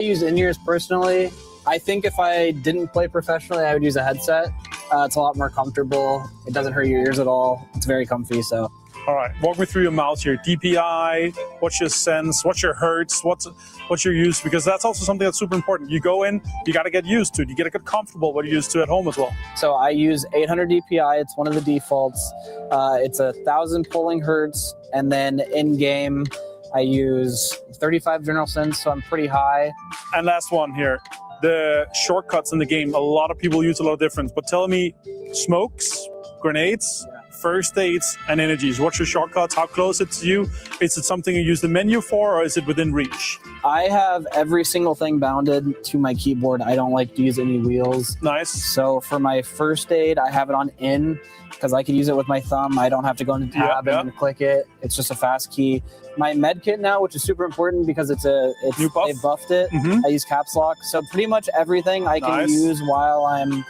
I use in-ears personally. I think if I didn't play professionally, I would use a headset. It's a lot more comfortable. It doesn't hurt your ears at all. It's very comfy. So. All right, walk me through your mouse here. DPI, what's your sense, what's your hertz, what's your use? Because that's also something that's super important. You go in, you got to get used to it. You got to get comfortable what you're used to at home as well. So I use 800 DPI. It's one of the defaults. It's 1,000 pulling hertz, and then in game I use 35 general sense, so I'm pretty high. And last one here, the shortcuts in the game. A lot of people use a lot of different, but tell me, smokes, grenades, first aids, and energies. What's your shortcuts? How close it's to you? Is it something you use the menu for, or is it within reach? I have every single thing bounded to my keyboard. I don't like to use any wheels. Nice. So for my first aid, I have it on in because I can use it with my thumb. I don't have to go into tab and click it. It's just a fast key. My med kit now, which is super important because they buffed it. I use caps lock. So pretty much everything I can use while I'm,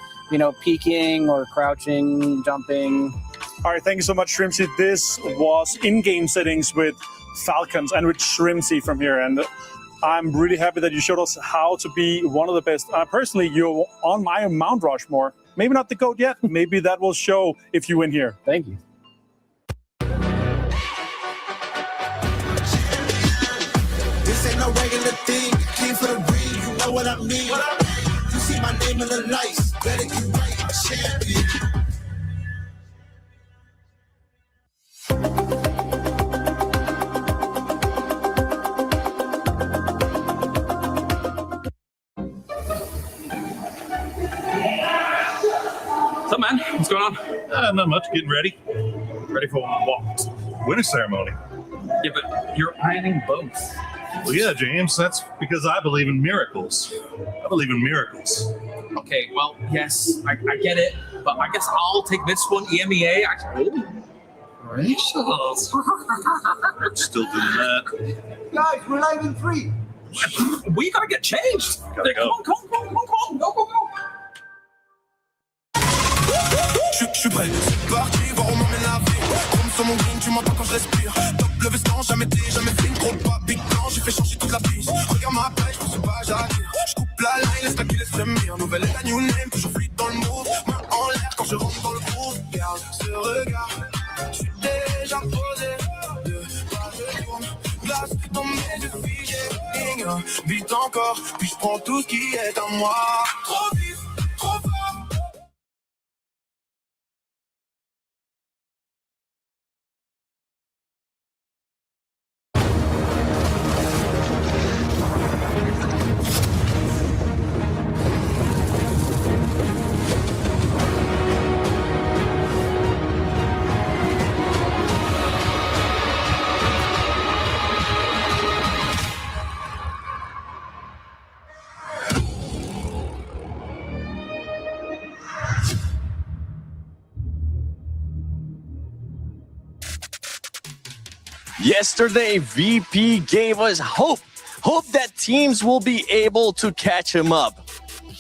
peeking or crouching, jumping. All right, thank you so much, Shrimpsy. This was in-game settings with Falcons and with Shrimpsy from here. And I'm really happy that you showed us how to be one of the best. Personally, you're on my Mount Rushmore. Maybe not the GOAT yet. Maybe that will show if you win here. Thank you. This ain't no regular thing. Came for the breed, you know what I mean. You see my name in the lights. Better get right, champion. What's up, man? What's going on? Not much. Getting ready. Ready for what? Winter ceremony. Yeah, but you're ironing both. Well, yeah, James. That's because I believe in miracles. I believe in miracles. Okay, well, yes, I get it, but I guess I'll take this one, EMEA. Racials. Still doing that. Guys, we're live in 3. We gotta get changed. Gotta go. Come on, go. Je suis prêt, c'est parti, voir où m'emmène la vie. Comme sur mon green, tu m'entends quand je respire. Top le veston, jamais fling, trop de pas big blanc, j'ai fait changer toute la piste. Regarde ma pêche, je sais pas, j'attire. Je coupe la line, laisse la qui laisse mire. Nouvelle état, new name, toujours fluide dans le move. Main en l'air quand je rentre dans le groove. Garde ce regard, je suis déjà posé. Deux pas je tourne, glace dans mes yeux figés. Vite encore, puis je prends tout ce qui est à moi. Trop vite, trop fort. Yesterday, VP gave us hope that teams will be able to catch him up.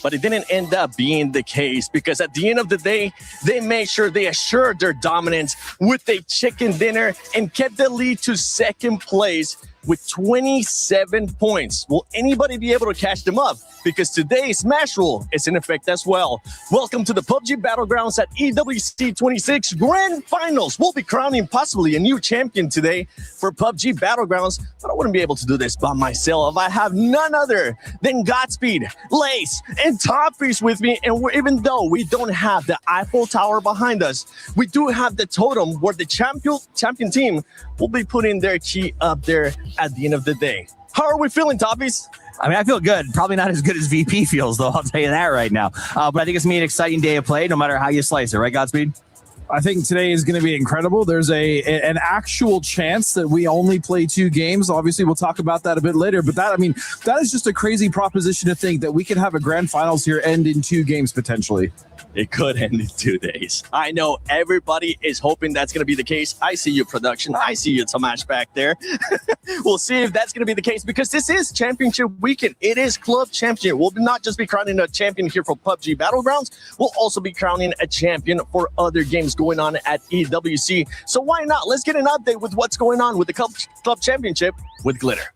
But it didn't end up being the case because at the end of the day, they made sure they assured their dominance with a chicken dinner and kept the lead to second place with 27 points. Will anybody be able to catch them up? Because today's Smash Rule is in effect as well. Welcome to the PUBG Battlegrounds at EWC 26 Grand Finals. We'll be crowning possibly a new champion today for PUBG Battlegrounds, but I wouldn't be able to do this by myself. I have none other than Godspeed, Lace, and Toppies with me. And even though we don't have the Eiffel Tower behind us, we do have the totem where the champion team will be putting their key up there at the end of the day. How are we feeling, Toppies? I mean, I feel good. Probably not as good as VP feels, though. I'll tell you that right now. But I think it's going to be an exciting day of play, no matter how you slice it. Right, Godspeed? I think today is going to be incredible. There's an actual chance that we only play 2 games. Obviously, we'll talk about that a bit later. But that is just a crazy proposition to think that we could have a grand finals here end in 2 games potentially. It could end in 2 days. I know everybody is hoping that's going to be the case. I see you, production. I see you, Tomash, back there. We'll see if that's going to be the case because this is championship weekend. It is club championship. We'll not just be crowning a champion here for PUBG Battlegrounds. We'll also be crowning a champion for other games going on at EWC. So why not? Let's get an update with what's going on with the club championship with Glitter.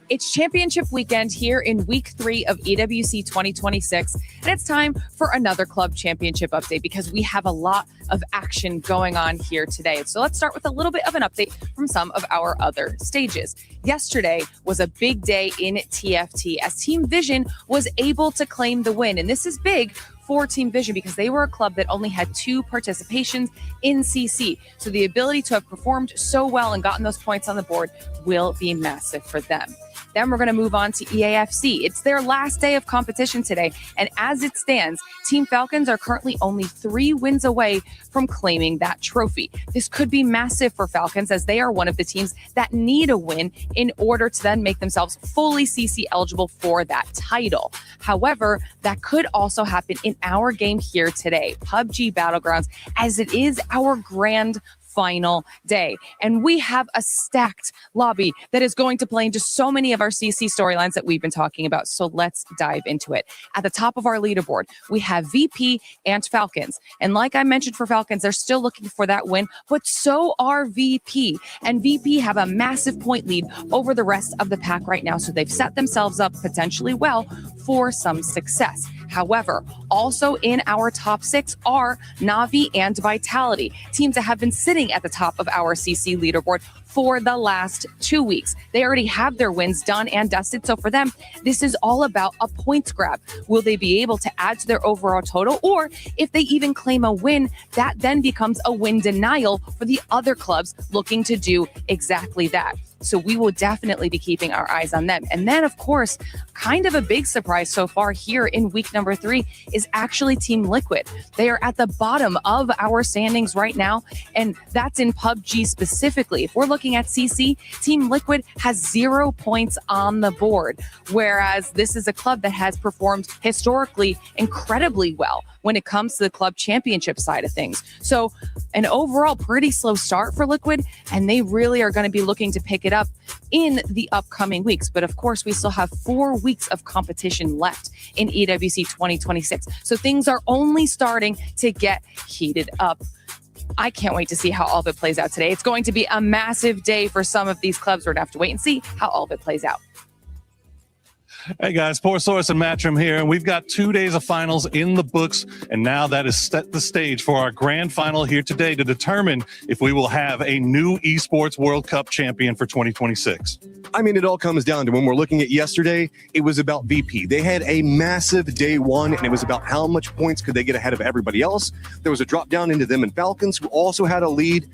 It's championship weekend here in week 3 of EWC 2026, and it's time for another club championship update because we have a lot of action going on here today. So let's start with a little bit of an update from some of our other stages. Yesterday was a big day in TFT as Team Vision was able to claim the win, and this is big for Team Vision because they were a club that only had 2 participations in CC. So the ability to have performed so well and gotten those points on the board will be massive for them. Then we're going to move on to EAFC. It's their last day of competition today. And as it stands, Team Falcons are currently only 3 wins away from claiming that trophy. This could be massive for Falcons as they are one of the teams that need a win in order to then make themselves fully CC eligible for that title. However, that could also happen in our game here today, PUBG Battlegrounds, as it is our grand final day. And we have a stacked lobby that is going to play into so many of our CC storylines that we've been talking about. So let's dive into it. At the top of our leaderboard, we have VP and Falcons. And like I mentioned for Falcons, they're still looking for that win, but so are VP. And VP have a massive point lead over the rest of the pack right now. So they've set themselves up potentially well for some success. However, also in our top 6 are Na'Vi and Vitality, teams that have been sitting at the top of our CC leaderboard for the last 2 weeks. They already have their wins done and dusted. So for them, this is all about a points grab. Will they be able to add to their overall total? Or if they even claim a win, that then becomes a win denial for the other clubs looking to do exactly that. So we will definitely be keeping our eyes on them. And then, of course, kind of a big surprise so far here in week number 3 is actually Team Liquid. They are at the bottom of our standings right now, and that's in PUBG specifically. If we're looking at CC, Team Liquid has 0 points on the board, whereas this is a club that has performed historically incredibly well when it comes to the club championship side of things. So an overall pretty slow start for Liquid, and they really are going to be looking to pick it up in the upcoming weeks. But of course, we still have 4 weeks of competition left in EWC 2026. So things are only starting to get heated up. I can't wait to see how all of it plays out today. It's going to be a massive day for some of these clubs. We're going to have to wait and see how all of it plays out. Hey guys, Poor Source and Matchroom here, and we've got 2 days of finals in the books, and now that has set the stage for our grand final here today to determine if we will have a new esports World Cup champion for 2026. I mean, it all comes down to when we're looking at yesterday, it was about VP. They had a massive day 1, and it was about how much points could they get ahead of everybody else. There was a drop down into them and Falcons, who also had a lead,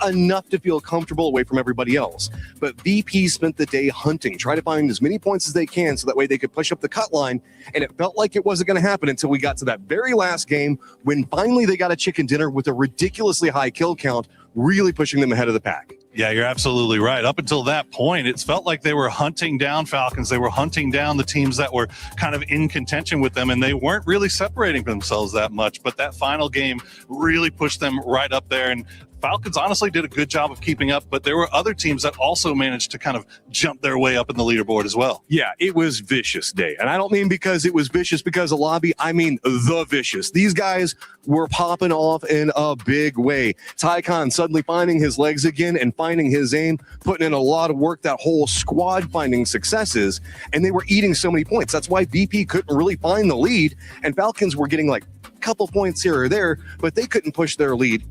enough to feel comfortable away from everybody else. But VP spent the day hunting, trying to find as many points as they can so that way they could push up the cut line, and it felt like it wasn't going to happen until we got to that very last game when finally they got a chicken dinner with a ridiculously high kill count, really pushing them ahead of the pack. Yeah, you're absolutely right. Up until that point, it felt like they were hunting down Falcons. They were hunting down the teams that were kind of in contention with them, and they weren't really separating themselves that much. But that final game really pushed them right up there, and Falcons honestly did a good job of keeping up, but there were other teams that also managed to kind of jump their way up in the leaderboard as well. Yeah, it was vicious day. And I don't mean because it was vicious because of lobby. I mean the vicious. These guys were popping off in a big way. Tycon suddenly finding his legs again and finding his aim, putting in a lot of work, that whole squad finding successes, and they were eating so many points. That's why VP couldn't really find the lead, and Falcons were getting like a couple points here or there, but they couldn't push their lead.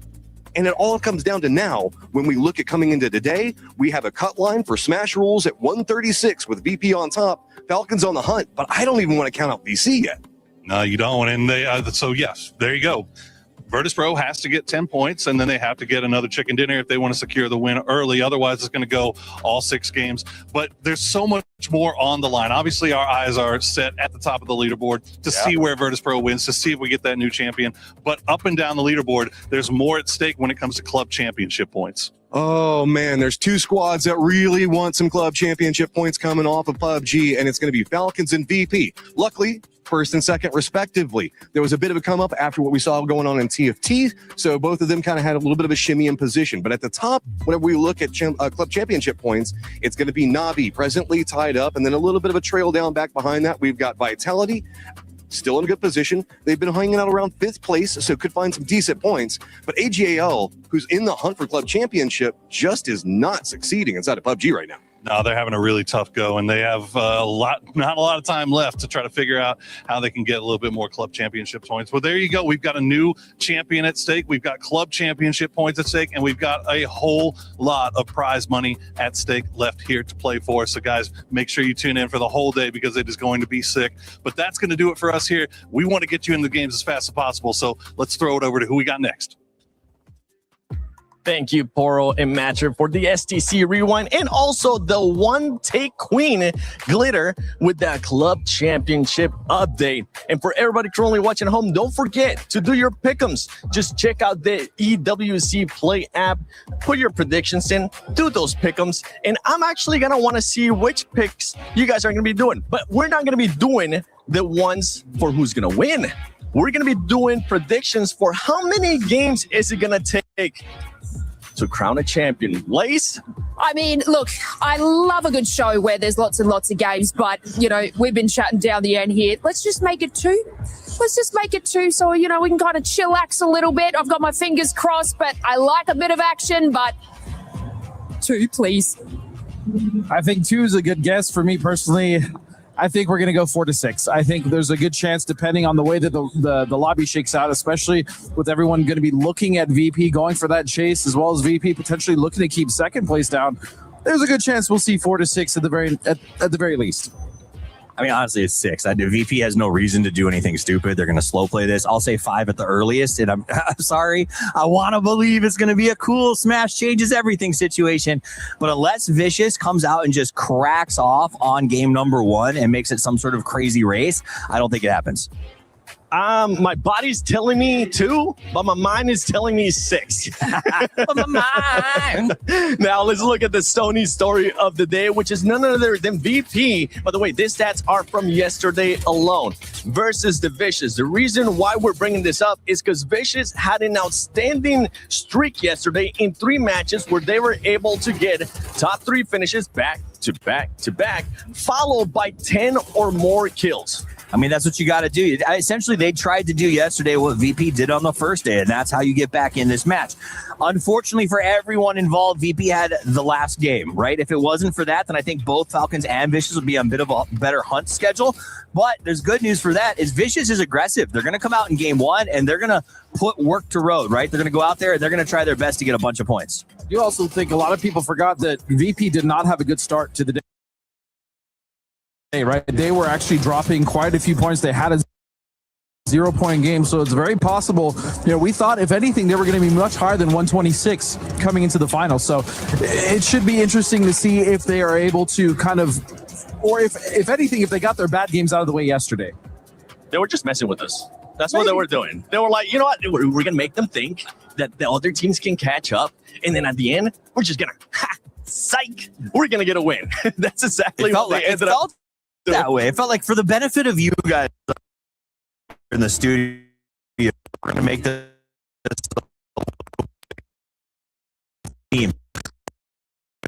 And it all comes down to now, when we look at coming into today, we have a cut line for Smash Rules at 136 with VP on top, Falcons on the hunt, but I don't even want to count out VC yet. No, you don't. And they, so yes, there you go. Virtus.pro has to get 10 points, and then they have to get another chicken dinner if they want to secure the win early. Otherwise, it's going to go all 6 games. But there's so much more on the line. Obviously, our eyes are set at the top of the leaderboard to see where Virtus.pro wins, to see if we get that new champion. But up and down the leaderboard, there's more at stake when it comes to club championship points. Oh man, there's 2 squads that really want some club championship points coming off of PUBG, and it's going to be Falcons and VP. Luckily, first and second respectively. There was a bit of a come up after what we saw going on in TFT, so both of them kind of had a little bit of a shimmy in position. But at the top, whenever we look at club championship points, it's going to be Na'Vi presently tied up, and then a little bit of a trail down back behind that. We've got Vitality still in a good position. They've been hanging out around 5th place, so could find some decent points. But AGAL, who's in the hunt for club championship, just is not succeeding inside of PUBG right now. No, they're having a really tough go, and they have not a lot of time left to try to figure out how they can get a little bit more club championship points. Well, there you go. We've got a new champion at stake. We've got club championship points at stake, and we've got a whole lot of prize money at stake left here to play for. So, guys, make sure you tune in for the whole day because it is going to be sick. But that's going to do it for us here. We want to get you in the games as fast as possible, so let's throw it over to who we got next. Thank you, Poro and Matcher, for the STC Rewind and also the One Take Queen Glitter with that Club Championship update. And for everybody currently watching at home, don't forget to do your pick'ems. Just check out the EWC Play app, put your predictions in, do those pick'ems, and I'm actually going to want to see which picks you guys are going to be doing. But we're not going to be doing the ones for who's going to win. We're going to be doing predictions for how many games is it going to take to crown a champion. Lace? I mean, look, I love a good show where there's lots and lots of games, but, you know, we've been shutting down the end here. Let's just make it 2. Let's just make it 2 so, you know, we can kind of chillax a little bit. I've got my fingers crossed, but I like a bit of action, but 2, please. I think 2 is a good guess for me personally. I think we're going to go 4 to 6. I think there's a good chance, depending on the way that the lobby shakes out, especially with everyone going to be looking at VP going for that chase, as well as VP potentially looking to keep second place down. There's a good chance we'll see 4 to 6 at the very least. I mean, honestly, it's 6. VP has no reason to do anything stupid. They're going to slow play this. I'll say 5 at the earliest, and I'm sorry. I want to believe it's going to be a cool smash changes everything situation. But unless Vicious comes out and just cracks off on game number 1 and makes it some sort of crazy race, I don't think it happens. My body's telling me 2, but my mind is telling me 6. My mind. Now let's look at the Stony story of the day, which is none other than VP. By the way, these stats are from yesterday alone versus the Vicious. The reason why we're bringing this up is because Vicious had an outstanding streak yesterday in 3 matches where they were able to get top 3 finishes back to back to back, followed by 10 or more kills. I mean, that's what you got to do. Essentially, they tried to do yesterday what VP did on the first day, and that's how you get back in this match. Unfortunately for everyone involved, VP had the last game, right? If it wasn't for that, then I think both Falcons and Vicious would be on a bit of a better hunt schedule. But there's good news for that is Vicious is aggressive. They're going to come out in game 1, and they're going to put work to road, right? They're going to go out there, and they're going to try their best to get a bunch of points. You also think a lot of people forgot that VP did not have a good start to the day. Right, they were actually dropping quite a few points. They had a 0-point game, so it's very possible. You know, we thought if anything they were going to be much higher than 126 coming into the final. So it should be interesting to see if they are able to kind of, or if anything, if they got their bad games out of the way yesterday. They were just messing with us. That's what they were doing. They were like, you know what? We're going to make them think that the other teams can catch up, and then at the end, we're just going to psych. We're going to get a win. That's exactly what they ended up. That way, it felt like for the benefit of you guys in the studio, we're going to make this team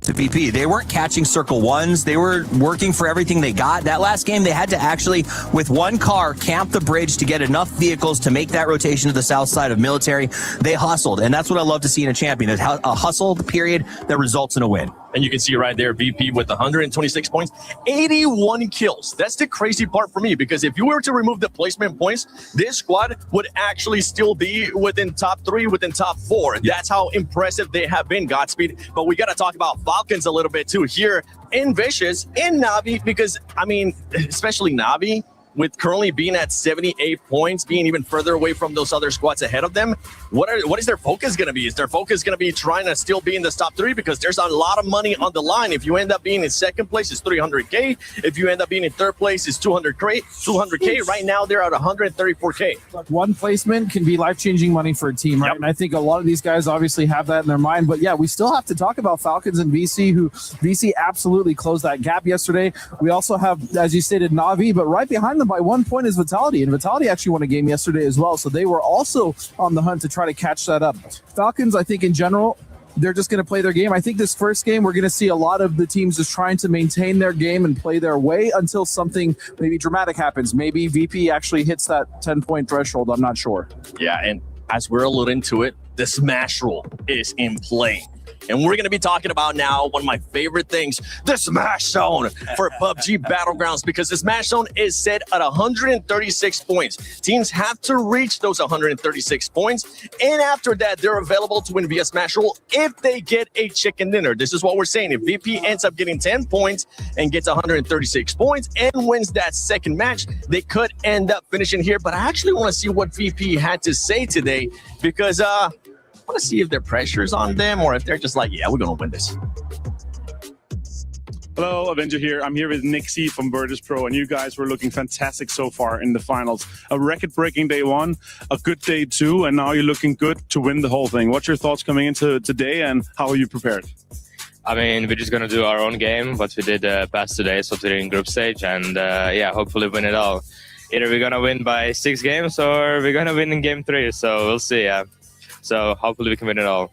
to VP. They weren't catching circle 1s. They were working for everything they got. That last game, they had to actually, with 1 car, camp the bridge to get enough vehicles to make that rotation to the south side of military. They hustled, and that's what I love to see in a champion, a hustle period that results in a win. And you can see right there, VP with 126 points, 81 kills. That's the crazy part for me, because if you were to remove the placement points, this squad would actually still be within top 3, within top 4. That's how impressive they have been, Godspeed. But we got to talk about Falcons a little bit too here in Vicious, in Navi, because, I mean, especially Navi, with currently being at 78 points, being even further away from those other squads ahead of them, what is their focus going to be? Is their focus going to be trying to still be in the top 3? Because there's a lot of money on the line. If you end up being in second place, it's 300K. If you end up being in third place, it's 200K. Right now, they're at 134K. 1 placement can be life-changing money for a team, right? Yep. And I think a lot of these guys obviously have that in their mind. But yeah, we still have to talk about Falcons and VC, who VC absolutely closed that gap yesterday. We also have, as you stated, Navi, but right behind them by 1 point is Vitality, and Vitality actually won a game yesterday as well, so they were also on the hunt to try to catch that up. Falcons, I think in general, they're just going to play their game. I think this first game, we're going to see a lot of the teams just trying to maintain their game and play their way until something maybe dramatic happens. Maybe VP actually hits that 10-point threshold. I'm not sure. Yeah, and as we're alluding to it, the smash rule is in play. And we're going to be talking about now one of my favorite things, the Smash Zone for PUBG Battlegrounds, because the Smash Zone is set at 136 points. Teams have to reach those 136 points, and after that, they're available to win via Smash Roll if they get a chicken dinner. This is what we're saying. If VP ends up getting 10 points and gets 136 points and wins that second match, they could end up finishing here. But I actually want to see what VP had to say today, because I want to see if their pressure is on them or if they're just like, yeah, we're going to win this. Hello, Avenger here. I'm here with Nick C from Virtus Pro, and you guys were looking fantastic so far in the finals. A record-breaking day one, a good day two, and now you're looking good to win the whole thing. What's your thoughts coming into today, and how are you prepared? I mean, we're just going to do our own game, what we did past today, so today in group stage, and yeah, hopefully win it all. Either we're going to win by 6 games or we're going to win in game 3, so we'll see, yeah. So hopefully we can win it all.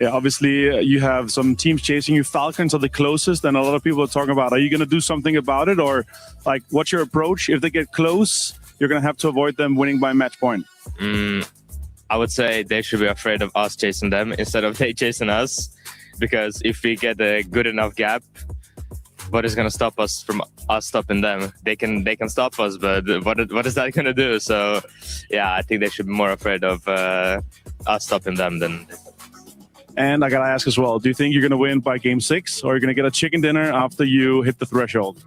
Yeah, obviously you have some teams chasing you. Falcons are the closest, and a lot of people are talking about, are you going to do something about it? Or like, what's your approach? If they get close, you're going to have to avoid them winning by match point. I would say they should be afraid of us chasing them instead of they chasing us. Because if we get a good enough gap, what is going to stop us from us stopping them? They can stop us, but what is that going to do? So, yeah, I think they should be more afraid of us stopping them than. And I got to ask as well, do you think you're going to win by game 6, or you're going to get a chicken dinner after you hit the threshold?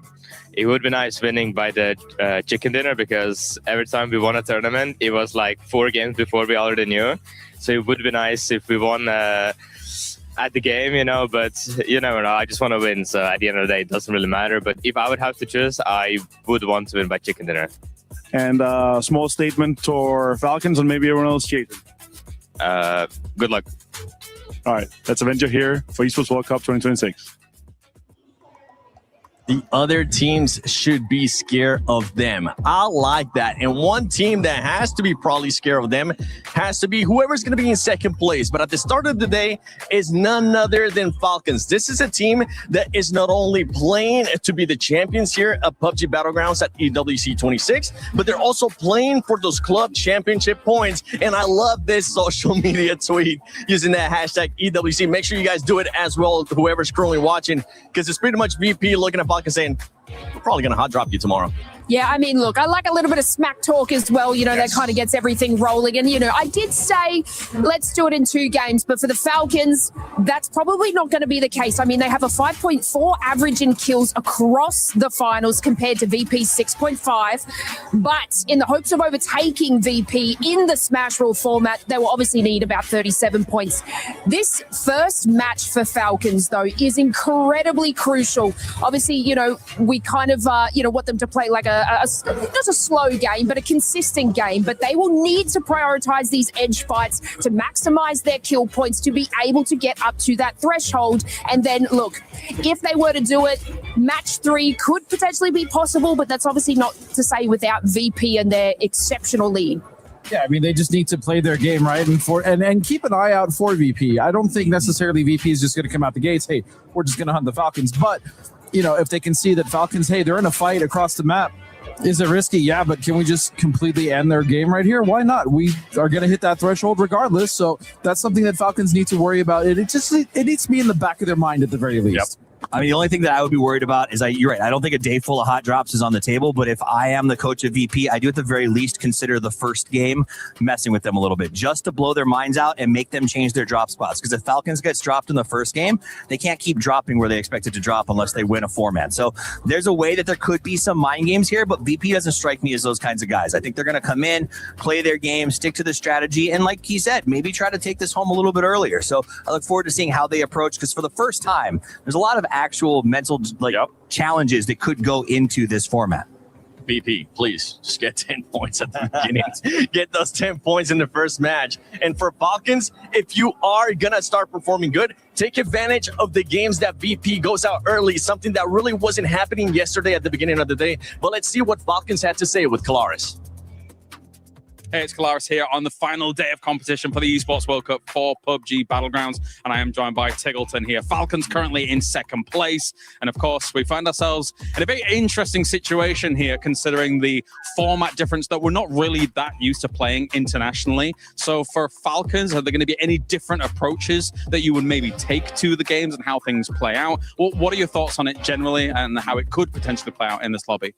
It would be nice winning by the chicken dinner, because every time we won a tournament, it was like 4 games before we already knew. So it would be nice if we won at the game, you know, but you never know. I just want to win, so at the end of the day, it doesn't really matter. But if I would have to choose, I would want to win by chicken dinner. And a small statement for Falcons and maybe everyone else cheating. Good luck. All right, that's Avenger here for Esports World Cup 2026. The other teams should be scared of them. I like that. And one team that has to be probably scared of them has to be whoever's going to be in second place. But at the start of the day is none other than Falcons. This is a team that is not only playing to be the champions here at PUBG Battlegrounds at EWC 26, but they're also playing for those club championship points. And I love this social media tweet using that hashtag EWC. Make sure you guys do it as well, whoever's currently watching, because it's pretty much VP looking at Falcons saying, we're probably going to hot drop you tomorrow. Yeah, I mean, look, I like a little bit of smack talk as well. You know, that kind of gets everything rolling. And, you know, I did say, let's do it in 2 games. But for the Falcons, that's probably not going to be the case. I mean, they have a 5.4 average in kills across the finals compared to VP's 6.5. But in the hopes of overtaking VP in the Smash Roll format, they will obviously need about 37 points. This first match for Falcons, though, is incredibly crucial. Obviously, you know, we kind of, want them to play like not a slow game, but a consistent game. But they will need to prioritize these edge fights to maximize their kill points to be able to get up to that threshold. And then, look, if they were to do it, match 3 could potentially be possible, but that's obviously not to say without VP and their exceptional lead. Yeah, I mean, they just need to play their game right and keep an eye out for VP. I don't think necessarily VP is just going to come out the gates, hey, we're just going to hunt the Falcons. But, you know, if they can see that Falcons, hey, they're in a fight across the map, is it risky? Yeah, but can we just completely end their game right here? Why not? We are going to hit that threshold regardless. So that's something that Falcons need to worry about. It needs to be in the back of their mind at the very least. Yep. I mean, the only thing that I would be worried about is you're right. I don't think a day full of hot drops is on the table, but if I am the coach of VP, I do at the very least consider the first game messing with them a little bit just to blow their minds out and make them change their drop spots. Because if Falcons gets dropped in the first game, they can't keep dropping where they expect it to drop unless they win a 4-man. So there's a way that there could be some mind games here, but VP doesn't strike me as those kinds of guys. I think they're going to come in, play their game, stick to the strategy, and like he said, maybe try to take this home a little bit earlier. So I look forward to seeing how they approach, because for the first time, there's a lot of actual mental challenges that could go into this format. VP, please just get 10 points at the beginning. Get those 10 points in the first match. And for Falcons, if you are going to start performing good, take advantage of the games that VP goes out early, something that really wasn't happening yesterday at the beginning of the day. But let's see what Falcons had to say with Kalaris. Hey, it's Kalaris here on the final day of competition for the Esports World Cup for PUBG Battlegrounds, and I am joined by Tiggleton here. Falcons currently in second place, and of course, we find ourselves in a very interesting situation here, considering the format difference that we're not really that used to playing internationally. So for Falcons, are there going to be any different approaches that you would maybe take to the games and how things play out? What are your thoughts on it generally and how it could potentially play out in this lobby?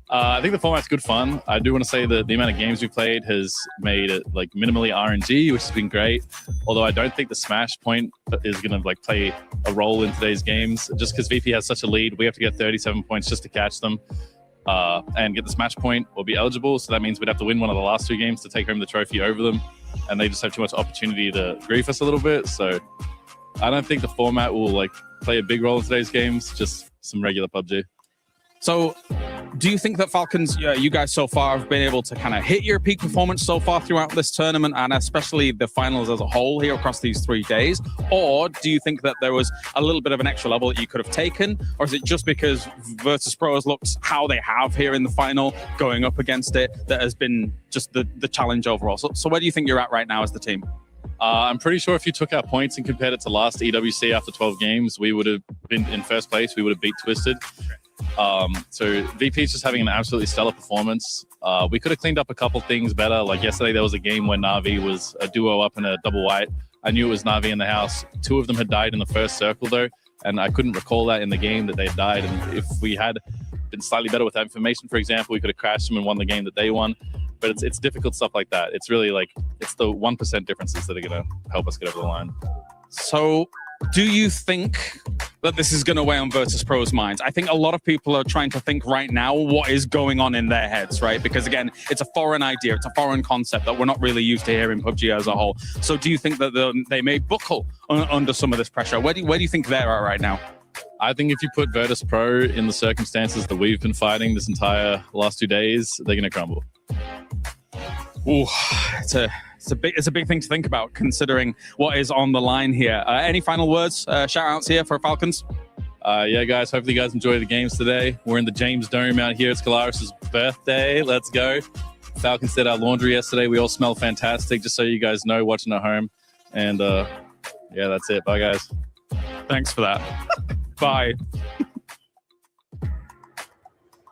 I think the format's good fun. I do want to say that the amount of games we've played has made it like minimally RNG, which has been great. Although I don't think the smash point is going to like play a role in today's games. Just because VP has such a lead, we have to get 37 points just to catch them and get the smash point or be eligible. So that means we'd have to win one of the last 2 games to take home the trophy over them. And they just have too much opportunity to grief us a little bit. So I don't think the format will like play a big role in today's games, just some regular PUBG. So do you think that Falcons, you guys so far have been able to kind of hit your peak performance so far throughout this tournament and especially the finals as a whole here across these 3 days? Or do you think that there was a little bit of an extra level that you could have taken? Or is it just because Virtus.pro has looked how they have here in the final, going up against it, that has been just the challenge overall? So where do you think you're at right now as the team? I'm pretty sure if you took our points and compared it to last EWC after 12 games, we would have been in first place. We would have beat Twisted. So VP is just having an absolutely stellar performance. We could have cleaned up a couple things better. Like yesterday, there was a game where Na'Vi was a duo up and a double white. I knew it was Na'Vi in the house. 2 of them had died in the first circle though, and I couldn't recall that in the game that they had died. And if we had been slightly better with that information, for example, we could have crashed them and won the game that they won. But it's difficult stuff like that. It's really like, it's the 1% differences that are going to help us get over the line. So do you think that this is going to weigh on Virtus.pro's minds? I think a lot of people are trying to think right now what is going on in their heads, right? Because again, it's a foreign idea. It's a foreign concept that we're not really used to here in PUBG as a whole. So do you think that they may buckle under some of this pressure? Where do you think they're at right now? I think if you put Virtus.pro in the circumstances that we've been fighting this entire last 2 days, they're going to crumble. Ooh, it's a big thing to think about, considering what is on the line here. Any final words, shout outs here for Falcons? Yeah, guys, hopefully you guys enjoy the games today. We're in the James Dome out here. It's Kalaris' birthday. Let's go. Falcons did our laundry yesterday. We all smell fantastic, just so you guys know, watching at home. And yeah, that's it. Bye, guys. Thanks for that. Bye.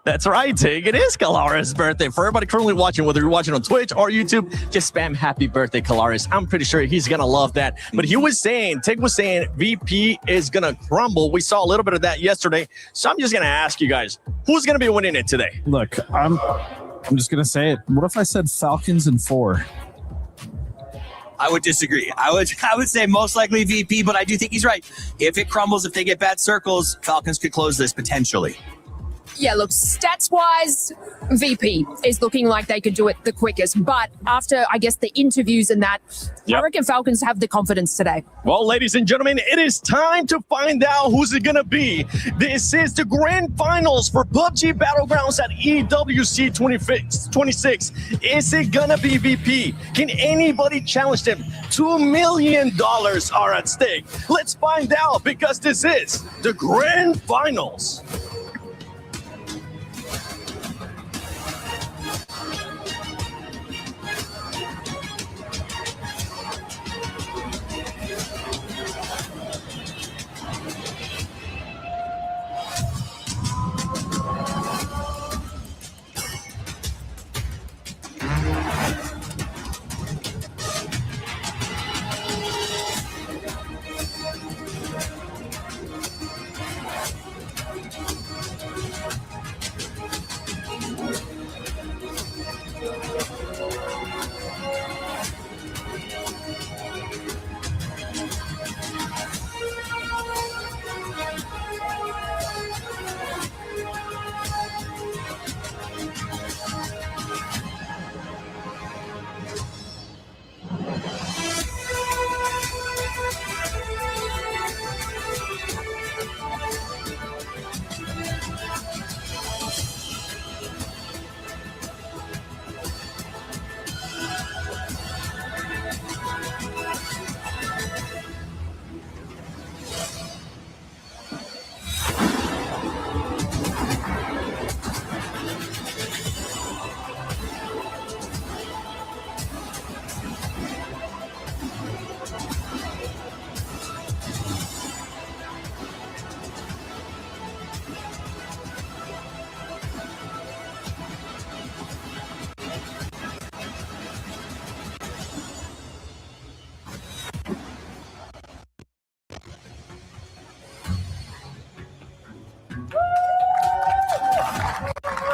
That's right, Tig. It is Kalaris' birthday. For everybody currently watching, whether you're watching on Twitch or YouTube, just spam happy birthday, Kalaris. I'm pretty sure he's going to love that. But Tig was saying VP is going to crumble. We saw a little bit of that yesterday. So I'm just going to ask you guys, who's going to be winning it today? Look, I'm just going to say it. What if I said Falcons in 4? I would disagree. I would say most likely VP, but I do think he's right. If it crumbles, if they get bad circles, Falcons could close this potentially. Yeah, look, stats-wise, VP is looking like they could do it the quickest. But after, I guess, the interviews and that, I reckon Falcons have the confidence today. Well, ladies and gentlemen, it is time to find out who's it going to be. This is the grand finals for PUBG Battlegrounds at EWC 26. Is it going to be VP? Can anybody challenge them? $2 million are at stake. Let's find out, because this is the grand finals.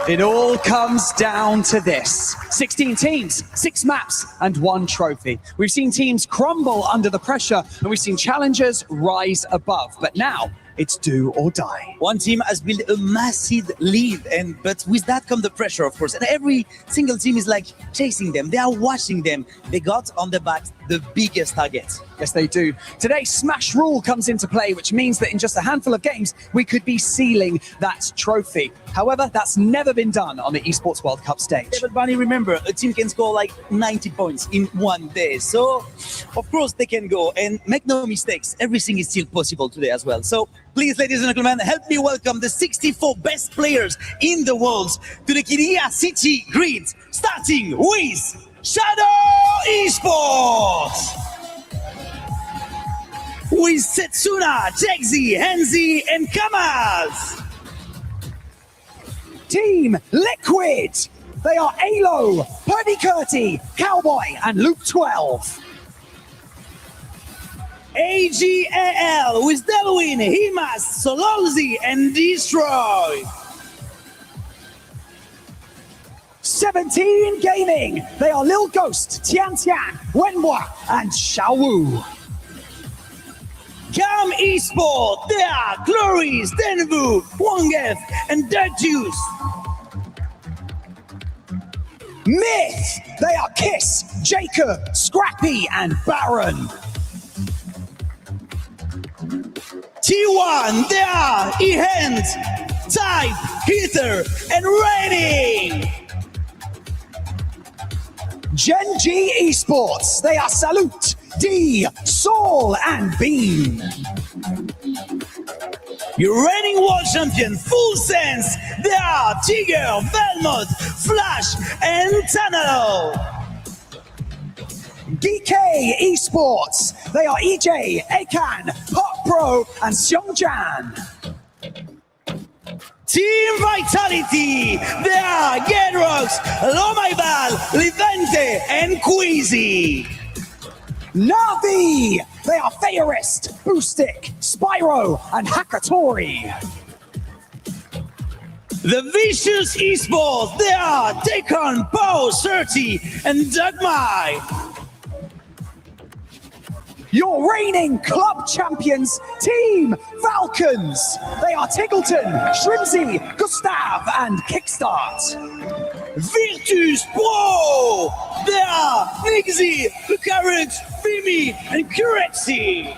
It all comes down to this. 16 teams, 6 maps, and 1 trophy. We've seen teams crumble under the pressure, and we've seen challengers rise above. But now, it's do or die. One team has built a massive lead, but with that comes the pressure, of course. And every single team is like chasing them. They are watching them. They got on the back the biggest target. Yes, they do. Today, Smash Rule comes into play, which means that in just a handful of games, we could be sealing that trophy. However, that's never been done on the Esports World Cup stage. Yeah, but Barney, remember, a team can score like 90 points in one day. So, of course, they can go. And make no mistakes, everything is still possible today as well. So, please, ladies and gentlemen, help me welcome the 64 best players in the world to the Korea City Grid, starting with Shadow Esports! With Setsuna, Jexy, Henzi, and Kamaz! Team Liquid! They are Alo, Purdy Curti, Cowboy, and Luke 12. AGAL with Delwyn, Himas, Sololzi, and Destroy. 17 Gaming. They are Lil Ghost, Tian Tian, Wenhua, and Xiaowu. Cam Esport, they are Glories, Denvu, Wongef, and Dirt Juice. Myth. They are Kiss, Jacob, Scrappy, and Baron. T1, they are Ehend, Type, Heather, and Rating. Gen G Esports. They are Salute, D, Saul, and Bean. Your reigning world champion, Full Sense, they are Tiger, Velmot, Flash, and Tanalo. DK Esports. They are EJ, Akan, Pop Pro, and Xiongjan. Team Vitality, they are Gedrox, Lomaibal, Livente, and Queasy. Navi. They are Fayorist, Boostic, Spyro, and Hakatori. The Vicious Esports, they are Dekon, Bo, Surti, and Dugmai. Your reigning club champions, Team Falcons. They are Tiggleton, Shrimsy, Gustav, and Kickstart. Virtus Pro, they are Nixie, Carrot, Fimi, and Curexy.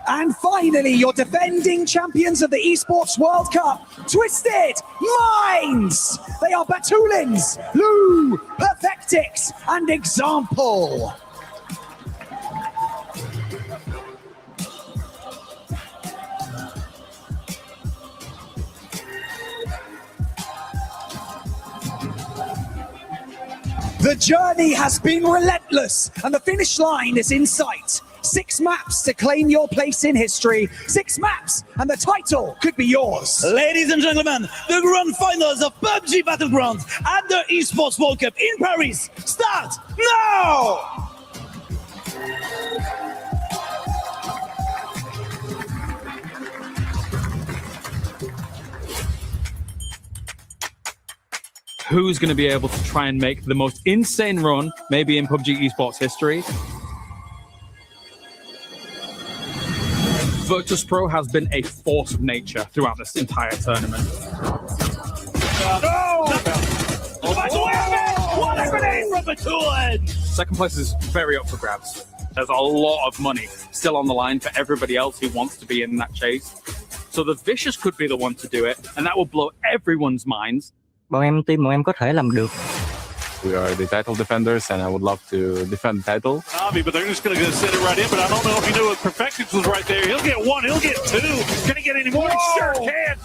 And finally, your defending champions of the Esports World Cup, Twisted Minds. They are Batulins, Lou, Perfectix, and Example. The journey has been relentless, and the finish line is in sight. 6 maps to claim your place in history. 6 maps, and the title could be yours. Ladies and gentlemen, the grand finals of PUBG Battlegrounds at the Esports World Cup in Paris start now! Who's going to be able to try and make the most insane run, maybe in PUBG Esports history? Virtus Pro has been a force of nature throughout this entire tournament. What a grenade from Batulin! Second place is very up for grabs. There's a lot of money still on the line for everybody else who wants to be in that chase. So the Vicious could be the one to do it, and that will blow everyone's minds. Team bọn em có thể làm được. We are the title defenders, and I would love to defend the title. But they're just going to send it right in. But I don't know if you knew if Perfectix was right there. He'll get 1, he'll get 2. Can he get any more? He sure can.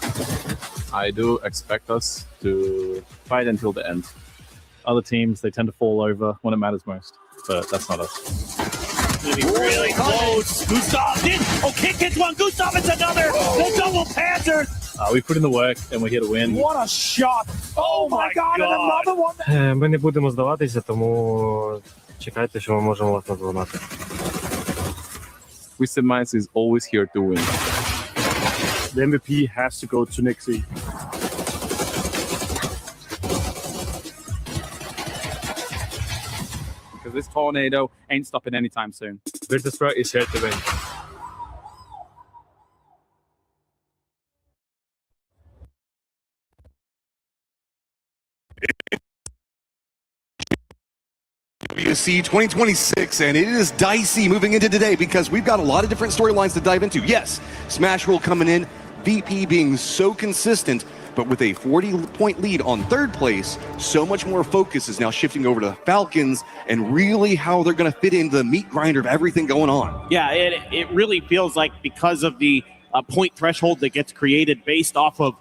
I do expect us to fight until the end. Other teams, they tend to fall over when it matters most, but that's not us. Really close. Gustav did. Oh, Kick gets one. Gustav is another. The double Panther. We put in the work, and we're here to win. What a shot. Oh my God. And another one. Ми не будемо здаватися, тому чекайте, що ми можемо вас надзвонити. Twisted Minds is always here to win. the MVP has to go to Nixie. Because this tornado ain't stopping anytime soon. Virtus.pro is here to win. WC 2026, and it is dicey moving into today because we've got a lot of different storylines to dive into. Yes, Smash Roll coming in, VP being so consistent, but with a 40-point lead on third place, so much more focus is now shifting over to the Falcons and really how they're going to fit into the meat grinder of everything going on. Yeah, it really feels like because of the point threshold that gets created based off of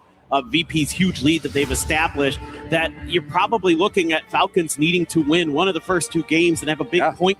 VP's huge lead that they've established, that you're probably looking at Falcons needing to win one of the first two games and have a big point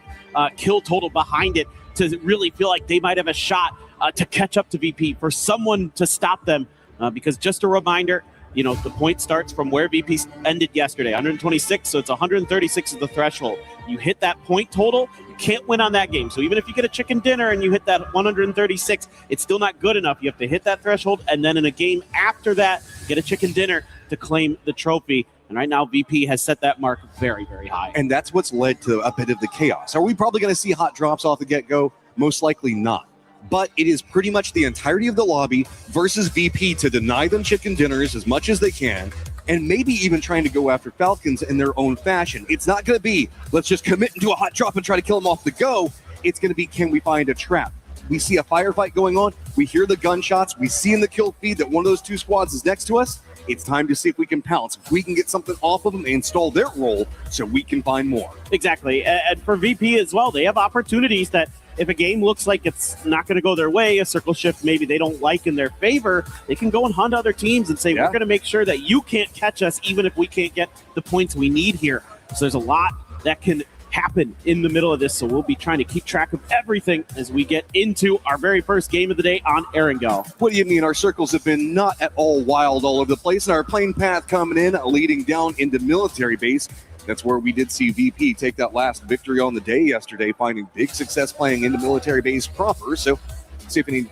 kill total behind it to really feel like they might have a shot to catch up to VP, for someone to stop them. Because just a reminder, you know, the point starts from where VP ended yesterday, 126, so it's 136 is the threshold. You hit that point total, you can't win on that game. So even if you get a chicken dinner and you hit that 136, it's still not good enough. You have to hit that threshold, and then in a game after that, get a chicken dinner to claim the trophy. And right now, VP has set that mark very, very high. And that's what's led to a bit of the chaos. Are we probably going to see hot drops off the get-go? Most likely not. But it is pretty much the entirety of the lobby versus VP to deny them chicken dinners as much as they can, and maybe even trying to go after Falcons in their own fashion. It's not going to be, let's just commit into a hot drop and try to kill them off the go. It's going to be, can we find a trap? We see a firefight going on. We hear the gunshots. We see in the kill feed that one of those two squads is next to us. It's time to see if we can pounce, if we can get something off of them and install their role so we can find more. Exactly. And for VP as well, they have opportunities that if a game looks like it's not going to go their way, a circle shift maybe they don't like in their favor, they can go and hunt other teams and say, we're going to make sure that you can't catch us even if we can't get the points we need here. So there's a lot that can happen in the middle of this, so we'll be trying to keep track of everything as we get into our very first game of the day on Erangel. What do you mean? Our circles have been not at all wild all over the place, and our plane path coming in, leading down into military base. That's where we did see VP take that last victory on the day yesterday, finding big success playing into military base proper. So see if any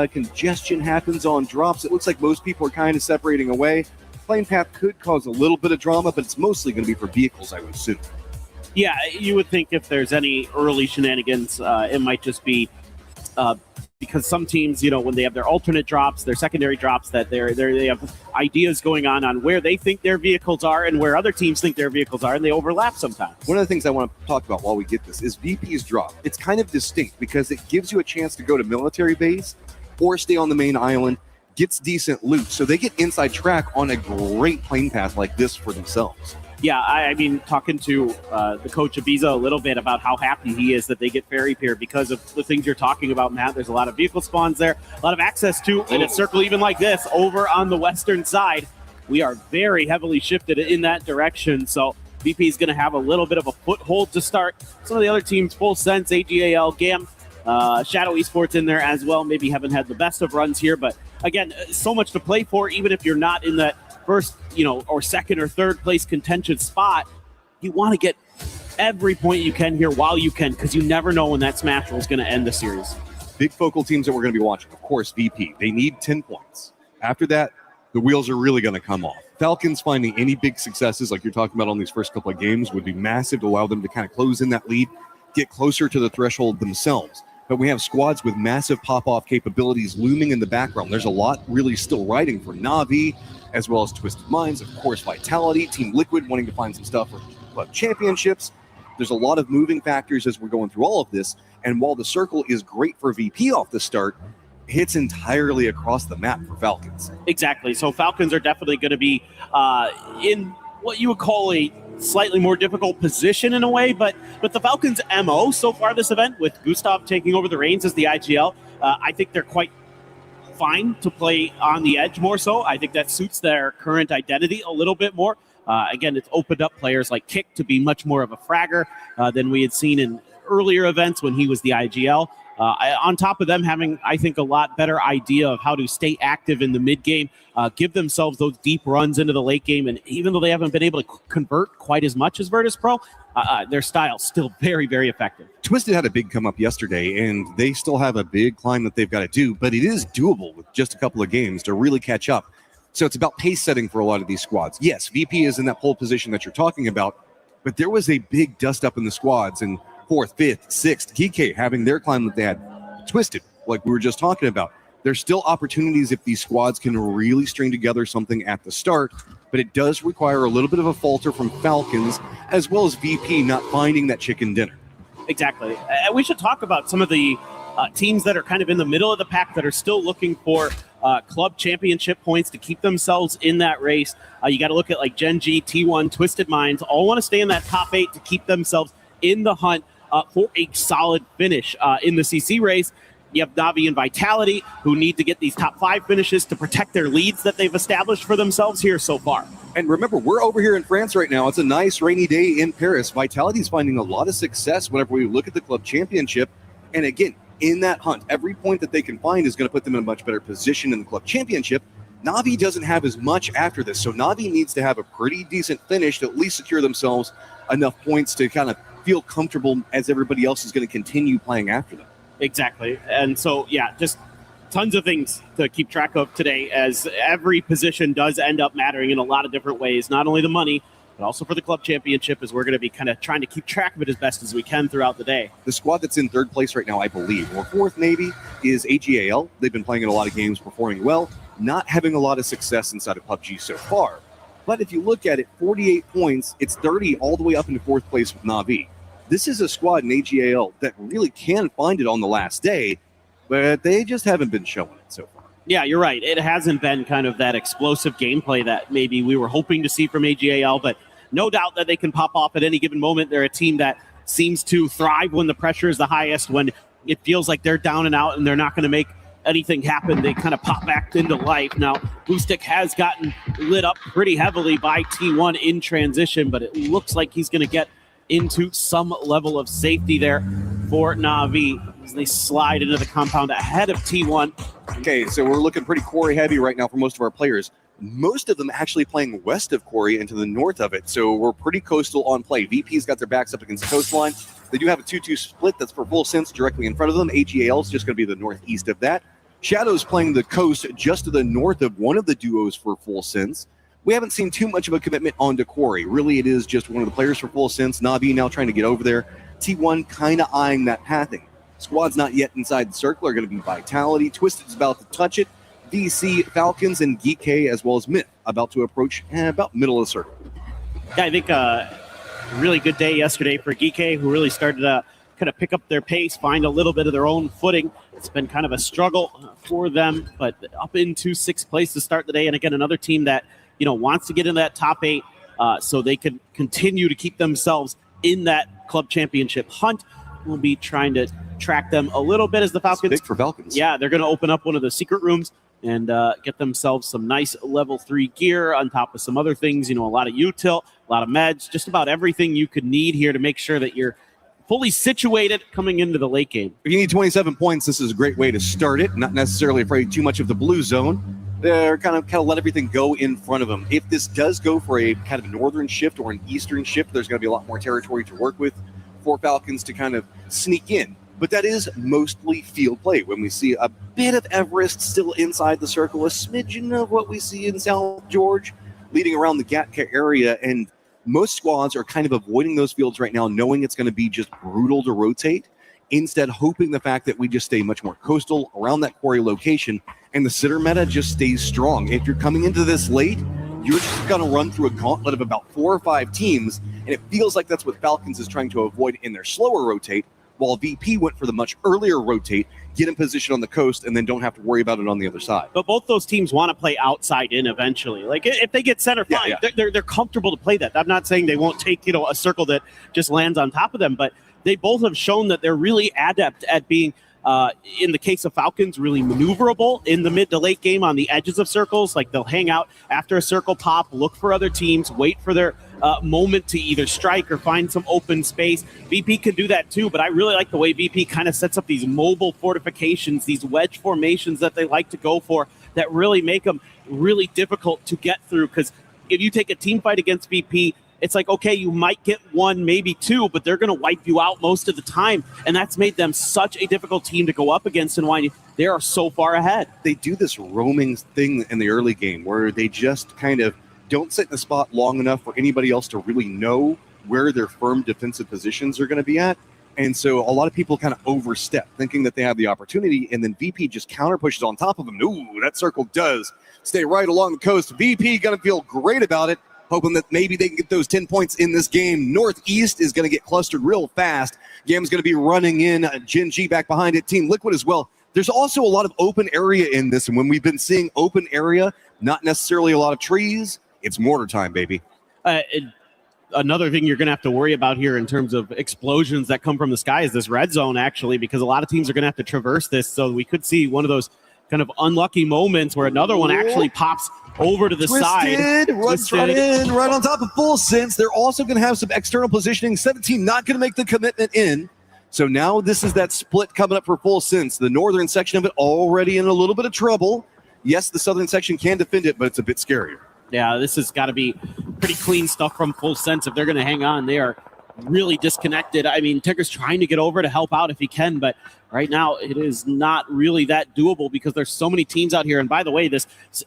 congestion happens on drops. It looks like most people are kind of separating away. Plane path could cause a little bit of drama, but it's mostly going to be for vehicles, I would assume. Yeah, you would think if there's any early shenanigans, it might just be because some teams, you know, when they have their alternate drops, their secondary drops, that they have ideas going on where they think their vehicles are and where other teams think their vehicles are, and they overlap sometimes. One of the things I want to talk about while we get this is VP's drop. It's kind of distinct because it gives you a chance to go to military base or stay on the main island, gets decent loot. So they get inside track on a great plane path like this for themselves. Yeah, I mean, talking to the coach Ibiza a little bit about how happy he is that they get Ferry Pier because of the things you're talking about, Matt. There's a lot of vehicle spawns there, a lot of access to, and a circle even like this over on the western side. We are very heavily shifted in that direction, so VP is going to have a little bit of a foothold to start. Some of the other teams, Full Sense, AGAL, GAM, Shadow Esports in there as well. Maybe haven't had the best of runs here, but again, so much to play for, even if you're not in that first, you know, or second or third place contention spot. You want to get every point you can here while you can, because you never know when that Smash Roll is going to end the series. Big focal teams that we're going to be watching, of course, VP. They need 10 points. After that, the wheels are really going to come off. Falcons finding any big successes like you're talking about on these first couple of games would be massive to allow them to kind of close in that lead, get closer to the threshold themselves. But we have squads with massive pop-off capabilities looming in the background. There's a lot really still riding for Na'Vi, as well as Twisted Minds, of course, Vitality, Team Liquid wanting to find some stuff for club championships. There's a lot of moving factors as we're going through all of this. And while the circle is great for VP off the start, hits entirely across the map for Falcons. Exactly. So Falcons are definitely going to be in what you would call a slightly more difficult position in a way, but the Falcons' MO so far this event, with Gustav taking over the reins as the IGL, I think they're quite fine to play on the edge more so. I think that suits their current identity a little bit more. Again, it's opened up players like Kick to be much more of a fragger than we had seen in earlier events when he was the IGL. On top of them having, I think, a lot better idea of how to stay active in the mid game, give themselves those deep runs into the late game. And even though they haven't been able to convert quite as much as Virtus Pro, their style's still very, very effective. Twisted had a big come up yesterday, and they still have a big climb that they've got to do, but it is doable with just a couple of games to really catch up. So it's about pace setting for a lot of these squads. Yes, VP is in that pole position that you're talking about, but there was a big dust up in the squads in 4th, 5th, 6th, GK having their climb that they had. Twisted, like we were just talking about. There's still opportunities if these squads can really string together something at the start, but it does require a little bit of a falter from Falcons, as well as VP not finding that chicken dinner. Exactly. We should talk about some of the teams that are kind of in the middle of the pack that are still looking for club championship points to keep themselves in that race. You got to look at like Gen G, T1, Twisted Minds, all want to stay in that top 8 to keep themselves in the hunt for a solid finish in the CC race. You have Navi and Vitality, who need to get these top 5 finishes to protect their leads that they've established for themselves here so far. And remember, we're over here in France right now. It's a nice rainy day in Paris. Vitality's finding a lot of success whenever we look at the club championship. And again, in that hunt, every point that they can find is going to put them in a much better position in the club championship. Navi doesn't have as much after this, so Navi needs to have a pretty decent finish to at least secure themselves enough points to kind of feel comfortable as everybody else is going to continue playing after them. Exactly. And so, yeah, just tons of things to keep track of today, as every position does end up mattering in a lot of different ways. Not only the money, but also for the club championship, as we're going to be kind of trying to keep track of it as best as we can throughout the day. The squad that's in 3rd place right now, I believe, or 4th maybe, is AGAL. They've been playing in a lot of games, performing well, not having a lot of success inside of PUBG so far. But if you look at it, 48 points, it's 30 all the way up into 4th place with Navi. This is a squad in AGAL that really can find it on the last day, but they just haven't been showing it so far. Yeah, you're right. It hasn't been kind of that explosive gameplay that maybe we were hoping to see from AGAL, but no doubt that they can pop off at any given moment. They're a team that seems to thrive when the pressure is the highest, when it feels like they're down and out and they're not going to make anything happen. They kind of pop back into life. Now, Boostic has gotten lit up pretty heavily by T1 in transition, but it looks like he's going to get into some level of safety there for Navi as they slide into the compound ahead of T1. Okay, so we're looking pretty Quarry heavy right now for most of our players. Most of them actually playing west of Quarry and to the north of it, so we're pretty coastal on play. VP's got their backs up against the coastline. They do have a 2-2 split that's for full sense directly in front of them. AGAL is just going to be the northeast of that. Shadow's playing the coast just to the north of one of the duos for full sense. We haven't seen too much of a commitment onto Quarry. Really, it is just one of the players for full sense. Navi now trying to get over there. T1 kind of eyeing that pathing. Squads not yet inside the circle are going to be Vitality. Twisted's about to touch it. DC, Falcons, and GK, as well as Myth, about to approach about middle of the circle. Yeah, I think a really good day yesterday for GK, who really started to kind of pick up their pace, find a little bit of their own footing. It's been kind of a struggle for them, but up into 6th place to start the day. And again, another team that wants to get in that top 8 so they can continue to keep themselves in that club championship hunt. We'll be trying to track them a little bit as the Falcons. It's big for Falcons. Yeah, they're going to open up one of the secret rooms and get themselves some nice level 3 gear on top of some other things, a lot of util, a lot of meds, just about everything you could need here to make sure that you're fully situated coming into the late game. If you need 27 points, this is a great way to start it. Not necessarily afraid too much of the blue zone. They're kind of let everything go in front of them. If this does go for a kind of northern shift or an eastern shift, there's going to be a lot more territory to work with for Falcons to kind of sneak in. But that is mostly field play. When we see a bit of Everest still inside the circle, a smidgen of what we see in South George, leading around the Gatka area, and most squads are kind of avoiding those fields right now, knowing it's going to be just brutal to rotate, instead hoping the fact that we just stay much more coastal around that Quarry location, and the sitter meta just stays strong. If you're coming into this late, you're just going to run through a gauntlet of about 4 or 5 teams, and it feels like that's what Falcons is trying to avoid in their slower rotate, while VP went for the much earlier rotate, get in position on the coast, and then don't have to worry about it on the other side. But both those teams want to play outside in eventually. Like, if they get center, fine. Yeah. They're comfortable to play that. I'm not saying they won't take, a circle that just lands on top of them, but they both have shown that they're really adept at being in the case of Falcons, really maneuverable in the mid to late game on the edges of circles. Like they'll hang out after a circle pop, look for other teams, wait for their moment to either strike or find some open space. VP can do that too, but I really like the way VP kind of sets up these mobile fortifications, these wedge formations that they like to go for that really make them really difficult to get through. Because if you take a team fight against VP, it's like, okay, you might get one, maybe two, but they're going to wipe you out most of the time. And that's made them such a difficult team to go up against, and why they are so far ahead. They do this roaming thing in the early game where they just kind of don't sit in the spot long enough for anybody else to really know where their firm defensive positions are going to be at. And so a lot of people kind of overstep, thinking that they have the opportunity, and then VP just counter pushes on top of them. Ooh, that circle does stay right along the coast. VP going to feel great about it, hoping that maybe they can get those 10 points in this game. Northeast is going to get clustered real fast. Gam's going to be running in. Gen G back behind it. Team Liquid as well. There's also a lot of open area in this, and when we've been seeing open area, not necessarily a lot of trees, it's mortar time, baby. Another thing you're going to have to worry about here in terms of explosions that come from the sky is this red zone, actually, because a lot of teams are going to have to traverse this. So we could see one of those kind of unlucky moments where another one actually pops over to the side. Runs right in, right on top of Full Sense. They're also going to have some external positioning. 17 not going to make the commitment in. So now this is that split coming up for Full Sense. The northern section of it already in a little bit of trouble. Yes, the southern section can defend it, but it's a bit scarier. Yeah, this has got to be pretty clean stuff from Full Sense. If they're going to hang on, they are really disconnected. I mean, Tigger's trying to get over to help out if he can, but right now it is not really that doable because there's so many teams out here. And by the way,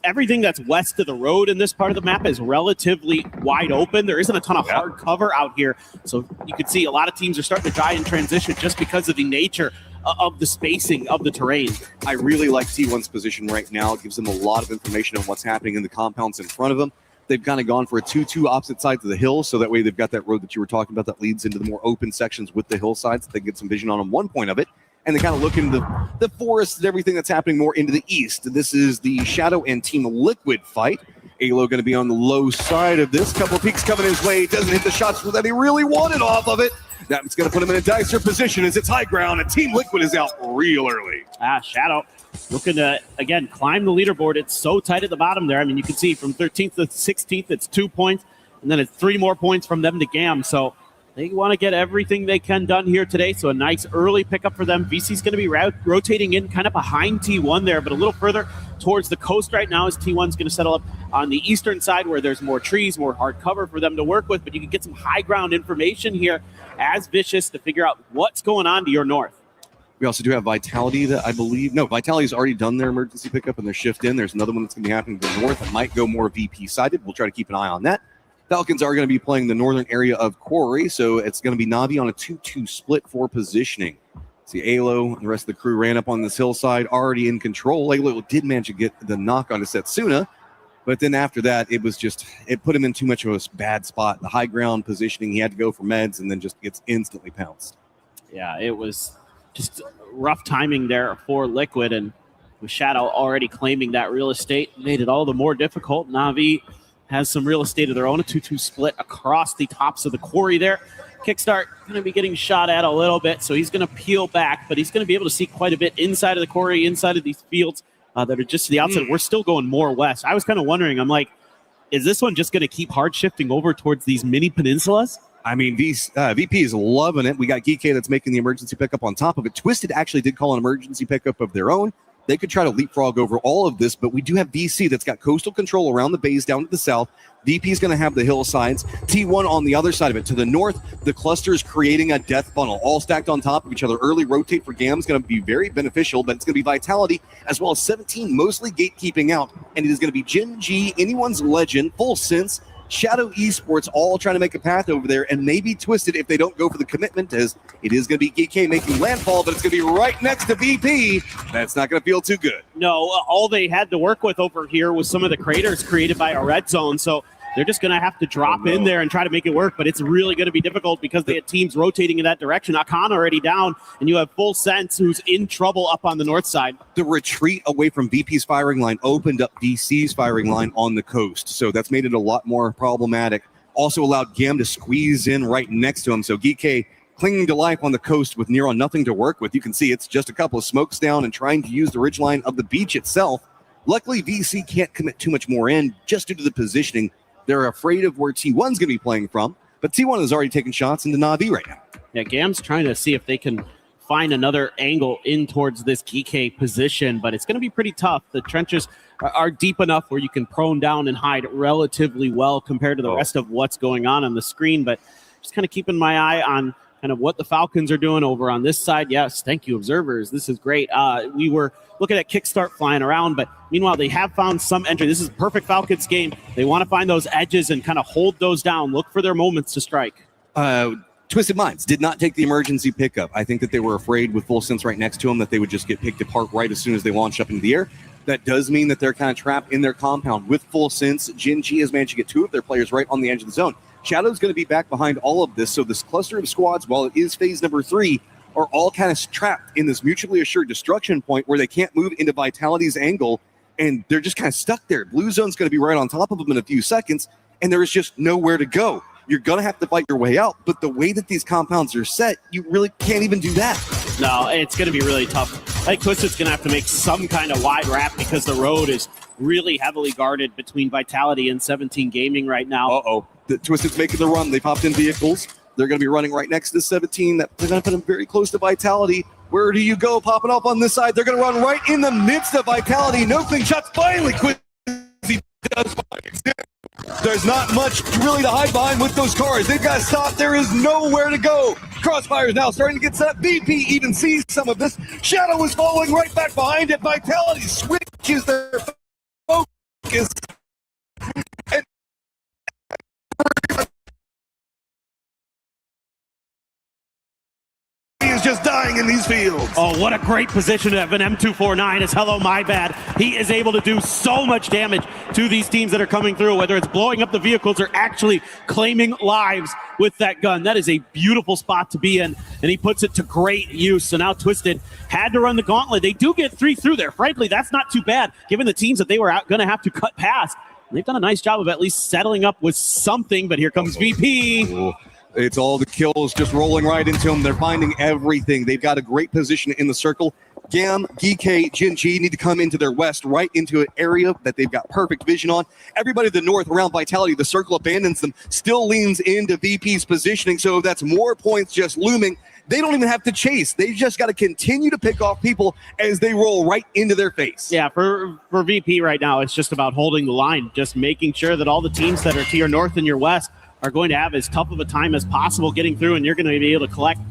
everything that's west of the road in this part of the map is relatively wide open. There isn't a ton of hard cover out here. So you can see a lot of teams are starting to die in transition just because of the nature of the spacing of the terrain. I really like T1's position right now. It gives them a lot of information on what's happening in the compounds in front of them. They've kind of gone for a 2-2 opposite sides of the hill, so that way they've got that road that you were talking about that leads into the more open sections with the hillsides. They get some vision on one point of it, and they kind of look into the forest and everything that's happening more into the east. This is the Shadow and Team Liquid fight. Alo going to be on the low side of this. Couple of peeks coming his way. Doesn't hit the shots that he really wanted off of it. That's going to put him in a dicier position as it's high ground, and Team Liquid is out real early. Shadow looking to, again, climb the leaderboard. It's so tight at the bottom there. I mean, you can see from 13th to 16th, it's 2 points, and then it's 3 more points from them to GAM. So they want to get everything they can done here today. So a nice early pickup for them. VC's going to be rotating in kind of behind T1 there, but a little further towards the coast right now as T1's going to settle up on the eastern side where there's more trees, more hard cover for them to work with. But you can get some high ground information here as Vicious to figure out what's going on to your north. We also do have Vitality that I believe, Vitality's already done their emergency pickup and their shift in. There's another one that's going to be happening to the north that might go more VP sided. We'll try to keep an eye on that. Falcons are going to be playing the northern area of Quarry, so it's going to be Navi on a 2-2 split for positioning. See, Alo and the rest of the crew ran up on this hillside, already in control. Alo did manage to get the knock on to Setsuna, but then after that, it put him in too much of a bad spot. The high ground positioning, he had to go for meds and then just gets instantly pounced. Yeah, it was just rough timing there for Liquid, and with Shadow already claiming that real estate, made it all the more difficult. Navi has some real estate of their own, a 2-2 split across the tops of the quarry there. Kickstart going to be getting shot at a little bit, so he's going to peel back, but he's going to be able to see quite a bit inside of the quarry, inside of these fields that are just to the outside. We're still going more west. I was kind of wondering, I'm like, is this one just going to keep hard shifting over towards these mini peninsulas? I mean, VP is loving it. We got Geekay that's making the emergency pickup on top of it. Twisted actually did call an emergency pickup of their own. They could try to leapfrog over all of this, but we do have VC that's got coastal control around the bays down to the south. VP is going to have the hillsides. T1 on the other side of it. To the north, the cluster is creating a death funnel, all stacked on top of each other. Early rotate for GAM is going to be very beneficial, but it's going to be Vitality as well as 17 mostly gatekeeping out. And it is going to be Gen G, anyone's legend, Full Sense, Shadow Esports all trying to make a path over there, and maybe Twisted if they don't go for the commitment, as it is going to be GK making landfall, but it's going to be right next to VP. That's not going to feel too good. No, all they had to work with over here was some of the craters created by a red zone, so they're just going to have to drop in there and try to make it work, but it's really going to be difficult because they had teams rotating in that direction. Akan already down, and you have Full Sense who's in trouble up on the north side. The retreat away from VP's firing line opened up DC's firing line on the coast, so that's made it a lot more problematic. Also allowed GAM to squeeze in right next to him, so GK clinging to life on the coast with near on nothing to work with. You can see it's just a couple of smokes down and trying to use the ridgeline of the beach itself. Luckily, VC can't commit too much more in just due to the positioning. They're afraid of where T1's going to be playing from, but T1 has already taken shots into Na'Vi right now. Yeah, Gam's trying to see if they can find another angle in towards this GK position, but it's going to be pretty tough. The trenches are deep enough where you can prone down and hide relatively well compared to the rest of what's going on the screen, but just kind of keeping my eye on kind of what the Falcons are doing over on this side. Yes, thank you, observers. This is great. We were looking at Kickstart flying around, but meanwhile, they have found some entry. This is a perfect Falcons game. They want to find those edges and kind of hold those down. Look for their moments to strike. Twisted Minds did not take the emergency pickup. I think that they were afraid with Full Sense right next to them that they would just get picked apart right as soon as they launch up into the air. That does mean that they're kind of trapped in their compound. With Full Sense, Gen G has managed to get 2 of their players right on the edge of the zone. Shadow's going to be back behind all of this, so this cluster of squads, while it is phase number 3, are all kind of trapped in this mutually assured destruction point where they can't move into Vitality's angle, and they're just kind of stuck there. Blue Zone's going to be right on top of them in a few seconds, and there is just nowhere to go. You're going to have to fight your way out, but the way that these compounds are set, you really can't even do that. No, it's going to be really tough. I think Twisted's going to have to make some kind of wide wrap because the road is really heavily guarded between Vitality and 17 Gaming right now. Uh-oh. The Twisted's making the run. They popped in vehicles. They're going to be running right next to 17. They're going to put them very close to Vitality. Where do you go? Popping up on this side. They're going to run right in the midst of Vitality. No clean shots. Finally, Quincy does find it. There's not much really to hide behind with those cars. They've got to stop. There is nowhere to go. Crossfire is now starting to get set. VP even sees some of this. Shadow is following right back behind it. Vitality switches their focus. And he is just dying in these fields. Oh, what a great position of an M249 is Hello My Bad. He is able to do so much damage to these teams that are coming through, whether it's blowing up the vehicles or actually claiming lives with that gun. That is a beautiful spot to be in, and he puts it to great use. So now Twisted had to run the gauntlet. They do get 3 through there. Frankly, that's not too bad, given the teams that they were going to have to cut past. They've done a nice job of at least settling up with something, but here comes VP. Ooh. It's all the kills just rolling right into them. They're finding everything. They've got a great position in the circle. Gam, GK, Gen G need to come into their west, right into an area that they've got perfect vision on. Everybody to the north around Vitality, the circle abandons them, still leans into VP's positioning, so that's more points just looming. They don't even have to chase. They just got to continue to pick off people as they roll right into their face. Yeah, for VP right now, it's just about holding the line, just making sure that all the teams that are to your north and your west are going to have as tough of a time as possible getting through, and you're going to be able to collect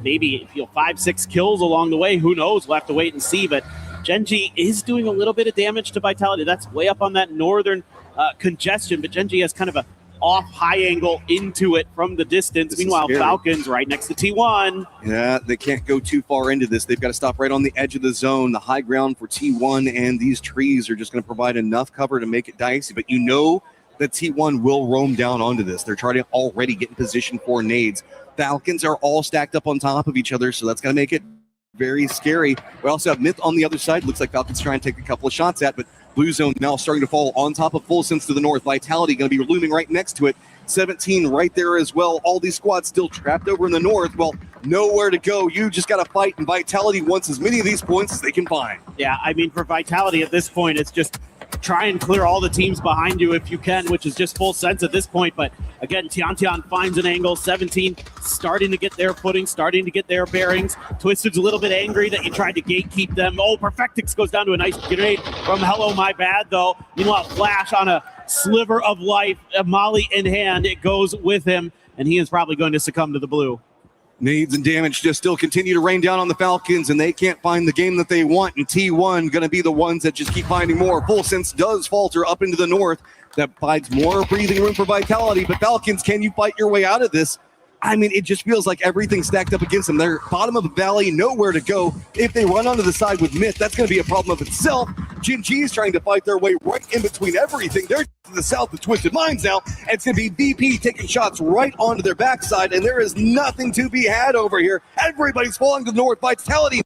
maybe 5-6 kills along the way. Who knows? We'll have to wait and see, but Gen G is doing a little bit of damage to Vitality. That's way up on that northern congestion, but Gen G has kind of a off high angle into it from the distance. Meanwhile, Falcons right next to T1. Yeah, they can't go too far into this. They've got to stop right on the edge of the zone. The high ground for T1 and these trees are just going to provide enough cover to make it dicey, but you know that T1 will roam down onto this. They're trying to already get in position for nades. Falcons are all stacked up on top of each other, so that's going to make it very scary. We also have Myth on the other side. Looks like Falcons trying to take a couple of shots at, but Blue Zone now starting to fall on top of Full Sense to the north. Vitality going to be looming right next to it. 17 right there as well. All these squads still trapped over in the north. Well, nowhere to go. You just got to fight, and Vitality wants as many of these points as they can find. Yeah, I mean, for Vitality at this point, it's just try and clear all the teams behind you if you can, which is just Full Sense at this point. But again, Tian finds an angle. 17 starting to get their footing, starting to get their bearings. Twisted's a little bit angry that you tried to gatekeep them. Oh, Perfectix goes down to a nice grenade from Hello My Bad, though. Meanwhile, Flash on a sliver of life, a molly in hand, it goes with him, and he is probably going to succumb to the blue. Nades and damage just still continue to rain down on the Falcons, and they can't find the game that they want, and T1 going to be the ones that just keep finding more. Full Sense does falter up into the north. That provides more breathing room for Vitality, but Falcons, can you fight your way out of this? I mean, it just feels like everything's stacked up against them. They're bottom of the valley, nowhere to go. If they run onto the side with Myth, that's going to be a problem of itself. Gen G is trying to fight their way right in between everything. They're to the south of Twisted Minds now, and it's going to be VP taking shots right onto their backside, and there is nothing to be had over here. Everybody's falling to the north. Vitality,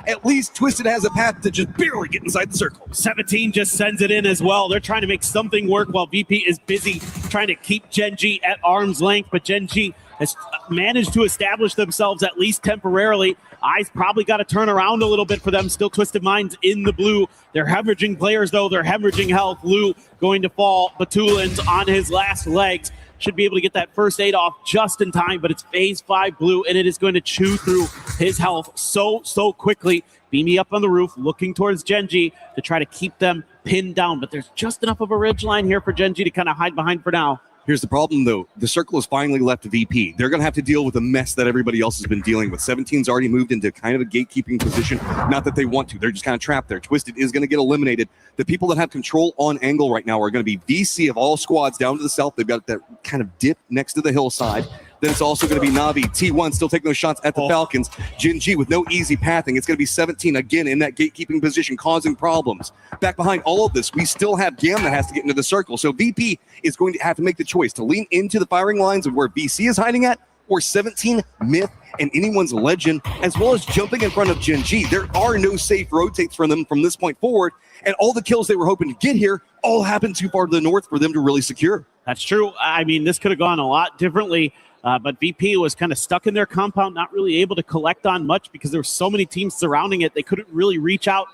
at least Twisted has a path to just barely get inside the circle. 17 just sends it in as well. They're trying to make something work while VP is busy trying to keep Gen G at arm's length, but Gen G has managed to establish themselves at least temporarily. Eyes probably got to turn around a little bit for them. Still Twisted Minds in the blue. They're hemorrhaging players, though. They're hemorrhaging health. Lou going to fall. Batulins on his last legs. Should be able to get that first aid off just in time, but it's phase 5 blue, and it is going to chew through his health so quickly. Beamy up on the roof, looking towards Genji to try to keep them pinned down, but there's just enough of a ridge line here for Genji to kind of hide behind for now. Here's the problem, though. The circle has finally left VP. They're going to have to deal with the mess that everybody else has been dealing with. 17's already moved into kind of a gatekeeping position. Not that they want to. They're just kind of trapped there. Twisted is going to get eliminated. The people that have control on angle right now are going to be VC of all squads down to the south. They've got that kind of dip next to the hillside. Then it's also going to be Na'Vi. T1 still taking those shots at the Falcons. Jin G with no easy pathing. It's going to be 17 again in that gatekeeping position, causing problems. Back behind all of this, we still have Gam that has to get into the circle. So VP is going to have to make the choice to lean into the firing lines of where VC is hiding at, or 17, Myth, and anyone's legend, as well as jumping in front of Jin G. There are no safe rotates from them from this point forward, and all the kills they were hoping to get here all happened too far to the north for them to really secure. That's true. I mean, this could have gone a lot differently. But VP was kind of stuck in their compound, not really able to collect on much because there were so many teams surrounding it. They couldn't really reach out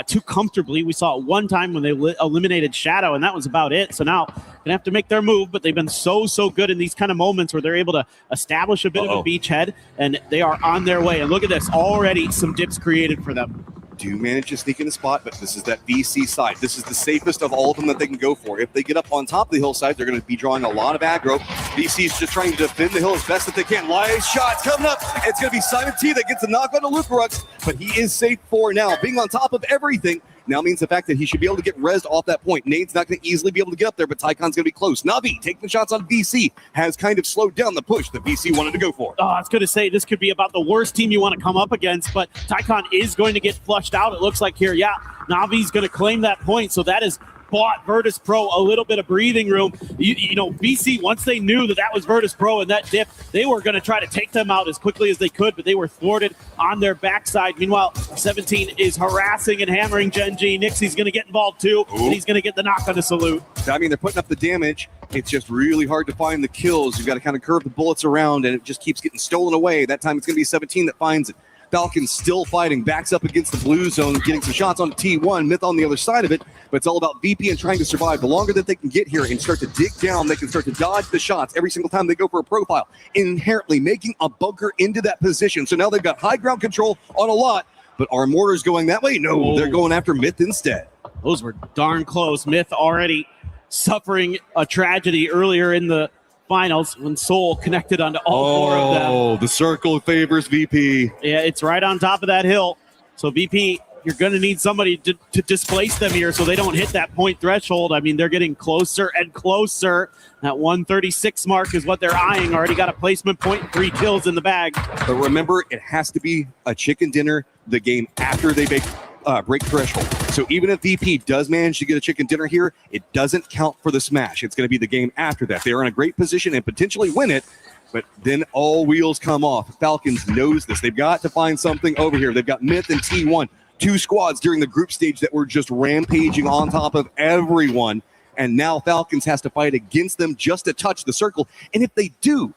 too comfortably. We saw it one time when they eliminated Shadow, and that was about it. So now going to have to make their move, but they've been so good in these kind of moments where they're able to establish a bit of a beachhead, and they are on their way. And look at this, already some dips created for them. Do manage to sneak in the spot, but this is that VC side. This is the safest of all of them that they can go for. If they get up on top of the hillside, they're going to be drawing a lot of aggro. VC's just trying to defend the hill as best that they can. Live shots coming up. It's going to be Simon T that gets the knock on the Lucarux, but he is safe for now. Being on top of everything now means the fact that he should be able to get rezzed off that point. Nade's not going to easily be able to get up there, but Tycon's going to be close. Na'Vi taking the shots on VC has kind of slowed down the push that VC wanted to go for. Oh, I was going to say this could be about the worst team you want to come up against, but Tycon is going to get flushed out, it looks like here. Yeah, Na'Vi's going to claim that point, so that is bought Virtus Pro a little bit of breathing room. You know, VC, once they knew that was Virtus Pro and that dip, they were going to try to take them out as quickly as they could, but they were thwarted on their backside. Meanwhile, 17 is harassing and hammering Genji. Nixie's going to get involved too, and he's going to get the knock on the salute. I mean, they're putting up the damage. It's just really hard to find the kills. You've got to kind of curve the bullets around, and it just keeps getting stolen away. That time it's going to be 17 that finds it. Falcons still fighting, backs up against the blue zone, getting some shots on T1, Myth on the other side of it, but it's all about VP and trying to survive. The longer that they can get here and start to dig down, they can start to dodge the shots every single time they go for a profile, inherently making a bunker into that position. So now they've got high ground control on a lot, but are mortars going that way? No, they're going after Myth instead. Those were darn close. Myth already suffering a tragedy earlier in the finals when Soul connected onto all four of them. Oh, the circle favors VP. Yeah, it's right on top of that hill. So VP, you're going to need somebody to displace them here so they don't hit that point threshold. I mean, they're getting closer and closer. That 136 mark is what they're eyeing. Already got a placement point, 3 kills in the bag. But remember, it has to be a chicken dinner the game after they break threshold. So even if VP does manage to get a chicken dinner here, it doesn't count for the smash. It's going to be the game after that. They're in a great position and potentially win it, but then all wheels come off. Falcons knows this. They've got to find something over here. They've got Myth and T1, 2 squads during the group stage that were just rampaging on top of everyone, and now Falcons has to fight against them just to touch the circle. And if they do,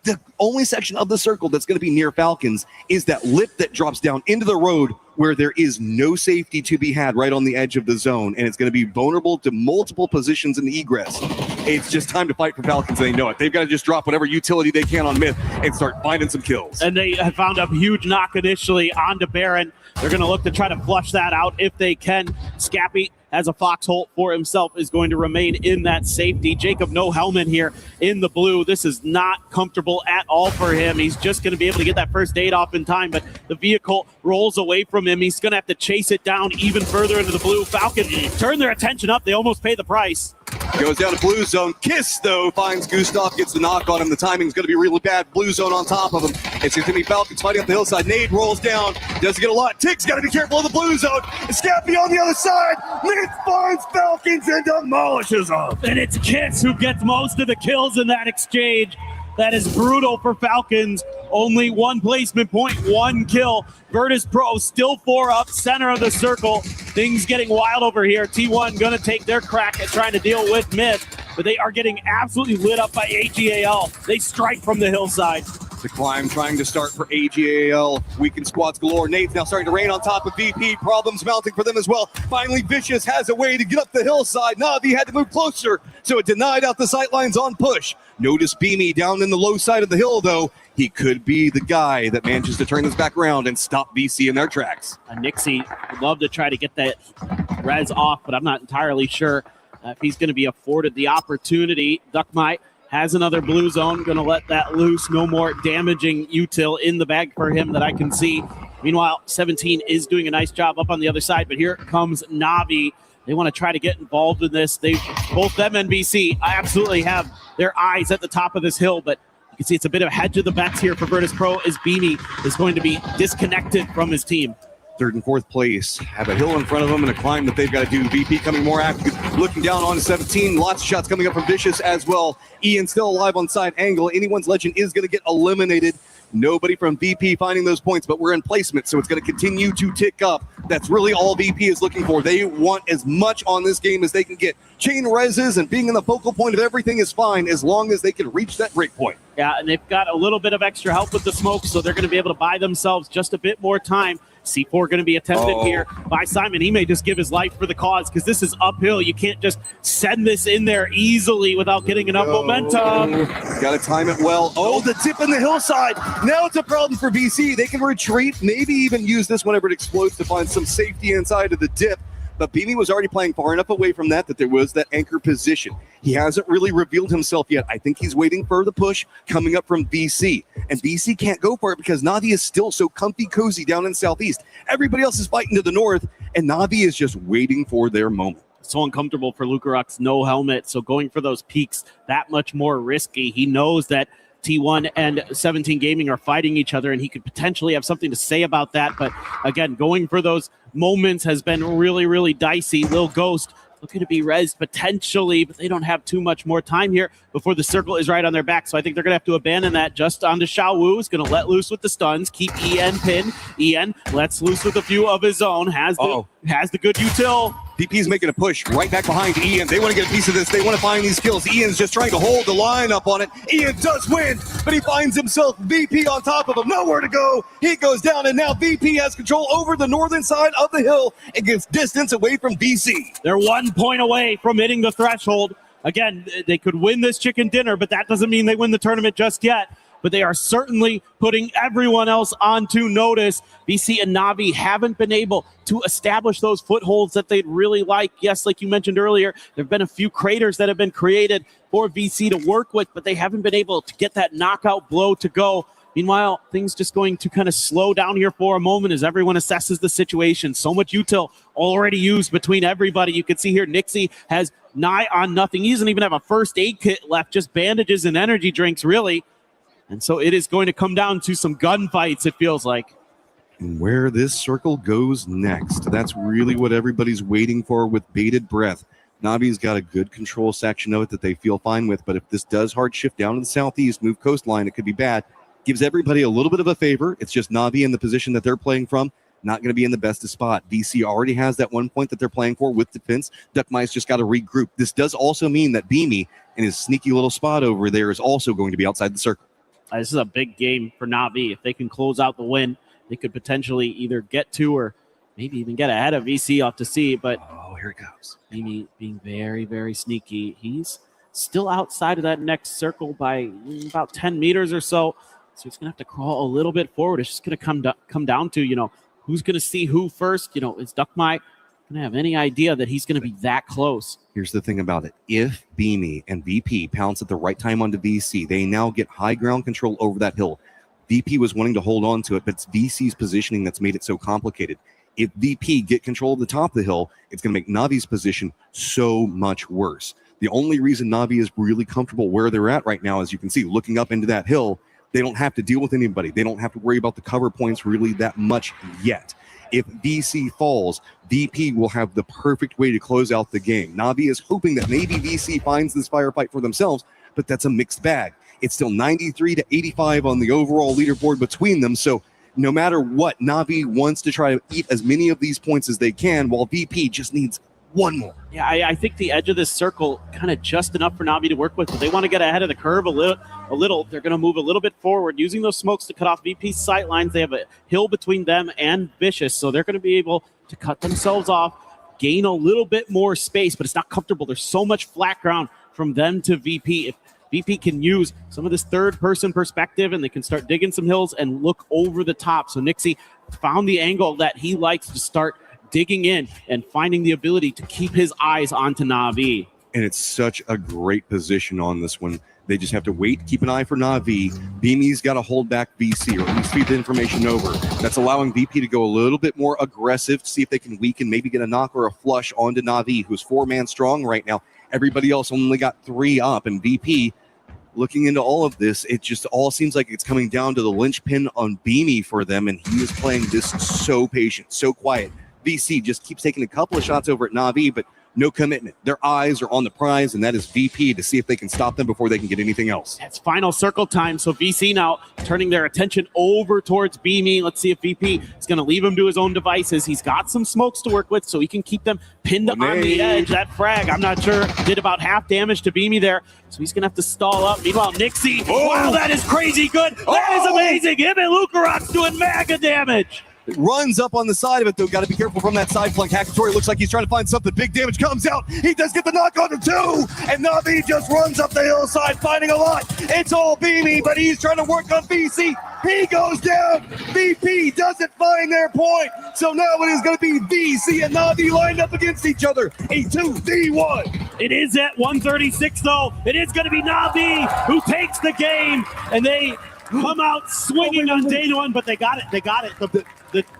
the only section of the circle that's going to be near Falcons is that lip that drops down into the road where there is no safety to be had right on the edge of the zone, and it's going to be vulnerable to multiple positions in the egress. It's just time to fight for Falcons. They know it. They've got to just drop whatever utility they can on Myth and start finding some kills. And they have found a huge knock initially onto Baron. They're going to look to try to flush that out if they can. Scappy has a foxhole for himself, is going to remain in that safety. Jacob, no helmet here in the blue. This is not comfortable at all for him. He's just going to be able to get that first aid off in time, but the vehicle rolls away from him. He's going to have to chase it down even further into the blue. Falcons turn their attention up. They almost pay the price. Goes down to blue zone. Kiss, though, finds Gustav, gets the knock on him. The timing's going to be really bad. Blue zone on top of him. It's going to be Falcons fighting up the hillside. Nade rolls down. Doesn't get a lot. Tick's got to be careful of the blue zone. Scappy on the other side. Myth finds Falcons and demolishes them. And it's Kiss who gets most of the kills in that exchange. That is brutal for Falcons. Only 1 placement point, 1 kill. Virtus Pro still 4 up, center of the circle. Things getting wild over here. T1 going to take their crack at trying to deal with Myth. but they are getting absolutely lit up by AGAL. They strike from the hillside. The climb trying to start for AGAL. Weakened squads galore. Nate's now starting to rain on top of VP. Problems mounting for them as well. Finally, Vicious has a way to get up the hillside. Navi had to move closer, so it denied out the sightlines on push. Notice Beamy down in the low side of the hill, though. He could be the guy that manages to turn this back around and stop VC in their tracks. Nixie would love to try to get that res off, but I'm not entirely sure if he's going to be afforded the opportunity. Duckmite has another blue zone, going to let that loose. No more damaging util in the bag for him that I can see. Meanwhile, 17 is doing a nice job up on the other side, but here comes Navi. They want to try to get involved in this. Both them and BC absolutely have their eyes at the top of this hill, but you can see it's a bit of a hedge of the bets here for Virtus Pro as Beanie is going to be disconnected from his team. Third and fourth place have a hill in front of them and a climb that they've got to do. VP coming more active, looking down on 17. Lots of shots coming up from Vicious as well. Ian still alive on side angle. Anyone's legend is going to get eliminated. Nobody from VP finding those points, but we're in placement, so it's going to continue to tick up. That's really all VP is looking for. They want as much on this game as they can get. Chain reses and being in the focal point of everything is fine as long as they can reach that break point. Yeah, and they've got a little bit of extra help with the smoke, so they're going to be able to buy themselves just a bit more time. C4 going to be attempted here by Simon. He may just give his life for the cause because this is uphill. You can't just send this in there easily without getting enough momentum. Got to time it well. Oh, the dip in the hillside. Now it's a problem for VC. They can retreat, maybe even use this whenever it explodes to find some safety inside of the dip. But Beanie was already playing far enough away from that there was that anchor position. He hasn't really revealed himself yet. I think he's waiting for the push coming up from VC. And VC can't go for it because Navi is still so comfy cozy down in Southeast. Everybody else is fighting to the north, and Navi is just waiting for their moment. So uncomfortable for Lukarux, no helmet. So going for those peaks, that much more risky. He knows that T1 and 17 Gaming are fighting each other, and he could potentially have something to say about that. But again, going for those moments has been really, really dicey. Lil Ghost looking to be rezzed potentially, but they don't have too much more time here before the circle is right on their back. So I think they're going to have to abandon that just onto Xiao Wu. Is going to let loose with the stuns, keep En pinned. En lets loose with a few of his own, has the good util. VP's making a push right back behind Ian. They want to get a piece of this. They want to find these kills. Ian's just trying to hold the line up on it. Ian does win, but he finds himself VP on top of him. Nowhere to go. He goes down, and now VP has control over the northern side of the hill and gets distance away from VC. They're 1 point away from hitting the threshold. Again, they could win this chicken dinner, but that doesn't mean they win the tournament just yet. But they are certainly putting everyone else onto notice. VC and Navi haven't been able to establish those footholds that they'd really like. Yes, like you mentioned earlier, there have been a few craters that have been created for VC to work with, but they haven't been able to get that knockout blow to go. Meanwhile, things just going to kind of slow down here for a moment as everyone assesses the situation. So much util already used between everybody. You can see here Nixie has nigh on nothing. He doesn't even have a first aid kit left, just bandages and energy drinks, really. And so it is going to come down to some gunfights, it feels like. And where this circle goes next, that's really what everybody's waiting for with bated breath. Navi's got a good control section of it that they feel fine with, but if this does hard shift down to the southeast, move coastline, it could be bad. Gives everybody a little bit of a favor. It's just Navi in the position that they're playing from, not going to be in the best of spot. VC already has that 1 point that they're playing for with defense. Duckmice just got to regroup. This does also mean that Beamy and his sneaky little spot over there is also going to be outside the circle. This is a big game for Navi. If they can close out the win, they could potentially either get to or maybe even get ahead of VC off to see. But here it goes. Beamy being very, very sneaky. He's still outside of that next circle by about 10 meters or so. So he's going to have to crawl a little bit forward. It's just going to come down to, who's going to see who first. Is Duckmite going to have any idea that he's going to be that close? Here's the thing about it. If Beamy and VP pounce at the right time onto VC, they now get high ground control over that hill. VP was wanting to hold on to it, but it's VC's positioning that's made it so complicated. If VP get control of the top of the hill, it's going to make Navi's position so much worse. The only reason Navi is really comfortable where they're at right now, as you can see, looking up into that hill, they don't have to deal with anybody. They don't have to worry about the cover points really that much yet. If VC falls, VP will have the perfect way to close out the game. Navi is hoping that maybe VC finds this firefight for themselves, but that's a mixed bag. It's still 93 to 85 on the overall leaderboard between them. So no matter what, Navi wants to try to eat as many of these points as they can, while VP just needs one more. Yeah, I think the edge of this circle kind of just enough for Na'Vi to work with, but they want to get ahead of the curve a little. They're going to move a little bit forward, using those smokes to cut off VP's sight lines. They have a hill between them and Vicious, so they're going to be able to cut themselves off, gain a little bit more space, but it's not comfortable. There's so much flat ground from them to VP. If VP can use some of this third-person perspective and they can start digging some hills and look over the top. So Nixie found the angle that he likes to start digging in and finding the ability to keep his eyes onto Na'Vi. And it's such a great position on this one. They just have to wait, keep an eye for Na'Vi. Beamy's got to hold back VC, or at least feed the information over. That's allowing VP to go a little bit more aggressive, see if they can weaken, maybe get a knock or a flush onto Na'Vi, who's 4-man strong right now. Everybody else only got 3 up, and VP, looking into all of this, it just all seems like it's coming down to the linchpin on Beamy for them, and he is playing this so patient, so quiet. VC just keeps taking a couple of shots over at Na'Vi, but no commitment. Their eyes are on the prize, and that is VP to see if they can stop them before they can get anything else. It's final circle time, so VC now turning their attention over towards Beamy. Let's see if VP is going to leave him to his own devices. He's got some smokes to work with, so he can keep them pinned on the edge. That frag, I'm not sure, did about half damage to Beamy there, so he's going to have to stall up. Meanwhile, Nixie, wow, that is crazy good. That is amazing. Him and Lukarok's doing mega damage. Runs up on the side of it, though. Got to be careful from that side flank. Hakatori looks like he's trying to find something. Big damage comes out. He does get the knock on the 2, and Na'Vi just runs up the hillside, finding a lot. It's all Beamy, but he's trying to work on VC. He goes down. VP doesn't find their point. So now it is going to be VC and Na'Vi lined up against each other. A 2v1. It is at 136, though. It is going to be Na'Vi who takes the game, and they come out swinging on day 1, but they got it. They got it.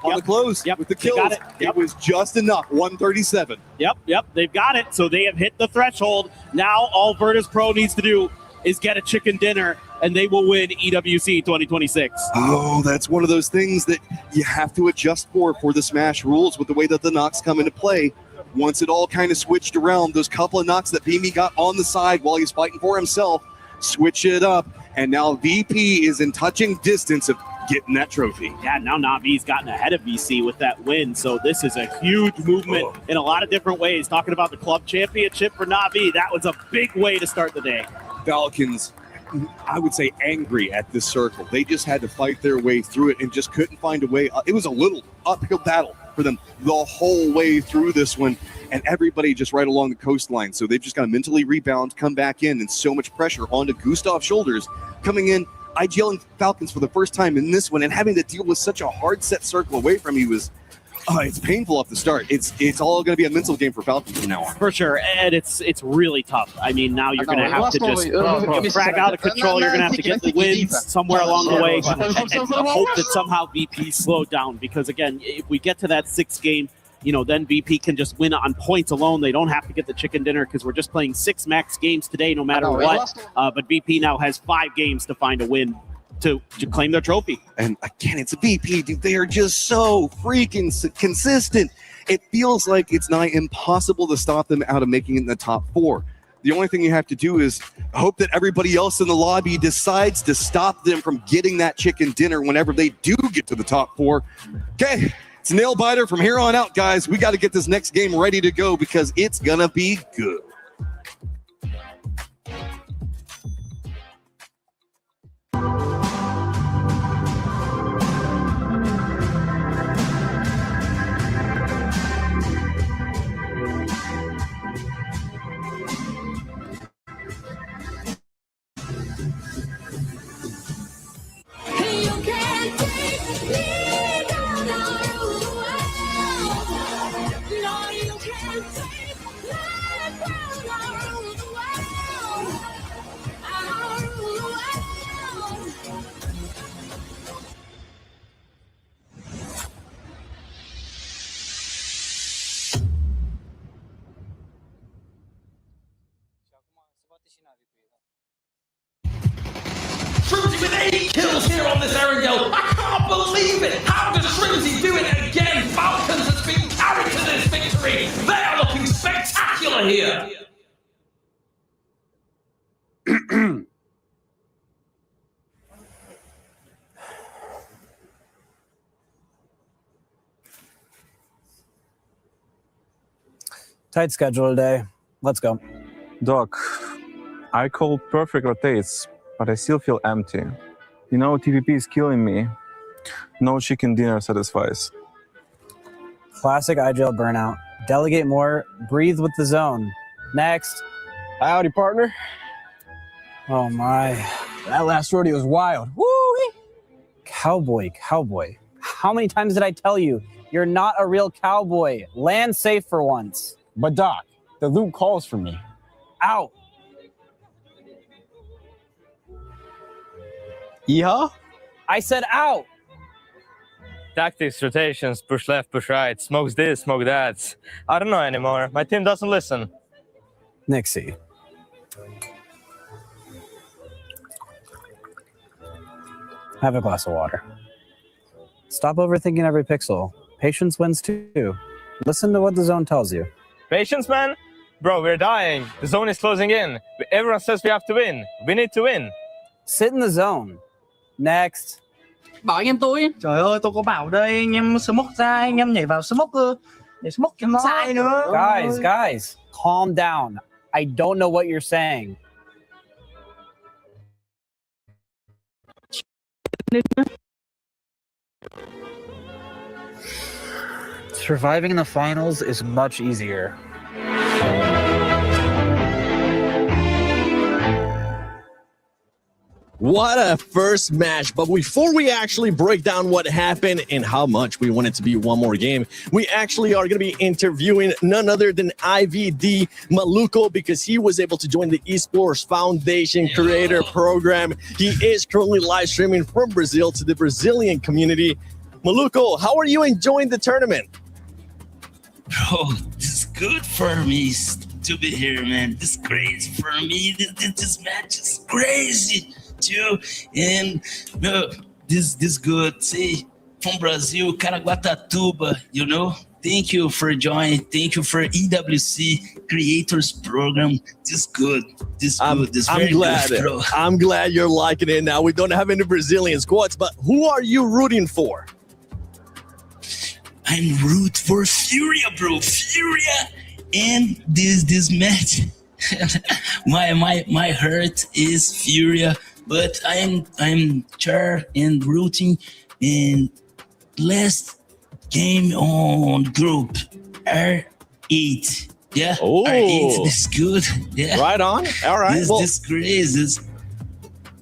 On the close with the kills, got it. It was just enough. 137. Yep, they've got it. So they have hit the threshold. Now all Virtus Pro needs to do is get a chicken dinner, and they will win EWC 2026. Oh, that's one of those things that you have to adjust for the Smash rules with the way that the knocks come into play. Once it all kind of switched around, those couple of knocks that Beamy got on the side while he's fighting for himself, switch it up, and now VP is in touching distance of getting that trophy. Yeah, now Na'Vi's gotten ahead of VC with that win, so this is a huge movement in a lot of different ways. Talking about the club championship for Na'Vi, that was a big way to start the day. Falcons, I would say, angry at this circle. They just had to fight their way through it and just couldn't find a way. It was a little uphill battle for them the whole way through this one, and everybody just right along the coastline. So they've just got to mentally rebound, come back in, and so much pressure onto Gustav's shoulders coming in. IGL and Falcons for the first time in this one, and having to deal with such a hard set circle away from you was it's painful off the start. It's all going to be a mental game for Falcons from now on. For sure, and it's really tough. I mean, now you're going to have to just frag out of control. You're going to have to get the wins somewhere along the way and hope that somehow VP slowed down, because, again, if we get to that 6th game, then VP can just win on points alone. They don't have to get the chicken dinner, because we're just playing 6 max games today no matter what. But VP now has 5 games to find a win to claim their trophy. And again, it's a VP, dude. They are just so freaking consistent. It feels like it's nigh impossible to stop them out of making it in the top 4. The only thing you have to do is hope that everybody else in the lobby decides to stop them from getting that chicken dinner whenever they do get to the top 4. Okay. It's nail biter from here on out, guys. We got to get this next game ready to go, because it's going to be good. Shrimzy with 8 kills here on this Erangel. I can't believe it. How does Shrimzy do it again? Falcons has been carried to this victory. They are looking spectacular here. Tight schedule today. Let's go. Doc, I called perfect rotates, but I still feel empty. You know, TVP is killing me. No chicken dinner satisfies. Classic IGL burnout. Delegate more. Breathe with the zone. Next. Howdy, partner. Oh my. That last rodeo was wild. Woo! Cowboy. How many times did I tell you? You're not a real cowboy. Land safe for once. But Doc, the loot calls for me. Out. Yeah? I said out. Tactics, rotations, push left, push right, smokes this, smoke that. I don't know anymore. My team doesn't listen. Nixie. Have a glass of water. Stop overthinking every pixel. Patience wins too. Listen to what the zone tells you. Patience, man? Bro, we're dying. The zone is closing in. Everyone says we have to win. We need to win. Sit in the zone. Next. Bỏ anh em tôi. Trời ơi, tôi có bảo đây anh em smoke ra, anh em nhảy vào smoke để smoke cho nó sai nữa. Guys, calm down. I don't know what you're saying. Surviving in the finals is much easier. What a first match. But before we actually break down what happened and how much we want it to be one more game, we actually are going to be interviewing none other than IVD Maluco, because he was able to join the Esports Foundation Creator Program. He is currently live streaming from Brazil to the Brazilian community. Maluco, how are you enjoying the tournament? Bro, this is good for me to be here, man. This is crazy for me. This match is crazy too. And this good. See, from Brazil, Caraguatatuba, you know. Thank you for joining. Thank you for EWC Creators Program. This good. I'm glad. Good, bro. I'm glad you're liking it now. We don't have any Brazilian squads, but who are you rooting for? I'm root for Furia, bro. Furia, and this match. my heart is Furia, but I'm char and rooting in last game on group R8. Yeah. Oh, R8 is good. Yeah. Right on. All right. This crazy.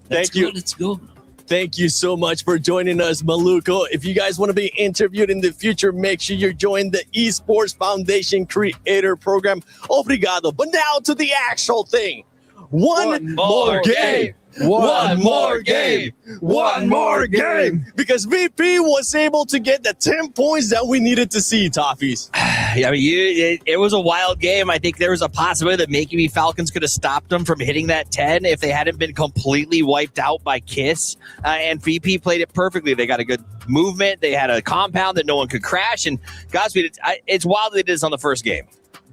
Thank you. Let's go. Thank you so much for joining us, Maluco. If you guys want to be interviewed in the future, make sure you join the Esports Foundation Creator Program. Obrigado. But now to the actual thing. One more game. One more game. One more game. Because VP was able to get the 10 points that we needed to see, Toffees. I mean, it was a wild game. I think there was a possibility that maybe Falcons could have stopped them from hitting that 10 if they hadn't been completely wiped out by Kiss. And VP played it perfectly. They got a good movement. They had a compound that no one could crash. And Godspeed, it's wild that they did this on the first game.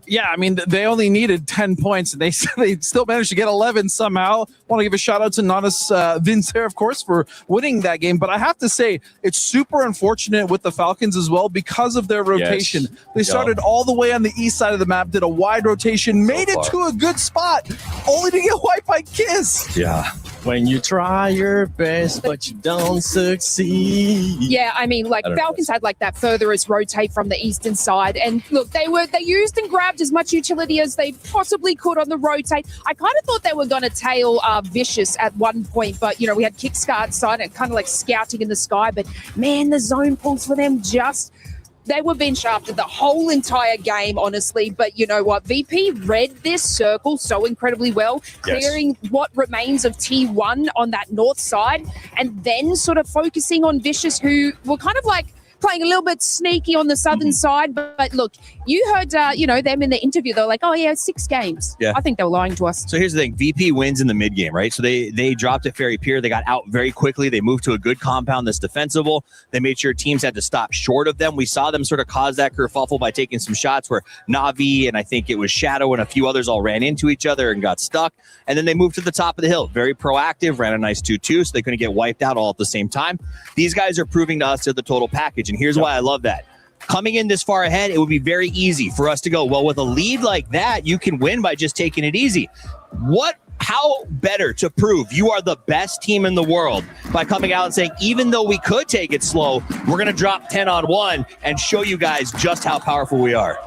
Yeah, I mean, they only needed 10 points, and they still managed to get 11 somehow. Want to give a shout-out to Nanas Vincer, of course, for winning that game. But I have to say, it's super unfortunate with the Falcons as well because of their rotation. Yes. They started all the way on the east side of the map, did a wide rotation, made it to a good spot, only to get wiped by Kiss. Yeah. When you try your best, but you don't succeed. Yeah, I mean, like Falcons had like that furthest rotate from the eastern side, and look, they used and grabbed as much utility as they possibly could on the rotate. I kind of thought they were going to tail Vicious at one point, but you know, we had Kickstart side and kind of like scouting in the sky. But man, the zone pulls for them they were being shafted the whole entire game, honestly. But you know what? VP read this circle so incredibly well, clearing what remains of T1 on that north side, and then sort of focusing on Vicious, who were kind of like playing a little bit sneaky on the southern side. But look, you heard, them in the interview. They're like, oh, yeah, 6 games. Yeah. I think they were lying to us. So here's the thing. VP wins in the mid game, right? So they dropped at Ferry Pier. They got out very quickly. They moved to a good compound that's defensible. They made sure teams had to stop short of them. We saw them sort of cause that kerfuffle by taking some shots where Navi and I think it was Shadow and a few others all ran into each other and got stuck. And then they moved to the top of the hill. Very proactive, ran a nice 2-2, so they couldn't get wiped out all at the same time. These guys are proving to us they're the total package. And here's why I love that. coming in this far ahead, it would be very easy for us to go, well, with a lead like that, you can win by just taking it easy. How better to prove you are the best team in the world by coming out and saying, even though we could take it slow, we're going to drop 10 on 1 and show you guys just how powerful we are.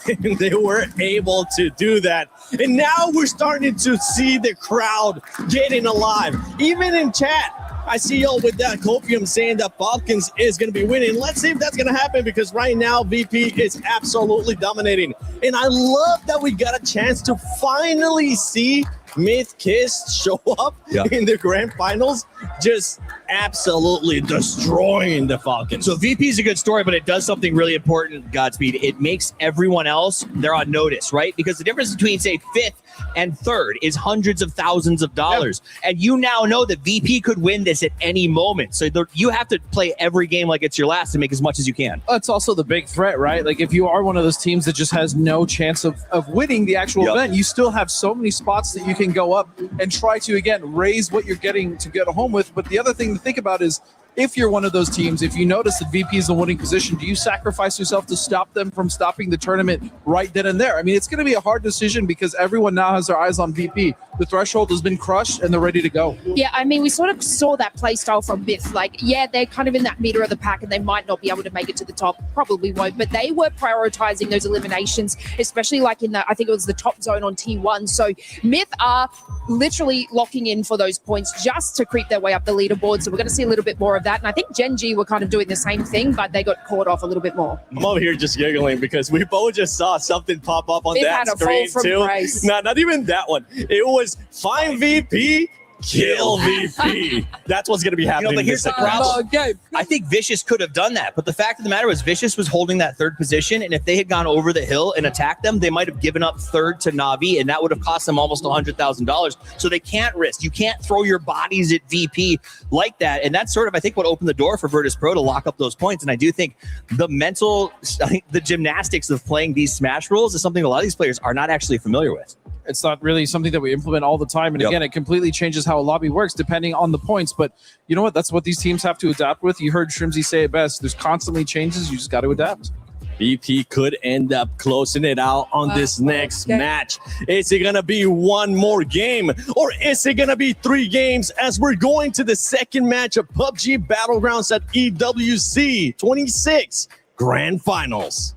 And they were able to do that. And now we're starting to see the crowd getting alive. Even in chat, I see y'all with that copium saying that Falcons is going to be winning. Let's see if that's going to happen, because right now VP is absolutely dominating. And I love that we got a chance to finally see Myth/Kiss show up in the grand finals, just absolutely destroying the Falcons. So VP is a good story, but it does something really important, Godspeed. It makes everyone else, they're on notice, right? Because the difference between, say, 5th and 3rd is hundreds of thousands of dollars. And you now know that VP could win this at any moment. So you have to play every game like it's your last to make as much as you can. That's also the big threat, right? Like, if you are one of those teams that just has no chance of winning the actual event, you still have so many spots that you can go up and try to, again, raise what you're getting to get home with. But the other thing to think about is, if you're one of those teams, if you notice that VP is in the winning position, do you sacrifice yourself to stop them from stopping the tournament right then and there? I mean, it's going to be a hard decision because everyone now has their eyes on VP. The threshold has been crushed and they're ready to go. Yeah, I mean, we sort of saw that play style from Myth. Like, yeah, they're kind of in that meter of the pack and they might not be able to make it to the top, probably won't, but they were prioritizing those eliminations, especially like in the, I think it was the top zone on T1. So Myth are literally locking in for those points just to creep their way up the leaderboard. So we're going to see a little bit more of that. And I think Gen G were kind of doing the same thing, but they got caught off a little bit more. I'm over here just giggling because we both just saw something pop up on that screen too. No, not even that one. It was find VP, kill VP. That's what's going to be happening. But here's the problem. I think Vicious could have done that, but the fact of the matter was Vicious was holding that 3rd position, and if they had gone over the hill and attacked them, they might have given up 3rd to Na'Vi, and that would have cost them almost $100,000. So they can't risk. You can't throw your bodies at VP like that, and that's sort of, I think, what opened the door for Virtus Pro to lock up those points. And I do think the gymnastics of playing these Smash rules is something a lot of these players are not actually familiar with. It's not really something that we implement all the time. And again, it completely changes how a lobby works depending on the points. But you know what? That's what these teams have to adapt with. You heard Shrimsy say it best. There's constantly changes. You just got to adapt. VP could end up closing it out on this next match. Is it going to be one more game, or is it going to be 3 games as we're going to the second match of PUBG Battlegrounds at EWC 26 Grand Finals?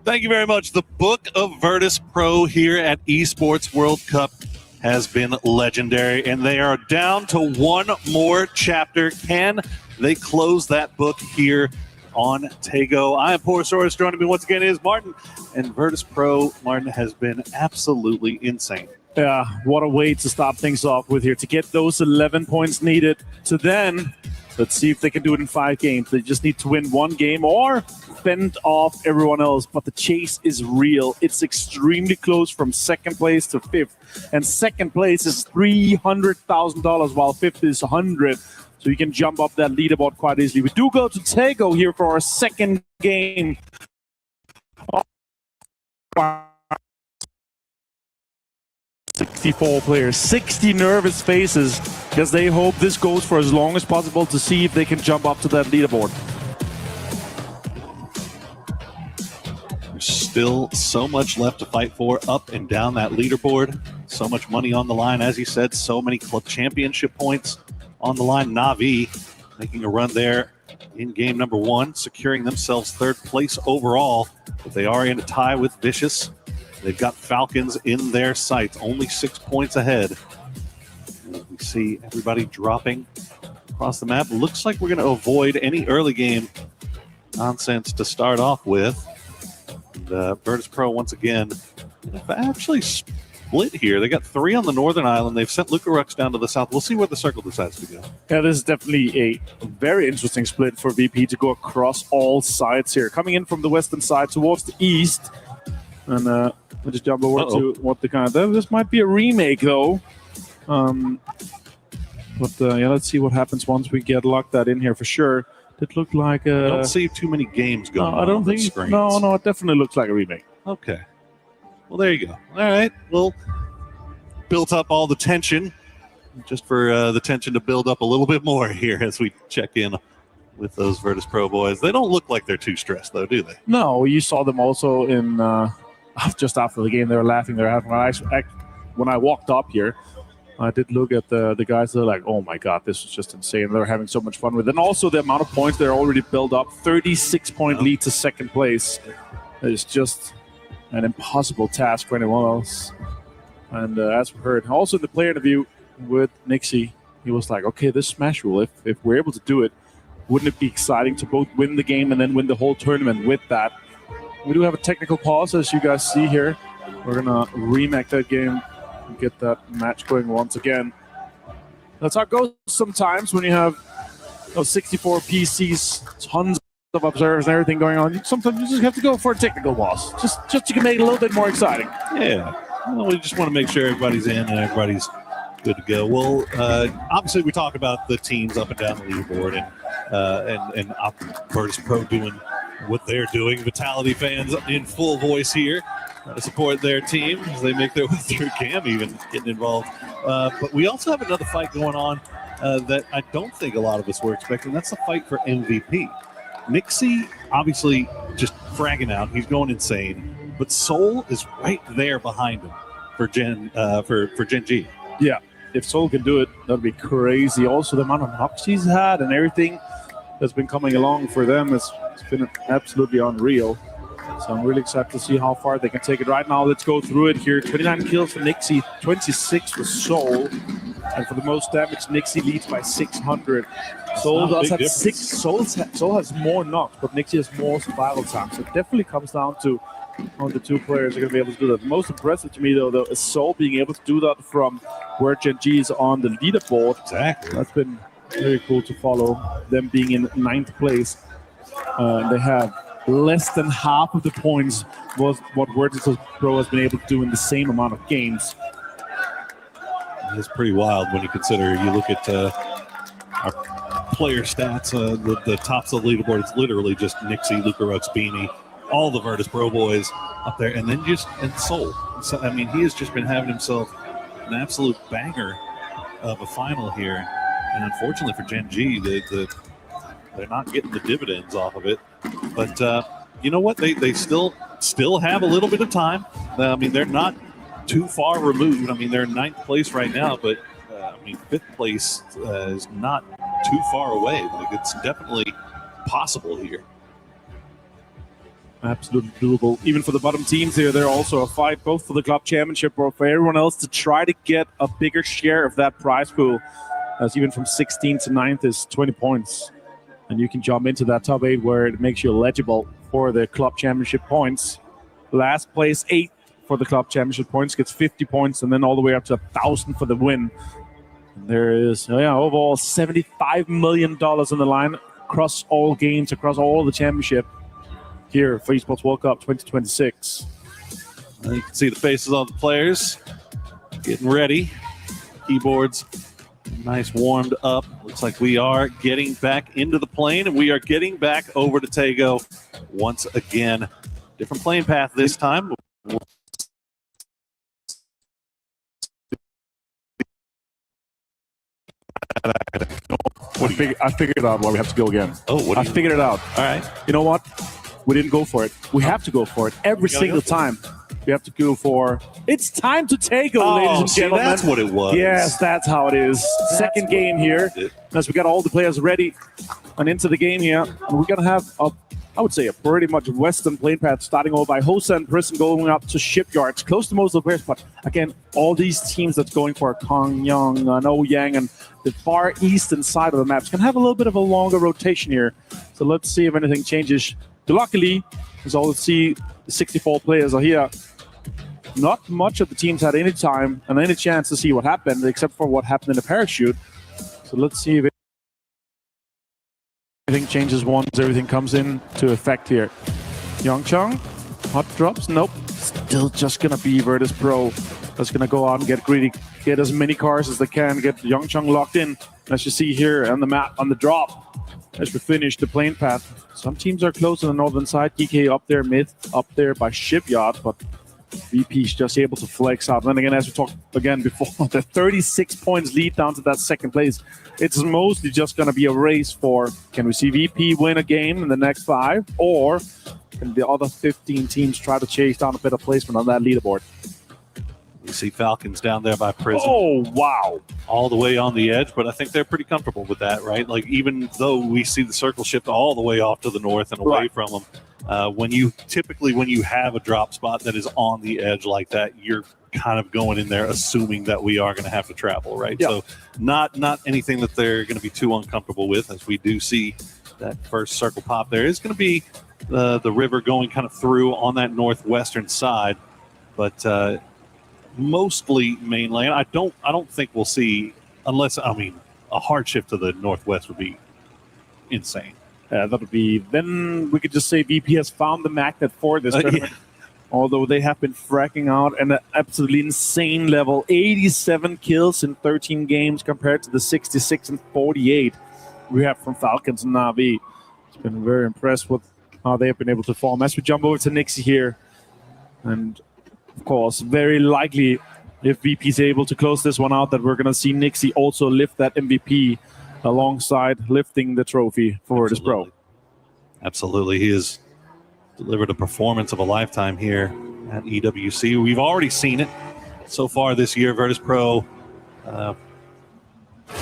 Thank you very much. The book of Virtus Pro here at Esports World Cup has been legendary, and they are down to one more chapter. Can they close that book here on Tego? I am Porosaurus. Joining me once again is Martin, and Virtus Pro, Martin, has been absolutely insane. Yeah, what a way to start things off with here, to get those 11 points needed to then, let's see if they can do it in 5 games. They just need to win 1 game or fend off everyone else, but the chase is real. It's extremely close from 2nd place to 5th, and 2nd place is $300,000 while 5th is 100. So you can jump up that leaderboard quite easily. We do go to Tego here for our 2nd game. 64 players, 60 nervous faces, because they hope this goes for as long as possible to see if they can jump up to that leaderboard. There's still so much left to fight for up and down that leaderboard. So much money on the line. As you said, so many club championship points on the line. Na'Vi making a run there in game number 1, securing themselves 3rd place overall. But they are in a tie with Vicious. They've got Falcons in their sights, only 6 points ahead. And we see everybody dropping across the map. Looks like we're going to avoid any early game nonsense to start off with. And Virtus Pro, once again, actually split here. They got 3 on the northern island. They've sent Luca Rux down to the south. We'll see where the circle decides to go. Yeah, this is definitely a very interesting split for VP to go across all sides here. Coming in from the western side towards the east. And we'll just jump over to what the kind of... This might be a remake, though. Yeah, let's see what happens once we get locked that in here for sure. It looked like I don't see too many games going on. I don't think. Screens. No, it definitely looks like a remake. Okay. Well, there you go. All right. Well, built up all the tension, just for the tension to build up a little bit more here as we check in with those Virtus Pro boys. They don't look like they're too stressed, though, do they? No, you saw them also in just after the game. They were laughing. They were having when I walked up here, I did look at the guys. They're like, "Oh my god, this was just insane." They're having so much fun with it. And also the amount of points they're already built up. 36-point lead to second place. It's just an impossible task for anyone else. And as we heard, also in the player interview with Nixie, he was like, "Okay, this Smash rule. If we're able to do it, wouldn't it be exciting to both win the game and then win the whole tournament with that?" We do have a technical pause, as you guys see here. We're gonna remake that game and get that match going once again. That's how it goes sometimes when you have those 64 PCs, tons of observers and everything going on. Sometimes you just have to go for a technical pause, just to make it a little bit more exciting. Yeah. Well, we just want to make sure everybody's in and everybody's good to go. Well, obviously we talk about the teams up and down the leaderboard and Virtus Pro doing what they're doing. Vitality fans in full voice here to support their team as they make their way through. Cam even getting involved. But we also have another fight going on that I don't think a lot of us were expecting. That's the fight for MVP. Nixie obviously just fragging out. He's going insane. But Soul is right there behind him for Gen G. Yeah, if Soul can do it, that'd be crazy. Also, the amount of knocks he's had and everything that's been coming along for them it's been absolutely unreal. So I'm really excited to see how far they can take it. Right now, let's go through it here. 29 kills for Nixie, 26 for Soul. And for the most damage, Nixie leads by 600. Soul does have 6. Soul has more knocks, but Nixie has more survival time. So it definitely comes down to how the two players are going to be able to do that. The most impressive to me, though, is Soul being able to do that from where Gen G is on the leaderboard. Exactly. That's been very cool to follow, them being in 9th place. They have less than half of the points was what Virtus Pro has been able to do in the same amount of games. It's pretty wild when you consider, you look at our player stats, the tops of the leaderboard, it's literally just Nixie, Luca Ruxbini, all the Virtus Pro boys up there, and then and Soul. So, I mean, he has just been having himself an absolute banger of a final here. And unfortunately for Gen G, they're not getting the dividends off of it. But you know what? They still have a little bit of time. I mean, they're not too far removed. I mean, they're in 9th place right now, but I mean, 5th place is not too far away. Like, it's definitely possible here. Absolutely doable. Even for the bottom teams here, they're also a fight both for the club championship or for everyone else to try to get a bigger share of that prize pool. As even from 16th to 9th is 20 points. And you can jump into that top 8 where it makes you eligible for the club championship points. Last place, 8th for the club championship points, gets 50 points, and then all the way up to 1,000 for the win. And there is overall $75 million on the line across all games, across all the championship here for Esports World Cup 2026. You can see the faces on the players getting ready. Keyboards nice warmed up. Looks like we are getting back into the plane, and we are getting back over to Tego once again. Different plane path this time. I figured out why we have to go again. Oh, I figured it out. All right. You know what? We didn't go for it. We have to go for it every single time. We have to go for it's time to take over, ladies and gentlemen. That's what it was. Yes, that's how it is. Second game here. As we got all the players ready and into the game here. And we're going to have, I would say, a pretty much Western plane path starting over by Hosa and Prison going up to Shipyards, close to most of the players. But again, all these teams that's going for Kong Young and Ouyang and the far eastern side of the maps can have a little bit of a longer rotation here. So let's see if anything changes. Luckily, as all see, 64 players are here. Not much of the teams had any time and any chance to see what happened, except for what happened in the parachute. So let's see if anything changes once everything comes into effect here. Yongchong, hot drops, nope. Still just gonna be Virtus Pro. That's gonna go out and get greedy, get as many cars as they can, get Yongchong locked in. As you see here on the map, on the drop, as we finish the plane path. Some teams are close on the northern side. GK up there, mid up there by Shipyard, but VP's just able to flex out. Then again, as we talked again before, the 36 points lead down to that second place. It's mostly just going to be a race for, can we see VP win a game in the next 5, or can the other 15 teams try to chase down a better placement on that leaderboard? You see Falcons down there by Prism. Oh, wow. All the way on the edge, but I think they're pretty comfortable with that, right? Like, even though we see the circle shift all the way off to the north and away from them, when you have a drop spot that is on the edge like that, you're kind of going in there assuming that we are going to have to travel, right? Yeah. So not anything that they're going to be too uncomfortable with, as we do see that first circle pop there is going to be the river going kind of through on that northwestern side, but mostly mainland. I don't think we'll see, unless, I mean, a hard shift to the northwest would be insane. That would be, then we could just say VP has found the magnet for this tournament. Although they have been fracking out at an absolutely insane level. 87 kills in 13 games compared to the 66 and 48 we have from Falcons and Na'Vi. It's been very impressed with how they have been able to form. As we jump over to Nixie here, and of course, very likely, if VP is able to close this one out, that we're going to see Nixie also lift that MVP alongside lifting the trophy for Virtus Pro. Absolutely. He has delivered a performance of a lifetime here at EWC. We've already seen it so far this year. Virtus Pro,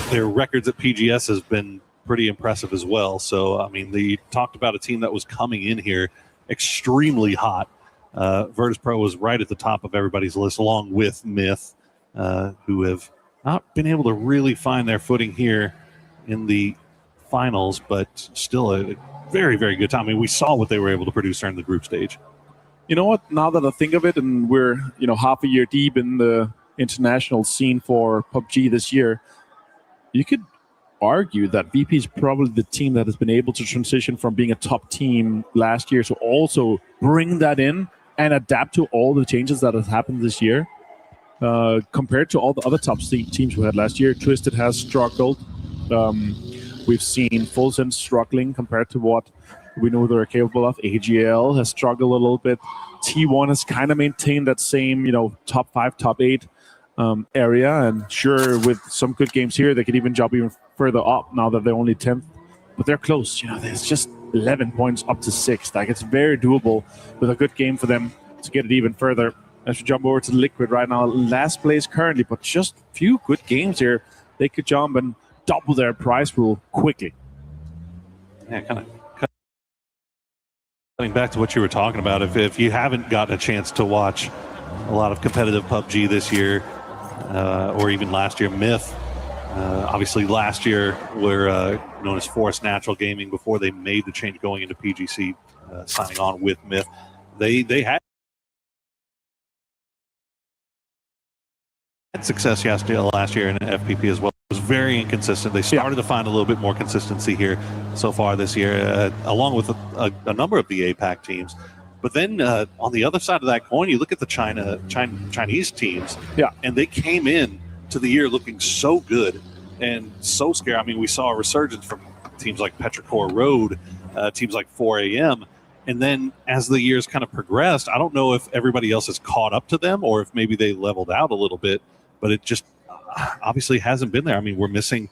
their records at PGS has been pretty impressive as well. So, I mean, they talked about a team that was coming in here extremely hot. Virtus Pro was right at the top of everybody's list, along with Myth, who have not been able to really find their footing here in the finals, but still a very, very good time. I mean, we saw what they were able to produce during the group stage. You know what? Now that I think of it, and we're half a year deep in the international scene for PUBG this year, you could argue that VP is probably the team that has been able to transition from being a top team last year to also bring that in and adapt to all the changes that have happened this year. Compared to all the other top teams we had last year, Twisted has struggled. We've seen Full Sense struggling compared to what we know they're capable of. AGL has struggled a little bit. T1 has kind of maintained that same, top 5, top 8 area. And sure, with some good games here, they could even jump even further up now that they're only 10th. But they're close. There's just 11 points up to 6th. Like, it's very doable with a good game for them to get it even further. As we jump over to Liquid right now, last place currently, but just a few good games here. They could jump and double their prize pool quickly. Yeah, kind of cutting back to what you were talking about. If you haven't gotten a chance to watch a lot of competitive PUBG this year, or even last year, Myth, obviously last year were known as Forest Natural Gaming before they made the change going into PGC, signing on with Myth. They had success last year in FPP as well. It was very inconsistent. They started to find a little bit more consistency here so far this year, along with a number of the APAC teams. But then on the other side of that coin, you look at the Chinese teams, and they came in to the year looking so good and so scary. I mean, we saw a resurgence from teams like Petrichor Road, teams like 4AM. And then as the years kind of progressed, I don't know if everybody else has caught up to them or if maybe they leveled out a little bit, but it just obviously hasn't been there. I mean, we're missing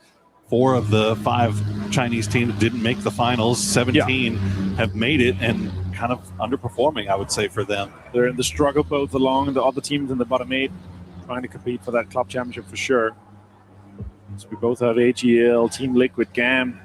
4 of the 5 Chinese teams didn't make the finals. 17 have made it, and kind of underperforming, I would say, for them. They're in the struggle both along the other teams in the bottom 8, trying to compete for that club championship for sure. So we both have AGL, Team Liquid, GAM,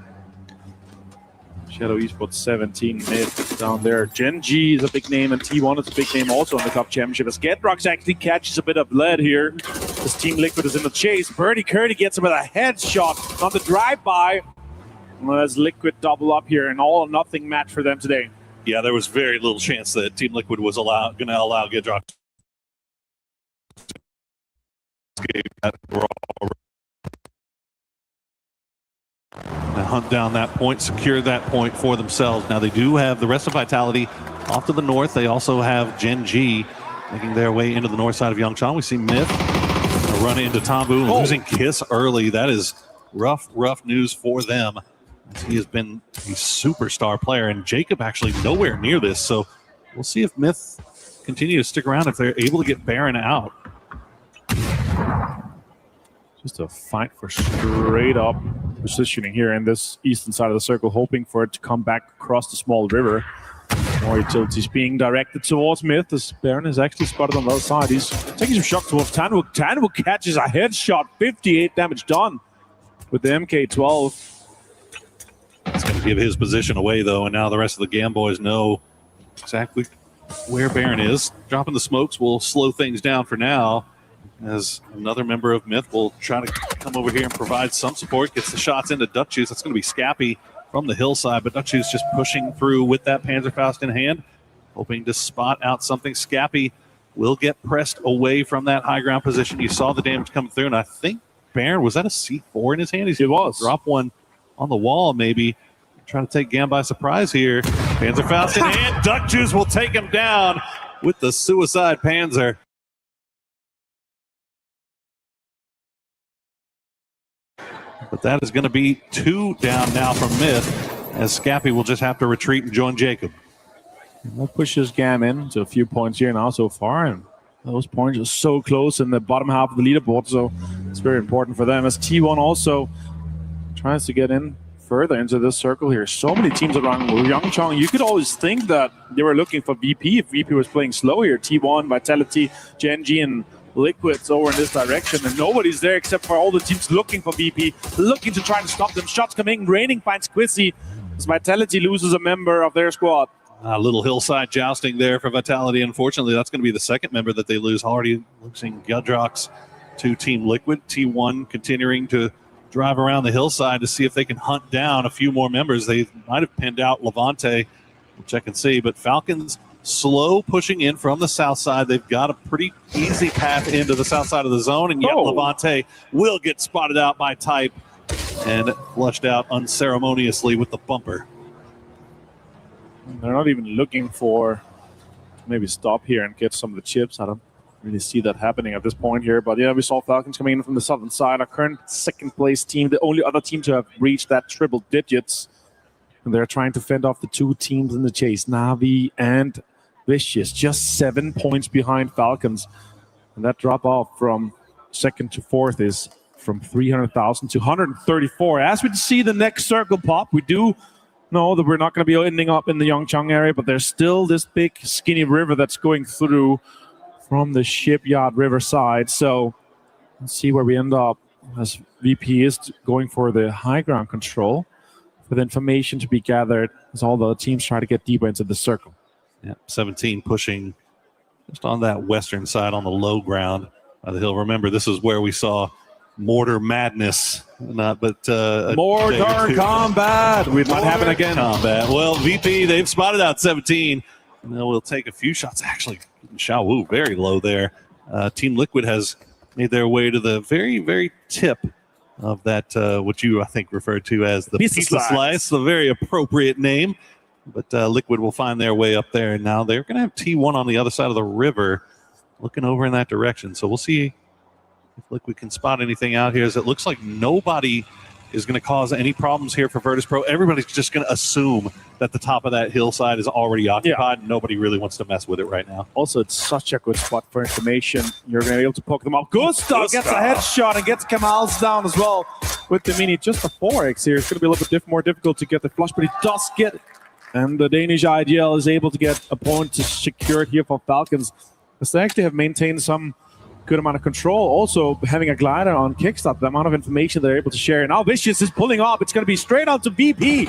Shadow Esports 17 mid down there. Gen G is a big name, and T1 is a big name also in the club championship. As Gedrox actually catches a bit of lead here. This Team Liquid is in the chase. Birdie Curdy gets him with a headshot on the drive-by. As Liquid double up here, an all or nothing match for them today. Yeah, there was very little chance that Team Liquid was going to allow Gedrox to hunt down that point, secure that point for themselves. Now they do have the rest of Vitality off to the north. They also have Gen G making their way into the north side of Yongchang. We see Myth run into Tambu, losing Kiss early. That is rough news for them. He has been a superstar player, and Jacob actually nowhere near this. So we'll see if Myth continue to stick around if they're able to get Baron out. Just a fight for straight up positioning here in this eastern side of the circle, hoping for it to come back across the small river. More utilities being directed towards Myth as Baron is actually spotted on the other side. He's taking some shots towards Tanwook. Tanwook catches a headshot, 58 damage done with the MK12. It's going to give his position away, though, and now the rest of the Gam boys know exactly where Baron is. Dropping the smokes will slow things down for now, as another member of Myth will try to come over here and provide some support. Gets the shots into Duckjuice. That's going to be Scappy from the hillside, but Duckjuice just pushing through with that Panzerfaust in hand, hoping to spot out something. Scappy will get pressed away from that high ground position. You saw the damage coming through, and I think Baron, was that a C4 in his hand? It was. Drop one on the wall, maybe. Trying to take Gam by surprise here. Panzerfaust in hand. Duckjuice will take him down with the suicide Panzer. But that is going to be 2 down now from Myth, as Scappy will just have to retreat and join Jacob. That pushes Gam in to a few points here now so far, and those points are so close in the bottom half of the leaderboard, so it's very important for them, as T1 also tries to get in further into this circle here. So many teams around Yangchang. You could always think that they were looking for VP if VP was playing slow here. T1, Vitality, Genji, and Liquids over in this direction, and nobody's there except for all the teams looking for VP, looking to try to stop them. Shots coming, Raining finds Quizzy as Vitality loses a member of their squad. A little hillside jousting there for Vitality. Unfortunately, that's going to be the second member that they lose. Already losing Gudrox to Team Liquid. T1 continuing to drive around the hillside to see if they can hunt down a few more members. They might have pinned out Levante. We'll check and see. But Falcons slow pushing in from the south side. They've got a pretty easy path into the south side of the zone, and yet Levante will get spotted out by Type and flushed out unceremoniously with the bumper. They're not even looking for maybe stop here and get some of the chips. I don't really see that happening at this point here. But yeah, we saw Falcons coming in from the southern side. Our current second place team, the only other team to have reached that triple digits. And they're trying to fend off the two teams in the chase, Na'Vi and Vicious, just 7 points behind Falcons. And that drop off from second to fourth is from 300,000 to 134. As we see the next circle pop, we do know that we're not going to be ending up in the Yangchang area, but there's still this big skinny river that's going through from the shipyard riverside. So let's see where we end up, as VP is going for the high ground control, for the information to be gathered as all the teams try to get deeper into the circle. Yeah, 17 pushing just on that western side on the low ground of the hill. Remember, this is where we saw Mortar Madness, Mortar Combat. We might happen again. Combat. Well, VP, they've spotted out 17. And we'll take a few shots. Actually, Xiaowu very low there. Team Liquid has made their way to the very, very tip of that, what you, I think, referred to as the pizza slice, a very appropriate name. But Liquid will find their way up there. And now they're going to have T1 on the other side of the river looking over in that direction. So we'll see if Liquid can spot anything out here, as it looks like nobody is going to cause any problems here for Virtus Pro. Everybody's just going to assume that the top of that hillside is already occupied. Yeah. Nobody really wants to mess with it right now. Also, it's such a good spot for information. You're going to be able to poke them up. Gustav gets a headshot and gets Kamal's down as well with the mini. Just a 4x here. It's going to be a little bit more difficult to get the flush, but he does get it. And the Danish IGL is able to get a point to secure it here for Falcons, because they actually have maintained some good amount of control. Also, having a glider on Kickstart, the amount of information they're able to share. Now Vicious is pulling up. It's going to be straight on to VP.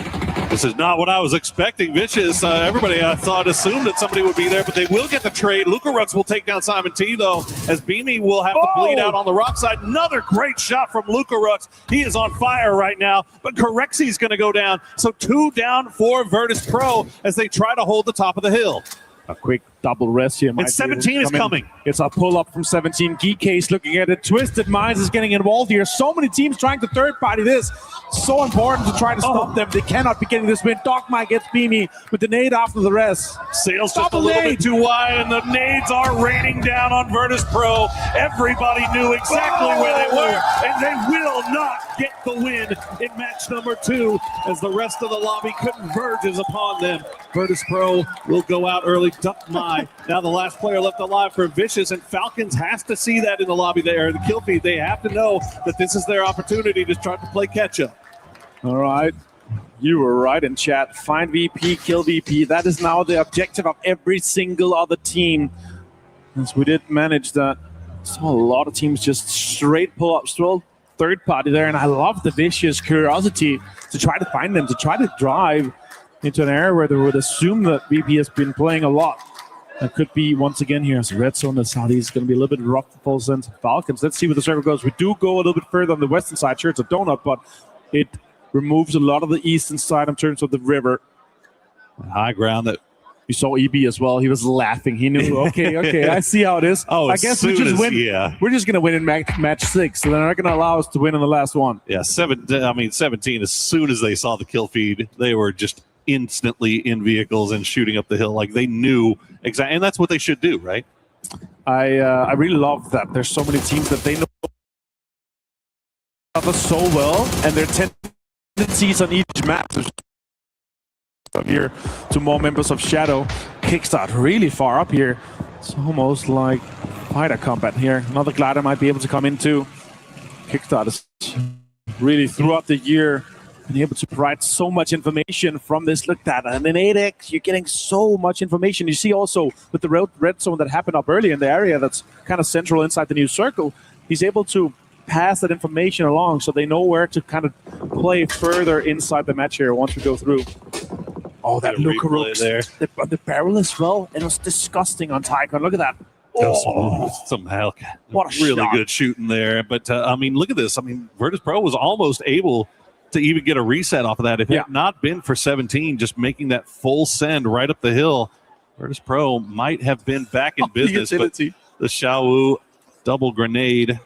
This is not what I was expecting. Vicious, everybody I thought assumed that somebody would be there, but they will get the trade. Luca Rux will take down Simon T, though, as Beamy will have to bleed out on the rock side. Another great shot from Luca Rux. He is on fire right now, but Correxi's going to go down. So 2 down for Virtus Pro as they try to hold the top of the hill. A quick double rest here. And 17 is coming. It's a pull-up from 17. Geek Case looking at it. Twisted Minds is getting involved here. So many teams trying to third-party this. So important to try to stop them. They cannot be getting this win. Dogma gets Beamy with the nade after the rest. Sails just a little bit too wide, and the nades are raining down on Virtus Pro. Everybody knew exactly where they were, and they will not get the win in match number 2, as the rest of the lobby converges upon them. Virtus Pro will go out early. Duckmine by. Now the last player left alive for Vicious, and Falcons has to see that in the lobby there, the kill feed. They have to know that this is their opportunity to start to play catch up. All right. You were right in chat. Find VP, kill VP. That is now the objective of every single other team. As we did manage that. Saw a lot of teams just straight pull up, still third party there, and I love the Vicious curiosity to try to find them, to try to drive into an area where they would assume that VP has been playing a lot. That could be, once again, here as red zone. The Southeast is going to be a little bit rough for Full Send Falcons. Let's see where the circle goes. We do go a little bit further on the western side. Sure, it's a donut, but it removes a lot of the eastern side in terms of the river. High ground that you saw EB as well. He was laughing. He knew, okay, I see how it is. Oh, I guess we just win. Yeah. We're just going to win in match 6, so they're not going to allow us to win in the last one. Yeah, 17, as soon as they saw the kill feed, they were just instantly in vehicles and shooting up the hill. Like they knew exactly, and that's what they should do, right? I really love that. There's so many teams that they know so well, and their tendencies on each map. Here to more members of Shadow. Kickstart really far up here. It's almost like fighter combat here. Another glider might be able to come into. Kickstart is really throughout the year been able to provide so much information from this look data. And in 8X, you're getting so much information. You see also with the red zone that happened up early in the area that's kind of central inside the new circle, he's able to pass that information along so they know where to kind of play further inside the match here once we go through. Oh, that Lukarooks there. The barrel as well. It was disgusting on Tycon. Look at that. Some hell. What a really shot. good shooting there. But, I mean, look at this. I mean, Virtus Pro was almost able to even get a reset off of that. If it had not been for 17 just making that full send right up the hill, Virtus Pro might have been back in business. But the Xiaowu double grenade,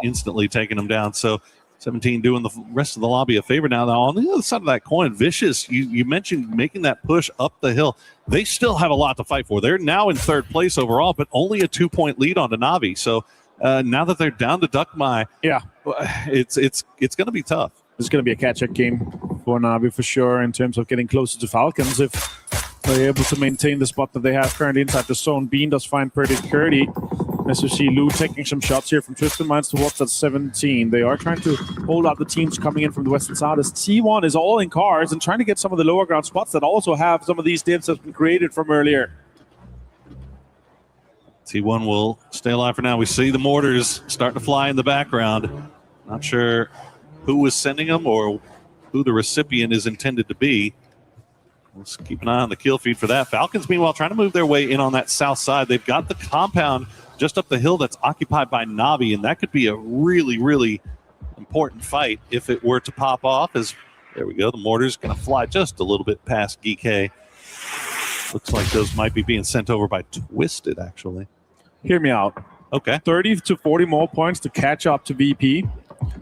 instantly taking them down. So 17 doing the rest of the lobby a favor now. Now, on the other side of that coin, Vicious, you mentioned making that push up the hill. They still have a lot to fight for. They're now in third place overall, but only a 2-point lead on Navi. So now that they're down to Duckmai, it's going to be tough. It's going to be a catch-up game for Navi for sure in terms of getting closer to Falcons. If they're able to maintain the spot that they have currently inside the zone, Bean does find pretty Curdy. As you see, Lou taking some shots here from Twisted Minds towards that 17. They are trying to hold out the teams coming in from the western side as T1 is all in cars and trying to get some of the lower ground spots that also have some of these divs that's been created from earlier. T1 will stay alive for now. We see the mortars starting to fly in the background. Not sure who was sending them or who the recipient is intended to be. Let's keep an eye on the kill feed for that. Falcons, meanwhile, trying to move their way in on that south side. They've got the compound just up the hill that's occupied by Navi, and that could be a really, really important fight if it were to pop off. As there we go, the mortar's going to fly just a little bit past GK. Looks like those might be being sent over by Twisted, actually. Hear me out. Okay. 30 to 40 more points to catch up to VP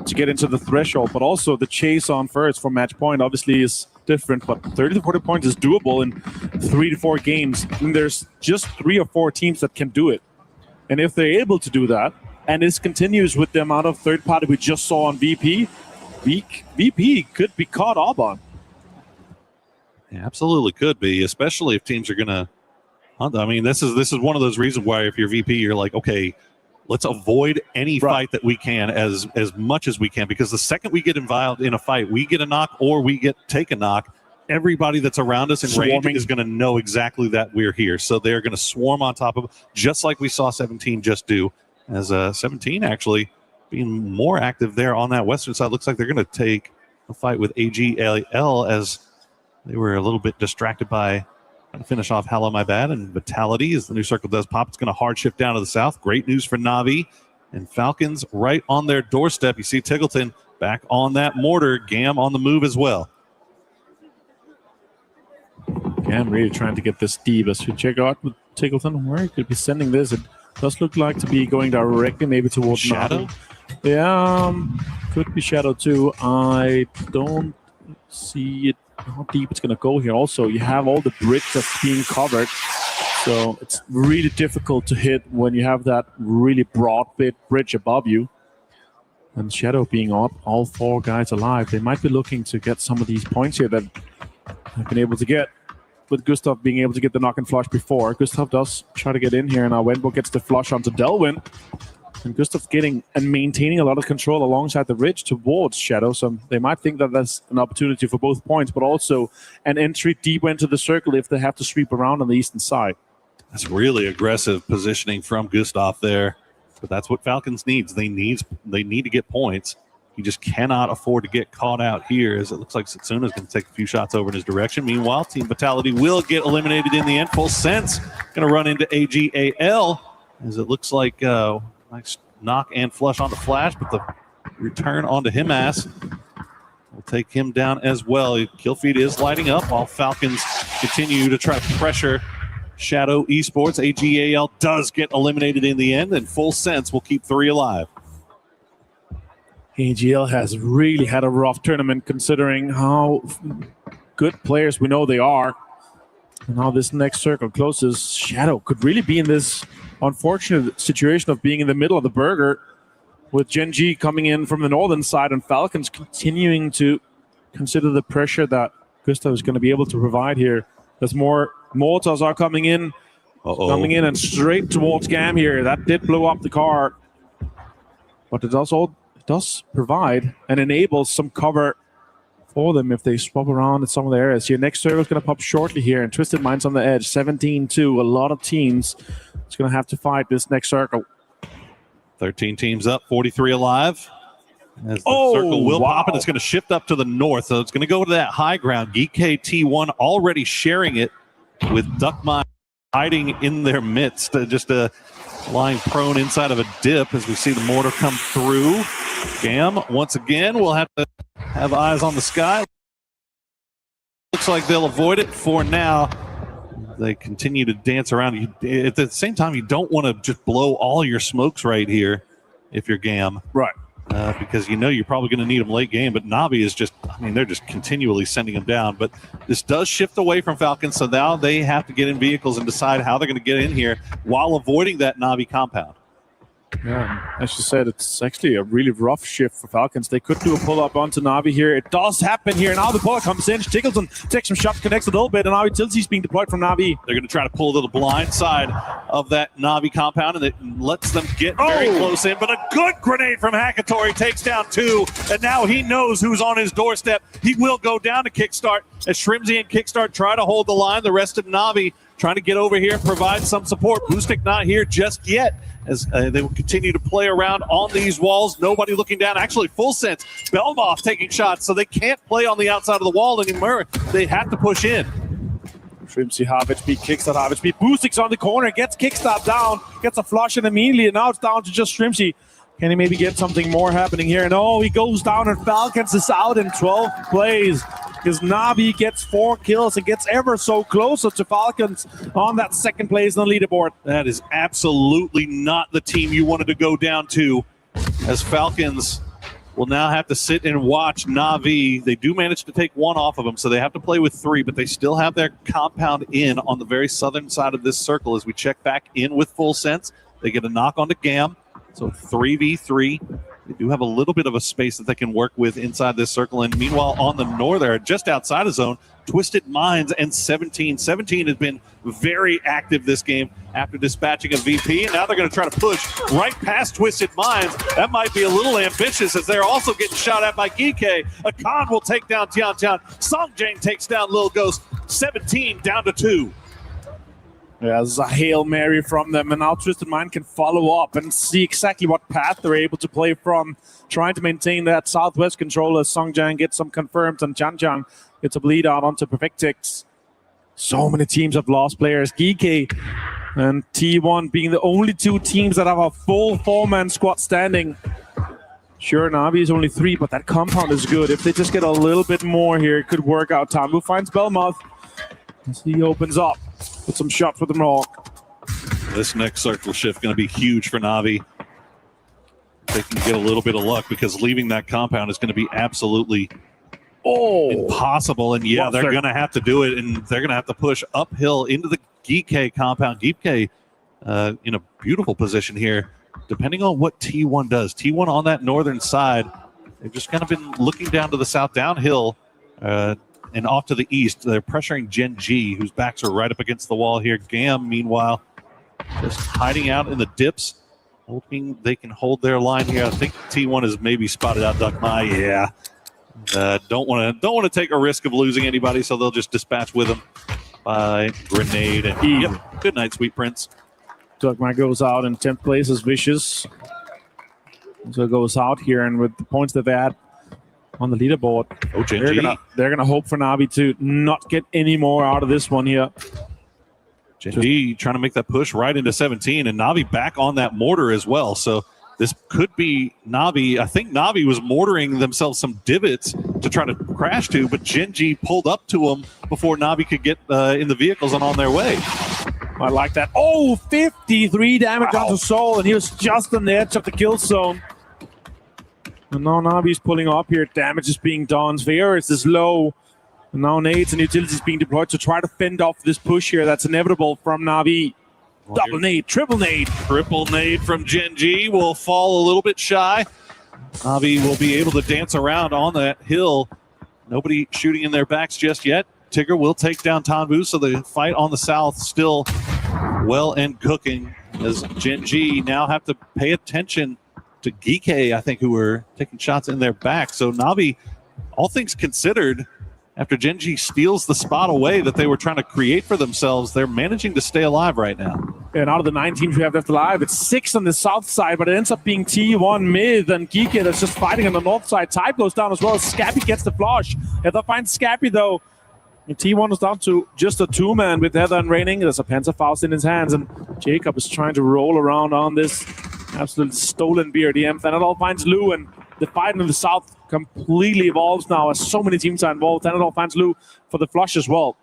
to get into the threshold, but also the chase on first for match point obviously is different, but 30 to 40 points is doable in 3 to 4 games. And there's just 3 or 4 teams that can do it. And if they're able to do that, and this continues with the amount of third party we just saw on VP, VP could be caught up on. Yeah, absolutely could be, especially if teams are going to hunt. I mean, this is one of those reasons why if you're VP, you're like, okay, let's avoid any fight that we can as much as we can, because the second we get involved in a fight, we get a knock or we take a knock, everybody that's around us in range is going to know exactly that we're here. So they're going to swarm on top of, just like we saw 17 just do, as 17 actually being more active there on that western side. Looks like they're going to take a fight with AGL as they were a little bit distracted by trying to finish off Hello My Bad, and Vitality as the new circle does pop. It's going to hard shift down to the south. Great news for Navi and Falcons right on their doorstep. You see Tiggleton back on that mortar. Gam on the move as well. Gam really trying to get this deep as we check out with Tiggleton where he could be sending this. It does look like to be going directly maybe towards Shadow. Yeah, could be Shadow too. I don't see it how deep it's going to go here. Also, you have all the bridge that's being covered, so it's really difficult to hit when you have that really broad bridge above you. And Shadow being up, all 4 guys alive, they might be looking to get some of these points here that they've been able to get. with Gustav being able to get the knock and flush before. Gustav does try to get in here, and now Wenbo gets the flush onto Delwyn. And Gustav's getting and maintaining a lot of control alongside the ridge towards Shadow. So they might think that that's an opportunity for both points, but also an entry deep into the circle if they have to sweep around on the eastern side. That's really aggressive positioning from Gustav there. But that's what Falcons needs. They need to get points. He just cannot afford to get caught out here, as it looks like Setsuna is going to take a few shots over in his direction. Meanwhile, Team Vitality will get eliminated in the end. Full Sense going to run into AGAL, as it looks like nice knock and flush onto Flash, but the return onto Himas will take him down as well. Killfeed is lighting up while Falcons continue to try to pressure Shadow Esports. AGAL does get eliminated in the end, and Full Sense will keep 3 alive. AGL has really had a rough tournament considering how good players we know they are. And now this next circle closes. Shadow could really be in this unfortunate situation of being in the middle of the burger, with Gen G coming in from the northern side and Falcons continuing to consider the pressure that Gustav is going to be able to provide here. As more mortars are coming in, and straight towards Gam here. That did blow up the car, but it does provide and enable some cover for them if they swap around in some of the areas. Your next circle is going to pop shortly here, and Twisted Minds on the edge, 17-2. A lot of teams is going to have to fight this next circle. 13 teams up, 43 alive. As the circle will pop, and it's going to shift up to the north, so it's going to go to that high ground. Geek T1 already sharing it with Duckmine hiding in their midst, just lying prone inside of a dip as we see the mortar come through. Gam, once again, will have to have eyes on the sky. Looks like they'll avoid it for now. They continue to dance around. At the same time, you don't want to just blow all your smokes right here if you're Gam. Right. Because you know you're probably going to need them late game, but Navi is just, they're just continually sending them down. But this does shift away from Falcons, so now they have to get in vehicles and decide how they're going to get in here while avoiding that Navi compound. Yeah, as you said, it's actually a really rough shift for Falcons. They could do a pull-up onto Navi here. It does happen here. Now the pull-up comes in. Tickleton takes some shots, connects a little bit, and now Tilsy's being deployed from Navi. They're going to try to pull to the blind side of that Navi compound, and it lets them get very close in. But a good grenade from Hakatori takes down 2, and now he knows who's on his doorstep. He will go down to Kickstart as Shrimsy and Kickstart try to hold the line. The rest of Navi trying to get over here and provide some support. Boostic not here just yet, as they will continue to play around on these walls. Nobody looking down. Actually, Full Sense. Belmoff taking shots, so they can't play on the outside of the wall anymore. They have to push in. Shrimsy, half HP, Kickstart, half HP. Boostic's on the corner, gets Kickstart down, gets a flush, and immediately now it's down to just Shrimsy. Can he maybe get something more happening here? No, he goes down, and Falcons is out in 12th place. Because Navi gets 4 kills and gets ever so closer to Falcons on that second place on the leaderboard. That is absolutely not the team you wanted to go down to, as Falcons will now have to sit and watch Navi. They do manage to take 1 off of them, so they have to play with 3, but they still have their compound in on the very southern side of this circle. As we check back in with Full Sense, they get a knock onto Gam, so 3v3. They do have a little bit of a space that they can work with inside this circle. And meanwhile, on the north, just outside of zone, Twisted Minds and 17. 17 has been very active this game after dispatching a VP. And now they're going to try to push right past Twisted Minds. That might be a little ambitious, as they're also getting shot at by Geek. Akan will take down Tian Tian. Songjang takes down Lil Ghost. 17 down to 2. Yeah, this is a Hail Mary from them, and now Twisted Mind can follow up and see exactly what path they're able to play from, trying to maintain that southwest control as Songjang gets some confirms, and Chanchang gets a bleed out onto Perfectix. So many teams have lost players. Geek and T1 being the only 2 teams that have a full 4-man squad standing. Sure, Navi is only 3, but that compound is good. If they just get a little bit more here, it could work out. Tambu finds Belmouth as he opens up with some shots with the Rock. This next circle shift going to be huge for Navi. They can get a little bit of luck, because leaving that compound is going to be absolutely impossible. And yeah, they're going to have to do it, and they're going to have to push uphill into the Geek compound. Geek in a beautiful position here, depending on what T1 does. T1 on that northern side, they've just kind of been looking down to the south downhill. and off to the east. They're pressuring Gen G, whose backs are right up against the wall here. Gam, meanwhile, just hiding out in the dips, hoping they can hold their line here. I think T1 has maybe spotted out Duck Mai. Yeah. Don't want to take a risk of losing anybody, so they'll just dispatch with them by grenade. And yep, good night, Sweet Prince. Duck Mai goes out in 10th place as Vicious. So goes out here, and with the points that they had on the leaderboard, they're gonna hope for Navi to not get any more out of this one here. Gen G trying to make that push right into 17, and Navi back on that mortar as well. So this could be Navi. I think Navi was mortaring themselves some divots to try to crash to, but Gen G pulled up to them before Navi could get in the vehicles and on their way. I like that. Oh, 53 damage onto Soul, and he was just on the edge of the kill zone. And now Navi's pulling up here. Damage is being done. Spheres is low. And now nades and utilities being deployed to try to fend off this push here. That's inevitable from Navi. Double nade, triple nade. Triple nade from Gen G will fall a little bit shy. Navi will be able to dance around on that hill. Nobody shooting in their backs just yet. Tigger will take down Tanbu, so the fight on the south still well and cooking, as Gen G now have to pay attention to Geeke, I think, who were taking shots in their back. So Navi, all things considered, after Gen G steals the spot away that they were trying to create for themselves, they're managing to stay alive right now. And out of the 9 teams we have left alive, it's 6 on the south side, but it ends up being T1 mid and Geeke that's just fighting on the north side. Type goes down as well. Scappy gets the flush. Heather finds Scappy though. And T1 is down to just a 2-man with Heather and Raining. There's a Panzerfaust in his hands, and Jacob is trying to roll around on this absolute stolen BRDM. Thanadol finds Lou, and the fight in the south completely evolves now as so many teams are involved. Thanadol finds Lou for the flush as well.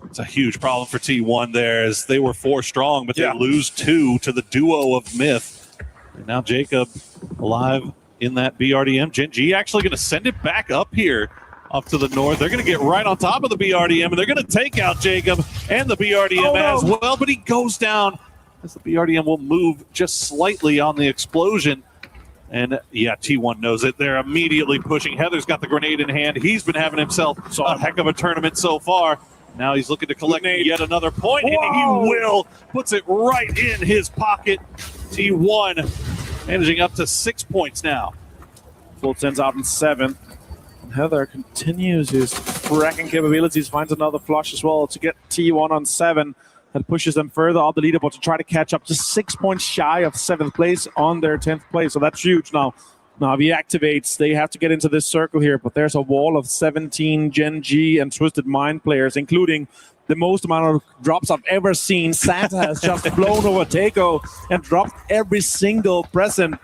It's a huge problem for T1 there, as they were 4 strong, but they lose 2 to the duo of Myth. And now Jacob alive in that BRDM. Gen G actually going to send it back up here. Up to the north. They're going to get right on top of the BRDM, and they're going to take out Jacob and the BRDM as well, but he goes down as the BRDM will move just slightly on the explosion. And yeah, T1 knows it. They're immediately pushing. Heather's got the grenade in hand. He's been having himself a heck of a tournament so far. Now he's looking to collect yet another point, and he will. Puts it right in his pocket. T1 managing up to 6 points now. Full sends out in 7th. Heather continues his fracking capabilities, finds another flush as well to get T1 on 7. That pushes them further up the leaderboard to try to catch up, just 6 points shy of 7th place on their 10th place. So that's huge now. Navi activates. They have to get into this circle here, but there's a wall of 17 Gen G and Twisted Mind players, including the most amount of drops I've ever seen. Santa has just flown over Takeo and dropped every single present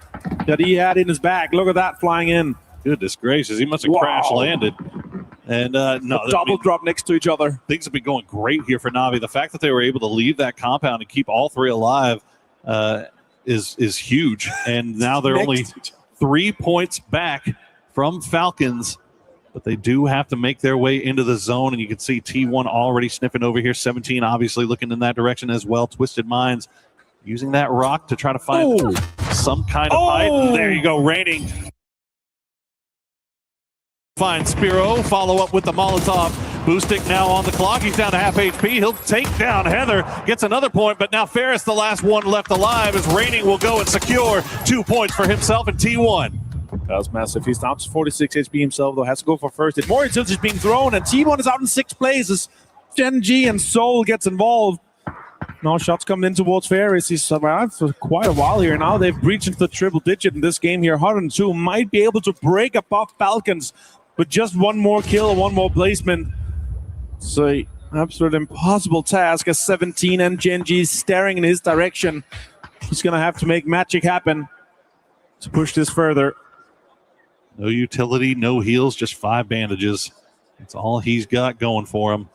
that he had in his bag. Look at that flying in. Goodness gracious, he must have crash landed. And no, double drop next to each other. Things have been going great here for Navi. The fact that they were able to leave that compound and keep all 3 alive is huge. And now they're only 3 points back from Falcons, but they do have to make their way into the zone. And you can see T1 already sniffing over here. 17 obviously looking in that direction as well. Twisted Minds using that rock to try to find some kind of height. There you go, Raining. Finds Spiro, follow up with the Molotov. Boostic now on the clock. He's down to half HP. He'll take down Heather. Gets another point, but now Ferris, the last one left alive, as Raining will go and secure 2 points for himself and T1. That was massive. He's down to 46 HP himself, though. Has to go for first. It's more utilities being thrown, and T1 is out in 6th place as Gen G and Soul gets involved. Now shots coming in towards Ferris. He's survived for quite a while here. Now they've breached into the triple digit in this game here. 102 might be able to break above Falcons with just one more kill or one more placement. It's an absolute impossible task as 17 and Gen G staring in his direction. He's going to have to make magic happen to push this further. No utility, no heals, just 5 bandages. That's all he's got going for him.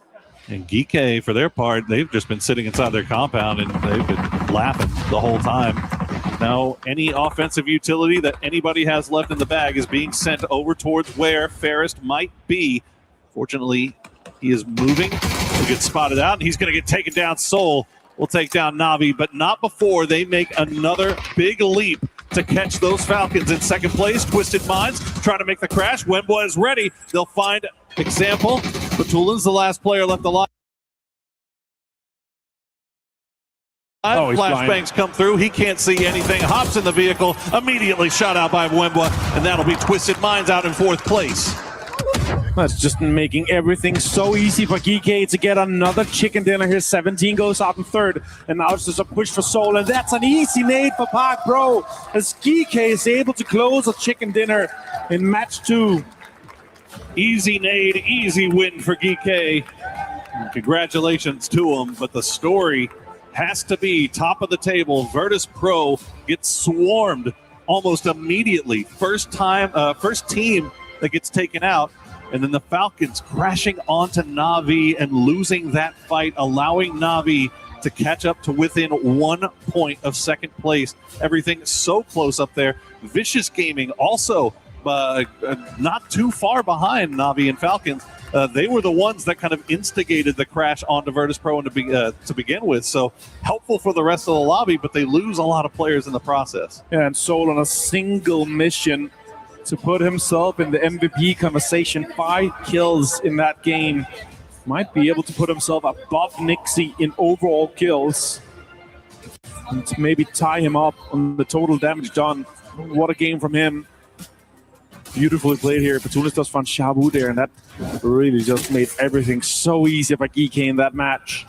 And Geeke, for their part, they've just been sitting inside their compound and they've been laughing the whole time. Now, any offensive utility that anybody has left in the bag is being sent over towards where Ferris might be. Fortunately, he is moving. He'll get spotted out, and he's going to get taken down. Soul will take down Navi, but not before they make another big leap to catch those Falcons in 2nd place. Twisted Minds trying to make the crash. Wemba is ready. They'll find Example Batulin's the last player left alive. Oh, he's Flashbangs come through. He can't see anything. Hops in the vehicle. Immediately shot out by Wembwa. And that'll be Twisted Minds out in 4th place. That's just making everything so easy for GK to get another chicken dinner here. 17 goes out in 3rd. And now it's just a push for Soul. And that's an easy nade for Park Pro. As GK is able to close a chicken dinner in match 2. Easy nade, easy win for GK. Congratulations to him. But the story has to be top of the table. Virtus Pro gets swarmed almost immediately. First team that gets taken out. And then the Falcons crashing onto Na'Vi and losing that fight, allowing Na'Vi to catch up to within 1 point of 2nd place. Everything so close up there. Vicious Gaming also not too far behind Na'Vi and Falcons. They were the ones that kind of instigated the crash onto Virtus Pro to begin with. So helpful for the rest of the lobby, but they lose a lot of players in the process. Yeah, and Soul on a single mission to put himself in the MVP conversation. 5 kills in that game. Might be able to put himself above Nixie in overall kills. And to maybe tie him up on the total damage done. What a game from him. Beautifully played here. Batulis does find Shabu there, and that really just made everything so easy for GK in that match.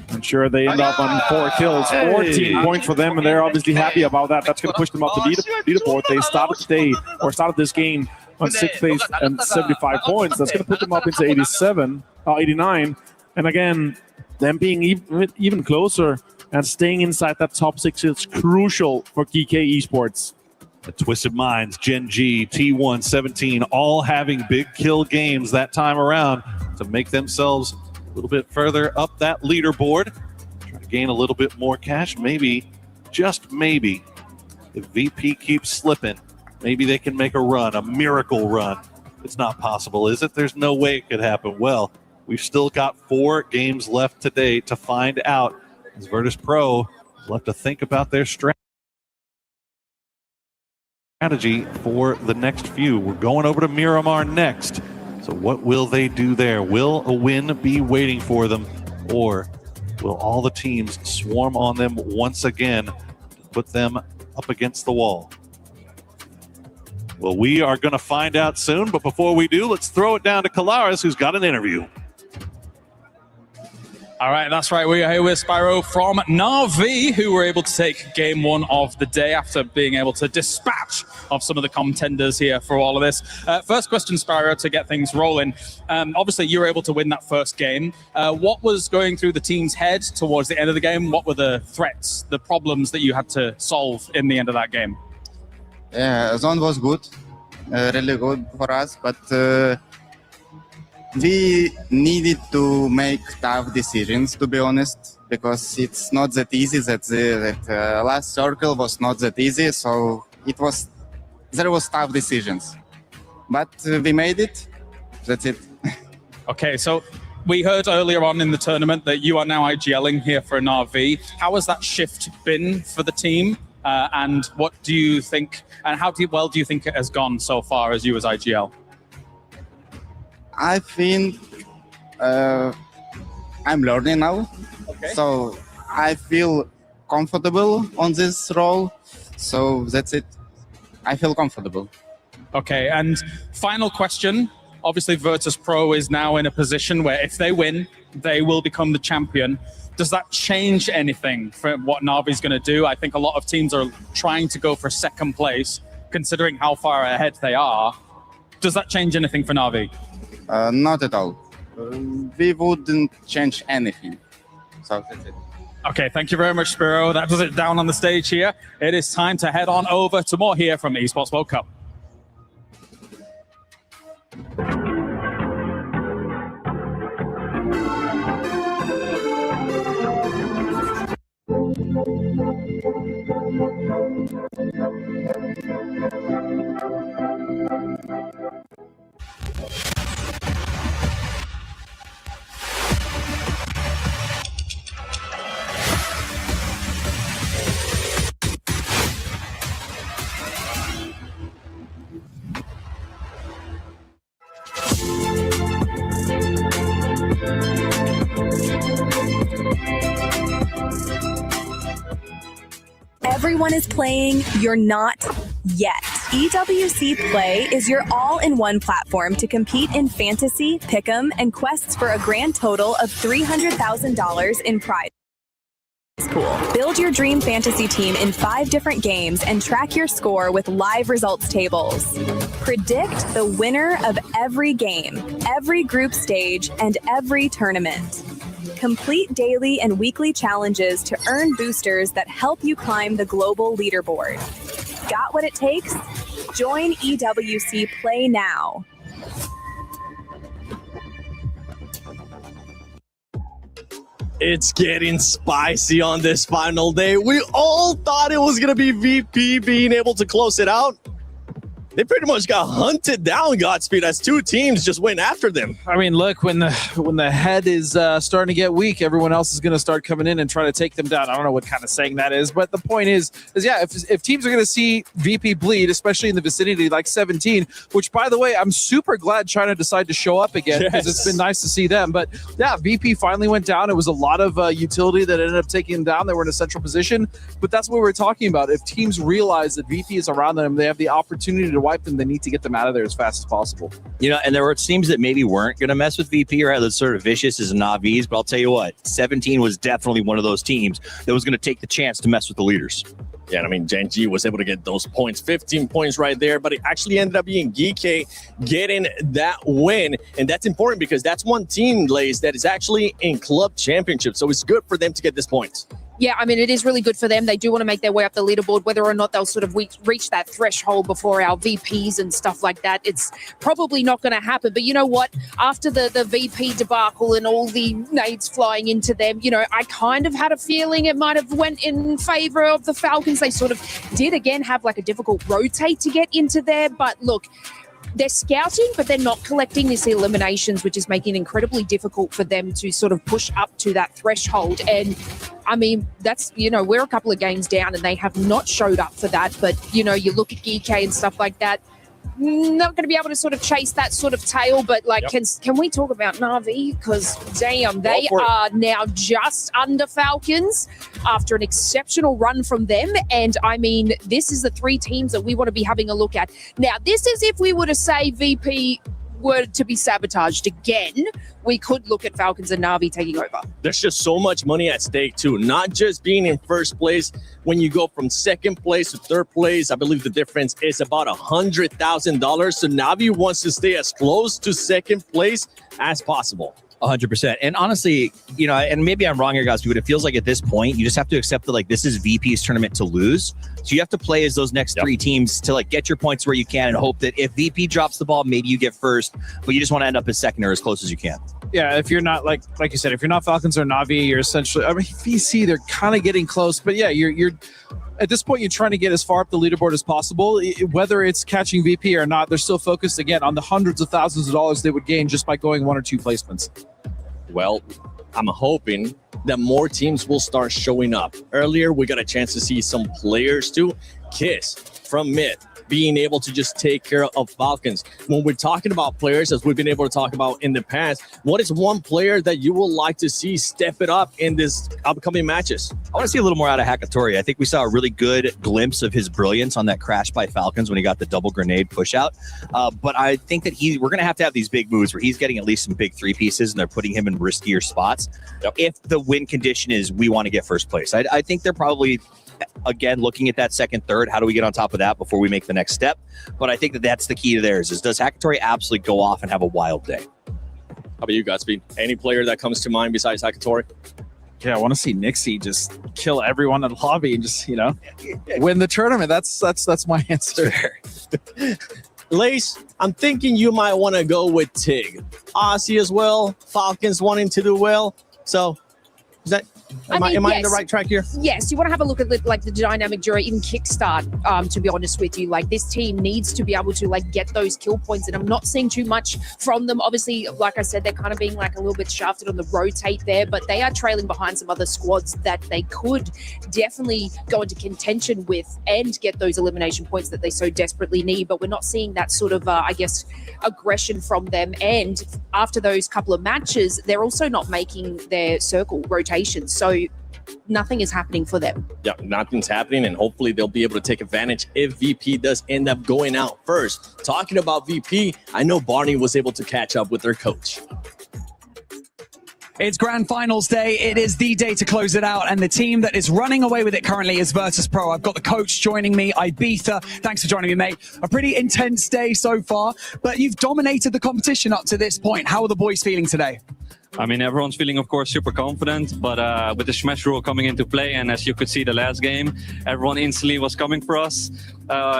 I'm sure they end up on 4 kills, 14 points for them, and they're obviously happy about that. That's going to push them up the leaderboard. They started this game on 6th place and 75 points. That's going to put them up into 89. And again, them being even closer and staying inside that top 6 is crucial for GK Esports. The Twisted Minds, Gen G, T1, 17, all having big kill games that time around to make themselves a little bit further up that leaderboard. Try to gain a little bit more cash. Maybe, just maybe, if VP keeps slipping, maybe they can make a run, a miracle run. It's not possible, is it? There's no way it could happen. Well, we've still got 4 games left today to find out. As Virtus Pro will have to think about their strategy for the next few. We're going over to Miramar next. So what will they do there? Will a win be waiting for them, or will all the teams swarm on them once again to put them up against the wall? Well, we are going to find out soon, but before we do, let's throw it down to Kalaris, who's got an interview. All right, that's right. We are here with Spyro from Na'Vi, who were able to take game 1 of the day after being able to dispatch of some of the contenders here for all of this. First question, Spyro, to get things rolling. Obviously, you were able to win that first game. What was going through the team's head towards the end of the game? What were the threats, the problems that you had to solve in the end of that game? Yeah, zone was good, really good for us, but we needed to make tough decisions, to be honest, because it's not that easy. That last circle was not that easy, so there was tough decisions, but we made it. That's it. Okay, so we heard earlier on in the tournament that you are now IGLing here for Na'Vi. How has that shift been for the team? And what do you think, and how well do you think it has gone so far as you as IGL? I think I'm learning now, so I feel comfortable on this role, so that's it. I feel comfortable. Okay, and final question. Obviously, Virtus Pro is now in a position where if they win, they will become the champion. Does that change anything for what Na'Vi's going to do? I think a lot of teams are trying to go for 2nd place, considering how far ahead they are. Does that change anything for Na'Vi? Not at all. We wouldn't change anything. So that's it. Okay, thank you very much, Spiro. That does it down on the stage here. It is time to head on over to more here from Esports World Cup. Everyone is playing, you're not yet. EWC Play is your all-in-one platform to compete in fantasy, pick'em, and quests for a grand total of $300,000 in prize pool. Build your dream fantasy team in 5 different games and track your score with live results tables. Predict the winner of every game, every group stage, and every tournament. Complete daily and weekly challenges to earn boosters that help you climb the global leaderboard. Got what it takes? Join EWC Play now. It's getting spicy on this final day. We all thought it was going to be VP being able to close it out. They pretty much got hunted down, Godspeed, as 2 teams just went after them. I mean, look, when the head is starting to get weak, everyone else is going to start coming in and try to take them down. I don't know what kind of saying that is, but the point is yeah, if teams are going to see VP bleed, especially in the vicinity like 17, which, by the way, I'm super glad China decided to show up again because it's been nice to see them. But yeah, VP finally went down. It was a lot of utility that ended up taking them down. They were in a central position, but that's what we're talking about. If teams realize that VP is around them, they have the opportunity to wipe them, they need to get them out of there as fast as possible. You know, and there were teams that maybe weren't going to mess with VP or had the sort of vicious as Navi's, but I'll tell you what, 17 was definitely one of those teams that was going to take the chance to mess with the leaders. Yeah, I mean, Genji was able to get those points, 15 points right there, but it actually ended up being GK getting that win. And that's important because that's one team, Lace, that is actually in club championship. So it's good for them to get this points. Yeah, I mean, it is really good for them. They do want to make their way up the leaderboard, whether or not they'll sort of reach that threshold before our VPs and stuff like that. It's probably not going to happen. But you know what? After the VP debacle and all the nades flying into them, you know, I kind of had a feeling it might have went in favor of the Falcons. They sort of did, again, have like a difficult rotate to get into there. But look, they're scouting, but they're not collecting these eliminations, which is making it incredibly difficult for them to sort of push up to that threshold. And I mean, that's, you know, we're a couple of games down and they have not showed up for that. But, you know, you look at GK and stuff like that, not going to be able to sort of chase that sort of tail. But like, can we talk about Na'Vi? Because damn, they are now just under Falcons after an exceptional run from them. And I mean, this is the 3 teams that we want to be having a look at. Now, this is if we were to say VP were to be sabotaged again, we could look at Falcons and Na'Vi taking over. There's just so much money at stake too, not just being in first place. When you go from second place to third place, I believe the difference is about $100,000. So Na'Vi wants to stay as close to second place as possible. 100%. And honestly, you know, and maybe I'm wrong here, guys, but it feels like at this point, you just have to accept that, like, this is VP's tournament to lose. So you have to play as those next 3 teams to, like, get your points where you can and hope that if VP drops the ball, maybe you get first, but you just want to end up as second or as close as you can. Yeah, if you're not, like you said, if you're not Falcons or Na'Vi, you're essentially, I mean, VC, they're kind of getting close, but yeah, you're at this point, you're trying to get as far up the leaderboard as possible. Whether it's catching VP or not, they're still focused, again, on the hundreds of thousands of dollars they would gain just by going 1 or 2 placements. Well, I'm hoping that more teams will start showing up. Earlier, we got a chance to see some players too. Kiss from mid being able to just take care of Falcons. When we're talking about players, as we've been able to talk about in the past, what is one player that you would like to see step it up in this upcoming matches? I want to see a little more out of Hakatori. I think we saw a really good glimpse of his brilliance on that crash by Falcons when he got the double grenade push out. But I think that we're going to have these big moves where he's getting at least some big 3 pieces and they're putting him in riskier spots. If the win condition is we want to get first place, I think they're probably, again, looking at that second, third, how do we get on top of that before we make the next step? But I think that that's the key to theirs is, does Hakatori absolutely go off and have a wild day? How about you, Godspeed? Any player that comes to mind besides Hakatori? Yeah, I want to see Nixie just kill everyone in the lobby and just, you know, win the tournament. That's my answer. Lace, I'm thinking you might want to go with Tig. Aussie as well. Falcons wanting to do well. So is that, am I in the right track here? Yes, you want to have a look at the dynamic duo, even kickstart, to be honest with you. Like, this team needs to be able to, like, get those kill points, and I'm not seeing too much from them. Obviously, like I said, they're kind of being like a little bit shafted on the rotate there, but they are trailing behind some other squads that they could definitely go into contention with and get those elimination points that they so desperately need. But we're not seeing that sort of, I guess, aggression from them. And after those couple of matches, they're also not making their circle rotations. So nothing is happening for them. Yeah, nothing's happening, and hopefully they'll be able to take advantage if VP does end up going out first. Talking about VP, I know Barney was able to catch up with their coach. It's grand finals day. It is the day to close it out, and the team that is running away with it currently is Virtus.pro. I've got the coach joining me, Ibiza. Thanks for joining me, mate. A pretty intense day so far, but you've dominated the competition up to this point. How are the boys feeling today? I mean, everyone's feeling, of course, super confident, but with the Smash rule coming into play, and as you could see the last game, everyone instantly was coming for us.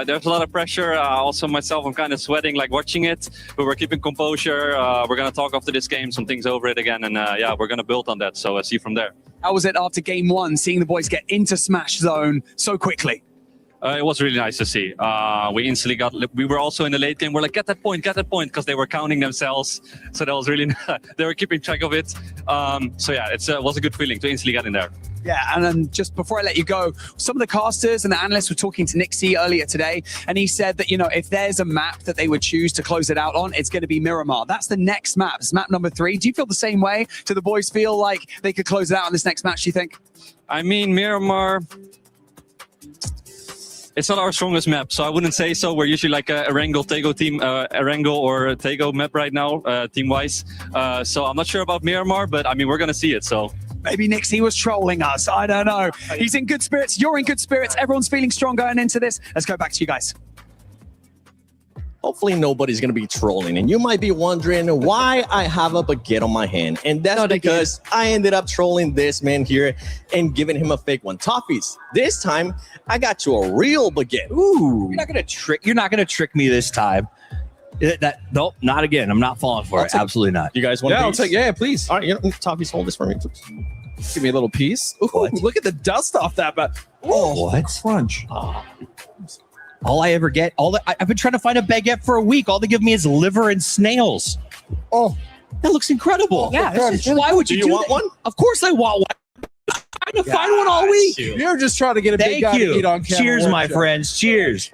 There's a lot of pressure. Also myself, I'm kind of sweating, like watching it, but we're keeping composure. We're going to talk after this game some things over it again, and yeah, we're going to build on that, so I see from there. How was it after game one, seeing the boys get into Smash zone so quickly? It was really nice to see. We instantly we were also in the late game. We're like, get that point, because they were counting themselves. So that was really, they were keeping track of it. So yeah, it was a good feeling to instantly get in there. Yeah, and then just before I let you go, some of the casters and the analysts were talking to Nixie earlier today, and he said that, you know, if there's a map that they would choose to close it out on, it's going to be Miramar. That's the next map. It's map number 3. Do you feel the same way? Do the boys feel like they could close it out on this next match, do you think? I mean, Miramar, it's not our strongest map, so I wouldn't say so. We're usually like a Erangel-Tego team, Erangel or Tego map right now, team-wise. So I'm not sure about Miramar, but I mean, we're going to see it, so. Maybe Nixie was trolling us. I don't know. He's in good spirits. You're in good spirits. Everyone's feeling strong going into this. Let's go back to you guys. Hopefully nobody's going to be trolling. And you might be wondering why I have a baguette on my hand. And that's because I ended up trolling this man here and giving him a fake one. Toffees, this time I got you a real baguette. Ooh. You're not gonna trick me this time. Nope, not again. I'm not falling for it. Absolutely not. You guys want Yeah, a I'll piece? take. Yeah, please. All right, Toffees, hold this for me, please. Give me a little piece. Ooh, look at the dust off that. But what? Crunch. All I ever get, I've been trying to find a baguette for a week. All they give me is liver and snails. Oh, that looks incredible. Yeah, why would you do you want one? Of course I want one. I'm trying to find one all week. You're just trying to get a big guy to eat on camera. Cheers, my friends. Cheers.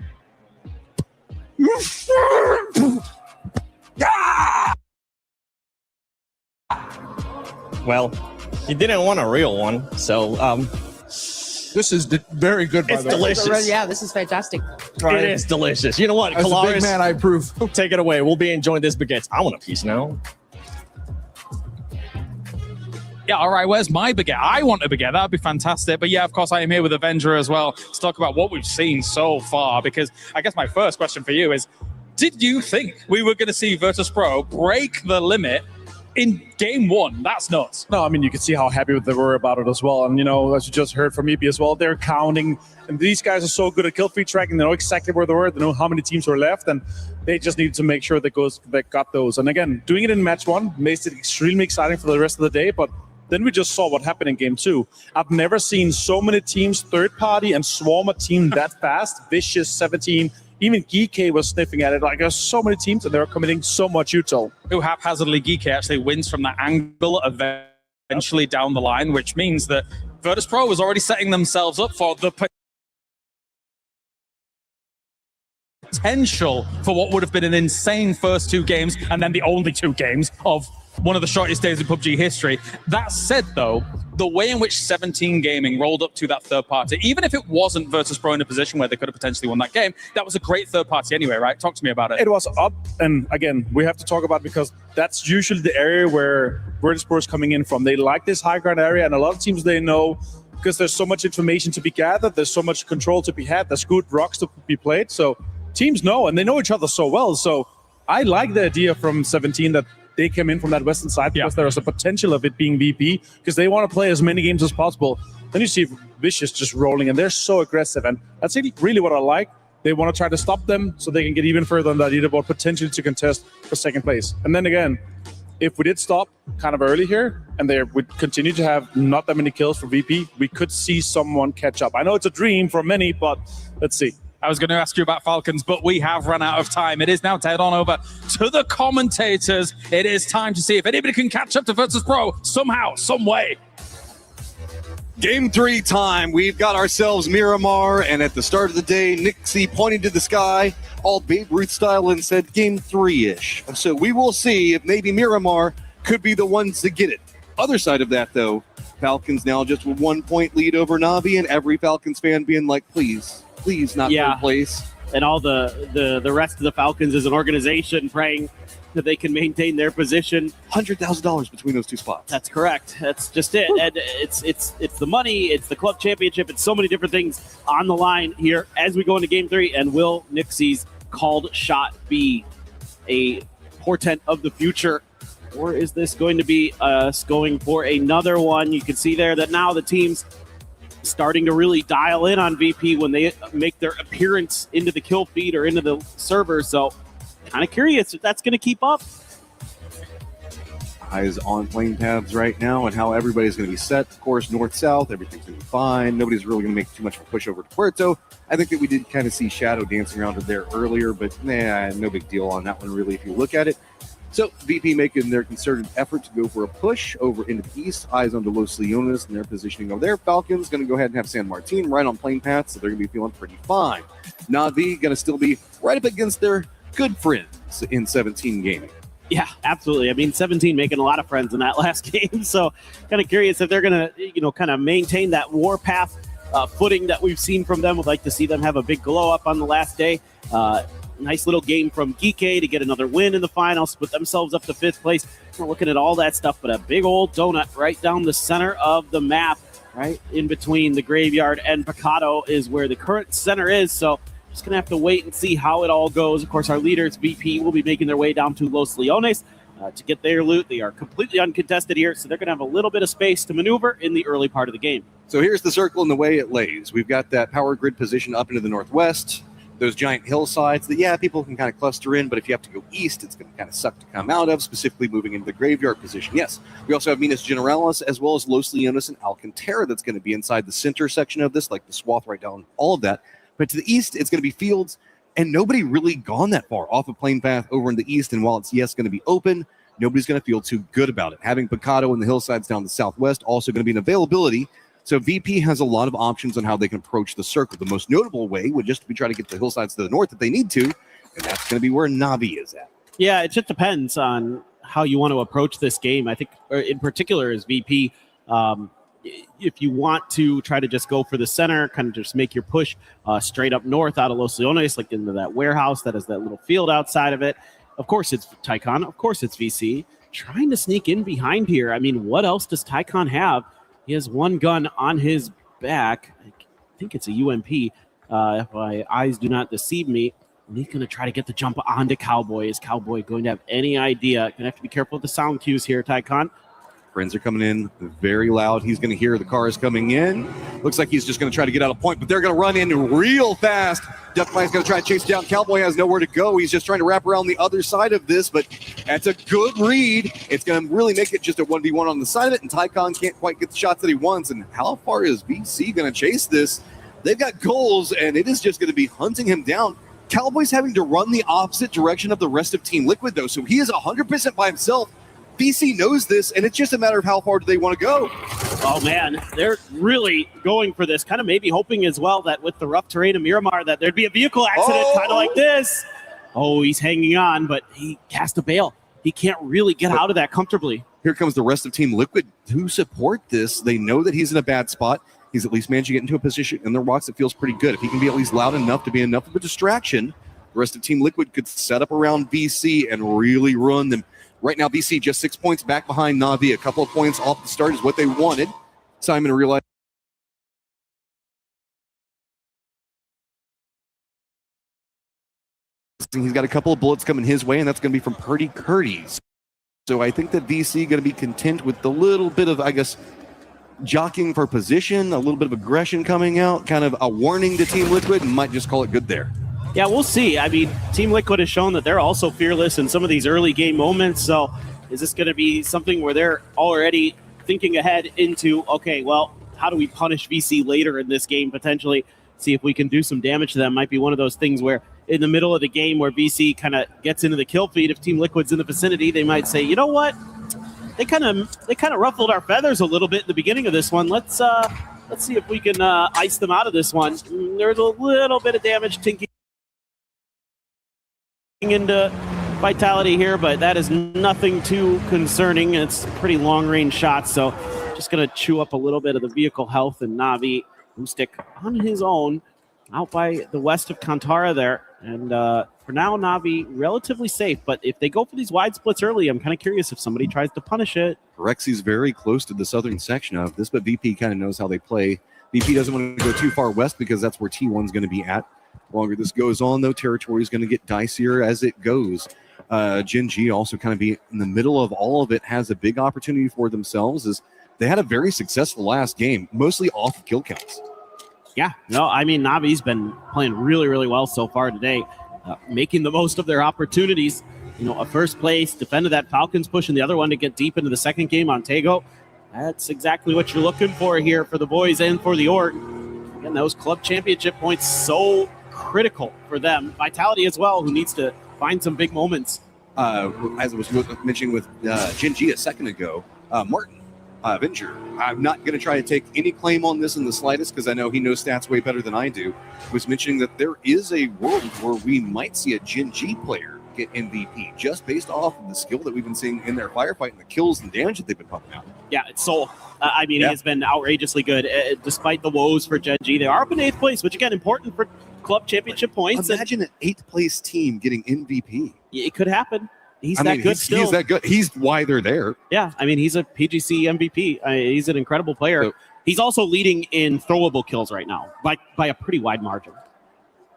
Well, you didn't want a real one, so this is very good. By It's the way. delicious. Yeah, this is fantastic. It is delicious. You know what, As a big Kalaris, man, I approve. take it away. We'll be enjoying this baguette. I want a piece now. Yeah, all right, where's my baguette? I want a baguette. That would be fantastic. But yeah, of course, I am here with Avenger as well to talk about what we've seen so far. Because I guess my first question for you is, did you think we were going to see Virtus.pro break the limit in game one? That's nuts. No, I mean, you can see how happy they were about it as well. And, you know, as you just heard from EP as well, they're counting. And these guys are so good at kill feed tracking. They know exactly where they were. They know how many teams were left. And they just needed to make sure they got those. And again, doing it in match one makes it extremely exciting for the rest of the day. But then we just saw what happened in game 2. I've never seen so many teams third party and swarm a team that fast. Vicious, 17, even Geek was sniffing at it. Like, there's so many teams and they're committing so much util. Who haphazardly Geek actually wins from that angle eventually down the line, which means that Virtus.pro was already setting themselves up for the potential for what would have been an insane first 2 games and then the only 2 games of one of the shortest days in PUBG history. That said, though, the way in which 17 Gaming rolled up to that third party, even if it wasn't Virtus.pro in a position where they could have potentially won that game, that was a great third party anyway, right? Talk to me about it. It was up, and again, we have to talk about it because that's usually the area where Virtus.pro is coming in from. They like this high ground area, and a lot of teams they know because there's so much information to be gathered, there's so much control to be had, there's good rocks to be played. So teams know, and they know each other so well. So I like the idea from 17 that they came in from that western side because there was a potential of it being VP because they want to play as many games as possible. Then you see Vicious just rolling, and they're so aggressive, and that's really what I like. They want to try to stop them so they can get even further on that leaderboard, potentially to contest for second place. And then again, if we did stop kind of early here and they would continue to have not that many kills for VP, we could see someone catch up. I know it's a dream for many, but let's see. I was going to ask you about Falcons, but we have run out of time. It is now to head on over to the commentators. It is time to see if anybody can catch up to Virtus.pro somehow, some way. Game 3 time. We've got ourselves Miramar, and at the start of the day, Nixie pointed to the sky, all Babe Ruth style, and said game 3-ish. So we will see if maybe Miramar could be the ones to get it. Other side of that, though, Falcons now just with 1 point lead over Navi, and every Falcons fan being like, please not third place. And all the rest of the Falcons as an organization praying that they can maintain their position. $100,000 between those two spots. That's correct. That's just it. And it's the money, it's the club championship, it's so many different things on the line here as we go into game 3. And will Nixie's called shot be a portent of the future? Or is this going to be us going for another one? You can see there that now the team's starting to really dial in on VP when they make their appearance into the kill feed or into the server. So kind of curious if that's going to keep up. Eyes on plane paths right now and how everybody's going to be set. Of course, north-south, everything's going to be fine. Nobody's really going to make too much of a push over to Puerto. I think that we did kind of see Shadow dancing around there earlier, but no big deal on that one really if you look at it. So VP making their concerted effort to go for a push over into the east. Eyes on Los Leones and their positioning over there. Falcons going to go ahead and have San Martin right on plane paths, so they're going to be feeling pretty fine. Navi going to still be right up against their good friends in 17 Gaming. Yeah, absolutely. I mean, 17 making a lot of friends in that last game. So kind of curious if they're going to, kind of maintain that warpath footing that we've seen from them. Would like to see them have a big glow up on the last day. Nice little game from Geeky to get another win in the finals, put themselves up to 5th place. We're looking at all that stuff, but a big old donut right down the center of the map, right in between the graveyard and Picado is where the current center is. So just going to have to wait and see how it all goes. Of course, our leaders, VP, will be making their way down to Los Leones to get their loot. They are completely uncontested here, so they're going to have a little bit of space to maneuver in the early part of the game. So here's the circle and the way it lays. We've got that power grid position up into the northwest. Those giant hillsides that, people can kind of cluster in, but if you have to go east, it's going to kind of suck to come out of, specifically moving into the graveyard position. Yes, we also have Minas Generalis as well as Los Leones and Alcantara that's going to be inside the center section of this, like the swath right down, all of that. But to the east, it's going to be fields, and nobody really gone that far off of plane path over in the east, and while it's, going to be open, nobody's going to feel too good about it. Having Picado in the hillsides down the southwest also going to be an availability. So VP has a lot of options on how they can approach the circle. The most notable way would just be try to get the hillsides to the north if they need to, and that's going to be where Navi is at. Yeah, it just depends on how you want to approach this game. I think in particular as VP, if you want to try to just go for the center, kind of just make your push straight up north out of Los Leones, like into that warehouse that has that little field outside of it. Of course, it's Tycon. Of course, it's VC. Trying to sneak in behind here. I mean, what else does Tycon have? He has one gun on his back. I think it's a UMP, if my eyes do not deceive me. And he's going to try to get the jump onto Cowboy. Is Cowboy going to have any idea? Going to have to be careful with the sound cues here, Tycon. Friends are coming in very loud. He's going to hear the cars coming in. Looks like he's just going to try to get out of point, but they're going to run in real fast. Duckfly's going to try to chase down. Cowboy has nowhere to go. He's just trying to wrap around the other side of this, but that's a good read. It's going to really make it just a 1v1 on the side of it, and Tycon can't quite get the shots that he wants. And how far is VC going to chase this? They've got goals, and it is just going to be hunting him down. Cowboy's having to run the opposite direction of the rest of Team Liquid, though, so he is 100% by himself. VC knows this, and it's just a matter of how far do they want to go. Oh, man, they're really going for this, kind of maybe hoping as well that with the rough terrain of Miramar that there'd be a vehicle accident kind of like this. Oh, he's hanging on, but he cast a bail. He can't really get out of that comfortably. Here comes the rest of Team Liquid to support this. They know that he's in a bad spot. He's at least managed to get into a position in their rocks that feels pretty good. If he can be at least loud enough to be enough of a distraction, the rest of Team Liquid could set up around VC and really run them. Right now, VC just 6 points back behind Navi. A couple of points off the start is what they wanted. Simon realized he's got a couple of bullets coming his way, and that's going to be from Purdy Curtis. So I think that VC going to be content with the little bit of, jockeying for position, a little bit of aggression coming out, kind of a warning to Team Liquid, and might just call it good there. Yeah, we'll see. I mean, Team Liquid has shown that they're also fearless in some of these early game moments. So is this going to be something where they're already thinking ahead into, okay, well, how do we punish VC later in this game potentially? See if we can do some damage to them. Might be one of those things where in the middle of the game where VC kind of gets into the kill feed, if Team Liquid's in the vicinity, they might say, you know what? They kind of ruffled our feathers a little bit in the beginning of this one. Let's see if we can ice them out of this one. There's a little bit of damage tinking into Vitality here, but that is nothing too concerning. It's pretty long-range shots, so just going to chew up a little bit of the vehicle health, and Navi Ustik on his own out by the west of Kantara there. And for now, Navi relatively safe. But if they go for these wide splits early, I'm kind of curious if somebody tries to punish it. Rexi's very close to the southern section of this, but VP kind of knows how they play. VP doesn't want to go too far west because that's where T1's going to be at. The longer this goes on, though, territory is going to get dicier as it goes. Gen G also kind of be in the middle of all of it, has a big opportunity for themselves as they had a very successful last game, mostly off of kill counts. Yeah, no, I mean, Navi's been playing really, really well so far today, making the most of their opportunities. You know, a first place, defended that Falcons push, and the other one to get deep into the second game on Tego. That's exactly what you're looking for here for the boys and for the org. Again, those club championship points so critical for them. Vitality as well, who needs to find some big moments. As I was mentioning with Gen G a second ago, Martin Avenger, I'm not going to try to take any claim on this in the slightest because I know he knows stats way better than I do, was mentioning that there is a world where we might see a Gen G player get MVP just based off of the skill that we've been seeing in their firefight and the kills and damage that they've been pumping out. Yeah, it's Soul. I mean, he has been outrageously good despite the woes for Gen G. They are up in 8th place, which again, important for club championship points. Imagine an 8th place team getting MVP. It could happen. He's that good still. He's that good. He's why they're there. Yeah, I mean, he's a PGC MVP. He's an incredible player. So, he's also leading in throwable kills right now by a pretty wide margin.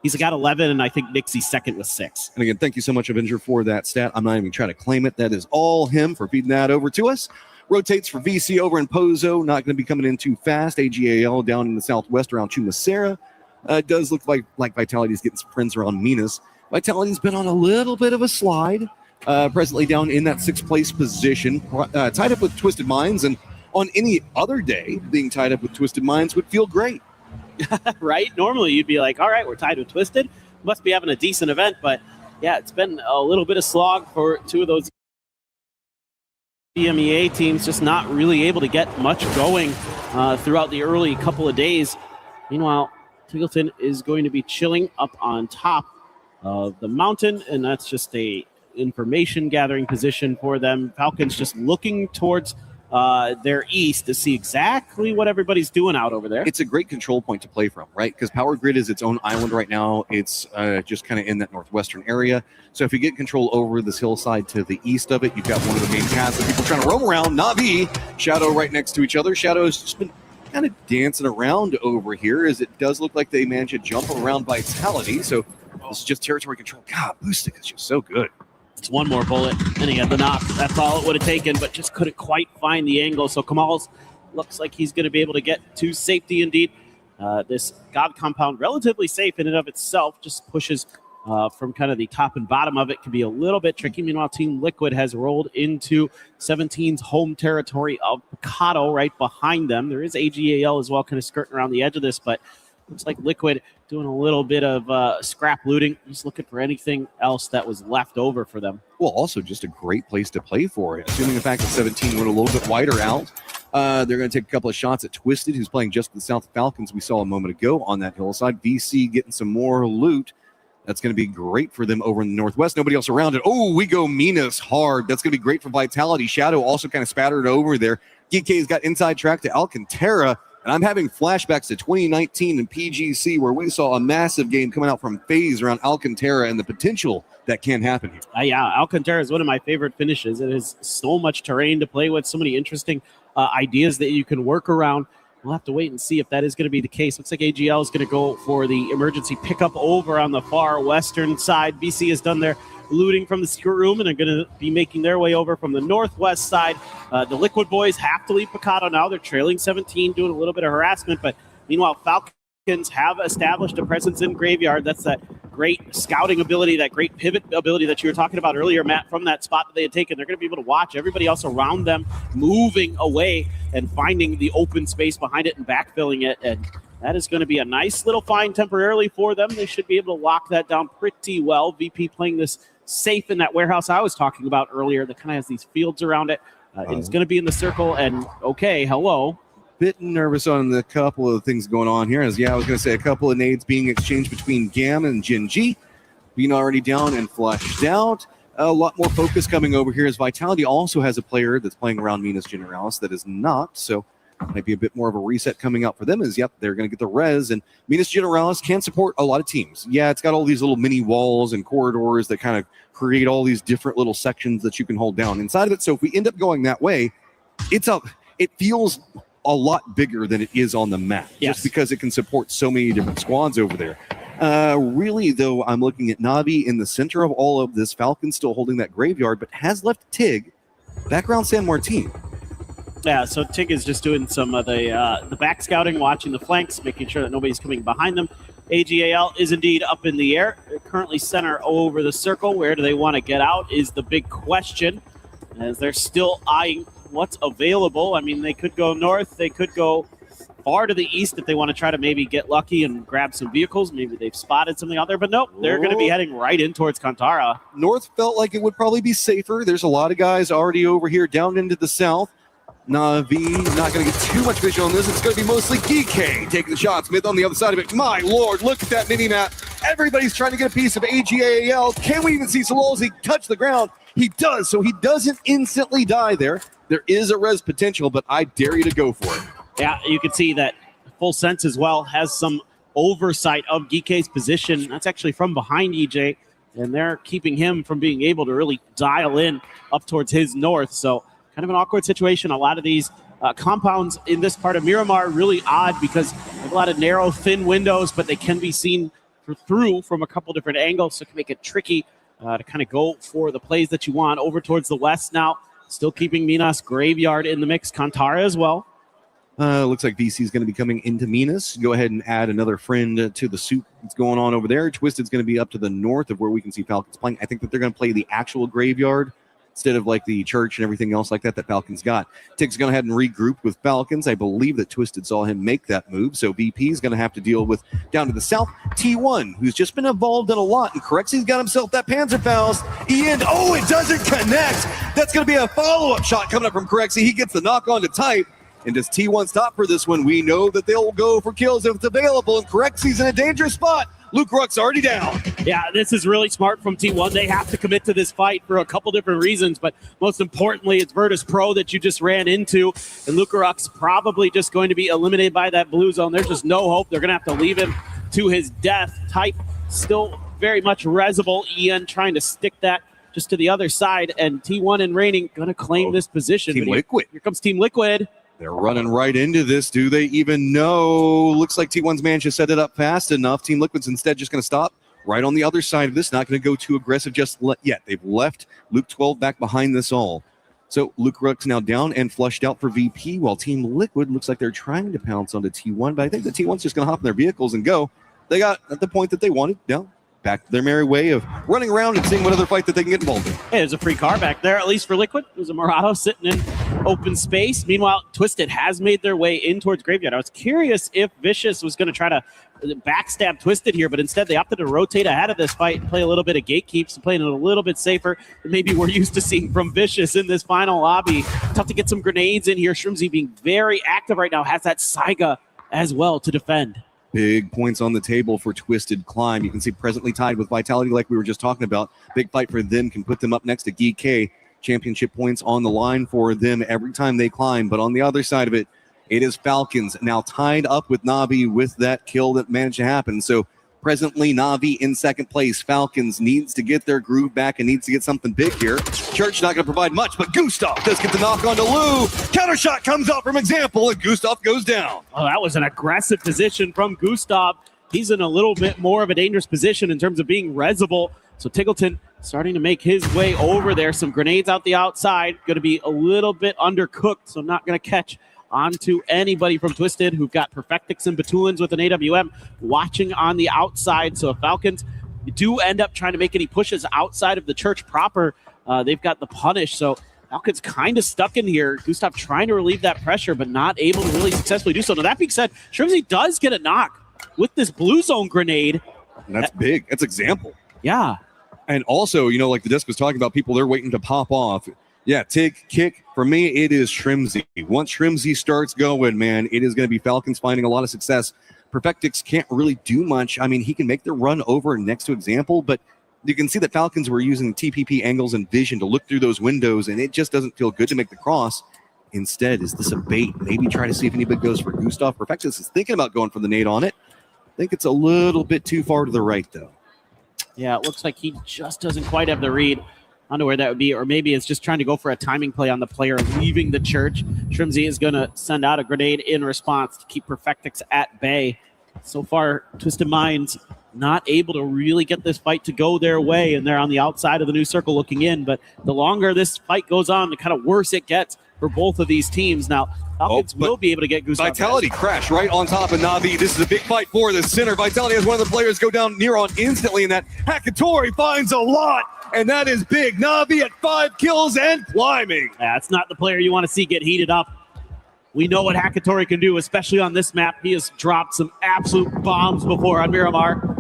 He's got 11, and I think Nixie's second with 6. And again, thank you so much, Avenger, for that stat. I'm not even trying to claim it. That is all him for feeding that over to us. Rotates for VC over in Pozo. Not going to be coming in too fast. AGAL down in the southwest around Chumacera. It does look like Vitality's getting some friends around Minas. Vitality's been on a little bit of a slide. Presently down in that 6th place position. Tied up with Twisted Minds. And on any other day, being tied up with Twisted Minds would feel great. Right? Normally you'd be like, all right, we're tied with Twisted. Must be having a decent event. But yeah, it's been a little bit of slog for two of those EMEA teams, just not really able to get much going throughout the early couple of days. Meanwhile, Tiggleton is going to be chilling up on top of the mountain, and that's just a information gathering position for them. Falcons just looking towards their east to see exactly what everybody's doing out over there. It's a great control point to play from, right? Because Power Grid is its own island right now. It's just kind of in that northwestern area. So if you get control over this hillside to the east of it, you've got one of the main paths that people trying to roam around. Navi, Shadow right next to each other. Shadow's just been kind of dancing around over here as it does look like they managed to jump around Vitality. So this is just territory control. God, Boostic is just so good. It's one more bullet, and he had the knock. That's all it would have taken, but just couldn't quite find the angle. So Kamal's looks like he's going to be able to get to safety indeed. This God compound, relatively safe in and of itself, just pushes from kind of the top and bottom of it. Can be a little bit tricky. Meanwhile, Team Liquid has rolled into 17's home territory of Picado right behind them. There is AGAL as well, kind of skirting around the edge of this, but looks like Liquid doing a little bit of scrap looting, just looking for anything else that was left over for them. Well, also just a great place to play for it. Assuming the fact that 17 went a little bit wider out, they're going to take a couple of shots at Twisted, who's playing just to the south of Falcons we saw a moment ago on that hillside. VC getting some more loot. That's going to be great for them over in the northwest. Nobody else around it. Oh, we go Minas hard. That's going to be great for Vitality. Shadow also kind of spattered over there. GK's got inside track to Alcantara. And I'm having flashbacks to 2019 and PGC where we saw a massive game coming out from FaZe around Alcantara and the potential that can happen here. Yeah, Alcantara is one of my favorite finishes. It has so much terrain to play with, so many interesting ideas that you can work around. We'll have to wait and see if that is going to be the case. Looks like AGL is going to go for the emergency pickup over on the far western side. BC has done their looting from the secret room and are going to be making their way over from the northwest side. The Liquid boys have to leave Picado now. They're trailing 17, doing a little bit of harassment. But meanwhile, Falcons have established a presence in Graveyard. That's that great scouting ability, that great pivot ability that you were talking about earlier, Matt, from that spot that they had taken. They're going to be able to watch everybody else around them moving away and finding the open space behind it and backfilling it. And that is going to be a nice little find temporarily for them. They should be able to lock that down pretty well. VP playing this safe in that warehouse I was talking about earlier that kind of has these fields around it. It's going to be in the circle, and okay, hello. Bit nervous on the couple of things going on here. I was going to say a couple of nades being exchanged between Gam and Gen G. Being already down and flushed out. a lot more focus coming over here as Vitality also has a player that's playing around Minas Generalis that is not. So might be a bit more of a reset coming out for them as, yep, they're going to get the res. And Minas Generalis can support a lot of teams. Yeah, it's got all these little mini walls and corridors that kind of create all these different little sections that you can hold down inside of it. So if we end up going that way, it feels a lot bigger than it is on the map, just because it can support so many different squads over there. Really, though, I'm looking at Navi in the center of all of this. Falcon still holding that graveyard, but has left Tig back around San Martin. Yeah, so Tig is just doing some of the back scouting, watching the flanks, making sure that nobody's coming behind them. AGAL is indeed up in the air. They're currently center over the circle. Where do they want to get out is the big question, as they're still eyeing what's available. I mean, they could go north. They could go far to the east if they want to try to maybe get lucky and grab some vehicles. Maybe they've spotted something out there, but nope, they're going to be heading right in towards Kantara. North felt like it would probably be safer. There's a lot of guys already over here down into the south. Navi not going to get too much vision on this. It's going to be mostly DK taking the shots. Myth on the other side of it. My lord, look at that mini-map. Everybody's trying to get a piece of AGAL. Can we even see Sololzi touch the ground? He does, so he doesn't instantly die there. There is a res potential, but I dare you to go for it. Yeah, you can see that Full Sense as well has some oversight of DK's position. That's actually from behind EJ, and they're keeping him from being able to really dial in up towards his north. So kind of an awkward situation. A lot of these compounds in this part of Miramar are really odd because they have a lot of narrow, thin windows, but they can be seen through from a couple different angles, so it can make it tricky to kind of go for the plays that you want. Over towards the west now, still keeping Minas Graveyard in the mix. Kantara as well. Looks like VC is going to be coming into Minas. Go ahead and add another friend to the soup that's going on over there. Twisted's going to be up to the north of where we can see Falcons playing. I think that they're going to play the actual graveyard instead of like the church and everything else like that Falcons got. Tig's going to head and regroup with Falcons. I believe that Twisted saw him make that move, so VP is going to have to deal with down to the south T1, who's just been involved in a lot, and Correxi's got himself that Panzerfaust. Ian, it doesn't connect. That's going to be a follow-up shot coming up from Correxi. He gets the knock on to Type. And does T1 stop for this one? We know that they'll go for kills if it's available, and Corexi's in a dangerous spot. Luke Ruck's already down. Yeah, this is really smart from T1. They have to commit to this fight for a couple different reasons, but most importantly, it's Virtus Pro that you just ran into, and Luke Ruck's probably just going to be eliminated by that blue zone. There's just no hope. They're going to have to leave him to his death. Type still very much resable. Ian trying to stick that just to the other side, and T1 and Reigning going to claim this position. Team Liquid. Here comes Team Liquid. They're running right into this. Do they even know? Looks like T1's managed to set it up fast enough. Team Liquid's instead just going to stop right on the other side of this. Not going to go too aggressive just yet. They've left Luke 12 back behind this all. So Luke Rook's now down and flushed out for VP, while Team Liquid looks like they're trying to pounce onto T1, but I think the T1's just going to hop in their vehicles and go. They got at the point that they wanted. Now back to their merry way of running around and seeing what other fight that they can get involved in. Hey, there's a free car back there, at least for Liquid. There's a Murado sitting in open space. Meanwhile, Twisted has made their way in towards Graveyard. I was curious if Vicious was going to try to backstab Twisted here, but instead they opted to rotate ahead of this fight and play a little bit of gatekeeps, playing it a little bit safer than maybe we're used to seeing from Vicious in this final lobby. Tough to get some grenades in here. Shrimzy being very active right now, has that Saiga as well to defend. Big points on the table for Twisted Climb. You can see presently tied with Vitality like we were just talking about. Big fight for them can put them up next to GK. Championship points on the line for them every time they climb. But on the other side of it, it is Falcons now tied up with Navi with that kill that managed to happen. So presently Navi in second place. Falcons needs to get their groove back and needs to get something big here. Church not going to provide much, but Gustav does get the knock on to Lou. Counter shot comes out from Example, and Gustav goes down. Oh, that was an aggressive position from Gustav. He's in a little bit more of a dangerous position in terms of being resable. So Tiggleton starting to make his way over there. Some grenades out the outside. Going to be a little bit undercooked, so not going to catch onto anybody from Twisted, who've got Perfectix and Batuans with an AWM watching on the outside. So if Falcons do end up trying to make any pushes outside of the church proper, they've got the punish. So Falcons kind of stuck in here. Gustav trying to relieve that pressure, but not able to really successfully do so. Now, that being said, Shrimzy does get a knock with this blue zone grenade. And that's big. That's Example. Yeah. And also, like the disc was talking about, people they're waiting to pop off. Yeah, take kick. For me, it is Shrimzy. Once Shrimzy starts going, man, it is going to be Falcons finding a lot of success. Perfectix can't really do much. I mean, he can make the run over next to Example, but You can see that Falcons were using TPP angles and vision to look through those windows, and it just doesn't feel good to make the cross. Instead, is this a bait? Maybe try to see if anybody goes for Gustav. Perfectus is thinking about going for the nade on it. I think it's a little bit too far to the right, though. Yeah, it looks like he just doesn't quite have the read onto where that would be, or maybe it's just trying to go for a timing play on the player leaving the church. Shrimzy is going to send out a grenade in response to keep Perfectix at bay. So far, Twisted Minds not able to really get this fight to go their way, and they're on the outside of the new circle looking in. But the longer this fight goes on, the kind of worse it gets for both of these teams. Now, Falcons will be able to get Gustav. Vitality crash right on top of Na'Vi. This is a big fight for the center. Vitality has one of the players go down near on instantly, and that Hakatori finds a lot, and that is big. Na'Vi at 5 kills and climbing. That's not the player you want to see get heated up. We know what Hakatori can do, especially on this map. He has dropped some absolute bombs before on Miramar.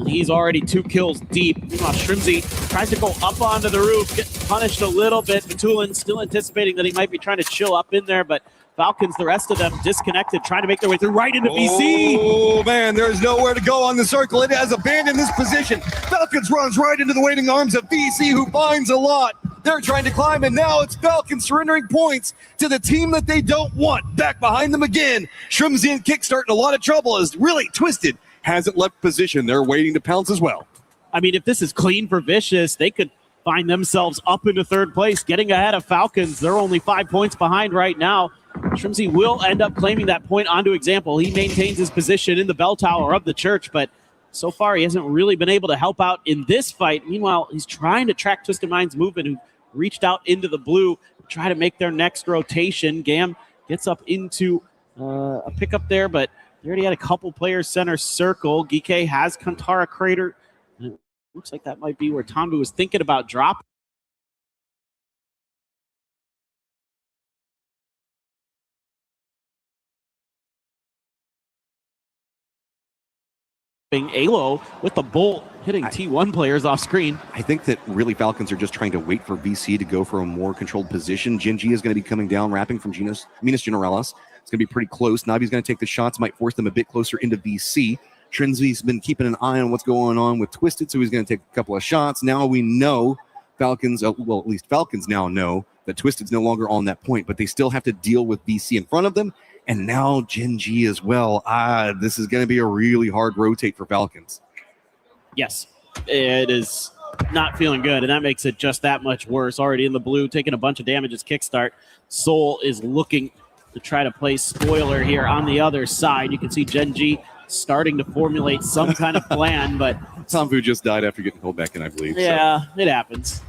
He's already 2 kills deep. Meanwhile, Shrimzy tries to go up onto the roof, get punished a little bit. Matulin still anticipating that he might be trying to chill up in there, but Falcons, the rest of them disconnected, trying to make their way through right into VC. Oh, man, there's nowhere to go on the circle. It has abandoned this position. Falcons runs right into the waiting arms of VC, who finds a lot. They're trying to climb, and now it's Falcons surrendering points to the team that they don't want. Back behind them again. Shrimzy and Kickstart in a lot of trouble as really Twisted hasn't left position. They're waiting to pounce as well. I mean, if this is clean for Vicious, they could find themselves up into 3rd place, getting ahead of Falcons. They're only 5 points behind right now. Shrimzy will end up claiming that point onto Example. He maintains his position in the bell tower of the church, but so far he hasn't really been able to help out in this fight. Meanwhile, he's trying to track Twisted Minds' movement, who reached out into the blue to try to make their next rotation. Gam gets up into a pickup there, but they already had a couple players center circle. Geek has Kantara Crater. And it looks like that might be where Tombu was thinking about dropping. Alo with the bolt hitting T1 players off screen. I think that really Falcons are just trying to wait for VC to go for a more controlled position. Genji is going to be coming down, wrapping from Minas Generalis. It's going to be pretty close. Navi's going to take the shots, might force them a bit closer into VC. Shrimzy's been keeping an eye on what's going on with Twisted, so he's going to take a couple of shots. Now we know Falcons, well, at least Falcons now know that Twisted's no longer on that point, but they still have to deal with VC in front of them. And now Genji as well. This is going to be a really hard rotate for Falcons. Yes, it is not feeling good, and that makes it just that much worse. Already in the blue, taking a bunch of damage as Kickstart. Soul is looking to try to play spoiler here on the other side. You can see Genji starting to formulate some kind of plan, but Tombu just died after getting pulled back in, I believe. Yeah, so it happens.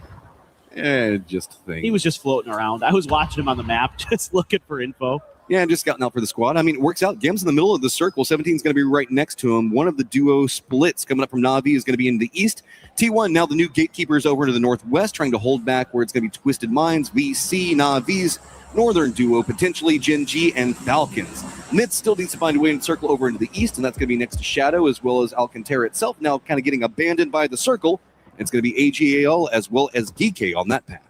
Just think. He was just floating around. I was watching him on the map, just looking for info. Yeah, just scouting out for the squad. I mean, it works out. Gem's in the middle of the circle. 17 is going to be right next to him. One of the duo splits coming up from Na'Vi is going to be in the east. T1, now the new gatekeepers over to the northwest, trying to hold back where it's going to be Twisted Minds, VC, Na'Vi's northern duo, potentially Genji and Falcons. Mid still needs to find a way to circle over into the east, and that's going to be next to Shadow as well as Alcantara itself, now kind of getting abandoned by the circle. It's going to be AGAL as well as Geek on that path.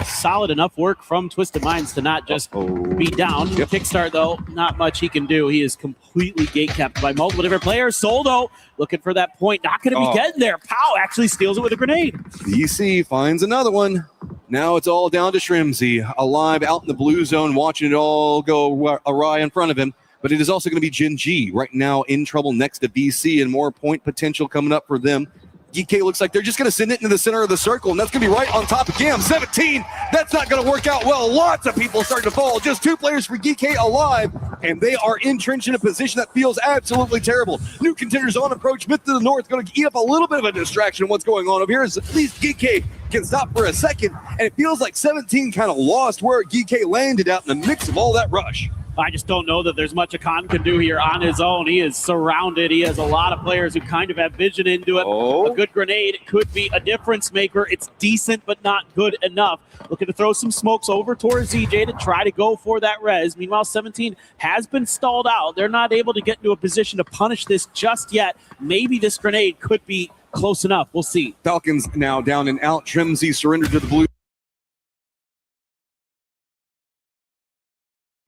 Solid enough work from Twisted Minds to not just be down. Kickstart, though, not much he can do. He is completely gate-kept by multiple different players. Soldo looking for that point. Not going to be getting there. Pow actually steals it with a grenade. DC finds another one. Now it's all down to Shrimzy, alive out in the blue zone, watching it all go awry in front of him. But it is also going to be Genji right now in trouble next to BC, and more point potential coming up for them. DK looks like they're just going to send it into the center of the circle, and that's going to be right on top of Gam. 17, that's not going to work out well. Lots of people starting to fall. Just 2 players for DK alive, and they are entrenched in a position that feels absolutely terrible. New contenders on approach. Mid to the north, going to eat up a little bit of a distraction of what's going on over here. As at least DK can stop for a second, and it feels like 17 kind of lost where DK landed out in the mix of all that rush. I just don't know that there's much Akan can do here on his own. He is surrounded. He has a lot of players who kind of have vision into it. A good grenade could be a difference maker. It's decent, but not good enough. Looking to throw some smokes over towards ZJ to try to go for that res. Meanwhile, 17 has been stalled out. They're not able to get into a position to punish this just yet. Maybe this grenade could be close enough. We'll see. Falcons now down and out. Shrimzy surrendered to the blue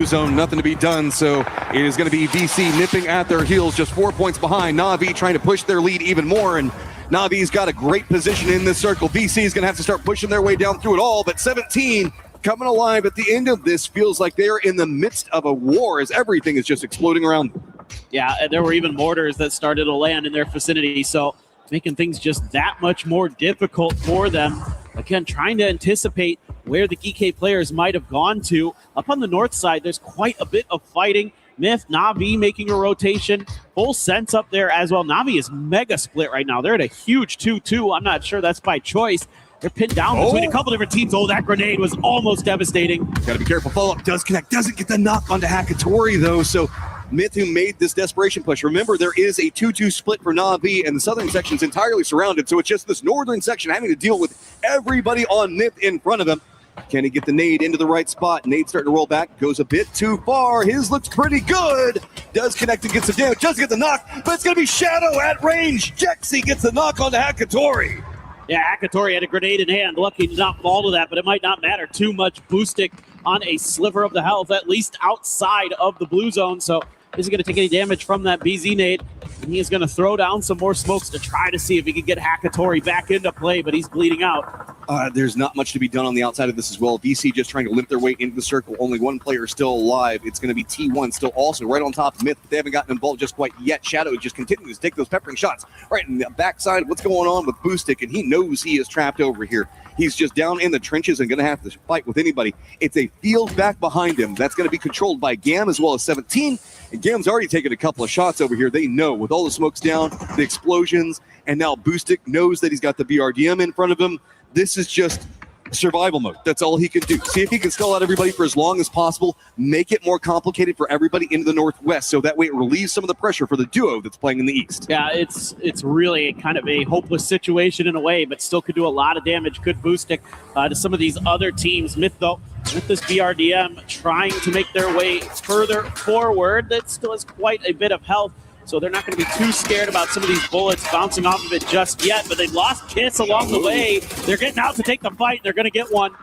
zone, nothing to be done, so it is going to be VC nipping at their heels, just 4 points behind. Na'Vi trying to push their lead even more, and Navi's got a great position in this circle. VC is going to have to start pushing their way down through it all, but 17 coming alive at the end of this feels like they're in the midst of a war as everything is just exploding around them. Yeah, and there were even mortars that started to land in their vicinity, so making things just that much more difficult for them. Again, trying to anticipate where the GK players might have gone to. Up on the north side, there's quite a bit of fighting. Myth, Na'Vi making a rotation. Full Sense up there as well. Na'Vi is mega split right now. They're at a huge 2-2. I'm not sure that's by choice. They're pinned down between a couple different teams. Oh, that grenade was almost devastating. Got to be careful. Follow-up does connect. Doesn't get the knock onto Hakatori, though. So Myth, who made this desperation push. Remember, there is a 2-2 split for Na'Vi, and the southern section is entirely surrounded. So it's just this northern section having to deal with everybody on Myth in front of him. Can he get the nade into the right spot? Nade starting to roll back. Goes a bit too far. His looks pretty good. Does connect and get some damage. Does get the knock, but it's going to be Shadow at range. Jexy gets the knock onto Hakatori. Yeah, Hakatori had a grenade in hand. Lucky to not fall to that, but it might not matter. Too much boosting on a sliver of the health, at least outside of the blue zone. So isn't going to take any damage from that BZ nade. And he is going to throw down some more smokes to try to see if he can get Hakatori back into play, but he's bleeding out. There's not much to be done on the outside of this as well. VC just trying to limp their way into the circle. Only one player still alive. It's going to be T1 still also right on top of Myth, but they haven't gotten involved just quite yet. Shadow just continues to take those peppering shots right in the backside of what's going on with Boostic, and he knows he is trapped over here. He's just down in the trenches and going to have to fight with anybody. It's a field back behind him. That's going to be controlled by Gam as well as 17. And Gam's already taken a couple of shots over here. They know with all the smokes down, the explosions, and now Boostic knows that he's got the BRDM in front of him. This is just survival mode. That's all he can do. See if he can stall out everybody for as long as possible, make it more complicated for everybody into the northwest, so that way it relieves some of the pressure for the duo that's playing in the east. Yeah, it's really kind of a hopeless situation in a way, but still could do a lot of damage. Could boost it to some of these other teams. Myth, though, with this BRDM trying to make their way further forward, that still has quite a bit of health. So they're not going to be too scared about some of these bullets bouncing off of it just yet, but they've lost Kiss along the way. They're getting out to take the fight. They're going to get one.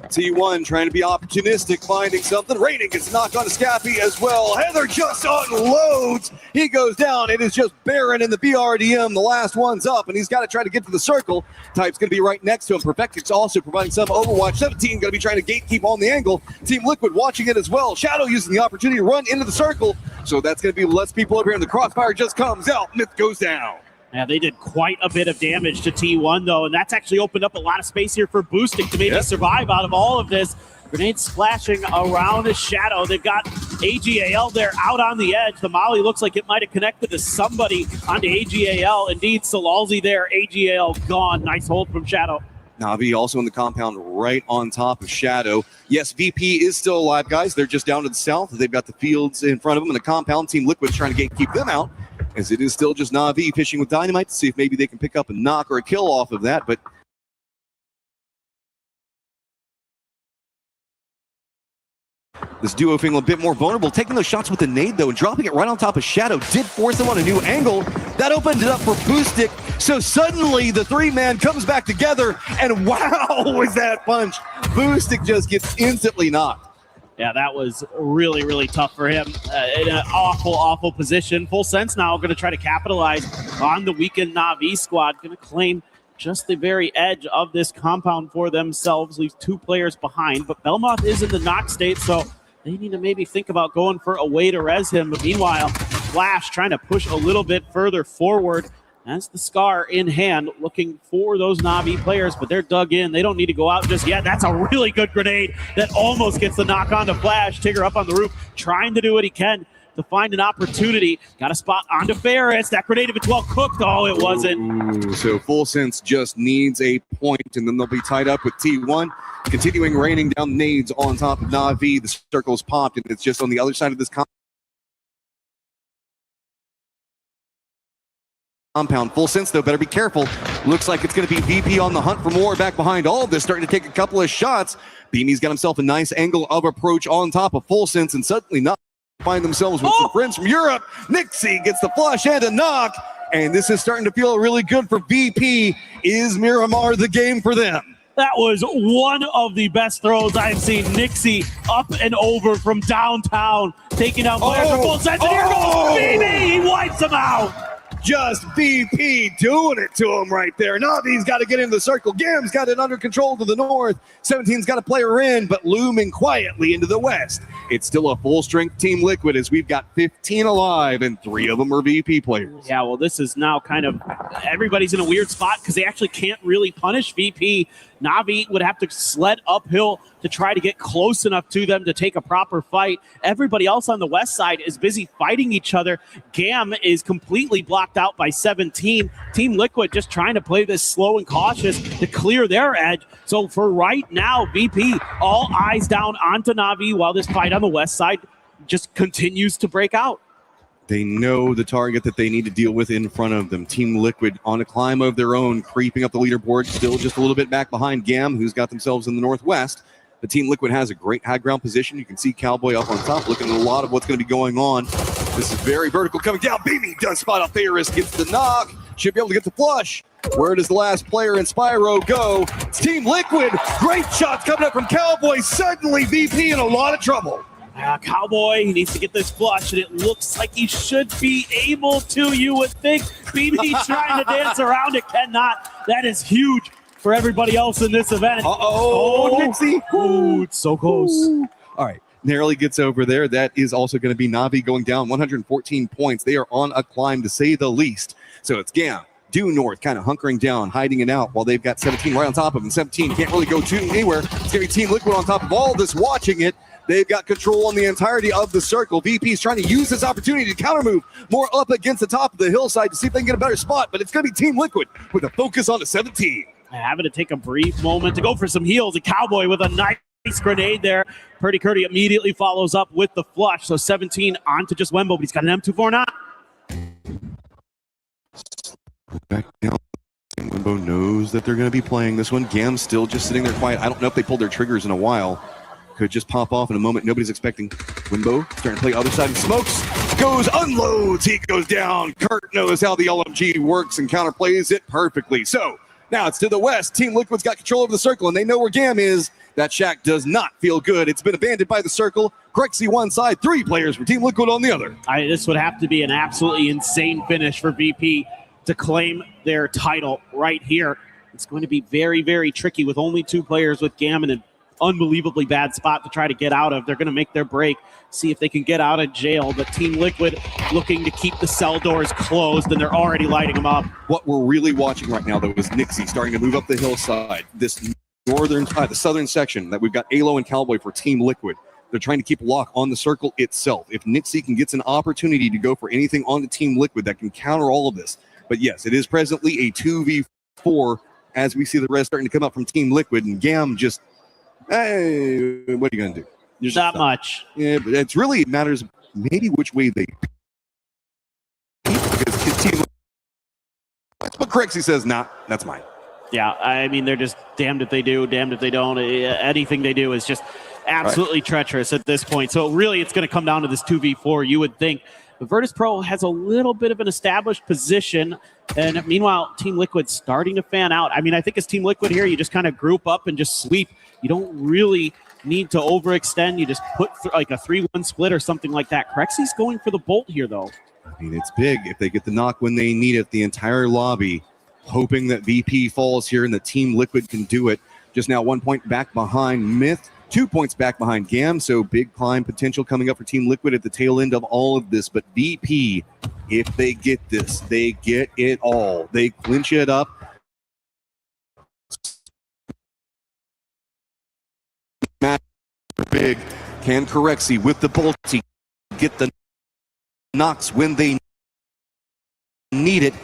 T1 trying to be opportunistic, finding something. Raiden gets knocked on Scappy as well. Heather just unloads. He goes down. It is just Baron in the BRDM. The last one's up, and he's got to try to get to the circle. Type's going to be right next to him. Perfectic's also providing some Overwatch. 17 going to be trying to gatekeep on the angle. Team Liquid watching it as well. Shadow using the opportunity to run into the circle. So that's going to be less people over here, and the crossfire just comes out. Myth goes down. Yeah, they did quite a bit of damage to T1, though, and that's actually opened up a lot of space here for Boosting to maybe survive out of all of this. Grenades splashing around his Shadow. They've got AGAL there out on the edge. The Molly looks like it might have connected to somebody onto AGAL. Indeed, Salalzi there. AGAL gone. Nice hold from Shadow. Na'Vi also in the compound right on top of Shadow. Yes, VP is still alive, guys. They're just down to the south. They've got the fields in front of them, and the compound. Team Liquid's trying to keep them out, as it is still just Na'Vi fishing with Dynamite to see if maybe they can pick up a knock or a kill off of that, but this duo feeling a bit more vulnerable, taking those shots with the nade, though, and dropping it right on top of Shadow did force them on a new angle. That opened it up for Boostic, so suddenly the three-man comes back together, and wow, was that punch. Boostic just gets instantly knocked. Yeah, that was really, really tough for him. In an awful, awful position. Full Sense now going to try to capitalize on the weakened Na'Vi squad. Going to claim just the very edge of this compound for themselves. Leaves two players behind, but Belmoth is in the knock state, so they need to maybe think about going for a way to res him. But meanwhile, Flash trying to push a little bit further forward. That's the Scar in hand, looking for those Na'Vi players, but they're dug in. They don't need to go out just yet. That's a really good grenade that almost gets the knock on to Flash. Tigger up on the roof, trying to do what he can to find an opportunity. Got a spot onto Ferris. That grenade, if it's well cooked, oh, it wasn't. Ooh, so Full Sense just needs a point, and then they'll be tied up with T1. Continuing raining down nades on top of Na'Vi. The circle's popped, and it's just on the other side of this compound. Full Sense, though, better be careful. Looks like it's going to be VP on the hunt for more back behind all of this, starting to take a couple of shots. Beanie's got himself a nice angle of approach on top of Full Sense, and suddenly not find themselves with some friends from Europe. Nixie gets the flush and a knock, and this is starting to feel really good for VP. Is Miramar the game for them? That was one of the best throws I've seen. Nixie up and over from downtown, taking out players for Full Sense, and here goes Beanie. He wipes them out. just VP doing it to him right there. Navi's got to get into the circle. Gam's got it under control to the north. 17's got a player in, but looming quietly into the west. It's still a full-strength Team Liquid as we've got 15 alive, and 3 of them are VP players. Yeah, well, this is now kind of everybody's in a weird spot because they actually can't really punish VP. Navi would have to sled uphill to try to get close enough to them to take a proper fight. Everybody else on the west side is busy fighting each other. Gam is completely blocked out by 17. Team Liquid just trying to play this slow and cautious to clear their edge. So for right now, VP, all eyes down onto Navi while this fight on the west side just continues to break out. They know the target that they need to deal with in front of them. Team Liquid on a climb of their own, creeping up the leaderboard, still just a little bit back behind Gam, who's got themselves in the northwest. The Team Liquid has a great high ground position. You can see Cowboy up on top, looking at a lot of what's going to be going on. This is very vertical coming down. Beamy does spot up Theorist, gets the knock, should be able to get the flush. Where does the last player in Spyro go? It's Team Liquid. Great shots coming up from Cowboy. Suddenly VP in a lot of trouble. Cowboy, he needs to get this flush, and it looks like he should be able to, you would think. BB trying to dance around it, cannot. That is huge for everybody else in this event. Oh, Nixie. Ooh, it's so close. All right, narrowly gets over there. That is also going to be Navi going down 114 points. They are on a climb, to say the least. So it's Gam, due north, kind of hunkering down, hiding it out while they've got 17 right on top of them. 17 can't really go to anywhere. It's going to be Team Liquid on top of all this, watching it. They've got control on the entirety of the circle. VP is trying to use this opportunity to counter move more up against the top of the hillside to see if they can get a better spot, but it's going to be Team Liquid with a focus on the 17. Having to take a brief moment to go for some heals. A Cowboy with a nice grenade there. Purdy Curdy immediately follows up with the flush. So 17 on to just Wembo, but he's got an M249. Back down. Wembo knows that they're going to be playing this one. Gam's still just sitting there quiet. I don't know if they pulled their triggers in a while. Could just pop off in a moment. Nobody's expecting. Wimbo starting to play other side and smokes. Goes, unloads. He goes down. Kurt knows how the LMG works and counterplays it perfectly. So now it's to the west. Team Liquid's got control of the circle, and they know where Gam is. That shack does not feel good. It's been abandoned by the circle. Grexy one side, 3 players for Team Liquid on the other. This would have to be an absolutely insane finish for VP to claim their title right here. It's going to be very, very tricky with only 2 players with Gam in an unbelievably bad spot to try to get out of. They're going to make their break, see if they can get out of jail. But Team Liquid looking to keep the cell doors closed, and they're already lighting them up. What we're really watching right now, though, is Nixie starting to move up the hillside. This the southern section that we've got Alo and Cowboy for Team Liquid. They're trying to keep lock on the circle itself. If Nixie can get an opportunity to go for anything on the Team Liquid that can counter all of this. But yes, it is presently a 2v4 as we see the rest starting to come up from Team Liquid, and Gam just, hey, what are you going to do? There's not much. Yeah, but it really matters maybe which way they because his team. But Crexy says, nah, that's mine. Yeah, I mean, they're just damned if they do, damned if they don't. Anything they do is just absolutely treacherous at this point. So really, it's going to come down to this 2v4, you would think. But Virtus Pro has a little bit of an established position, and meanwhile, Team Liquid starting to fan out. I mean, I think as Team Liquid here, you just kind of group up and just sweep. You don't really need to overextend. You just put like a 3-1 split or something like that. Crexy's going for the bolt here, though. I mean, it's big. If they get the knock when they need it, the entire lobby hoping that VP falls here and the Team Liquid can do it. Just now 1 point back behind Myth, 2 points back behind Gam, so big climb potential coming up for Team Liquid at the tail end of all of this. But VP, if they get this, they get it all. They clinch it up. Big. Can Corexy with the bolty get the knocks when they need it?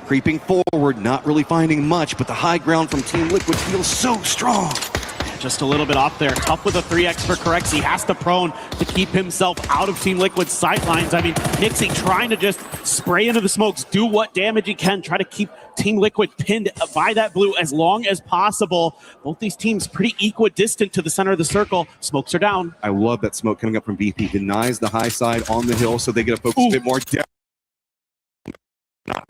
Creeping forward, not really finding much, but the high ground from Team Liquid feels so strong. Just a little bit off there. Tough with a 3x for Corexy. Has to prone to keep himself out of Team Liquid's sightlines. I mean, Nixie trying to just spray into the smokes, do what damage he can, try to keep Team Liquid pinned by that blue as long as possible. Both these teams pretty equidistant to the center of the circle. Smokes are down. I love that smoke coming up from VP. Denies the high side on the hill, so they get to focus a bit more down. Not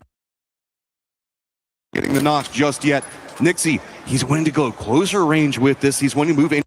getting the knocks just yet. Nixie, he's wanting to go closer range with this. He's wanting to move in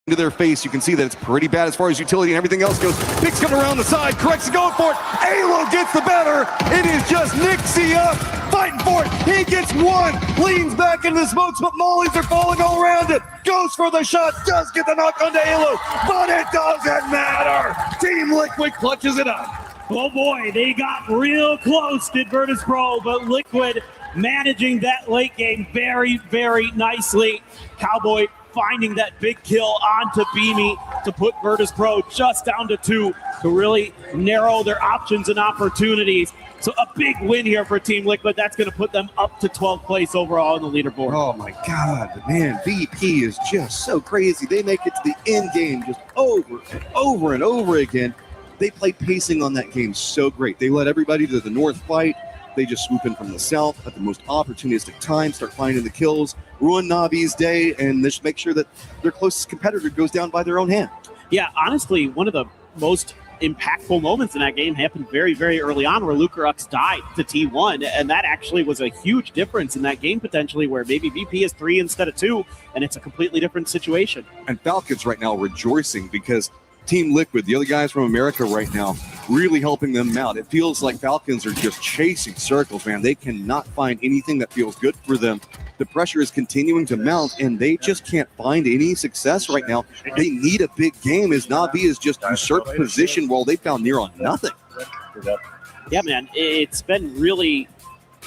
to their face. You can see that it's pretty bad as far as utility and everything else goes. Nick's coming around the side. Correct's going for it. Alo gets the better. It is just Nixie up, fighting for it. He gets one, leans back into the smokes, but mollies are falling all around it. Goes for the shot, does get the knock onto Alo, but it doesn't matter. Team Liquid clutches it up. Oh boy, they got real close, did Virtus Pro, but Liquid managing that late game very, very nicely. Cowboy finding that big kill onto Beamy to put Virtus Pro just down to 2 to really narrow their options and opportunities. So a big win here for Team Liquid. That's going to put them up to 12th place overall in the leaderboard. Oh my God, man, VP is just so crazy. They make it to the end game just over and over and over again. They play pacing on that game so great. They let everybody to the north fight. They just swoop in from the south at the most opportunistic time, start finding the kills, ruin Navi's day, and just make sure that their closest competitor goes down by their own hand. Yeah, honestly, one of the most impactful moments in that game happened very, very early on where Lucarux died to T1, and that actually was a huge difference in that game potentially where maybe VP is 3 instead of 2, and it's a completely different situation. And Falcons right now rejoicing because Team Liquid, the other guys from America right now, really helping them out. It feels like Falcons are just chasing circles, man. They cannot find anything that feels good for them. The pressure is continuing to mount, and they just can't find any success right now. They need a big game as Na'Vi is just usurped position while they found near on nothing. Yeah, man, it's been really,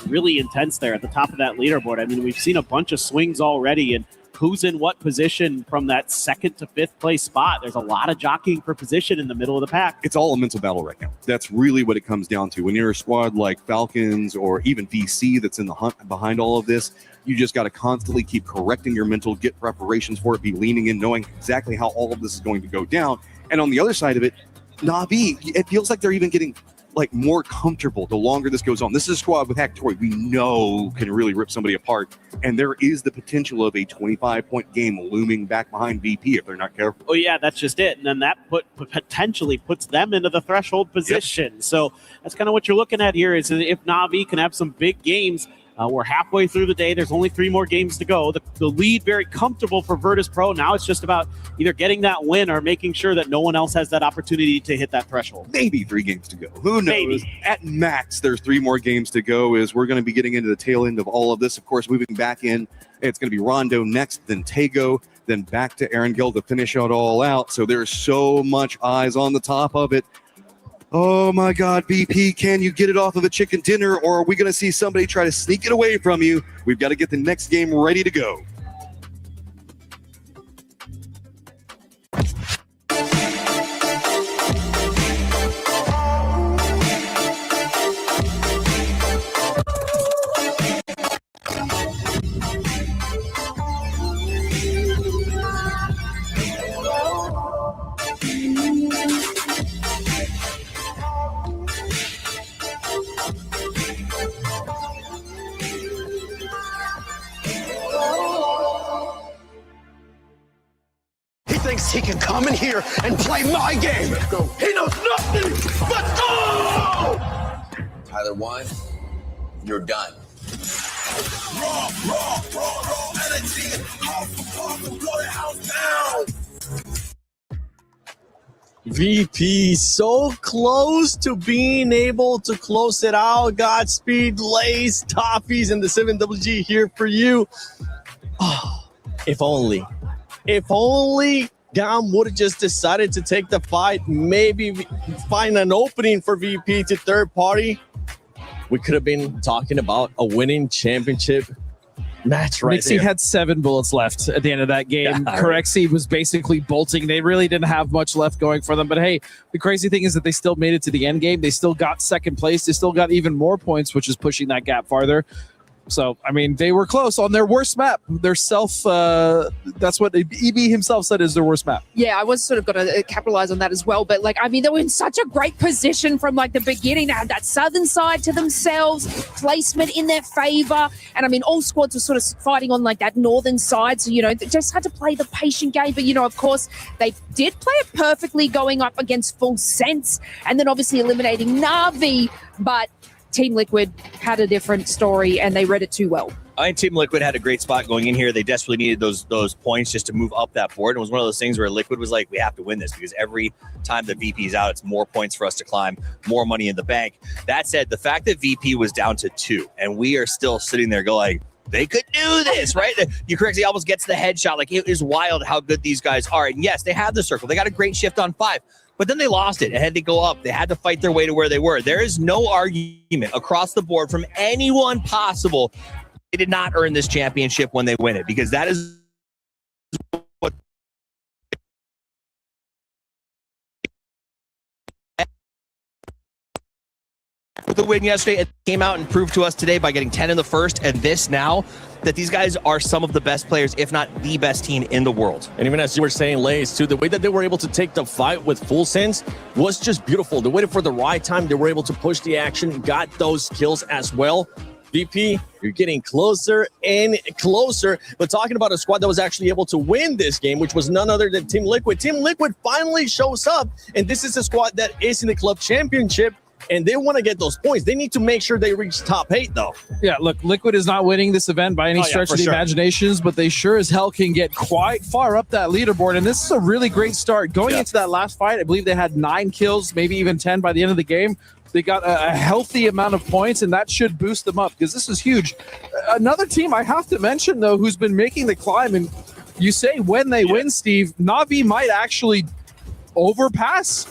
really intense there at the top of that leaderboard. I mean, we've seen a bunch of swings already, and who's in what position from that 2nd to 5th place spot. There's a lot of jockeying for position in the middle of the pack. It's all a mental battle right now. That's really what it comes down to. When you're a squad like Falcons or even VC that's in the hunt behind all of this, you just got to constantly keep correcting your mental, get preparations for it, be leaning in, knowing exactly how all of this is going to go down. And on the other side of it, Na'Vi, it feels like they're even getting like more comfortable the longer this goes on. This is a squad with Hackatory we know can really rip somebody apart, and there is the potential of a 25-point game looming back behind VP if they're not careful. Oh yeah, that's just it. And then that potentially puts them into the threshold position. Yep. So that's kind of what you're looking at here is if Na'Vi can have some big games. We're halfway through the day. There's only 3 more games to go. The lead very comfortable for Virtus Pro. Now it's just about either getting that win or making sure that no one else has that opportunity to hit that threshold. Maybe 3 games to go. Who knows? Maybe. At max, there's 3 more games to go as we're going to be getting into the tail end of all of this. Of course, moving back in, it's going to be Rondo next, then Tego, then back to Aaron Gill to finish it all out. So there's so much eyes on the top of it. Oh my God, VP, can you get it off of a chicken dinner, or are we going to see somebody try to sneak it away from you? We've got to get the next game ready to go. He can come in here and play my game. He knows nothing but go! Tyler 1, you're done. Raw energy. Blow the house down. VP so close to being able to close it out. Godspeed, Lace, Toffees, and the 7WG here for you. Oh, if only. If only Gam would have just decided to take the fight, maybe find an opening for VP to third party, we could have been talking about a winning championship match right Nixie there. had 7 bullets left at the end of that game. Yeah. Corexi was basically bolting. They really didn't have much left going for them. But hey, the crazy thing is that they still made it to the end game. They still got 2nd place. They still got even more points, which is pushing that gap farther. So, I mean, they were close on their worst map. Their that's what EB himself said is their worst map. Yeah, I was sort of going to capitalize on that as well. But, like, I mean, they were in such a great position from, like, the beginning. They had that southern side to themselves, placement in their favor. And, I mean, all squads were sort of fighting on, like, that northern side. So, you know, they just had to play the patient game. But, you know, of course, they did play it perfectly going up against Full Sense and then obviously eliminating Na'Vi. But Team Liquid had a different story and they read it too well. I think Team Liquid had a great spot going in here. They desperately needed those points just to move up that board. It was one of those things where Liquid was like, we have to win this because every time the VP is out, it's more points for us to climb, more money in the bank. That said, the fact that VP was down to 2 and we are still sitting there going, they could do this, right? You correctly almost gets the headshot. Like, it is wild how good these guys are. And yes, they had the circle. They got a great shift on 5. But then they lost it and had to go up. They had to fight their way to where they were. There is no argument across the board from anyone possible. They did not earn this championship when they win it, because that is what with the win yesterday. It came out and proved to us today by getting 10 in the first and this now that these guys are some of the best players, if not the best team in the world. And even as you were saying, Lays, too, the way that they were able to take the fight with full sense was just beautiful. They waited for the right time. They were able to push the action, got those kills as well. VP, you're getting closer and closer. But talking about a squad that was actually able to win this game, which was none other than Team Liquid. Team Liquid finally shows up, and this is a squad that is in the club championship, and they want to get those points. They need to make sure they reach top 8, though. Yeah, look, Liquid is not winning this event by any stretch of the imaginations, but they sure as hell can get quite far up that leaderboard, and this is a really great start. Going into that last fight, I believe they had 9 kills, maybe even 10 by the end of the game. They got a healthy amount of points, and that should boost them up because this is huge. Another team I have to mention, though, who's been making the climb, and you say when they win, Steve, Na'Vi might actually overpass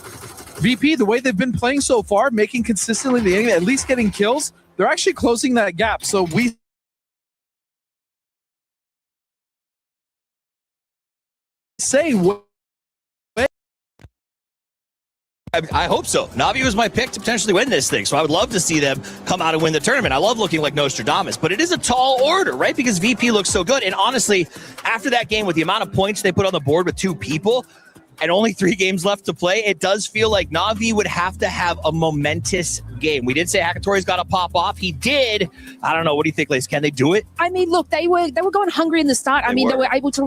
VP. The way they've been playing so far, making consistently the enemy, at least getting kills, they're actually closing that gap. So we say I hope so. Na'Vi was my pick to potentially win this thing, so I would love to see them come out and win the tournament. I love looking like Nostradamus, but it is a tall order, right? Because VP looks so good. And honestly, after that game, with the amount of points they put on the board with 2 people, and only 3 games left to play, it does feel like Na'Vi would have to have a momentous game. We did say Hakatori's got to pop off. He did. I don't know. What do you think, Lace? Can they do it? I mean, look, they were going hungry in the start. They were able to,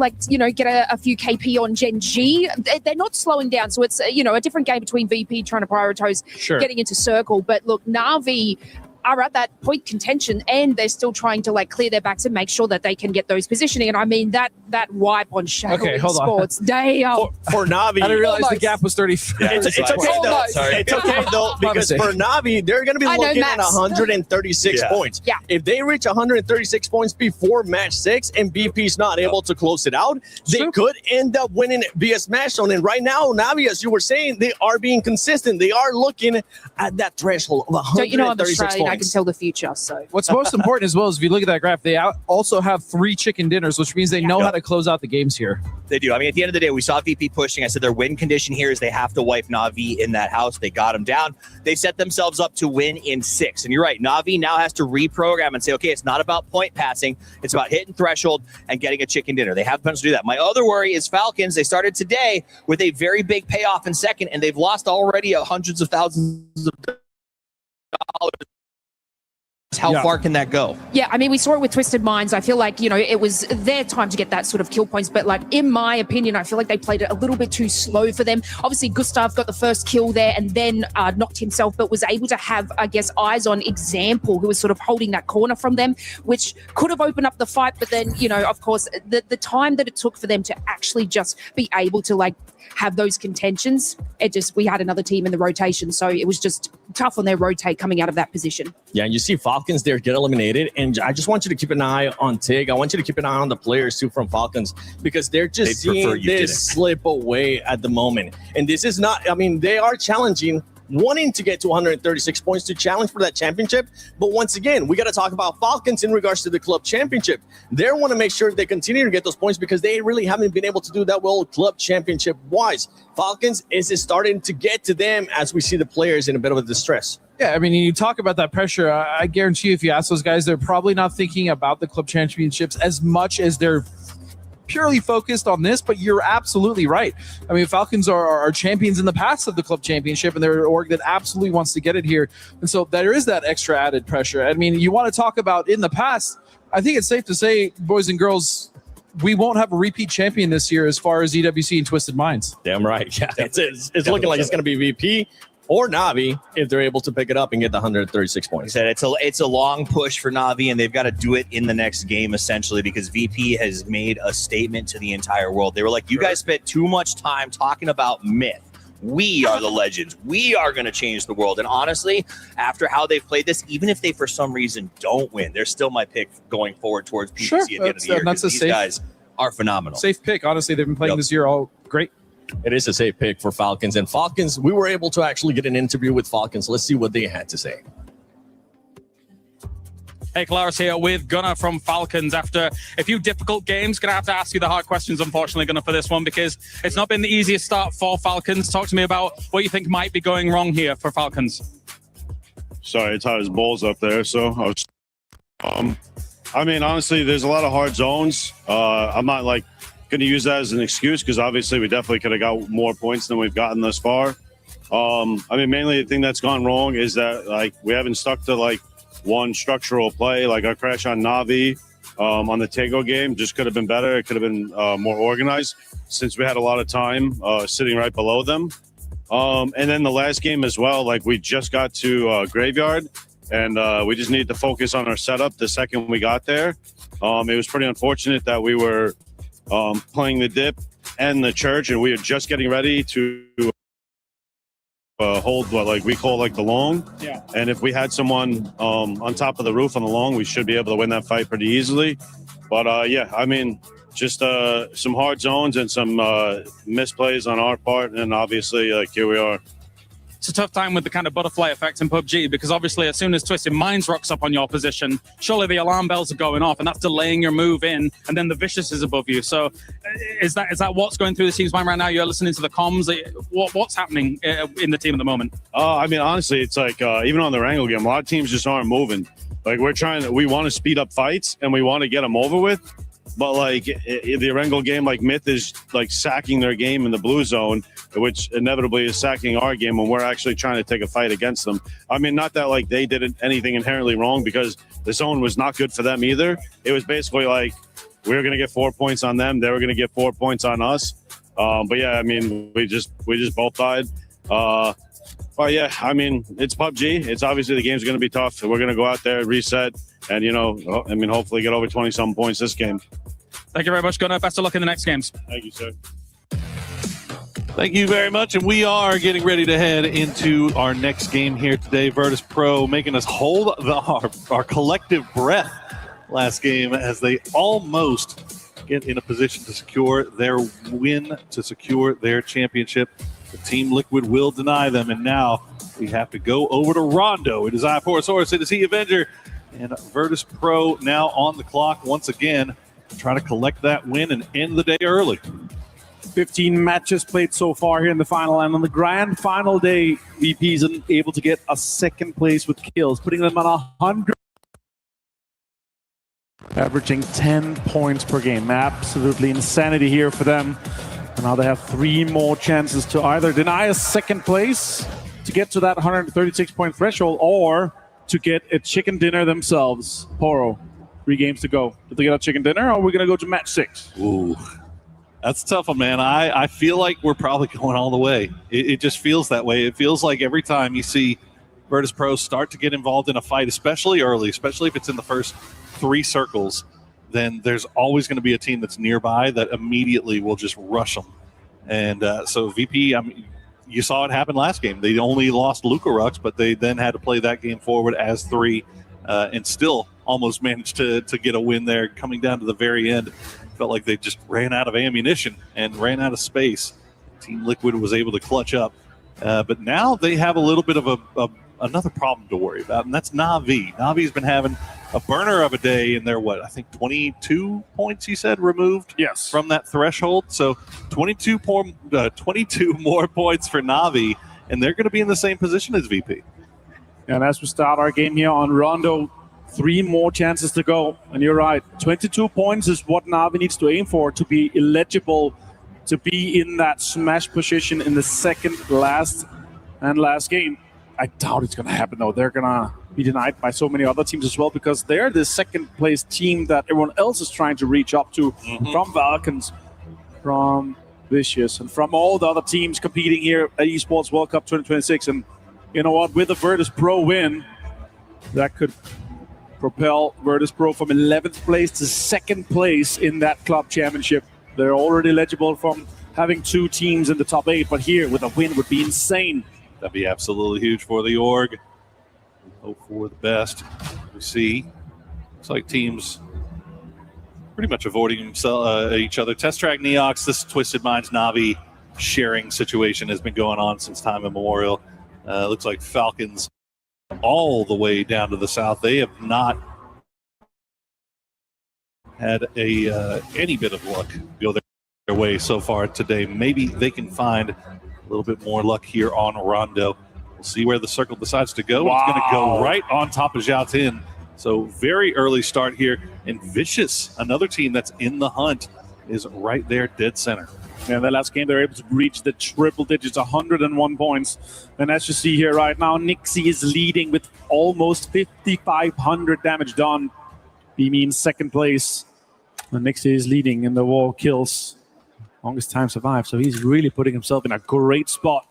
get a few KP on Gen G. They're not slowing down. So it's, a different game between VP trying to prioritize getting into circle. But look, Na'Vi are at that point contention, and they're still trying to clear their backs and make sure that they can get those positioning. And I mean that wipe on Shadow Sports. Damn. For Na'Vi, I didn't realize the gap was 30. It's okay though. It's okay though, because for Na'Vi, they're going to be looking at 136 points. Yeah. If they reach 136 points before match 6 and VP's not able to close it out, they could end up winning via Smash Zone. And right now, Na'Vi, as you were saying, they are being consistent. They are looking at that threshold of 136 points. I can tell the future. So what's most important as well is if you look at that graph, they also have 3 chicken dinners, which means they know how to close out the games here. They do. I mean, at the end of the day, we saw VP pushing. I said their win condition here is they have to wipe Na'Vi in that house. They got them down. They set themselves up to win in 6. And you're right. Na'Vi now has to reprogram and say, okay, it's not about point passing. It's about hitting threshold and getting a chicken dinner. They have the potential to do that. My other worry is Falcons. They started today with a very big payoff in second, and they've lost already hundreds of thousands of dollars. How far can that go? Yeah, I mean, we saw it with Twisted Minds. I feel like, it was their time to get that sort of kill points. But, in my opinion, I feel like they played it a little bit too slow for them. Obviously, Gustav got the first kill there and then knocked himself, but was able to have, I guess, eyes on Example, who was sort of holding that corner from them, which could have opened up the fight. But then, of course, the time that it took for them to actually just be able to, have those contentions, we had another team in the rotation. So it was just tough on their rotate coming out of that position. Yeah, and you see Falcons there get eliminated, and I just want you to keep an eye on Tig. I want you to keep an eye on the players too from Falcons, because they're just seeing this slip away at the moment. And this is not, they are challenging, wanting to get to 136 points to challenge for that championship. But once again, we got to talk about Falcons in regards to the club championship. They want to make sure they continue to get those points because they really haven't been able to do that well club championship wise. Falcons is starting to get to them as we see the players in a bit of a distress. Yeah, I mean, you talk about that pressure. I guarantee you, if you ask those guys, they're probably not thinking about the club championships as much as they're purely focused on this, but you're absolutely right. I mean, Falcons are champions in the past of the club championship, and they're an org that absolutely wants to get it here. And so there is that extra added pressure. I mean, you want to talk about in the past, I think it's safe to say, boys and girls, we won't have a repeat champion this year as far as EWC and Twisted Minds. Damn right. Yeah, it's looking like it's going to be VP or Navi if they're able to pick it up and get the 136 points. He said it's a long push for Navi, and they've got to do it in the next game, essentially, because VP has made a statement to the entire world. They were like, you guys spent too much time talking about myth. We are the legends. We are going to change the world. And honestly, after how they've played this, even if they for some reason don't win, they're still my pick going forward towards PPC at the end of the year. That's These guys are phenomenal. Safe pick. Honestly, they've been playing this year all great. It is a safe pick for Falcons. And Falcons, we were able to actually get an interview with Falcons. Let's see what they had to say. Hey, Claris here with Gunnar from Falcons. After a few difficult games, going to have to ask you the hard questions, unfortunately, Gunnar, for this one, because it's not been the easiest start for Falcons. Talk to me about what you think might be going wrong here for Falcons. Sorry, it's how his ball's up there. So, I mean, honestly, there's a lot of hard zones. I'm not like going to use that as an excuse because obviously we definitely could have got more points than we've gotten thus far. I mean, mainly the thing that's gone wrong is that like we haven't stuck to like one structural play. Like our crash on Navi on the Tego game just could have been better. It could have been more organized since we had a lot of time sitting right below them. And then the last game as well, like we just got to Graveyard and we just needed to focus on our setup the second we got there. It was pretty unfortunate that we were playing the dip and the church and we were just getting ready to hold what like we call like the long. Yeah. And if we had someone on top of the roof on the long, we should be able to win that fight pretty easily. But yeah, I mean, just some hard zones and some misplays on our part, and obviously like here we are. It's a tough time with the kind of butterfly effect in PUBG because obviously as soon as Twisted Minds rocks up on your position, surely the alarm bells are going off and that's delaying your move in, and then the Vicious is above you. So is that what's going through the team's mind right now? You're listening to the comms. What's happening in the team at the moment? I mean, honestly, it's like even on the Wrangle game, a lot of teams just aren't moving. Like we want to speed up fights and we want to get them over with. But like the Wrangle game, like Myth is like sacking their game in the blue zone, which inevitably is sacking our game when we're actually trying to take a fight against them. I mean, not that like they did anything inherently wrong because the zone was not good for them either. It was basically like we were going to get 4 points on them. They were going to get 4 points on us. But yeah, I mean, we just both died. But yeah, I mean, it's PUBG. It's obviously the game's going to be tough. We're going to go out there, reset, and, you know, I mean, hopefully get over 20-something points this game. Thank you very much, Gunnar. Best of luck in the next games. Thank you, sir. Thank you very much. And we are getting ready to head into our next game here today. Virtus Pro making us hold our collective breath last game as they almost get in a position to secure their win, to secure their championship. The Team Liquid will deny them, and now we have to go over to Rondo. It is I4Saurus, it is He Avenger, and Virtus Pro now on the clock once again, trying to collect that win and end the day early. 15 matches played so far here in the final, and on the grand final day, VP is able to get a second place with kills, putting them on 100. Averaging 10 points per game. Absolutely insanity here for them. And now they have 3 more chances to either deny a second place to get to that 136-point threshold or to get a chicken dinner themselves. Poro, 3 games to go. Did they get a chicken dinner, or are we going to go to match 6? Ooh, that's a tough one, man. I feel like we're probably going all the way. It just feels that way. It feels like every time you see Virtus Pro start to get involved in a fight, especially early, especially if it's in the first 3 circles, then there's always going to be a team that's nearby that immediately will just rush them. And so VP, I mean, you saw it happen last game. They only lost Luka Rux, but they then had to play that game forward as 3 and still almost managed to get a win there. Coming down to the very end, felt like they just ran out of ammunition and ran out of space. Team Liquid was able to clutch up. But now they have a little bit of another problem to worry about, and that's Na'Vi. Na'Vi's been having a burner of a day, and they're, I think 22 points, he said, removed from that threshold. So 22 more points for Na'Vi, and they're going to be in the same position as VP. And as we start our game here on Rondo, 3 more chances to go. And you're right, 22 points is what Na'Vi needs to aim for to be eligible to be in that smash position in the second last game. I doubt it's going to happen, though. They're going to be denied by so many other teams as well because they're the second-place team that everyone else is trying to reach up to from Falcons, from Vicious, and from all the other teams competing here at Esports World Cup 2026. And you know what? With a Virtus Pro win, that could propel Virtus Pro from 11th place to 2nd place in that club championship. They're already eligible from having 2 teams in the top 8, but here with a win would be insane. That'd be absolutely huge for the org. Hope for the best. We see, looks like teams pretty much avoiding each other. Test Track Neox, this Twisted Minds Navi sharing situation has been going on since time immemorial. Looks like Falcons all the way down to the south. They have not had any bit of luck go their way so far today. Maybe they can find a little bit more luck here on Rondo. We'll see where the circle decides to go. Wow. It's going to go right on top of Zhao Tin. So very early start here. And Vicious, another team that's in the hunt, is right there dead center. Yeah, the last game, they're able to reach the triple digits, 101 points. And as you see here right now, Nixie is leading with almost 5,500 damage done. He means 2nd place. And Nixie is leading in the war kills. Longest time survived. So he's really putting himself in a great spot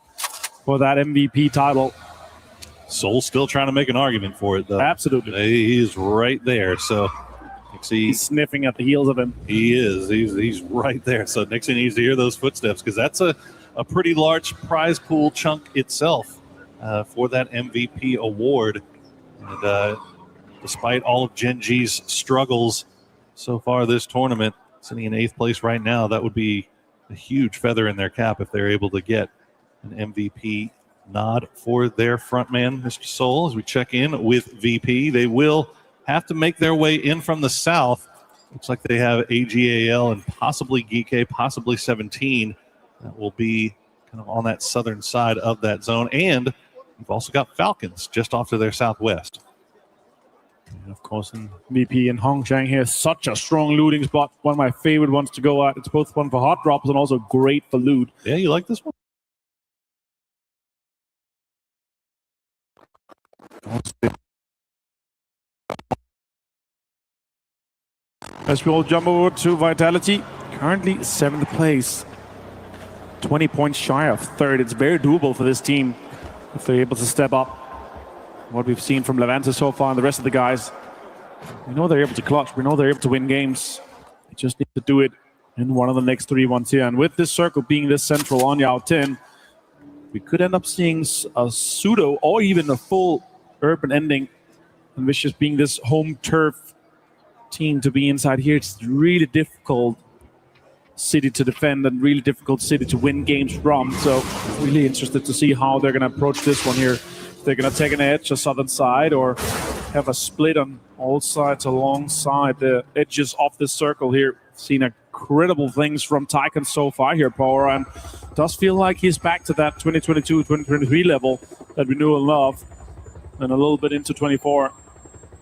for that MVP title. Soul's still trying to make an argument for it, though. Absolutely. He's right there. So he's sniffing at the heels of him. He is. He's right there. So Nixie needs to hear those footsteps because that's a pretty large prize pool chunk itself for that MVP award. And despite all of Gen G's struggles so far this tournament, sitting in 8th place right now, that would be a huge feather in their cap if they're able to get an MVP nod for their frontman, Mr. Soul. As we check in with VP, they will have to make their way in from the south. Looks like they have AGAL and possibly GK, possibly 17. That will be kind of on that southern side of that zone. And we've also got Falcons just off to their southwest. And of course, in VP and Hongchang here, such a strong looting spot. One of my favorite ones to go at. It's both fun for hot drops and also great for loot. Yeah, you like this one? As we all jump over to Vitality, currently 7th place, 20 points shy of 3rd. It's very doable for this team if they're able to step up. What we've seen from Levante so far and the rest of the guys, we know they're able to clutch. We know they're able to win games. They just need to do it in one of the next 3 ones here. And with this circle being this central on Yao Tin, we could end up seeing a pseudo or even a full urban ending. And Vicious being this home turf team to be inside here, it's really difficult city to defend and really difficult city to win games from. So really interested to see how they're going to approach this one here. They're going to take an edge to southern side or have a split on all sides alongside the edges of this circle here. Seen incredible things from Tycoon so far here, Power, and does feel like he's back to that 2022, 2023 level that we knew and loved, and a little bit into 24.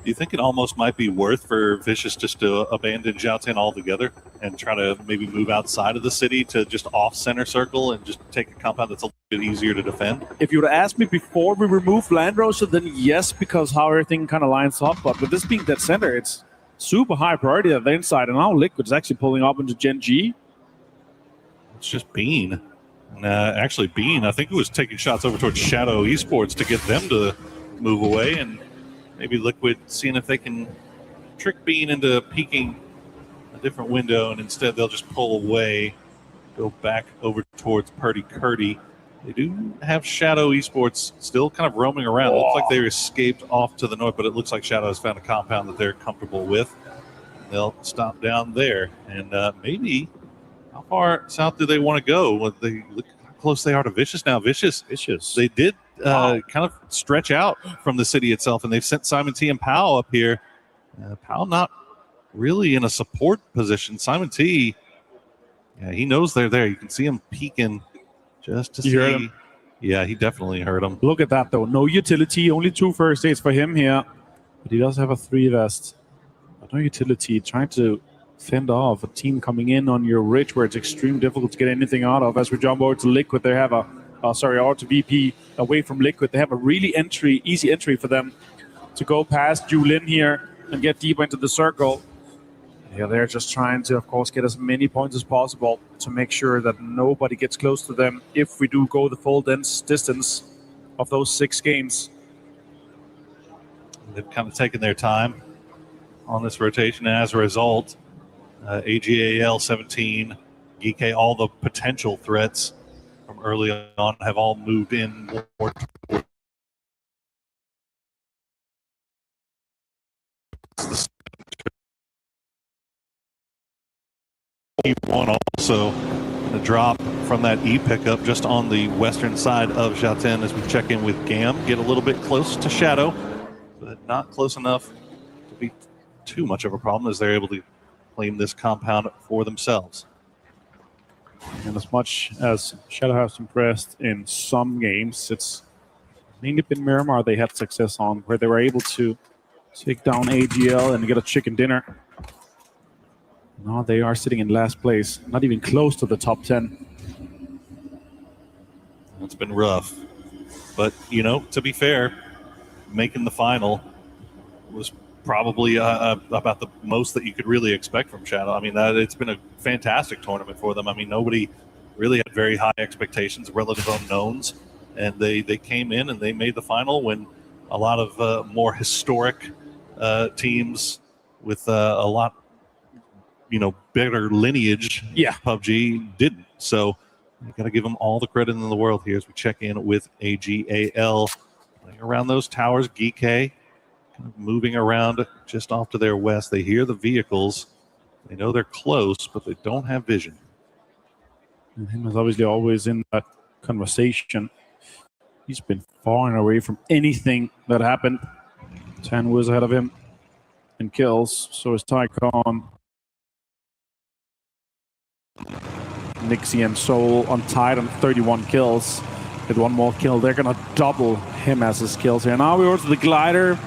Do you think it almost might be worth for Vicious just to abandon Zhao Tin altogether and try to maybe move outside of the city to just off center circle and just take a compound that's a little bit easier to defend? If you would have asked me before we removed Land Roser, then yes, because how everything kind of lines up. But with this being dead center, it's super high priority at the inside. And now Liquid's actually pulling up into Gen G. It's just Bean. And actually, Bean, I think it was taking shots over towards Shadow Esports to get them to move away. And maybe Liquid seeing if they can trick Bean into peeking a different window, and instead they'll just pull away, go back over towards Purdy Curdy. They do have Shadow Esports still kind of roaming around. It looks like they escaped off to the north, but it looks like Shadow has found a compound that they're comfortable with. They'll stop down there, and maybe how far south do they want to go? Look how close they are to Vicious now. Vicious. They did kind of stretch out from the city itself, and they've sent Simon T and Powell up here. Powell not really in a support position. Simon T, yeah, he knows they're there. You can see him peeking just to see. Heard him? Yeah, he definitely heard him. Look at that, though. No utility, only 2 first aids for him here. But he does have a 3 vest. But no utility, trying to fend off a team coming in on your ridge where it's extremely difficult to get anything out of. As we jump over to Liquid, they have or to VP away from Liquid. They have a really easy entry for them to go past Julin here and get deeper into the circle. Yeah, they're just trying to, of course, get as many points as possible to make sure that nobody gets close to them if we do go the full distance. of those 6 games. They've kind of taken their time on this rotation, and as a result, AGAL 17, GK, all the potential threats from early on have all moved in more towards E1. Also a drop from that E pickup just on the western side of Xiaoten as we check in with GAM, get a little bit close to Shadow, but not close enough to be too much of a problem as they're able to claim this compound for themselves. And as much as Shadow has impressed in some games, it's mainly been Miramar they had success on, where they were able to take down AGL and get a chicken dinner. Now they are sitting in last place, not even close to the top 10. It's been rough. But, you know, to be fair, making the final was probably about the most that you could really expect from Shadow. I mean, it's been a fantastic tournament for them. I mean, nobody really had very high expectations, relative unknowns, and they came in and they made the final when a lot of more historic teams with a lot, you know, better lineage, PUBG didn't. So you got to give them all the credit in the world here as we check in with AGAL. Playing around those towers, GK kind of moving around just off to their west. They hear the vehicles. They know they're close, but they don't have vision. And him is obviously always in that conversation. He's been far and away from anything that happened. 10 was ahead of him in kills. So is Tycon. Nixie and Soul untied on 31 kills. With one more kill, they're going to double him as his kills here. Now we over to the glider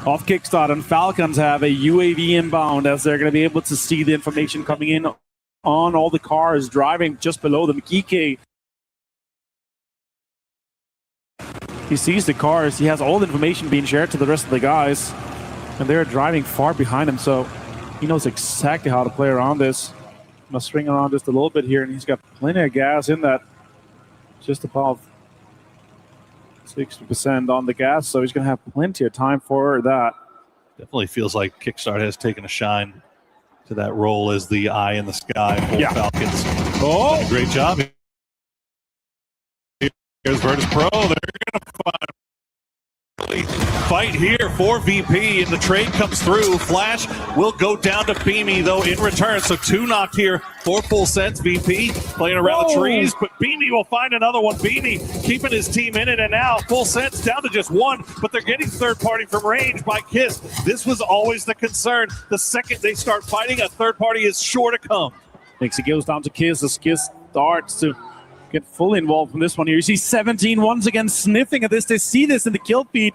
off Kickstart, and Falcons have a UAV inbound as they're going to be able to see the information coming in on all the cars driving just below them. Kike, he sees the cars. He has all the information being shared to the rest of the guys, and they're driving far behind him, so he knows exactly how to play around this. Must swing around just a little bit here, and he's got plenty of gas in that. Just above 60% on the gas, so he's going to have plenty of time for that. Definitely feels like Kickstart has taken a shine to that role as the eye in the sky for Falcons. Oh, a great job. Here's Virtus Pro. They're going to fight here for VP, and the trade comes through. Flash will go down to Beamy, though, in return. So 2 knocked here for Full Sense. VP playing around the trees, but Beamy will find another one. Beamy keeping his team in it, and now Full Sense down to just 1, but they're getting third party from range by Kiss. This was always the concern. The second they start fighting, a third party is sure to come. Next, it goes down to Kiss as Kiss starts to get fully involved from this one here. You see 17 once again sniffing at this. They see this in the kill feed.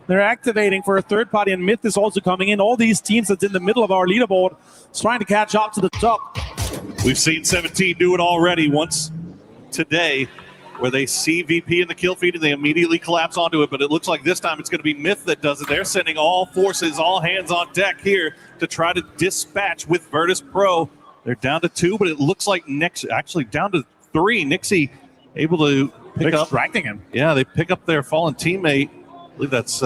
They're activating for a third party, and Myth is also coming in. All these teams that's in the middle of our leaderboard is trying to catch up to the top. We've seen 17 do it already once today, where they see VP in the kill feed and they immediately collapse onto it, but it looks like this time it's going to be Myth that does it. They're sending all forces, all hands on deck here to try to dispatch with Virtus Pro. They're down to 2, but it looks like actually down to 3. Nixie able to pick up. Extracting him. Yeah, they pick up their fallen teammate. I believe that's,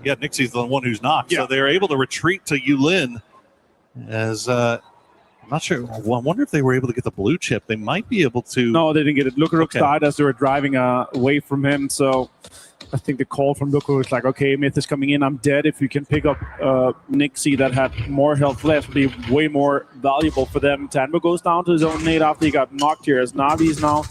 Nixie's the one who's knocked. So they're able to retreat to Yulin as, I'm not sure. Well, I wonder if they were able to get the blue chip. They might be able to. No, they didn't get it. Lukaruk died as they were driving away from him. So I think the call from Lukaruk was like, okay, Myth is coming in. I'm dead. If you can pick up Nixie that had more health left, be way more valuable for them. Tanmo goes down to his own nade after he got knocked here, as Navi is now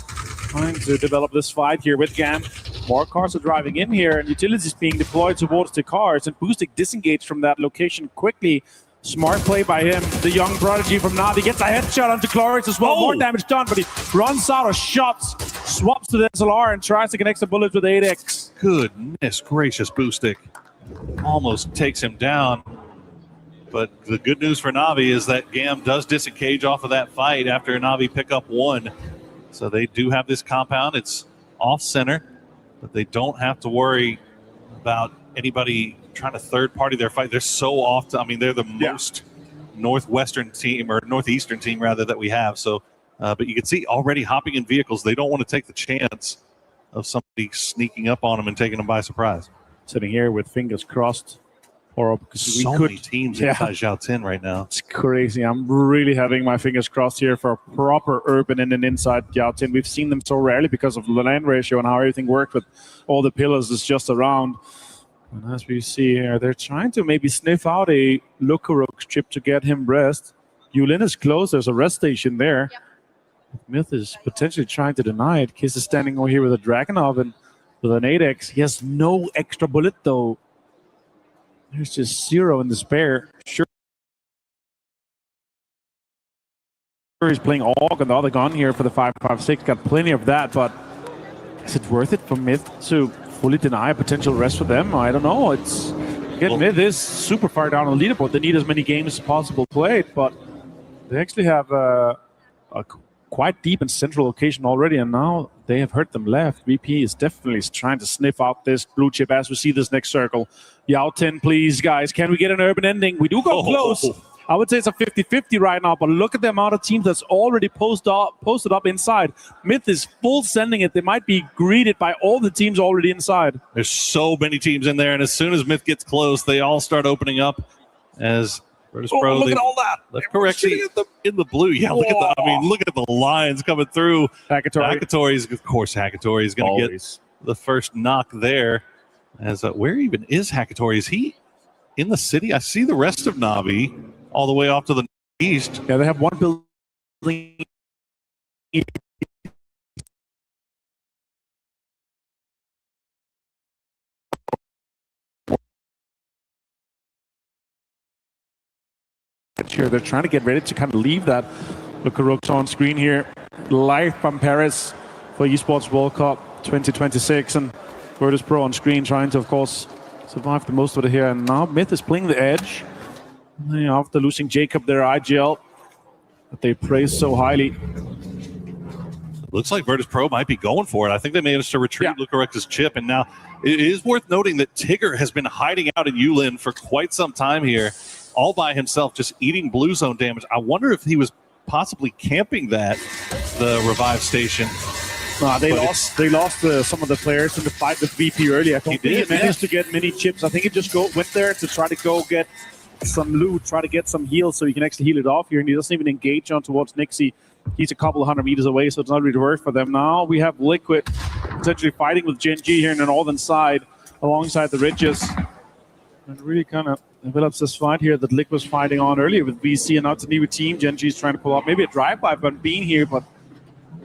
trying to develop this fight here with GAM. More cars are driving in here, and utilities being deployed towards the cars, and Boostic disengaged from that location quickly. Smart play by him. The young prodigy from Navi gets a headshot onto Clorix as well. More damage done, but he runs out of shots, swaps to the SLR, and tries to connect the bullets with 8X. Goodness gracious, Boostic almost takes him down. But the good news for Navi is that GAM does disengage off of that fight after Navi pick up 1. So they do have this compound. It's off center, but they don't have to worry about anybody trying to third party their fight. They're so off. I mean, they're the most northwestern team, or northeastern team rather, that we have. So, but you can see already hopping in vehicles. They don't want to take the chance of somebody sneaking up on them and taking them by surprise. Sitting here with fingers crossed. Because So many teams inside Zhao Tin right now. It's crazy. I'm really having my fingers crossed here for a proper urban and an inside Zhao Tin. We've seen them so rarely because of the land ratio and how everything worked with all the pillars is just around. And as we see here, they're trying to maybe sniff out a Lukaruk chip to get him rest. Yulin is close. There's a rest station there. Yep. Myth is potentially trying to deny it. Kiss is standing over here with a Dragonov and with an 8x. He has no extra bullet, though. There's just 0 in the spare. Sure, he's playing AUG and the other gun here for the 5.56. Got plenty of that, but is it worth it for Myth to fully deny a potential rest for them? I don't know. It's Myth is super far down on the leaderboard. They need as many games as possible played, but they actually have a quite deep and central location already, and now they have hurt them left. VP is definitely trying to sniff out this blue chip as we see this next circle. Zhao Tin, please, guys. Can we get an urban ending? We do go close. I would say it's a 50-50 right now, but look at the amount of teams that's already posted up inside. Myth is full sending it. They might be greeted by all the teams already inside. There's so many teams in there, and as soon as Myth gets close, they all start opening up as Virtus Pro. Look at all that. Left correctly in the blue. Yeah, look at the. I mean, look at the lines coming through. Hackatory, of course, Hackatory is going to get the first knock there. As where even is Hackatory? Is he in the city? I see the rest of Navi all the way off to the east. Yeah, they have one building. Here, they're trying to get ready to kind of leave that. Lukaruk's on screen here, live from Paris for Esports World Cup 2026, and Virtus Pro on screen trying to, of course, survive the most of it here. And now Myth is playing the edge. After losing Jacob, their IGL that they praise so highly. Looks like Virtus Pro might be going for it. I think they managed to retrieve Lukaruk's chip, and now it is worth noting that Tigger has been hiding out in Yulin for quite some time here, all by himself, just eating blue zone damage. I wonder if he was possibly camping the revive station. They lost some of the players in the fight with VP earlier. I think he managed to get many chips. I think he just went there to try to go get some loot, try to get some heals so he can actually heal it off here, and he doesn't even engage on towards Nixie. He's a couple of 100 meters away, so it's not really worth for them. Now we have Liquid potentially fighting with Gen G here in the northern side alongside the ridges. And really kind of develops this fight here that Liquid was fighting on earlier with VC, and now it's a new team. Gen G is trying to pull up maybe a drive-by from being here, but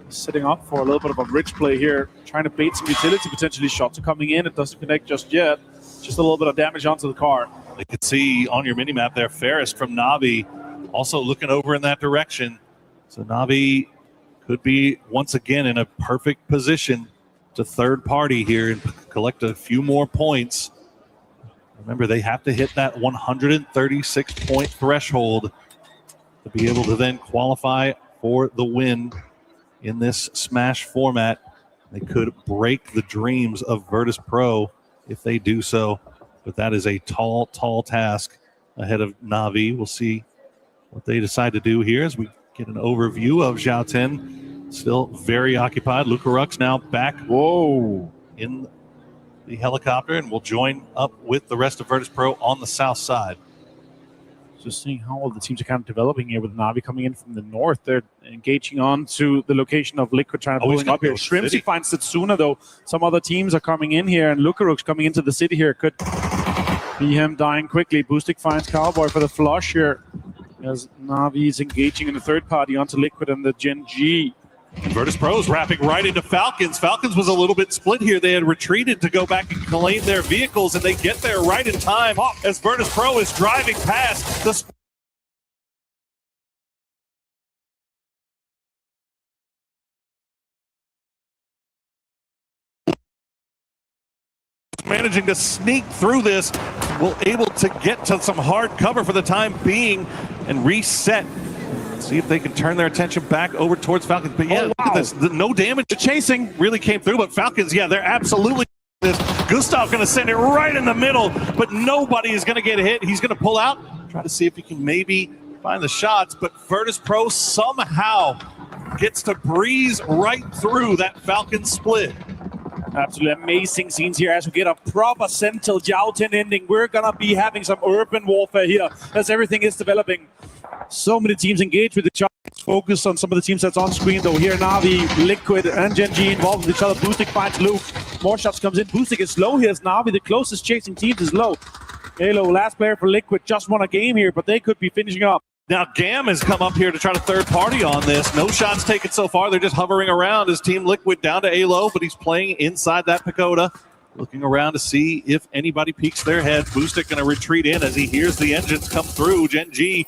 setting up for a little bit of a bridge play here, trying to bait some utility potentially. Shots are coming in. It doesn't connect just yet. Just a little bit of damage onto the car. You can see on your mini-map there, Ferris from Navi also looking over in that direction. So Navi could be once again in a perfect position to third party here and collect a few more points. Remember, they have to hit that 136-point threshold to be able to then qualify for the win in this Smash format. They could break the dreams of Virtus Pro if they do so, but that is a tall, tall task ahead of Navi. We'll see what they decide to do here as we get an overview of Zhao Tin. Still very occupied. Lukaruk's now back in the helicopter, and will join up with the rest of Virtus Pro on the south side. Just seeing how all the teams are kind of developing here with Navi coming in from the north. They're engaging on to the location of Liquid, trying to pull him up here. Shrimpsy finds Setsuna, though. Some other teams are coming in here, and Lukaruk's coming into the city here. Could be him dying quickly. Boostic finds Cowboy for the flush here, as Navi is engaging in the third party onto Liquid and the Gen G. Virtus Pro is wrapping right into Falcons. Falcons was a little bit split here. They had retreated to go back and claim their vehicles, and they get there right in time as Virtus Pro is driving past the managing to sneak through this, will able to get to some hard cover for the time being and reset. See if they can turn their attention back over towards Falcons. But yeah, look at this. No damage. The chasing really came through, but Falcons, yeah, they're absolutely this. Gustav going to send it right in the middle, but nobody is going to get hit. He's going to pull out, try to see if he can maybe find the shots, but Virtus Pro somehow gets to breeze right through that Falcon split. Absolutely amazing scenes here as we get a proper Sentinel Joutin ending. We're going to be having some urban warfare here as everything is developing. So many teams engaged with each other. Focus on some of the teams that's on screen though. Here Na'Vi, Liquid, and Gen G involved with each other. Boostic finds Luke. More shots comes in. Boostic is low here as Na'Vi, the closest chasing teams, is low. Halo, last player for Liquid, just won a game here, but they could be finishing up. Now, GAM has come up here to try to third party on this. No shots taken so far. They're just hovering around as Team Liquid down to Alo, but he's playing inside that pagoda, looking around to see if anybody peeks their head. Boostic going to retreat in as he hears the engines come through. Gen G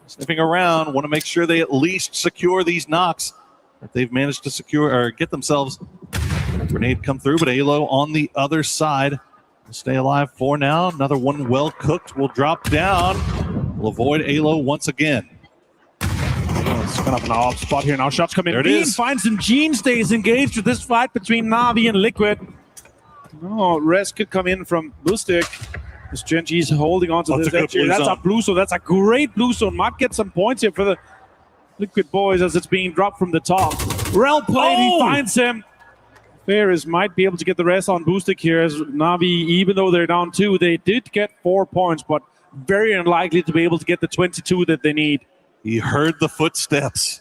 sniffing around, want to make sure they at least secure these knocks that they've managed to secure or get themselves. A grenade come through, but Alo on the other side will stay alive for now. Another one well cooked will drop down. Will avoid Alo once again. It's kind of an off spot here now. Shots come in. There it Bean is. finds him. Gene stays engaged with this fight between Na'Vi and Liquid. No, Res could come in from Boostic. As Gen G's holding on to this edge here. That's a blue zone. That's a great blue zone. Might get some points here for the Liquid boys as it's being dropped from the top. Well played. He finds him. Ferris might be able to get the rest on Boostic here as Na'Vi, even though they're down 2, they did get 4 points, but very unlikely to be able to get the 22 that they need. He heard the footsteps.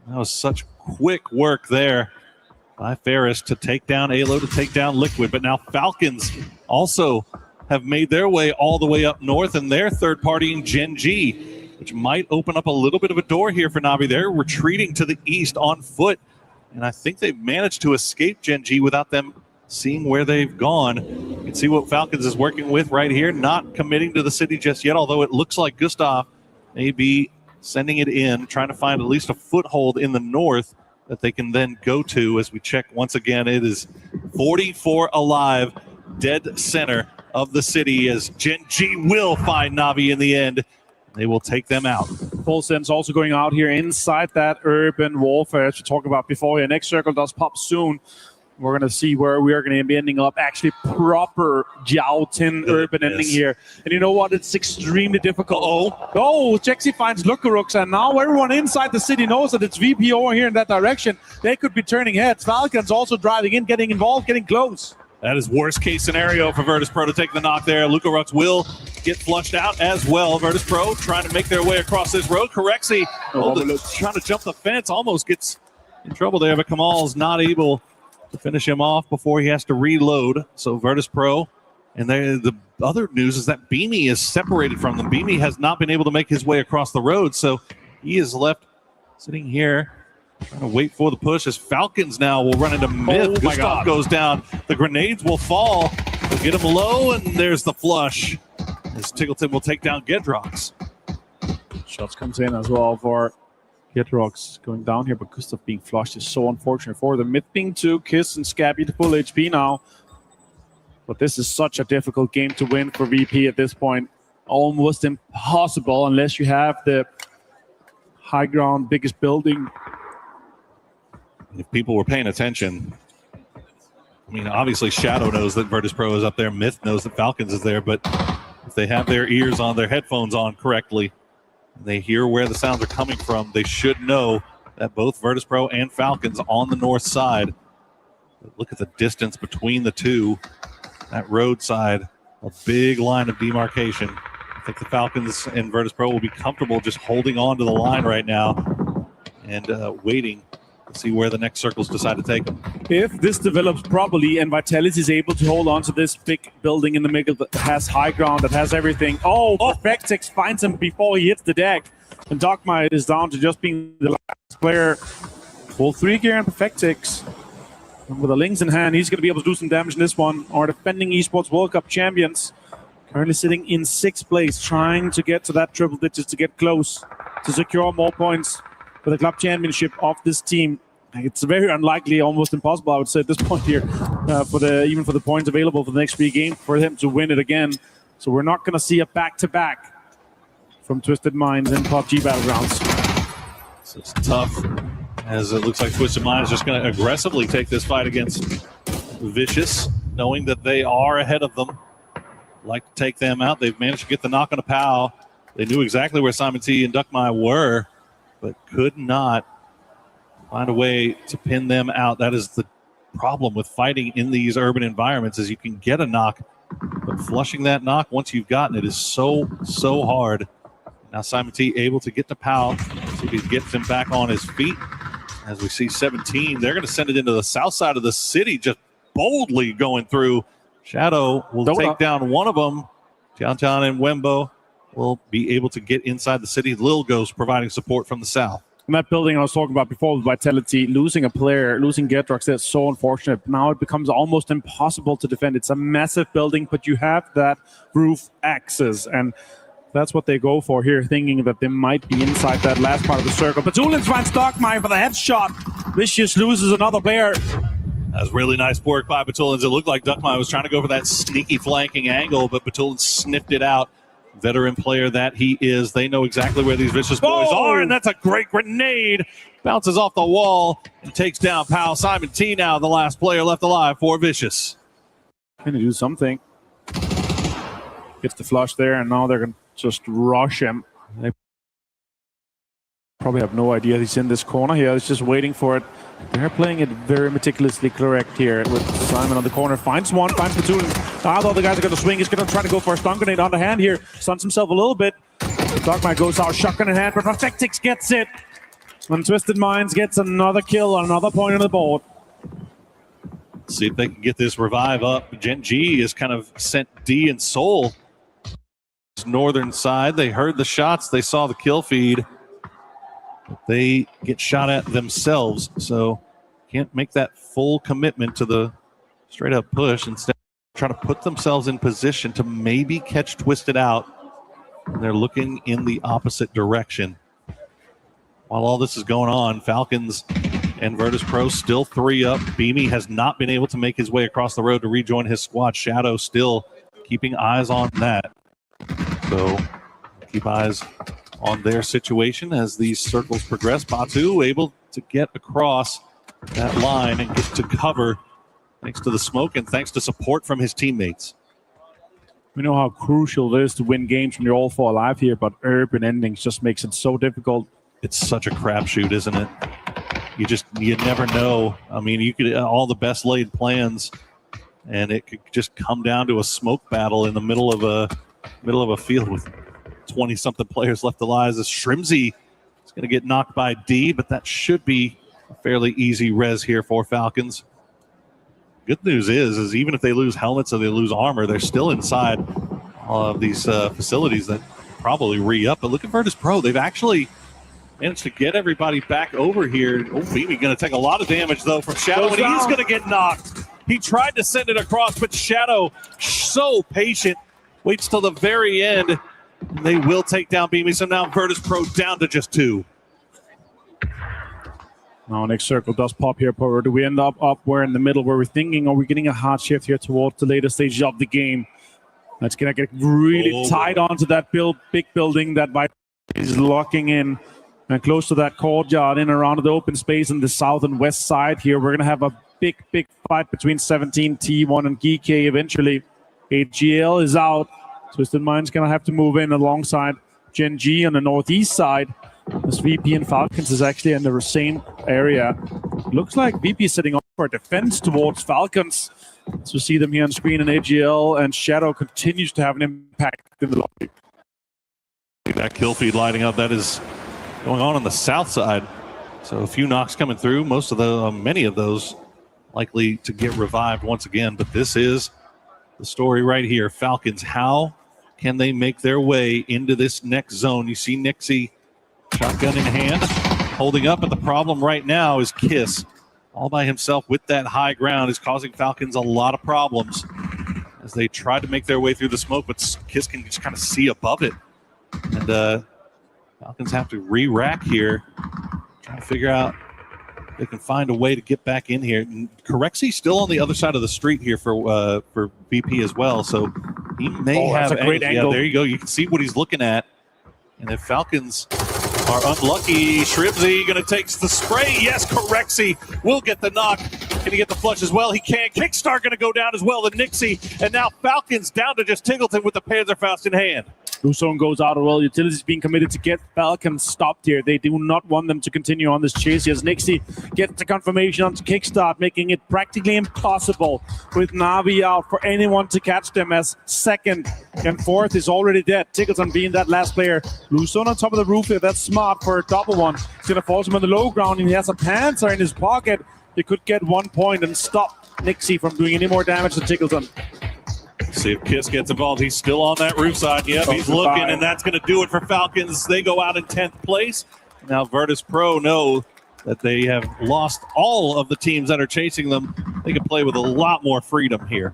That was such quick work there by Ferris to take down Alo, to take down Liquid. But now Falcons also have made their way all the way up north, and they're third-partying Gen G, which might open up a little bit of a door here for Na'Vi. They're retreating to the east on foot, and I think they've managed to escape Gen G without them seeing where they've gone. You can see what Falcons is working with right here, not committing to the city just yet, although it looks like Gustav may be sending it in, trying to find at least a foothold in the north that they can then go to. As we check once again, it is 44 alive, dead center of the city, as Gen G will find Na'Vi in the end. They will take them out. Full Sense also going out here inside that urban warfare, as we talked about before. Your next circle does pop soon. We're going to see where we are going to be ending up. Actually, proper Joutin urban ending here. And you know what? It's extremely difficult. Oh, Jexy finds Lukarux, and now everyone inside the city knows that it's VP over here in that direction. They could be turning heads. Falcons also driving in, getting involved, getting close. That is worst case scenario for Virtus Pro to take the knock there. Lukarux will get flushed out as well. Virtus Pro trying to make their way across this road. Correxy trying to jump the fence, almost gets in trouble there, but Kamal's not able to finish him off before he has to reload. So Virtus Pro, and the other news is that Beanie is separated from them. Beanie has not been able to make his way across the road, so he is left sitting here trying to wait for the push as Falcons now will run into Myth. Gustav goes down. The grenades will fall. They'll get him low, and there's the flush as Tiggleton will take down Gedrox. Shots comes in as well for Gedrox going down here, but Gustav being flushed is so unfortunate for them. Myth being 2, Kiss and Scabby to full HP now. But this is such a difficult game to win for VP at this point. Almost impossible unless you have the high ground, biggest building. If people were paying attention, I mean, obviously Shadow knows that Virtus Pro is up there. Myth knows that Falcons is there, but if they have their ears on, their headphones on correctly, and they hear where the sounds are coming from, they should know that both Virtus Pro and Falcons on the north side. But look at the distance between the two. That roadside, a big line of demarcation. I think the Falcons and Virtus Pro will be comfortable just holding on to the line right now and waiting to see where the next circles decide to take them. If this develops properly and Vitalis is able to hold on to this big building in the middle that has high ground, that has everything. Perfectix finds him before he hits the deck. And Dogmite is down to just being the last player. Full 3 gear and Perfectix. And with the Lings in hand, he's going to be able to do some damage in this one. Our defending esports World Cup champions currently sitting in 6th place, trying to get to that triple digits to get close, to secure more points for the club championship of this team. It's very unlikely, almost impossible, I would say, at this point here, even for the points available for the next 3 games, for him to win it again. So we're not going to see a back-to-back from Twisted Minds in PUBG Battlegrounds. So it's tough, as it looks like Twisted Minds is just going to aggressively take this fight against Vicious, knowing that they are ahead of them. Like to take them out. They've managed to get the knock on a POW. They knew exactly where Simon T and Duckmai were, but could not find a way to pin them out. That is the problem with fighting in these urban environments is you can get a knock, but flushing that knock once you've gotten it is so hard. Now Simon T able to get to Powell, see if he gets him back on his feet. As we see 17, they're going to send it into the south side of the city, just boldly going through. Shadow will take down one of them. Tian and Wembo will be able to get inside the city. Lil Ghost providing support from the south. And that building I was talking about before with Vitality, losing a player, losing Getrox, that's so unfortunate. Now it becomes almost impossible to defend. It's a massive building, but you have that roof access, and that's what they go for here, thinking that they might be inside that last part of the circle. Batulins finds Dogmine for the headshot. Vicious loses another player. That's really nice work by Batulins. It looked like Duckmine was trying to go for that sneaky flanking angle, but Batulins sniffed it out. Veteran player that he is. They know exactly where these Vicious boys are, and that's a great grenade. Bounces off the wall and takes down Powell. Simon T now the last player left alive for Vicious. Going to do something. Gets the flush there, and now they're going to just rush him. They probably have no idea he's in this corner here. He's just waiting for it. They're playing it very meticulously correct here with Simon on the corner. Finds one, finds Platoon. Now the other guys are going to swing. He's going to try to go for a stun grenade on the hand here. Stuns himself a little bit. Dogmine goes out, shotgun in hand, but Protectix gets it. And Twisted Minds gets another kill, another point on the board. See if they can get this revive up. Gen G is kind of sent D and Soul. Northern side. They heard the shots. They saw the kill feed. They get shot at themselves, so can't make that full commitment to the straight up push. Instead, try to put themselves in position to maybe catch Twisted out. And they're looking in the opposite direction. While all this is going on, Falcons and Virtus Pro still 3 up. Beamy has not been able to make his way across the road to rejoin his squad. Shadow still keeping eyes on that. So keep eyes on their situation as these circles progress. Batu able to get across that line and get to cover thanks to the smoke and thanks to support from his teammates. We know how crucial it is to win games when you're all 4 alive here, but urban endings just makes it so difficult. It's such a crapshoot, isn't it? You never know. I mean, you could all the best laid plans, and it could just come down to a smoke battle in the middle of a field with 20-something players left alive. As Shrimsy is going to get knocked by D, but that should be a fairly easy res here for Falcons. Good news is even if they lose helmets or they lose armor, they're still inside of these facilities that probably re-up. But look at Virtus Pro. They've actually managed to get everybody back over here. Oh, Beamy going to take a lot of damage, though, from Shadow, and he's going to get knocked. He tried to send it across, but Shadow, so patient, waits till the very end. They will take down Beamy, so now Virtus Pro down to just 2. Now next circle does pop here, but do we end up where in the middle where we're thinking, are we getting a hard shift here towards the later stages of the game? That's going to get really tied onto that big building that is locking in and close to that courtyard in around the open space in the south and west side here. We're going to have a big fight between 17, T1, and GK eventually. AGL is out. Twisted Mind's going to have to move in alongside Gen G on the northeast side. This VP and Falcons is actually in the same area. Looks like VP is setting up for defense towards Falcons. So see them here on screen, and AGL and Shadow continues to have an impact in the lobby. That kill feed lighting up, that is going on the south side. So a few knocks coming through, many of those likely to get revived once again. But this is the story right here. Falcons, how can they make their way into this next zone? You see Nixie, shotgun in hand, holding up, but the problem right now is Kiss. All by himself with that high ground is causing Falcons a lot of problems as they try to make their way through the smoke, but Kiss can just kind of see above it. And Falcons have to re-rack here, trying to figure out if they can find a way to get back in here. Correxy still on the other side of the street here for VP as well, so he may have a great angle. Yeah, there you go. You can see what he's looking at. And if Falcons are unlucky, Shribsy going to take the spray. Yes, Corexy will get the knock Can he get the flush as well? He can. Kickstart going to go down as well to Nixie. And now Falcons down to just Tiggleton with the Panzerfaust in hand. Luzon goes out as well. Utilities being committed to get Falcons stopped here. They do not want them to continue on this chase. As Nixie gets the confirmation onto Kickstart, making it practically impossible with Navi out for anyone to catch them, as second and fourth is already dead. Tiggleton being that last player. Luzon on top of the roof here. That's smart for a double one. He's going to force him on the low ground, and he has a Panzer in his pocket. He could get 1 point and stop Nixie from doing any more damage to Tiggleton. See if Kiss gets involved. He's still on that roof side. Yep, he's looking, and that's going to do it for Falcons. They go out in 10th place. Now Virtus Pro know that they have lost all of the teams that are chasing them. They can play with a lot more freedom here.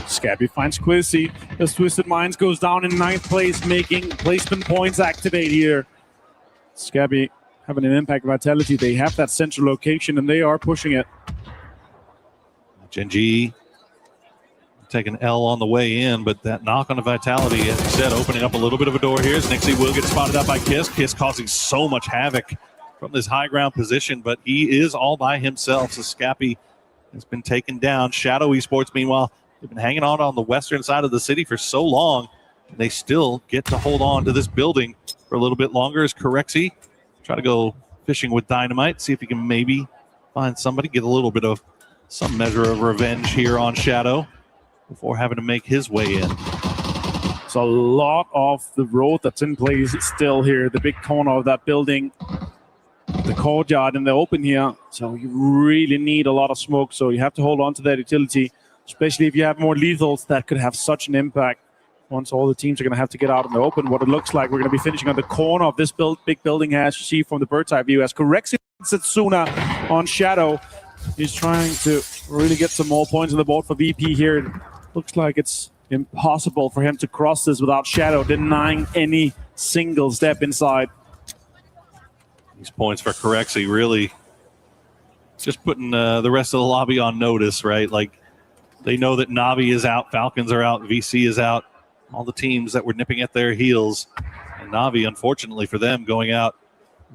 Scabby finds Quizzy. As Twisted Minds goes down in 9th place, making placement points activate here. Scabby having an impact vitality. They have that central location, and they are pushing it. Genji taking L on the way in, but that knock on the vitality, as you said, opening up a little bit of a door here. Nixie will get spotted out by Kiss. Kiss causing so much havoc from this high ground position, but he is all by himself. So Scabby has been taken down. Shadow Esports, meanwhile, they've been hanging on the western side of the city for so long, and they still get to hold on to this building for a little bit longer. As Corexy try to go fishing with Dynamite, see if he can maybe find somebody, get a little bit of some measure of revenge here on Shadow before having to make his way in. It's a lot of the road that's in place still here. The big corner of that building, the courtyard in the open here. So you really need a lot of smoke. So you have to hold on to that utility, especially if you have more lethals that could have such an impact once all the teams are going to have to get out in the open. What it looks like, we're going to be finishing on the corner of this big building, as you see from the bird's eye view. As Corexy Setsuna on Shadow, he's trying to really get some more points on the board for VP here. Looks like it's impossible for him to cross this without Shadow denying any single step inside. These points for Corexy really just putting the rest of the lobby on notice, right? Like, they know that Navi is out, Falcons are out, VC is out, all the teams that were nipping at their heels. And Navi, unfortunately for them, going out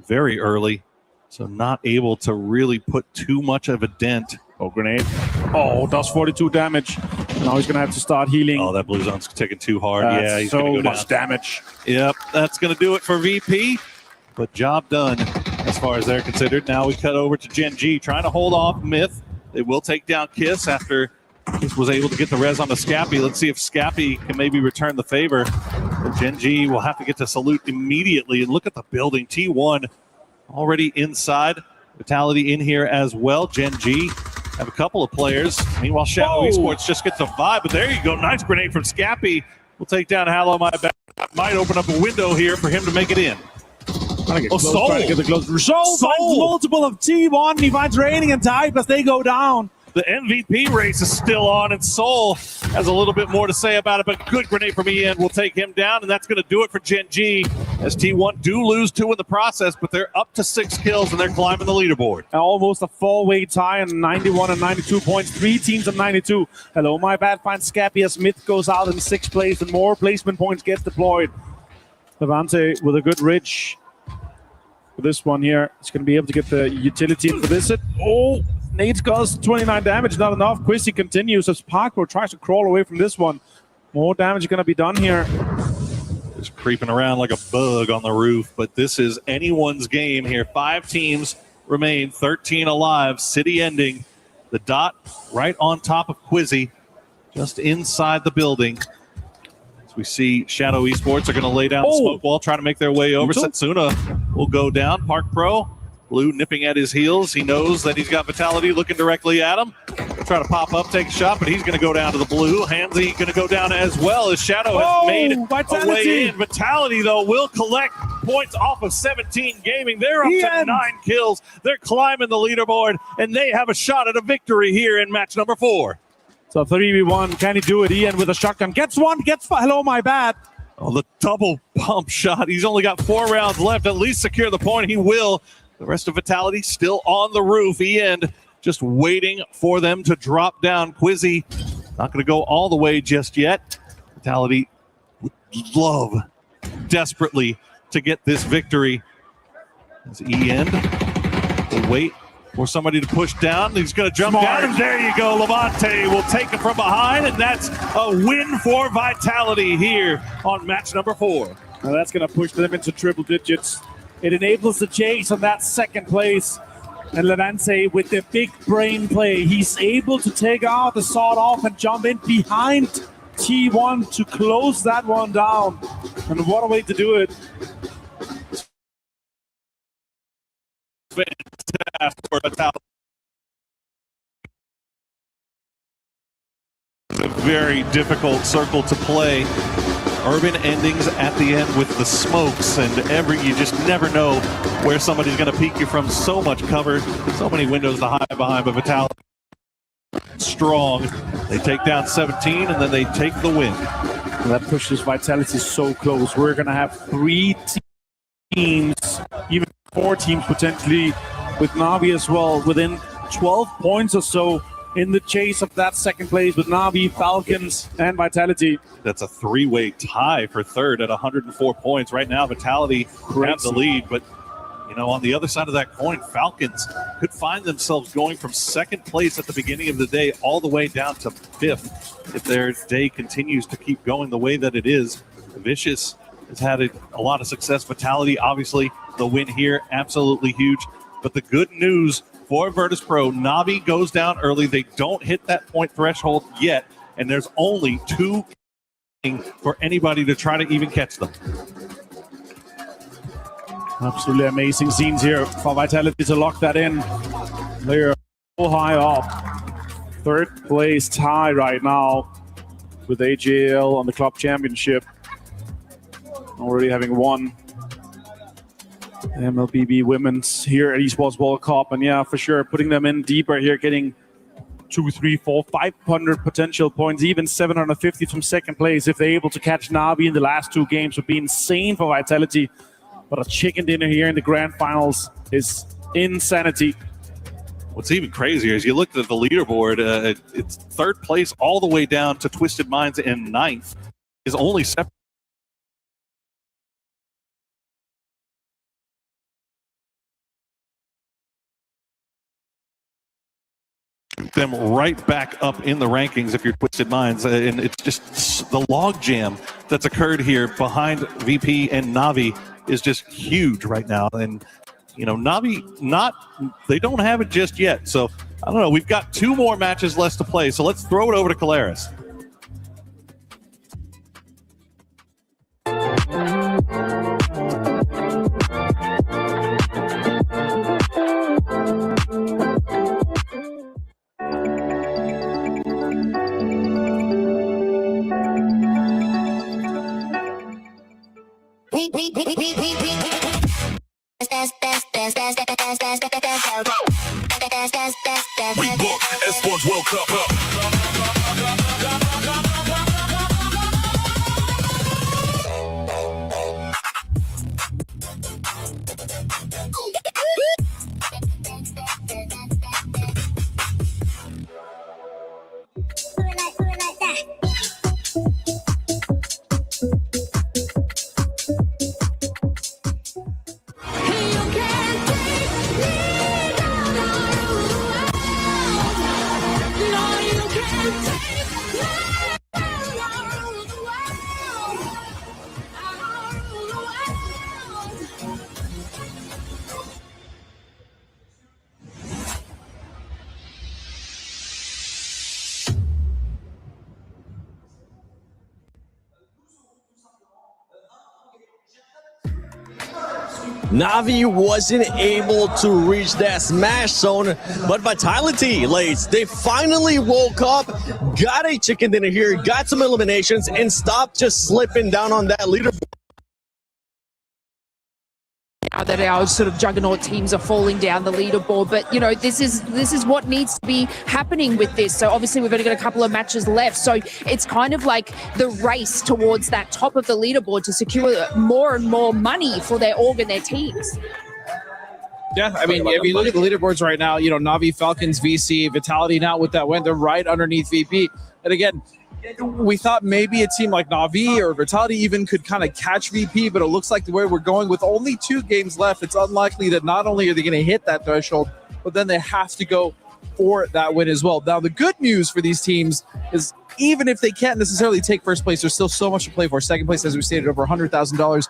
very early, so not able to really put too much of a dent. Oh, grenade. Oh, does 42 damage. Now he's going to have to start healing. Oh, that blue zone's taking too hard. That's yeah, he's so going to go much down. damage. Yep, that's going to do it for VP. But job done as far as they're considered. Now we cut over to Gen G, trying to hold off Myth. They will take down Kiss after Kiss was able to get the res on the Scappy. Let's see if Scappy can maybe return the favor. But Gen G will have to get to salute immediately. And look at the building. T1 already inside. Vitality in here as well. Gen G have a couple of players. Meanwhile, Shadow Esports just gets a vibe. But there you go. Nice grenade from Scappy. We'll take down Hallow My Bad. Might open up a window here for him to make it in. Soul finds multiple of T1. He finds Raining and Type as they go down. The MVP race is still on, and Soul has a little bit more to say about it, but good grenade from Ian will take him down, and that's going to do it for Gen G, as T1 do lose 2 in the process, but they're up to 6 kills, and they're climbing the leaderboard. Almost a 4-way tie on 91 and 92 points. 3 teams of 92. Hello, My Bad finds Scappy as Myth goes out in 6th place, and more placement points gets deployed. Levante with a good ridge for this one here. He's going to be able to get the utility for this. Nades cause 29 damage, not enough. Quizzy continues as Parkrow tries to crawl away from this one. More damage is going to be done here. Just creeping around like a bug on the roof, but this is anyone's game here. 5 teams remain, 13 alive, city ending. The dot right on top of Quizzy, just inside the building. As we see Shadow Esports are going to lay down the smoke wall, trying to make their way over. Setsuna will go down. Park Pro. Blue nipping at his heels. He knows that he's got Vitality looking directly at him. Try to pop up, take a shot, but he's going to go down to the blue. Hansley going to go down as well, as Shadow has made a way in. Vitality, though, will collect points off of 17 Gaming. They're up to 9 kills. They're climbing the leaderboard, and they have a shot at a victory here in match number 4. So 3v1, can he do it? Ian with a shotgun. Gets one, hello, My Bad. Oh, the double pump shot. He's only got 4 rounds left. At least secure the point. He will. The rest of Vitality still on the roof. Ian just waiting for them to drop down. Quizzy not going to go all the way just yet. Vitality would love desperately to get this victory. As Ian will wait for somebody to push down. He's going to jump down, and there you go. Levante will take it from behind, and that's a win for Vitality here on match number 4. Now that's going to push them into triple digits. It enables the chase on that second place. And Levante with the big brain play, he's able to take out the sword off and jump in behind T1 to close that one down. And what a way to do it. Fantastic for Vitality. It's a very difficult circle to play. Urban endings at the end with the smokes, and you just never know where somebody's going to peek you from. So much cover, so many windows to hide behind, but Vitality strong. They take down 17, and then they take the win. And that pushes Vitality so close. We're going to have 3 teams, even 4 teams potentially, with Na'Vi as well, within 12 points or so in the chase of that second place with Na'Vi, Falcons, and Vitality. That's a 3-way tie for third at 104 points. Right now, Vitality have the lead, but on the other side of that coin, Falcons could find themselves going from second place at the beginning of the day all the way down to 5th if their day continues to keep going the way that it is. Vicious has had a lot of success. Vitality, obviously, the win here, absolutely huge. But the good news for Virtus Pro, Na'Vi goes down early. They don't hit that point threshold yet, and there's only 2 for anybody to try to even catch them. Absolutely amazing scenes here for Vitality to lock that in. They're so high up. 3rd place tie right now with AJL on the club championship. Already having won MLBB Women's here at Esports World Cup. And yeah, for sure, putting them in deeper here, getting 2, 3, 4, 500 potential points, even 750 from second place. If they're able to catch Na'Vi in the last 2 games, would be insane for Vitality. But a chicken dinner here in the grand finals is insanity. What's even crazier is you look at the leaderboard, it's 3rd place all the way down to Twisted Minds in 9th. Is only separate them right back up in the rankings if you're Twisted Minds, and it's just the log jam that's occurred here behind VP and Na'Vi is just huge right now. And Na'Vi they don't have it just yet, so I don't know. We've got 2 more matches left to play, so let's throw it over to Caleres. We book Esports World Cup. Na'Vi wasn't able to reach that smash zone, but Vitality, Lace, they finally woke up, got a chicken dinner here, got some eliminations, and stopped just slipping down on that leaderboard. That our sort of juggernaut teams are falling down the leaderboard, but this is what needs to be happening with this. So obviously we've only got a couple of matches left, so it's kind of like the race towards that top of the leaderboard to secure more and more money for their org and their teams. Yeah, I mean, if you look at the leaderboards right now, Na'Vi, Falcons, VC, Vitality now with that win, they're right underneath VP. And again, we thought maybe a team like Na'Vi or Vitality even could kind of catch VP, but it looks like the way we're going with only 2 games left, it's unlikely that not only are they going to hit that threshold, but then they have to go for that win as well. Now, the good news for these teams is even if they can't necessarily take first place, there's still so much to play for. Second place, as we stated, over $100,000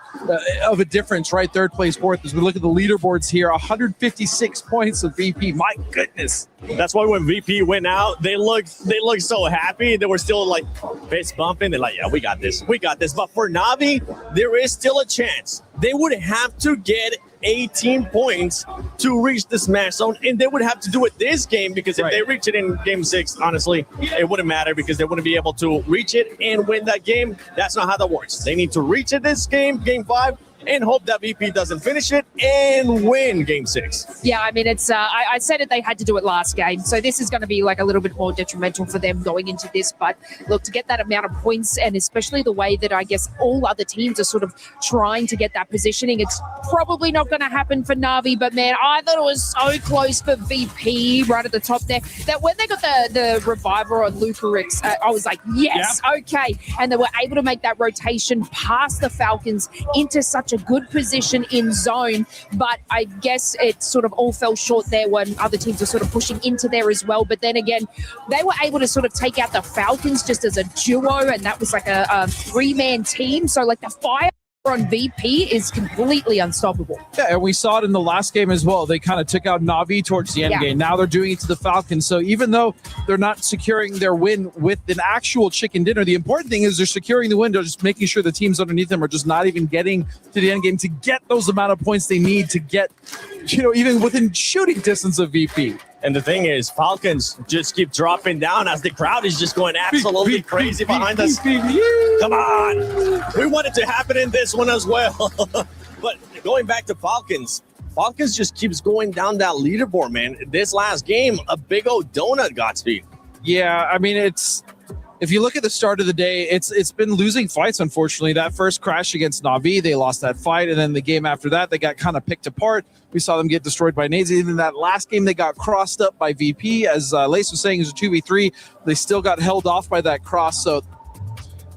of a difference, right? Third place, fourth. As we look at the leaderboards here, 156 points of VP. My goodness. That's why when VP went out, they looked so happy. They were still like fist bumping. They're like, yeah, we got this. We got this. But for Na'Vi, there is still a chance. They would have to get 18 points to reach the smash zone, and they would have to do it this game, because if they reach it in game 6, honestly, it wouldn't matter, because they wouldn't be able to reach it and win that game. That's not how that works. They need to reach it this game 5, and hope that VP doesn't finish it and win game 6. Yeah, I mean, it's I said it, they had to do it last game, so this is going to be like a little bit more detrimental for them going into this. But look, to get that amount of points, and especially the way that I guess all other teams are sort of trying to get that positioning, it's probably not going to happen for Na'Vi. But man, I thought it was so close for VP right at the top there, that when they got the reviver on Lucarix, I was like, yes, okay. And they were able to make that rotation past the Falcons into such a good position in zone. But I guess it sort of all fell short there when other teams were sort of pushing into there as well. But then again, they were able to sort of take out the Falcons just as a duo, and that was like a 3-man team. So like the fire on VP is completely unstoppable. Yeah, and we saw it in the last game as well. They kind of took out Na'Vi towards the end game. Now they're doing it to the Falcons. So even though they're not securing their win with an actual chicken dinner, the important thing is they're securing the win. They're just making sure the teams underneath them are just not even getting to the end game to get those amount of points they need to get, even within shooting distance of VP. And the thing is, Falcons just keep dropping down as the crowd is just going absolutely crazy behind us. Come on. We want it to happen in this one as well. But going back to Falcons just keeps going down that leaderboard, man. This last game, a big old donut got to be. Yeah, I mean, if you look at the start of the day, it's been losing fights, unfortunately. That first crash against Na'Vi, they lost that fight. And then the game after that, they got kind of picked apart. We saw them get destroyed by Nazi. Even that last game, they got crossed up by VP. As Lace was saying, it was a 2v3. They still got held off by that cross. So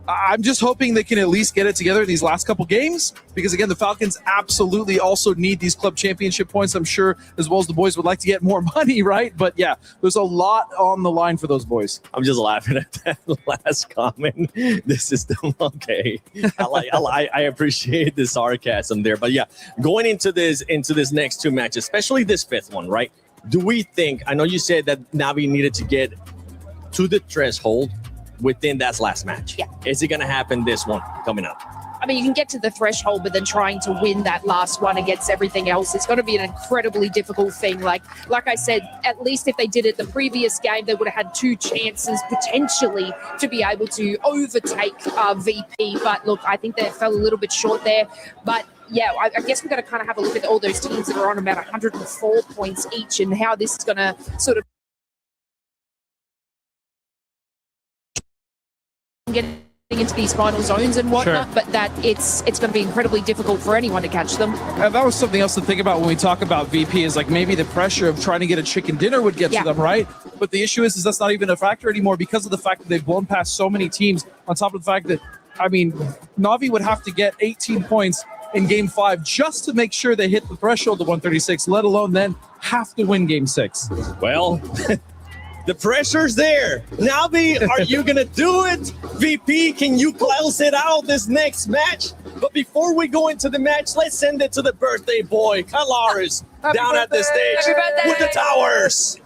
I'm just hoping they can at least get it together in these last couple games, because again, the Falcons absolutely also need these club championship points, I'm sure, as well as the boys would like to get more money, right? But yeah, there's a lot on the line for those boys. I'm just laughing at that last comment. This is okay. I appreciate the sarcasm there, but yeah, going into this next 2 matches, especially this 5th one, right? Do we think? I know you said that Na'Vi needed to get to the threshold within that last match. Yeah. Is it going to happen this one coming up? I mean, you can get to the threshold, but then trying to win that last one against everything else, it's going to be an incredibly difficult thing. Like I said, at least if they did it the previous game, they would have had 2 chances potentially to be able to overtake VP. But look, I think they fell a little bit short there. But yeah, I guess we've got to kind of have a look at all those teams that are on about 104 points each, and how this is going to sort of getting into these final zones and whatnot, but that it's going to be incredibly difficult for anyone to catch them. And that was something else to think about when we talk about VP, is like maybe the pressure of trying to get a chicken dinner would get to them, right? But the issue is that's not even a factor anymore, because of the fact that they've blown past so many teams, on top of the fact that, I mean, Na'Vi would have to get 18 points in game 5 just to make sure they hit the threshold of 136, let alone then have to win game 6. Well, the pressure's there. Na'Vi, are you going to do it? VP, can you close it out this next match? But before we go into the match, let's send it to the birthday boy, Kalaris, down at the stage with the towers.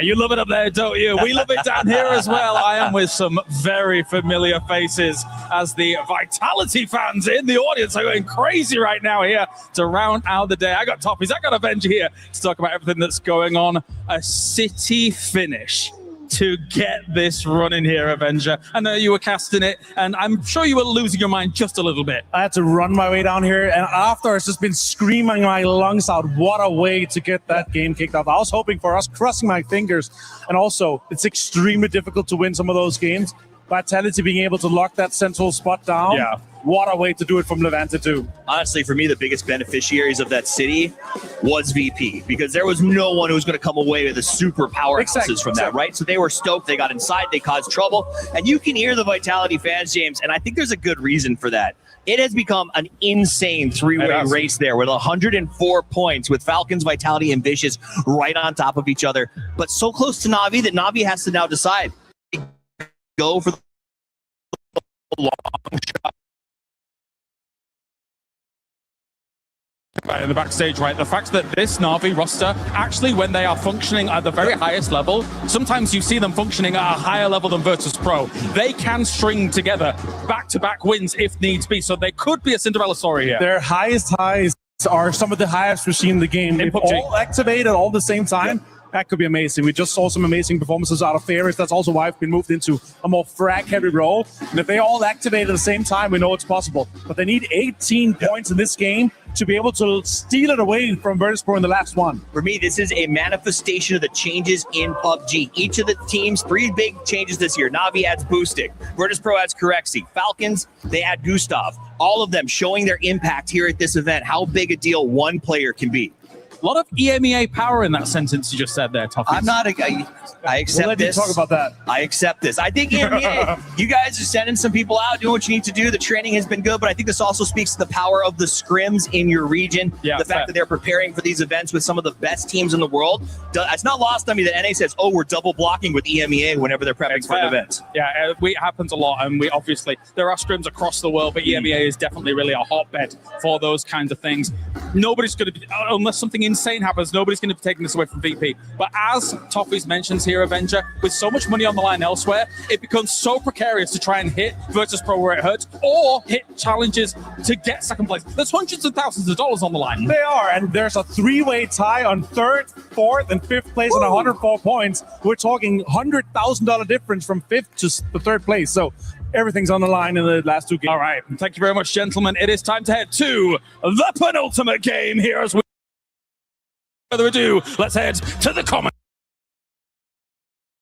You love it up there, don't you? We love it down here as well. I am with some very familiar faces, as the Vitality fans in the audience are going crazy right now here to round out the day. I got Toppies, I got Avenger here to talk about everything that's going on. A city finish to get this run in here, Avenger. I know you were casting it, and I'm sure you were losing your mind just a little bit. I had to run my way down here, and after it's just been screaming my lungs out. What a way to get that game kicked off. I was hoping for us, crossing my fingers, and also it's extremely difficult to win some of those games. Vitality being able to lock that central spot down. Yeah. What a way to do it from Levante too. Honestly, for me, the biggest beneficiaries of that city was VP, because there was no one who was going to come away with a super powerhouses from that, right? So they were stoked. They got inside. They caused trouble. And you can hear the Vitality fans, James, and I think there's a good reason for that. It has become an insane three-way race there with 104 points with Falcons, Vitality, and Vicious right on top of each other. But so close to Na'Vi that Na'Vi has to now decide. Go for the long shot. Right in the backstage, right? The fact that this Na'Vi roster, actually, when they are functioning at the very highest level, sometimes you see them functioning at a higher level than Virtus Pro. They can string together back-to-back wins if needs be, so they could be a Cinderella story here. Their highest highs are some of the highest we've seen in the game. If all activated all at the same time, that could be amazing. We just saw some amazing performances out of Ferris. That's also why I've been moved into a more frag-heavy role. And if they all activate at the same time, we know it's possible. But they need 18 points in this game to be able to steal it away from Virtus Pro in the last one. For me, this is a manifestation of the changes in PUBG. Each of the teams, 3 big changes this year. Na'Vi adds Boostic. Virtus Pro adds Corexi. Falcons, they add Gustav. All of them showing their impact here at this event, how big a deal one player can be. A lot of EMEA power in that sentence you just said there, Toffees. I'm not I accept we'll this. Talk about that. I accept this. I think EMEA, you guys are sending some people out, doing what you need to do. The training has been good, but I think this also speaks to the power of the scrims in your region. Yeah, the fact that they're preparing for these events with some of the best teams in the world. It's not lost on me that NA says, oh, we're double blocking with EMEA whenever they're prepping for an event. Yeah, it happens a lot, and we obviously, there are scrims across the world, but EMEA is definitely really a hotbed for those kinds of things. Nobody's going to be, unless something insane happens, nobody's going to be taking this away from VP. But as Toffees mentions here, Avenger, with so much money on the line elsewhere, it becomes so precarious to try and hit Virtus Pro where it hurts, or hit challenges to get second place. There's hundreds of thousands of dollars on the line. They are, and there's a 3-way tie on 3rd, 4th, and 5th place on 104 points. We're talking $100,000 difference from 5th to the 3rd place. So everything's on the line in the last 2 games. All right, thank you very much, gentlemen. It is time to head to the penultimate game here as we further ado, let's head to the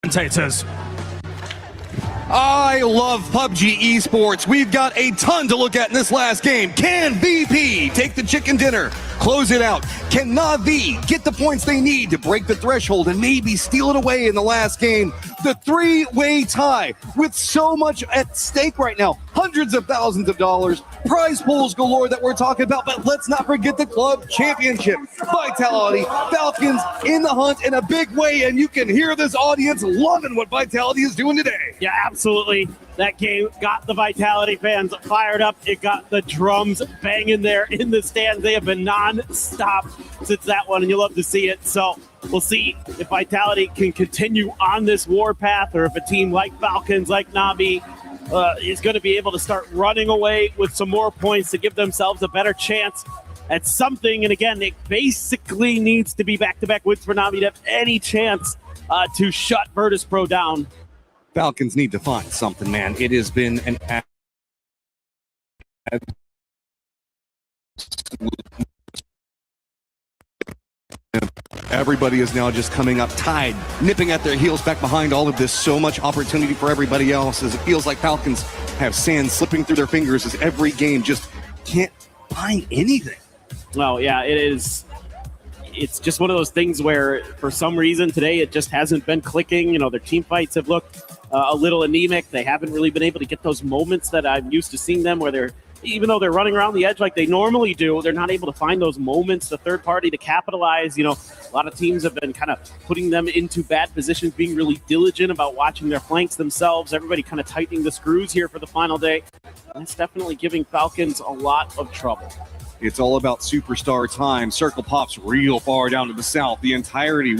commentators. I love PUBG esports. We've got a ton to look at in this last game. Can VP take the chicken dinner, close it out? Can Na'Vi get the points they need to break the threshold and maybe steal it away in the last game? The 3-way tie with so much at stake right now. Hundreds of thousands of dollars, prize pools galore that we're talking about, but let's not forget the club championship. Vitality, Falcons in the hunt in a big way, and you can hear this audience loving what Vitality is doing today. Yeah, absolutely. That game got the Vitality fans fired up. It got the drums banging there in the stands. They have been non-stop since that one, and you love to see it. So we'll see if Vitality can continue on this war path, or if a team like Falcons, like Na'Vi, is going to be able to start running away with some more points to give themselves a better chance at something. And again, it basically needs to be back-to-back wins for Na'Vi to have any chance to shut Virtus Pro down. Falcons need to find something, man. It has been an everybody is now just coming up tied, nipping at their heels back behind all of this. So much opportunity for everybody else, as it feels like Falcons have sand slipping through their fingers as every game just can't find anything. Well, yeah, it is. It's just one of those things where for some reason today it just hasn't been clicking. You know, their team fights have looked a little anemic. They haven't really been able to get those moments that I'm used to seeing them, where they're, even though they're running around the edge like they normally do, they're not able to find those moments, the third party to capitalize. You know, a lot of teams have been kind of putting them into bad positions, being really diligent about watching their flanks themselves. Everybody kind of tightening the screws here for the final day. And it's definitely giving Falcons a lot of trouble. It's all about superstar time. Circle pops real far down to the south. The entirety,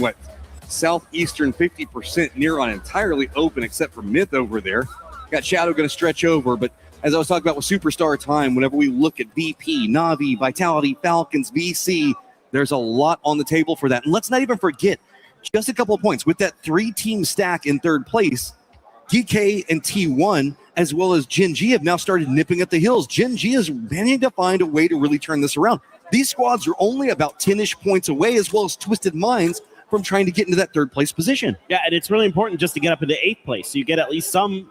southeastern 50% near on entirely open except for Myth over there. Got Shadow going to stretch over, but as I was talking about with superstar time, whenever we look at VP, Na'Vi, Vitality, Falcons, VC, there's a lot on the table for that. And let's not even forget, just a couple of points, with that 3-team stack in 3rd place, DK and T1, as well as Gen G, have now started nipping at the heels. Gen G is managing to find a way to really turn this around. These squads are only about 10-ish points away, as well as Twisted Minds, from trying to get into that 3rd place position. Yeah, and it's really important just to get up into 8th place, so you get at least some,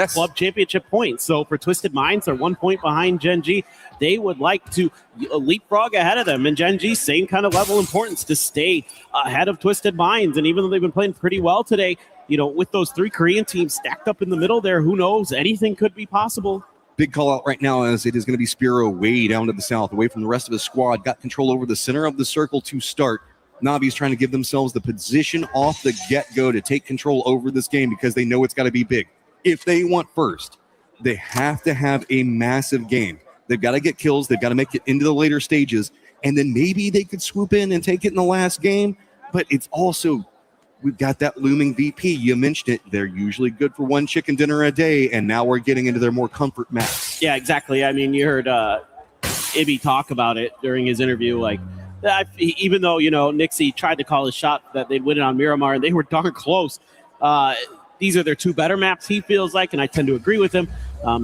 club championship points. So for Twisted Minds, they're 1 point behind Gen G. They would like to leapfrog ahead of them, and Gen G, same kind of level importance to stay ahead of Twisted Minds. And even though they've been playing pretty well today, with those 3 Korean teams stacked up in the middle there, who knows? Anything could be possible. Big call out right now as it is going to be Spiro way down to the south, away from the rest of his squad. Got control over the center of the circle to start. Navi's trying to give themselves the position off the get-go to take control over this game because they know it's got to be big. If they want first, they have to have a massive game. They've got to get kills. They've got to make it into the later stages. And then maybe they could swoop in and take it in the last game. But it's also, we've got that looming VP. You mentioned it. They're usually good for one chicken dinner a day. And now we're getting into their more comfort match. Yeah, exactly. I mean, you heard Ibby talk about it during his interview. Like, even though, Nixie tried to call his shot that they'd win it on Miramar, and they were darn close. These are their two better maps, he feels like, and I tend to agree with him,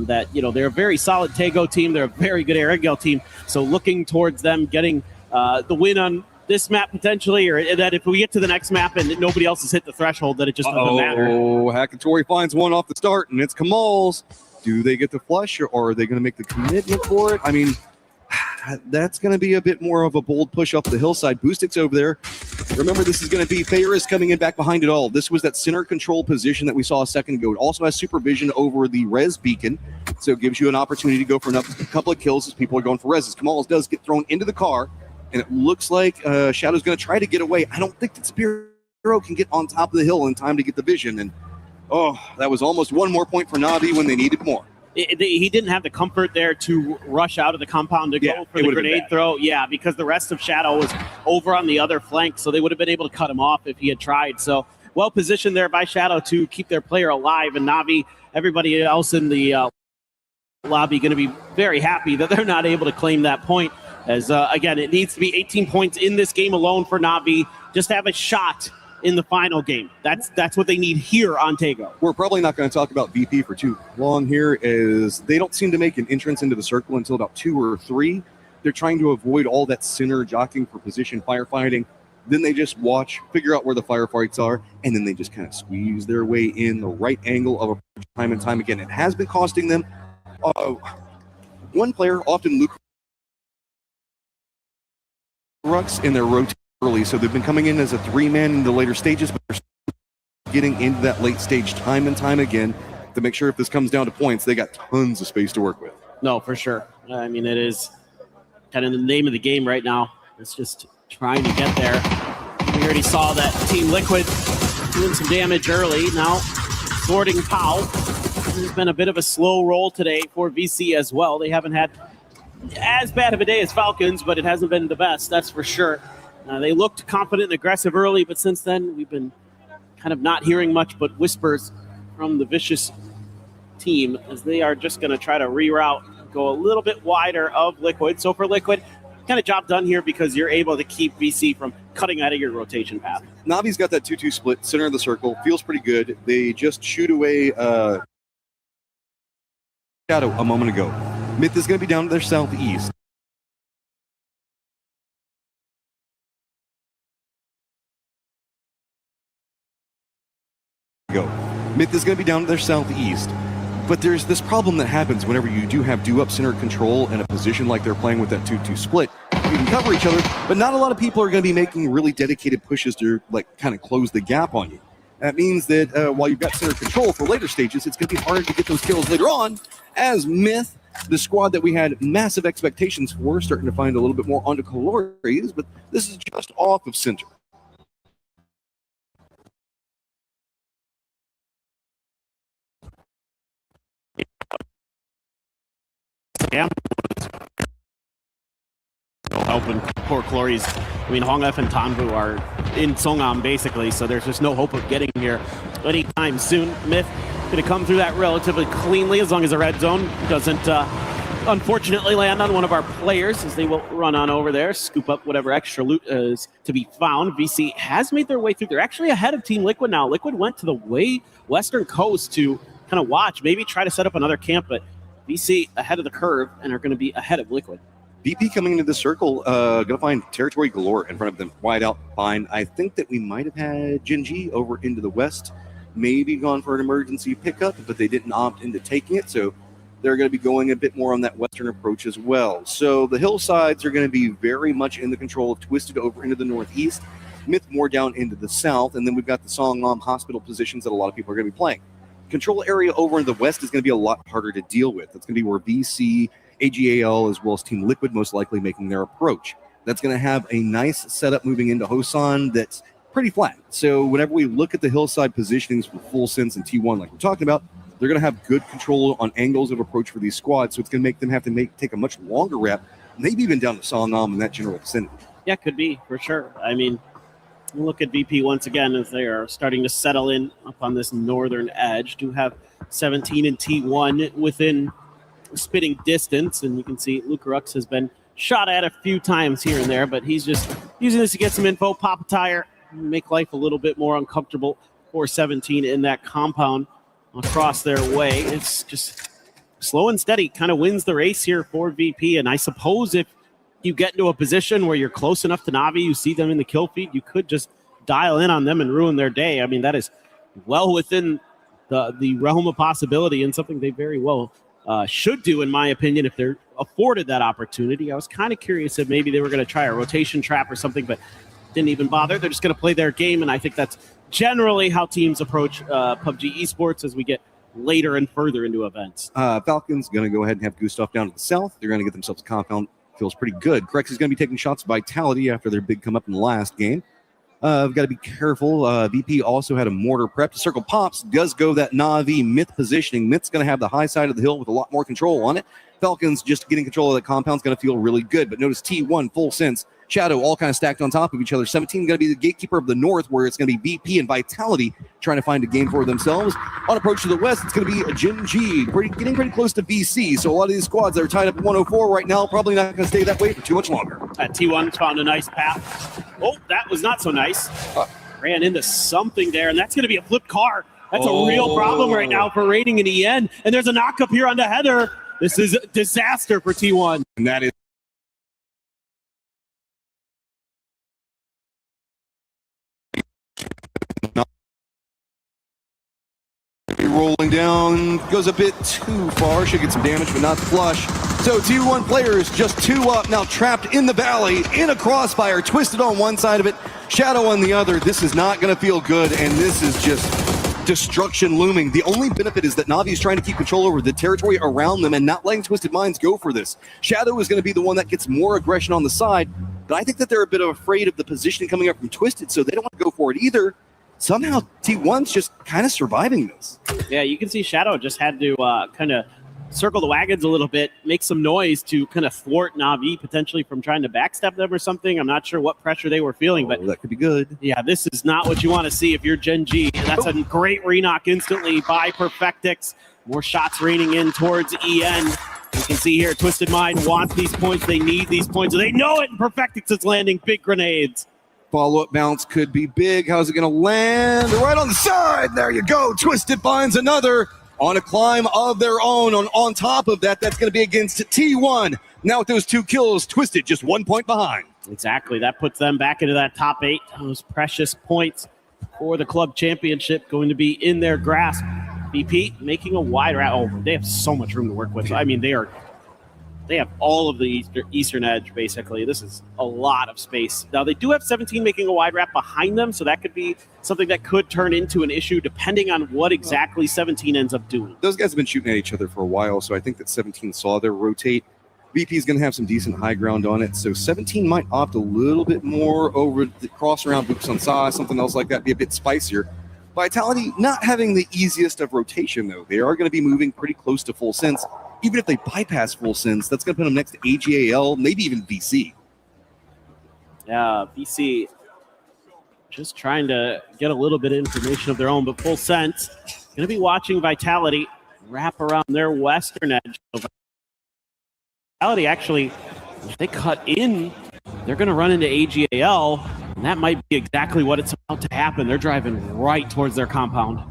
that, they're a very solid Tego team. They're a very good Airgale team. So looking towards them getting the win on this map potentially, or that if we get to the next map and nobody else has hit the threshold, that it just doesn't matter. Oh, Hackatori finds one off the start, and it's Kamal's. Do they get the flush, or are they going to make the commitment for it? I mean, that's going to be a bit more of a bold push up the hillside. Boostic's over there. Remember, this is going to be Ferris coming in back behind it all. This was that center control position that we saw a second ago. It also has supervision over the res beacon, so it gives you an opportunity to go for a couple of kills as people are going for reses. Kamal's does get thrown into the car, and it looks like Shadow's going to try to get away. I don't think that Spiro can get on top of the hill in time to get the vision, and that was almost one more point for Navi when they needed more. He didn't have the comfort there to rush out of the compound to go for the grenade throw. Yeah, because the rest of Shadow was over on the other flank, so they would have been able to cut him off if he had tried. So well positioned there by Shadow to keep their player alive, and Navi, everybody else in the lobby, going to be very happy that they're not able to claim that point. As again, it needs to be 18 points in this game alone for Navi. Just have a shot in the final game. That's what they need here on Tego. We're probably not going to talk about VP for too long here, as they don't seem to make an entrance into the circle until about 2 or 3. They're trying to avoid all that center jockeying for position firefighting. Then they just watch, figure out where the firefights are, and then they just kind of squeeze their way in the right angle of a time and time again. It has been costing them. One player, often Luke Rux, in their rotation early, so they've been coming in as a 3-man in the later stages, but they're getting into that late stage time and time again to make sure if this comes down to points, they got tons of space to work with. No, for sure. I mean, it is kind of the name of the game right now. It's just trying to get there. We already saw that Team Liquid doing some damage early. Now, sorting POW. It's been a bit of a slow roll today for VC as well. They haven't had as bad of a day as Falcons, but it hasn't been the best, that's for sure. They looked confident and aggressive early, but since then we've been kind of not hearing much but whispers from the Vicious team as they are just going to try to reroute, go a little bit wider of Liquid. So for Liquid, kind of job done here because you're able to keep VC from cutting out of your rotation path. Navi's got that 2-2 split, center of the circle, feels pretty good. They just shoot away Shadow a moment ago. Myth is going to be down to their southeast. Myth is going to be down to their southeast. But there's this problem that happens whenever you do have do-up center control in a position like they're playing with that 2-2 split. You can cover each other, but not a lot of people are going to be making really dedicated pushes to kind of close the gap on you. That means that while you've got center control for later stages, it's going to be hard to get those kills later on, as Myth, the squad that we had massive expectations for, starting to find a little bit more onto calories, but this is just off of center. Yeah. Helping poor Clories. I mean, Hongf and Tanvu are in Songam basically, so there's just no hope of getting here anytime soon. Myth going to come through that relatively cleanly as long as the red zone doesn't unfortunately land on one of our players, as they will run on over there, scoop up whatever extra loot is to be found. VC has made their way through. They're actually ahead of Team Liquid now. Liquid went to the way western coast to kind of watch, maybe try to set up another camp, but VC ahead of the curve and are going to be ahead of Liquid. VP coming into the circle, going to find territory galore in front of them. Wide out, fine. I think that we might have had Jinji over into the west, maybe gone for an emergency pickup, but they didn't opt into taking it, so they're going to be going a bit more on that western approach as well. So the hillsides are going to be very much in the control of Twisted over into the northeast, Myth more down into the south, and then we've got the Songam hospital positions that a lot of people are going to be playing. control area over in the west is going to be a lot harder to deal with. That's going to be where VC, AGAL, as well as Team Liquid most likely making their approach. That's going to have a nice setup moving into Hosan that's pretty flat. So whenever we look at the hillside positionings for Full Sense and T1 like we're talking about, they're going to have good control on angles of approach for these squads, so it's going to make them have to take a much longer rep, maybe even down to Sonam in that general vicinity. Yeah, could be, for sure. I mean, look at VP once again as they are starting to settle in up on this northern edge. Do have 17 and T1 within spitting distance, and you can see Lucarux has been shot at a few times here and there, but he's just using this to get some info, pop a tire, make life a little bit more uncomfortable for 17 in that compound across their way. It's just slow and steady, kind of wins the race here for VP, and I suppose if you get into a position where you're close enough to Na'Vi, you see them in the kill feed, you could just dial in on them and ruin their day. I mean, that is well within the realm of possibility and something they very well should do, in my opinion, if they're afforded that opportunity. I was kind of curious if maybe they were going to try a rotation trap or something, but didn't even bother. They're just going to play their game, and I think that's generally how teams approach PUBG esports as we get later and further into events. Falcons going to go ahead and have Gustav down to the south. They're going to get themselves a compound. Feels pretty good. Crex is going to be taking shots Vitality after their big come up in the last game. We've got to be careful. VP also had a mortar prep. Circle Pops does go that Na'Vi Myth positioning. Myth's going to have the high side of the hill with a lot more control on it. Falcons just getting control of the compound's going to feel really good. But notice T1, Full Sense, Shadow all kind of stacked on top of each other. 17 going to be the gatekeeper of the north, where it's going to be VP and Vitality trying to find a game for themselves. On approach to the west, it's going to be Jin G, getting pretty close to VC. So a lot of these squads that are tied up at 104 right now probably not going to stay that way for too much longer. T1 found a nice path. Oh, that was not so nice. Ran into something there, and that's going to be a flipped car. That's a real problem right now for Raiding and EN. And there's a knock up here onto Heather. This is a disaster for T1. And that is rolling down, goes a bit too far, should get some damage, but not the flush. So T1 players just 2 up, now trapped in the valley, in a crossfire, twisted on one side of it, Shadow on the other. This is not going to feel good, and this is just destruction looming. The only benefit is that Na'Vi is trying to keep control over the territory around them and not letting Twisted Minds go for this. Shadow is going to be the one that gets more aggression on the side, but I think that they're a bit afraid of the positioning coming up from Twisted, so they don't want to go for it either. Somehow T1's just kind of surviving this. Yeah, you can see Shadow just had to kind of circle the wagons a little bit, make some noise to kind of thwart Na'Vi potentially from trying to backstep them or something. I'm not sure what pressure they were feeling, but that could be good. Yeah, this is not what you want to see if you're Gen G. And that's a great re-knock instantly by Perfectix. More shots raining in towards EN. You can see here, Twisted Mind wants these points. They need these points. They know it, and Perfectix is landing big grenades. Follow-up bounce could be big. How's it going to land? Right on the side. There you go. Twisted finds another on a climb of their own. On top of that, that's going to be against T1. Now with those 2 kills, Twisted just 1 point behind. Exactly. That puts them back into that top 8. Those precious points for the club championship going to be in their grasp. BP making a wide route. Oh, they have so much room to work with. I mean, they have all of the eastern edge, basically. This is a lot of space. Now, they do have 17 making a wide wrap behind them, so that could be something that could turn into an issue depending on what exactly 17 ends up doing. Those guys have been shooting at each other for a while, so I think that 17 saw their rotate. VP is going to have some decent high ground on it, so 17 might opt a little bit more over the cross around Books on Saw, something else like that, be a bit spicier. Vitality not having the easiest of rotation, though. They are going to be moving pretty close to Full Sense. Even if they bypass Full Sense, that's going to put them next to AGAL, maybe even VC. Yeah, VC just trying to get a little bit of information of their own, but Full Sense going to be watching Vitality wrap around their western edge. Vitality actually, if they cut in, they're going to run into AGAL, and that might be exactly what it's about to happen. They're driving right towards their compound.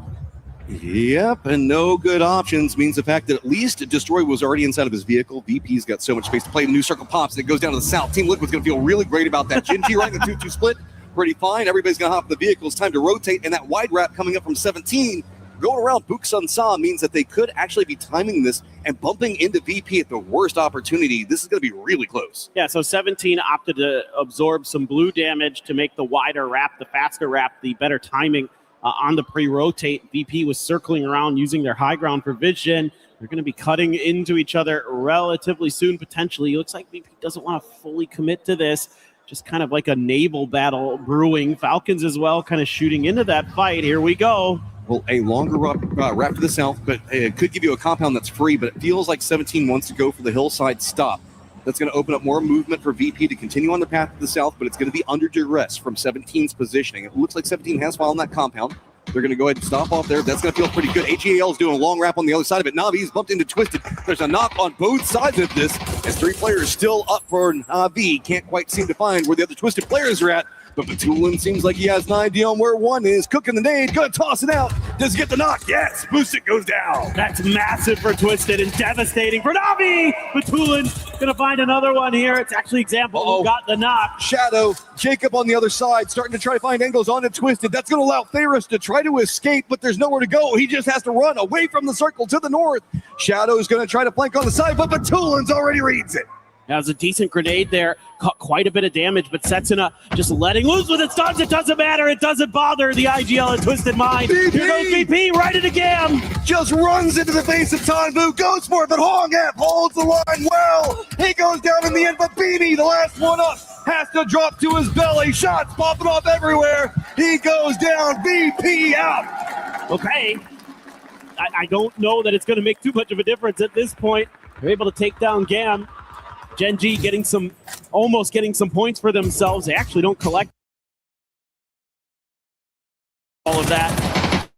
Yep, and no good options means the fact that at least Destroy was already inside of his vehicle. VP's got so much space to play. The new circle pops, and it goes down to the south. Team Liquid's going to feel really great about that. Ginty right in the 2-2 split. Pretty fine. Everybody's going to hop in the vehicle. It's time to rotate, and that wide wrap coming up from 17 going around Buksun Sa means that they could actually be timing this and bumping into VP at the worst opportunity. This is going to be really close. Yeah, so 17 opted to absorb some blue damage to make the wider wrap, the faster wrap, the better timing on the pre-rotate. VP was circling around using their high ground for vision. They're going to be cutting into each other relatively soon, potentially. It looks like VP doesn't want to fully commit to this. Just kind of like a naval battle brewing. Falcons as well kind of shooting into that fight. Here we go. Well, a longer wrap to the south, but it could give you a compound that's free, but it feels like 17 wants to go for the hillside stop. That's going to open up more movement for VP to continue on the path to the south, but it's going to be under duress from 17's positioning. It looks like 17 has found that compound. They're going to go ahead and stop off there. That's going to feel pretty good. AGAL is doing a long wrap on the other side of it. Navi's bumped into Twisted. There's a knock on both sides of this, as 3 players still up for Navi. Can't quite seem to find where the other Twisted players are at. But Batulin seems like he has an idea on where one is. Cooking the nade, gonna toss it out. Does he get the knock? Yes, Boosted goes down. That's massive for Twisted and devastating for Navi. Batulin's gonna find another one here. It's actually Example who got the knock. Shadow, Jacob on the other side, starting to try to find angles onto Twisted. That's gonna allow Ferris to try to escape, but there's nowhere to go. He just has to run away from the circle to the north. Shadow's gonna try to flank on the side, but Batulin's already reads it. That was a decent grenade there. Caught quite a bit of damage, but Setsuna just letting loose with its stuns. It doesn't matter. It doesn't bother the IGL and Twisted Mind. VP! Here goes VP right at again. Just runs into the face of Tanvu, goes for it, but Hong F holds the line well. He goes down in the end, but Beanie, the last one up, has to drop to his belly. Shots popping off everywhere. He goes down. VP out. Okay. I don't know that it's going to make too much of a difference at this point. They're able to take down Gam. Gen G almost getting some points for themselves. They actually don't collect all of that.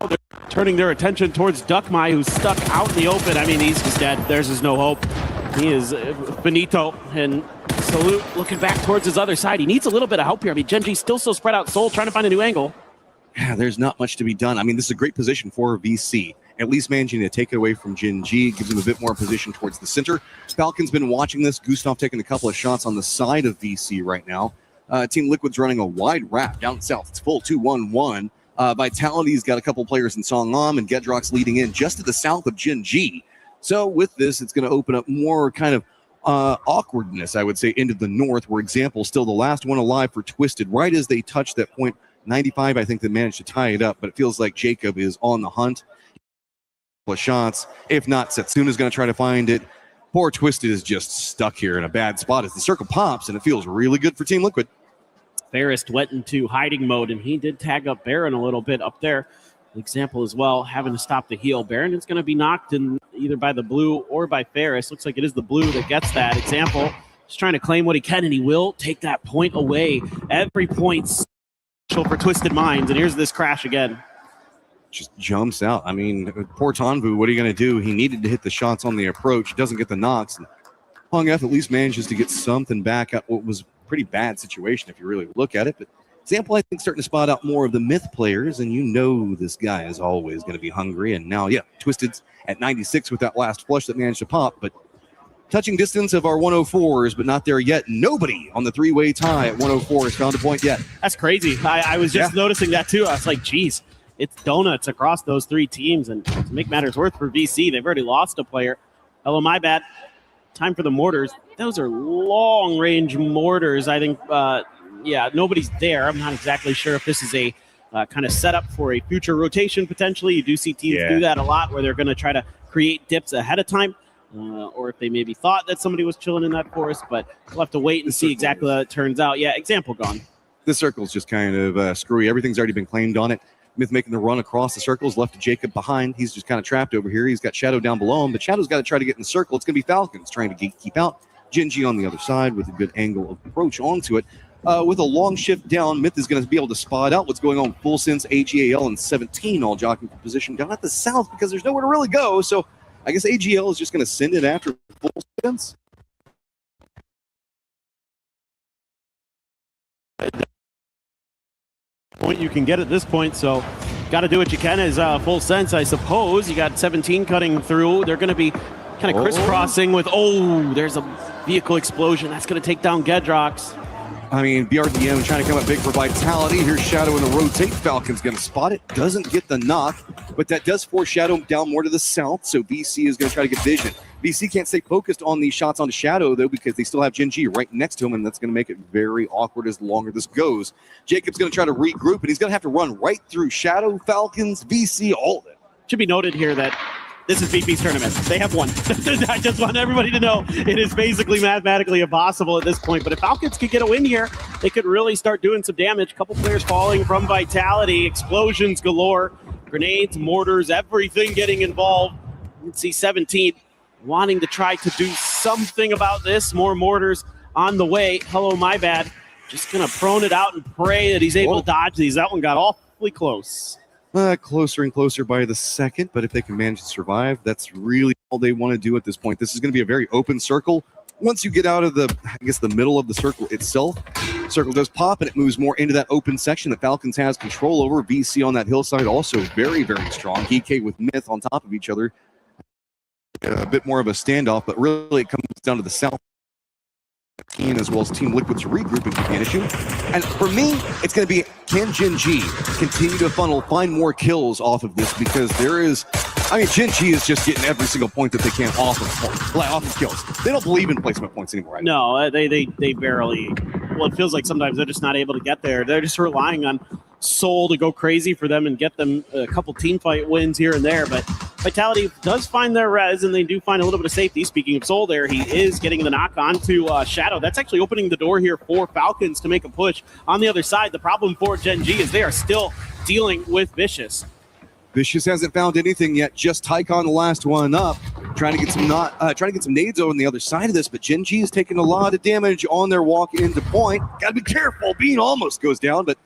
They're turning their attention towards Duckmai, who's stuck out in the open. I mean, he's just dead. There's no hope. He is finito. And Salute looking back towards his other side. He needs a little bit of help here. I mean, Gen G's still so spread out. Soul trying to find a new angle. Yeah, there's not much to be done. I mean, this is a great position for VC. At least managing to take it away from Gen G gives him a bit more position towards the center. Falcon's been watching this. Gustav taking a couple of shots on the side of VC right now. Team Liquid's running a wide wrap down south. It's full 2-1-1. Vitality's got a couple players in Songam, and Gedrock's leading in just to the south of Gen G. So with this, it's going to open up more kind of awkwardness, I would say, into the north, where Example still the last one alive for Twisted. Right as they touch that point 95, I think they managed to tie it up, but it feels like Jacob is on the hunt. Shots. If not, Setsuna's going to try to find it. Poor Twisted is just stuck here in a bad spot as the circle pops, and it feels really good for Team Liquid. Ferris went into hiding mode, and he did tag up Baron a little bit up there. Example as well, having to stop the heal. Baron is going to be knocked in either by the blue or by Ferris. Looks like it is the blue that gets that. Example just trying to claim what he can, and he will take that point away. Every point's for Twisted Minds, and here's this crash again. Just jumps out. I mean, poor Tanvu, what are you going to do? He needed to hit the shots on the approach. Doesn't get the knocks. And Hong F at least manages to get something back at what was a pretty bad situation if you really look at it. But Example, I think, starting to spot out more of the myth players, and you know this guy is always going to be hungry. And now, yeah, Twisted's at 96 with that last flush that managed to pop. But touching distance of our 104s, but not there yet. Nobody on the three-way tie at 104 has found a point yet. That's crazy. I was just noticing that too. I was like, geez. It's donuts across those 3 teams, and to make matters worse for VC, they've already lost a player. Hello, my bad. Time for the mortars. Those are long-range mortars. I think, nobody's there. I'm not exactly sure if this is a kind of setup for a future rotation, potentially. You do see teams do that a lot, where they're going to try to create dips ahead of time, or if they maybe thought that somebody was chilling in that forest, but we'll have to wait and see exactly how it turns out. Yeah, Example gone. This circle's just kind of screwy. Everything's already been claimed on it. Myth making the run across the circles, left to Jacob behind. He's just kind of trapped over here. He's got Shadow down below him, but Shadow's got to try to get in the circle. It's going to be Falcons trying to keep out. Gen G on the other side with a good angle of approach onto it. With a long shift down, Myth is going to be able to spot out what's going on. Full Sense, AGAL, and 17 all jockeying for position down at the south because there's nowhere to really go. So I guess AGL is just going to send it after Full Sense. Point you can get at this point, so got to do what you can as Full Sense, I suppose. You got 17 cutting through. They're going to be kind of crisscrossing with, there's a vehicle explosion. That's going to take down Gedrox. I mean, BRDM trying to come up big for Vitality. Here's Shadow in the rotate. Falcon's going to spot it. Doesn't get the knock, but that does force Shadow down more to the south, so BC is going to try to get vision. BC can't stay focused on these shots onto Shadow, though, because they still have Gen G right next to him, and that's going to make it very awkward as longer this goes. Jacob's going to try to regroup, and he's going to have to run right through Shadow, Falcons, BC, all of it. Should be noted here that this is VP's tournament. They have won. I just want everybody to know it is basically mathematically impossible at this point. But if Falcons could get a win here, they could really start doing some damage. A couple players falling from Vitality, explosions galore, grenades, mortars, everything getting involved. You can see 17 wanting to try to do something about this. More mortars on the way. Hello, my bad. Just going to prone it out and pray that he's able to dodge these. That one got awfully close. Closer and closer by the second, but if they can manage to survive, that's really all they want to do at this point. This is going to be a very open circle. Once you get out of the middle of the circle itself, circle does pop and it moves more into that open section that Falcons has control over. BC on that hillside also very, very strong. EK with Myth on top of each other. A bit more of a standoff, but really it comes down to the south as well as Team Liquid's regrouping could be an issue. And for me, it's going to be, can Gen G continue to find more kills off of this? Because Gen G is just getting every single point that they can off of kills. They don't believe in placement points anymore right now. No, they barely. Well, it feels like sometimes they're just not able to get there. They're just relying on Soul to go crazy for them and get them a couple team fight wins here and there. But Vitality does find their res, and they do find a little bit of safety. Speaking of Soul there, he is getting the knock onto Shadow. That's actually opening the door here for Falcons to make a push. On the other side, the problem for Gen G is they are still dealing with Vicious. Vicious hasn't found anything yet. Just Tycon, the last one up, trying to get some nades over on the other side of this. But Gen G is taking a lot of damage on their walk into point. Got to be careful. Bean almost goes down, but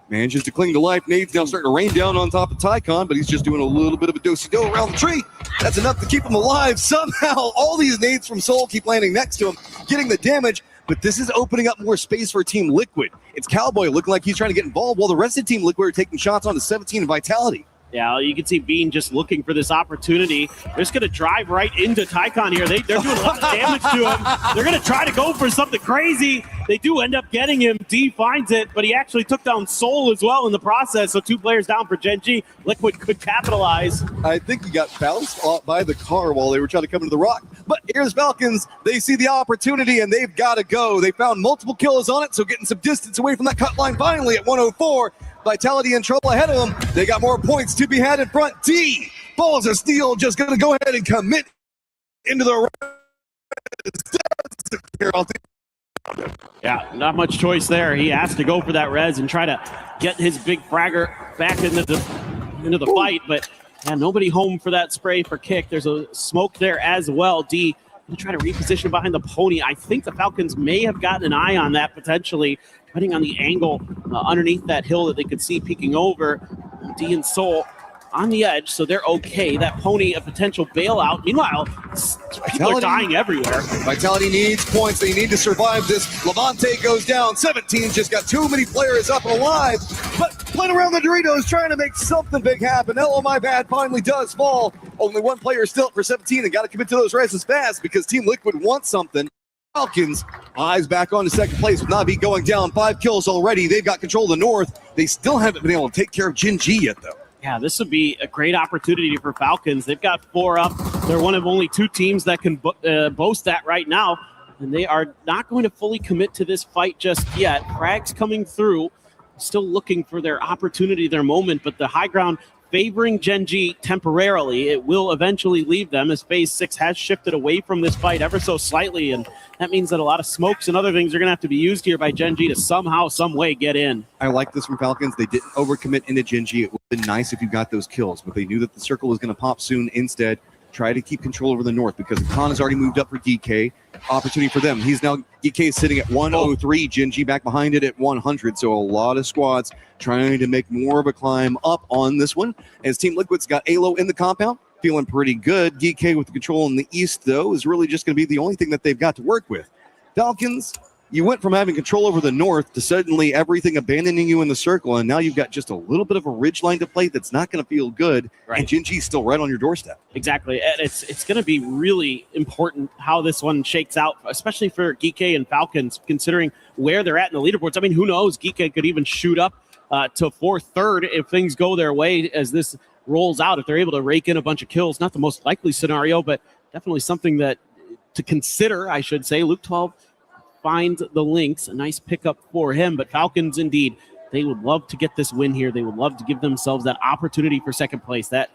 manages to cling to life. Nades now starting to rain down on top of Tycon, but he's just doing a little bit of a do-si-do around the tree. That's enough to keep him alive. Somehow, all these nades from Soul keep landing next to him, getting the damage. But this is opening up more space for Team Liquid. It's Cowboy looking like he's trying to get involved, while the rest of Team Liquid are taking shots onto 17 and Vitality. Yeah, you can see Bean just looking for this opportunity. They're just going to drive right into Tycon here. They're doing a lot of damage to him. They're going to try to go for something crazy. They do end up getting him. D finds it, but he actually took down Soul as well in the process. So 2 players down for Gen G. Liquid could capitalize. I think he got bounced off by the car while they were trying to come into the rock. But here's Falcons. They see the opportunity, and they've got to go. They found multiple kills on it, so getting some distance away from that cut line finally at 104. Vitality in trouble ahead of them. They got more points to be had in front. D, balls of steel, just going to go ahead and commit into the Yeah, not much choice there. He has to go for that res and try to get his big fragger back into the fight, but nobody home for that spray for kick. There's a smoke there as well. D going to try to reposition behind the pony. I think the Falcons may have gotten an eye on that potentially, depending on the angle underneath that hill that they could see peeking over. D and Soul on the edge, so they're okay. That pony, a potential bailout. Meanwhile, people are dying everywhere. Vitality needs points. They need to survive this. Levante goes down. 17 just got too many players up and alive. But playing around the Doritos, trying to make something big happen. Hello, my bad finally does fall. Only 1 player still up for 17 and got to commit to those reses fast because Team Liquid wants something. Falcons, eyes back on to second place with Navi going down. 5 kills already. They've got control of the north. They still haven't been able to take care of Gen G yet, though. Yeah, this would be a great opportunity for Falcons. They've got 4 up. They're one of only 2 teams that can boast that right now, and they are not going to fully commit to this fight just yet. Frags coming through, still looking for their opportunity, their moment, but the high ground favoring Gen G temporarily. It will eventually leave them as Phase 6 has shifted away from this fight ever so slightly, and that means that a lot of smokes and other things are going to have to be used here by Gen G to somehow, some way get in. I like this from Falcons. They didn't overcommit into Gen G. It would have been nice if you got those kills, but they knew that the circle was going to pop soon. Instead, try to keep control over the north because Khan has already moved up for DK. Opportunity for them. He's now, DK is sitting at 103. Gen G back behind it at 100. So a lot of squads trying to make more of a climb up on this one. As Team Liquid's got Alo in the compound, feeling pretty good. DK with the control in the east, though, is really just going to be the only thing that they've got to work with. Falcons, you went from having control over the north to suddenly everything abandoning you in the circle, and now you've got just a little bit of a ridge line to play that's not going to feel good, and Gen G's still right on your doorstep. Exactly. And it's going to be really important how this one shakes out, especially for Geeke and Falcons, considering where they're at in the leaderboards. I mean, who knows? Geeke could even shoot up to 4th, 3rd if things go their way as this rolls out. If they're able to rake in a bunch of kills, not the most likely scenario, but definitely something that to consider, I should say. Luke 12 finds the links. A nice pickup for him. But Falcons, indeed, they would love to get this win here. They would love to give themselves that opportunity for second place, that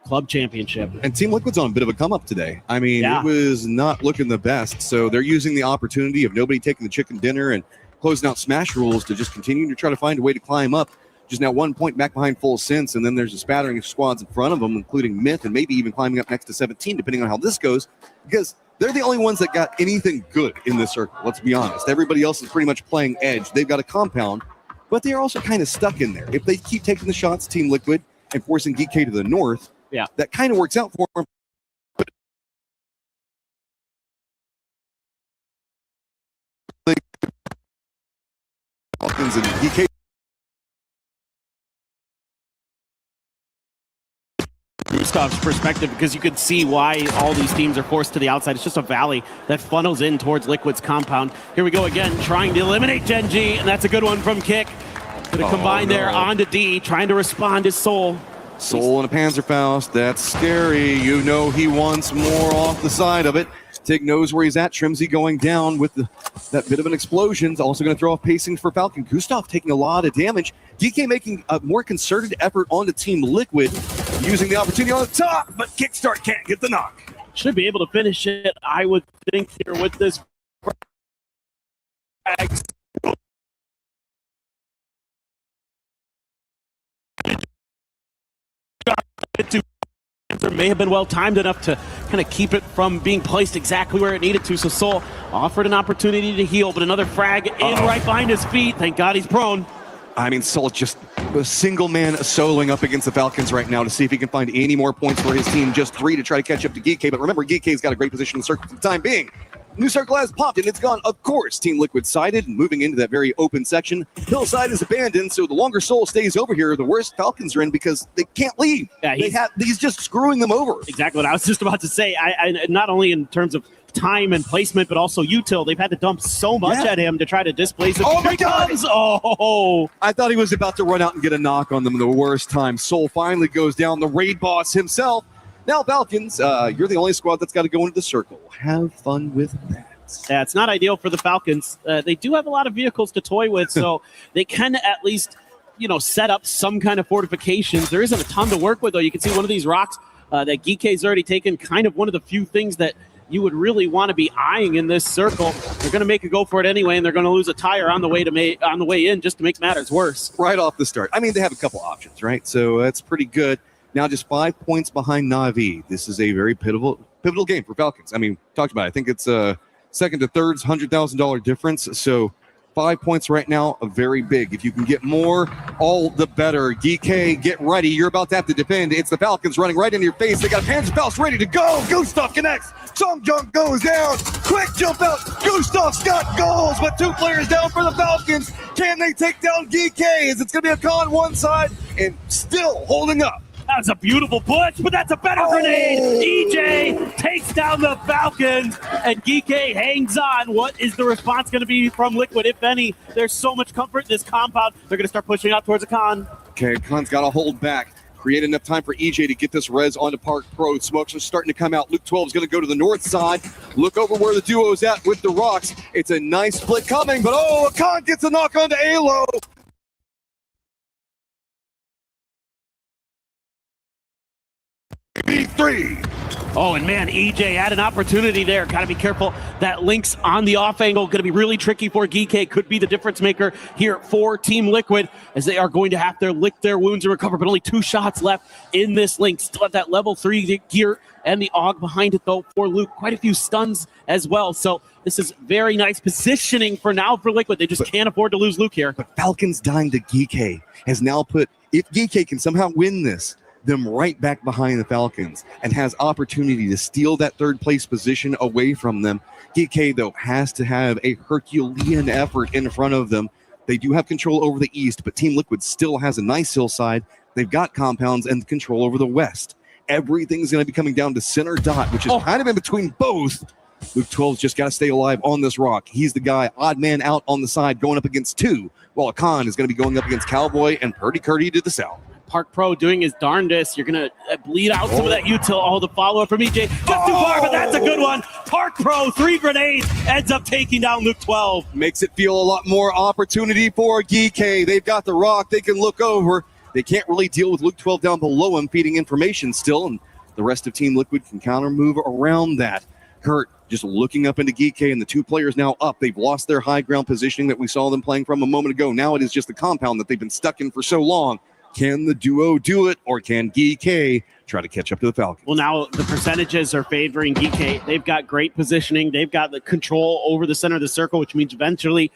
club championship. And Team Liquid's on a bit of a come-up today. I mean, It was not looking the best. So they're using the opportunity of nobody taking the chicken dinner and closing out Smash rules to just continue to try to find a way to climb up. Just now 1 point back behind Full Sense, and then there's a spattering of squads in front of them, including Myth, and maybe even climbing up next to 17, depending on how this goes, because they're the only ones that got anything good in this circle, let's be honest. Everybody else is pretty much playing edge. They've got a compound, but they're also kind of stuck in there. If they keep taking the shots, Team Liquid, and forcing DK to the north, that kind of works out for them. Falcons and DK. Gustav's perspective, because you could see why all these teams are forced to the outside. It's just a valley that funnels in towards Liquid's compound. Here we go again, trying to eliminate Gen G, and that's a good one from Kick. Gonna combine there onto D, trying to respond is Soul. Soul and a Panzerfaust, that's scary. You know he wants more off the side of it. Tig knows where he's at. Trimsy going down with that bit of an explosion. Also going to throw off pacing for Falcon. Gustav taking a lot of damage. DK making a more concerted effort onto Team Liquid, using the opportunity on the top, but Kickstart can't get the knock. Should be able to finish it, I would think, here with this. There may have been well timed enough to kind of keep it from being placed exactly where it needed to. So Soul offered an opportunity to heal, but another frag in right behind his feet. Thank God he's prone. I mean, Soul just a single man soloing up against the Falcons right now to see if he can find any more points for his team. Just 3 to try to catch up to Geek. But remember, Geek's got a great position in the circle for the time being. New circle has popped and it's gone, of course. Team Liquid sided, moving into that very open section. Hillside is abandoned, so the longer Soul stays over here, the worse Falcons are in because they can't leave. Yeah, he's just screwing them over. Exactly what I was just about to say. I not only in terms of time and placement, but also util. They've had to dump so much at him to try to displace him. Oh my God! Oh! I thought he was about to run out and get a knock on them the worst time. Soul finally goes down, the raid boss himself. Now, Falcons, you're the only squad that's got to go into the circle. Have fun with that. Yeah, it's not ideal for the Falcons. They do have a lot of vehicles to toy with, so they can at least, set up some kind of fortifications. There isn't a ton to work with, though. You can see one of these rocks that Geek's already taken, kind of one of the few things that you would really want to be eyeing in this circle. They're going to make a go for it anyway, and they're going to lose a tire on the way in just to make matters worse. Right off the start. I mean, they have a couple options, right? So that's pretty good. Now just 5 points behind Na'Vi. This is a very pivotal game for Falcons. I mean, talked about it. I think it's second to third's $100,000 difference. So 5 points right now, very big. If you can get more, all the better. DK, get ready. You're about to have to defend. It's the Falcons running right into your face. They got Panzerfaust ready to go. Gustav connects. Song Junk goes down. Quick jump out. Gustav's got goals, but 2 players down for the Falcons. Can they take down DK? Is it's going to be a con one side and still holding up? That's a beautiful push, but that's a better grenade. EJ takes down the Falcons, and Geek hangs on. What is the response going to be from Liquid, if any? There's so much comfort in this compound. They're going to start pushing out towards a con. Okay, Con's got to hold back. Create enough time for EJ to get this res onto Park Pro. Smokes are starting to come out. Luke 12 is going to go to the north side. Look over where the duo's at with the rocks. It's a nice split coming, but Con gets a knock onto Alo. B3. Oh, and man, EJ had an opportunity there. Got to be careful. That links on the off angle going to be really tricky for Geek. Could be the difference maker here for Team Liquid, as they are going to have to lick their wounds and recover, but only 2 shots left in this link. Still have that level 3 gear and the AUG behind it, though, for Luke. Quite a few stuns as well. So this is very nice positioning for now for Liquid. They just can't afford to lose Luke here. But Falcons dying to Geek has now put, if Geek can somehow win this, them right back behind the Falcons and has opportunity to steal that 3rd place position away from them. DK, though, has to have a Herculean effort in front of them. They do have control over the east, but Team Liquid still has a nice hillside. They've got compounds and control over the west. Everything's going to be coming down to center dot, which is kind of in between both. Luke 12's just got to stay alive on this rock. He's the guy, odd man out on the side, going up against 2, while Khan is going to be going up against Cowboy and Purdy Curdy to the south. Park Pro doing his darndest. You're going to bleed out some of that util. Oh, the follow-up from EJ. Just too far, but that's a good one. Park Pro, 3 grenades, ends up taking down Luke 12. Makes it feel a lot more opportunity for GK. They've got the rock. They can look over. They can't really deal with Luke 12 down below him, feeding information still, and the rest of Team Liquid can counter move around that. Kurt just looking up into GK, and the two players now up. They've lost their high ground positioning that we saw them playing from a moment ago. Now it is just the compound that they've been stuck in for so long. Can the duo do it, or can GK try to catch up to the Falcons? Well, now the percentages are favoring GK. They've got great positioning. They've got the control over the center of the circle, which means eventually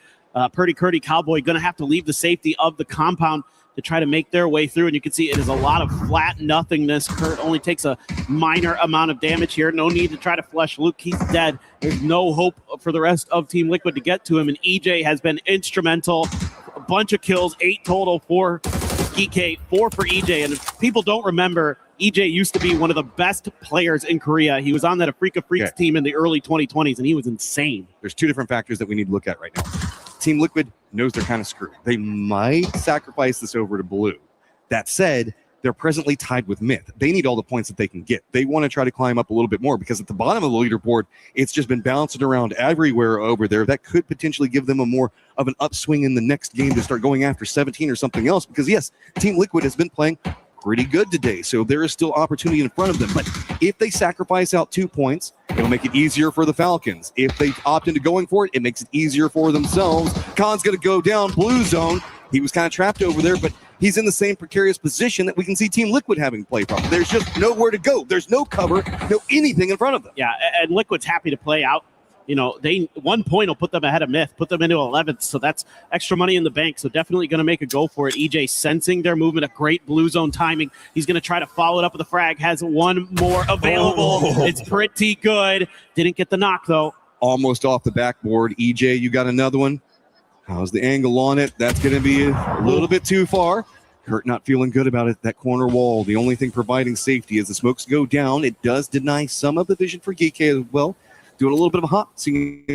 Purdy Curdy Cowboy going to have to leave the safety of the compound to try to make their way through. And you can see it is a lot of flat nothingness. Kurt only takes a minor amount of damage here. No need to try to flush Luke. He's dead. There's no hope for the rest of Team Liquid to get to him. And EJ has been instrumental. A bunch of kills, 8 total for GK, 4 for EJ. And if people don't remember, EJ used to be one of the best players in Korea. He was on that Afrika Freaks team in the early 2020s, and he was insane. There's 2 different factors that we need to look at right now. Team Liquid knows they're kind of screwed. They might sacrifice this over to Blue. That said, they're presently tied with Myth. They need all the points that they can get. They want to try to climb up a little bit more because at the bottom of the leaderboard, it's just been bouncing around everywhere over there. That could potentially give them a more of an upswing in the next game to start going after 17 or something else. Because yes, Team Liquid has been playing pretty good today, so there is still opportunity in front of them. But if they sacrifice out 2 points, it'll make it easier for the Falcons. If they opt into going for it, it makes it easier for themselves. Khan's going to go down blue zone. He was kind of trapped over there, but he's in the same precarious position that we can see Team Liquid having play from. There's just nowhere to go. There's no cover, no anything in front of them. Yeah, and Liquid's happy to play out. You know, 1 point will put them ahead of Myth, put them into 11th. So that's extra money in the bank. So definitely going to make a go for it. EJ sensing their movement, a great blue zone timing. He's going to try to follow it up with a frag. Has one more available. It's pretty good. Didn't get the knock, though. Almost off the backboard. EJ, you got another one. How's the angle on it? That's going to be a little bit too far. Kurt not feeling good about it. That corner wall, the only thing providing safety as the smokes go down. It does deny some of the vision for GK as well. Doing a little bit of a hop. Seeing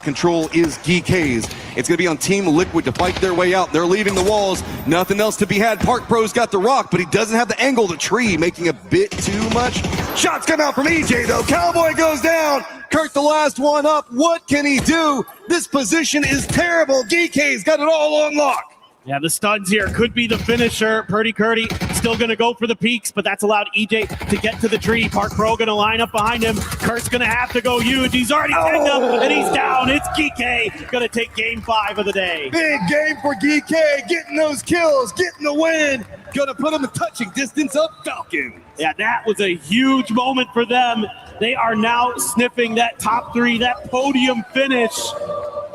control is GK's. It's going to be on Team Liquid to fight their way out. They're leaving the walls. Nothing else to be had. Park Pro's got the rock, but he doesn't have the angle. The tree making a bit too much. Shots come out from EJ, though. Cowboy goes down. Kurt, the last one up. What can he do? This position is terrible. GK's got it all on lock. Yeah, the studs here could be the finisher. Purdy Curdy still going to go for the peaks, but that's allowed EJ to get to the tree. Park Pro going to line up behind him. Kurt's going to have to go huge. He's already tagged up, and he's down. It's GK going to take game 5 of the day. Big game for GK, getting those kills, getting the win. Going to put him in touching distance of Falcons. Yeah, that was a huge moment for them. They are now sniffing that top 3, that podium finish.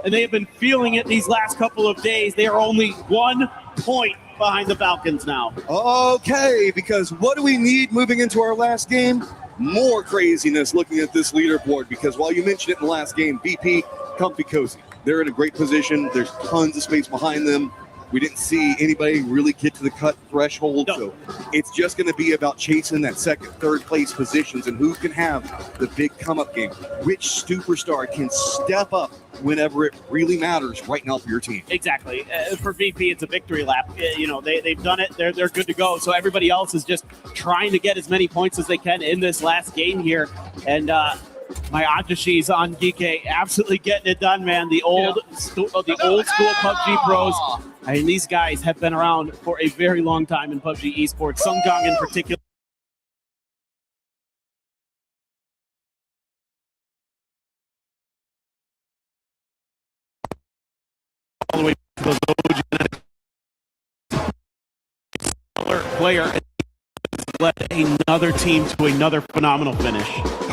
And they have been feeling it these last couple of days. They are only 1 point behind the Falcons now. Okay, because what do we need moving into our last game? More craziness looking at this leaderboard, because while you mentioned it in the last game, VP, comfy cozy. They're in a great position. There's tons of space behind them. We didn't see anybody really get to the cut threshold, so it's just going to be about chasing that second, third place positions and who can have the big come-up game. Which superstar can step up whenever it really matters right now for your team. Exactly. For VP, it's a victory lap. You know, they've done it. They're good to go. So everybody else is just trying to get as many points as they can in this last game here. And my Ajashi's on GK, absolutely getting it done, man. The old school PUBG pros. I mean, these guys have been around for a very long time in PUBG esports. Sungjong in particular. All the way to the low player led another team to another phenomenal finish.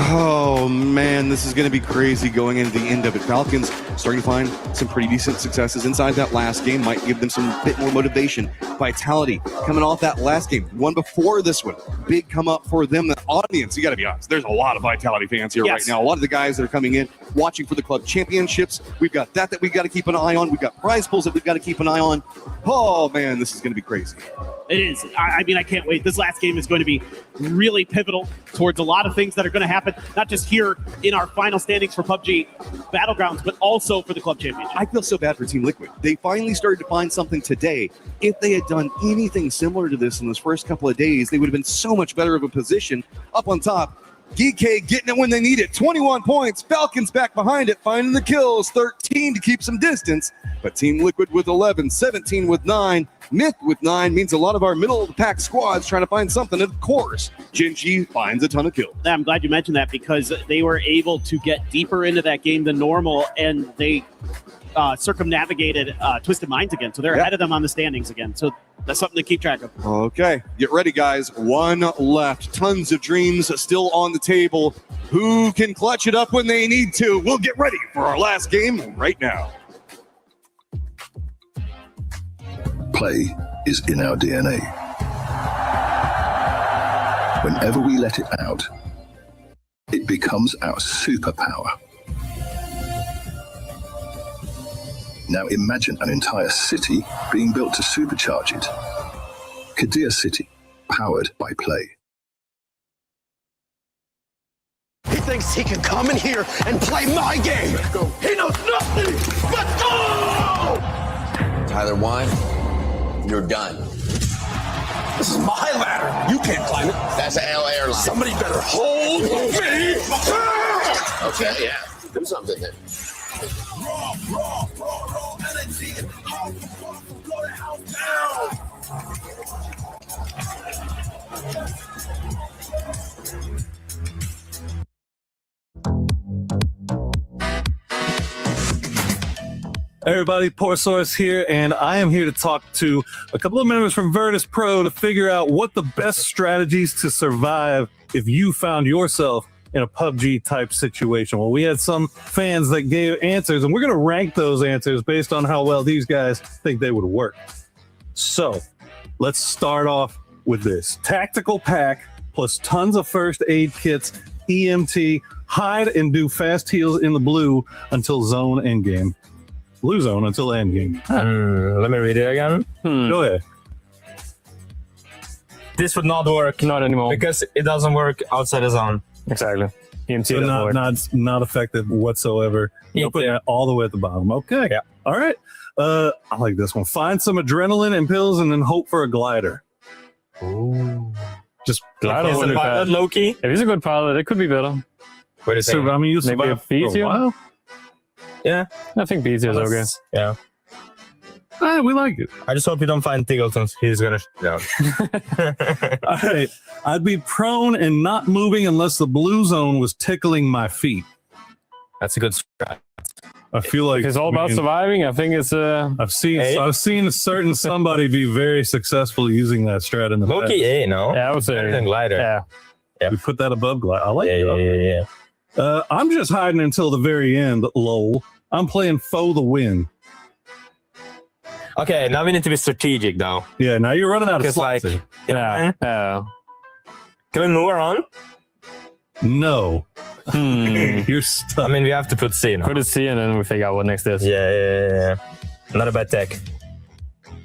Oh man, this is going to be crazy going into the end of it. Falcons starting to find some pretty decent successes inside that last game. Might give them some bit more motivation. Vitality coming off that last game, one before this one. Big come up for them. The audience, you got to be honest, there's a lot of Vitality fans here right now. A lot of the guys that are coming in, watching for the club championships. We've got that we've got to keep an eye on. We've got prize pools that we've got to keep an eye on. Oh man, this is going to be crazy. It is. I mean, I can't wait. This last game is going to be really pivotal towards a lot of things that are going to happen, not just here in our final standings for PUBG Battlegrounds, but also for the club championship. I feel so bad for Team Liquid. They finally started to find something today. If they had done anything similar to this in those first couple of days, they would have been so much better of a position up on top. GK getting it when they need it. 21 points. Falcons back behind it, finding the kills. 13 to keep some distance. But Team Liquid with 11, 17 with 9. Myth with 9 means a lot of our middle-of-the-pack squads trying to find something. Of course, Gen.G finds a ton of kills. I'm glad you mentioned that because they were able to get deeper into that game than normal, and they circumnavigated Twisted Minds again. So they're ahead of them on the standings again. So that's something to keep track of. Okay, get ready, guys. One left. Tons of dreams still on the table. Who can clutch it up when they need to? We'll get ready for our last game right now. Play is in our DNA. Whenever we let it out, it becomes our superpower. Now imagine an entire city being built to supercharge it. Kadir City, powered by Play. He thinks he can come in here and play my game. He knows nothing but go! Tyler 1, you're done. This is my ladder. You can't climb it. That's an L airline. Somebody better hold me. Okay, yeah. Do something then. Everybody, Poor Source here, and I am here to talk to a couple of members from Virtus Pro to figure out what the best strategies to survive if you found yourself in a PUBG type situation. Well, we had some fans that gave answers, and we're going to rank those answers based on how well these guys think they would work. So let's start off with this. Tactical pack plus tons of first aid kits, EMT, hide and do fast heals in the blue until zone endgame. Blue zone until endgame. Let me read it again. Go ahead. This would not work. Not anymore. Because it doesn't work outside the zone. Exactly. EMT So not effective whatsoever. You'll put that all the way at the bottom. Okay. Yeah. All right. I like this one. Find some adrenaline and pills and then hope for a glider. Ooh. Just Glider is a pilot, low-key. If he's a good pilot, it could be better. What do you think? I mean, you Maybe a survived for a BT? while. Yeah. I think BT is okay. Yeah. We like it. I just hope you don't find Tiggleton. He's gonna down. All right. I'd be prone and not moving unless the blue zone was tickling my feet. That's a good strat. I feel like If it's all about surviving, I think it's I've seen a certain somebody be very successful using that strat in the past. Low-key A, no? Yeah, I would say Better than glider. Yeah. We put that above glider. I like it. Yeah. I'm just hiding until the very end, lol. I'm playing foe the win. Okay, now we need to be strategic, though. Yeah, now you're running out of Because, slots. like, Yeah. can we move around? No. You're stuck. I mean, we have to put C now. Put a C and then we figure out what next is. Yeah. Not a bad tech.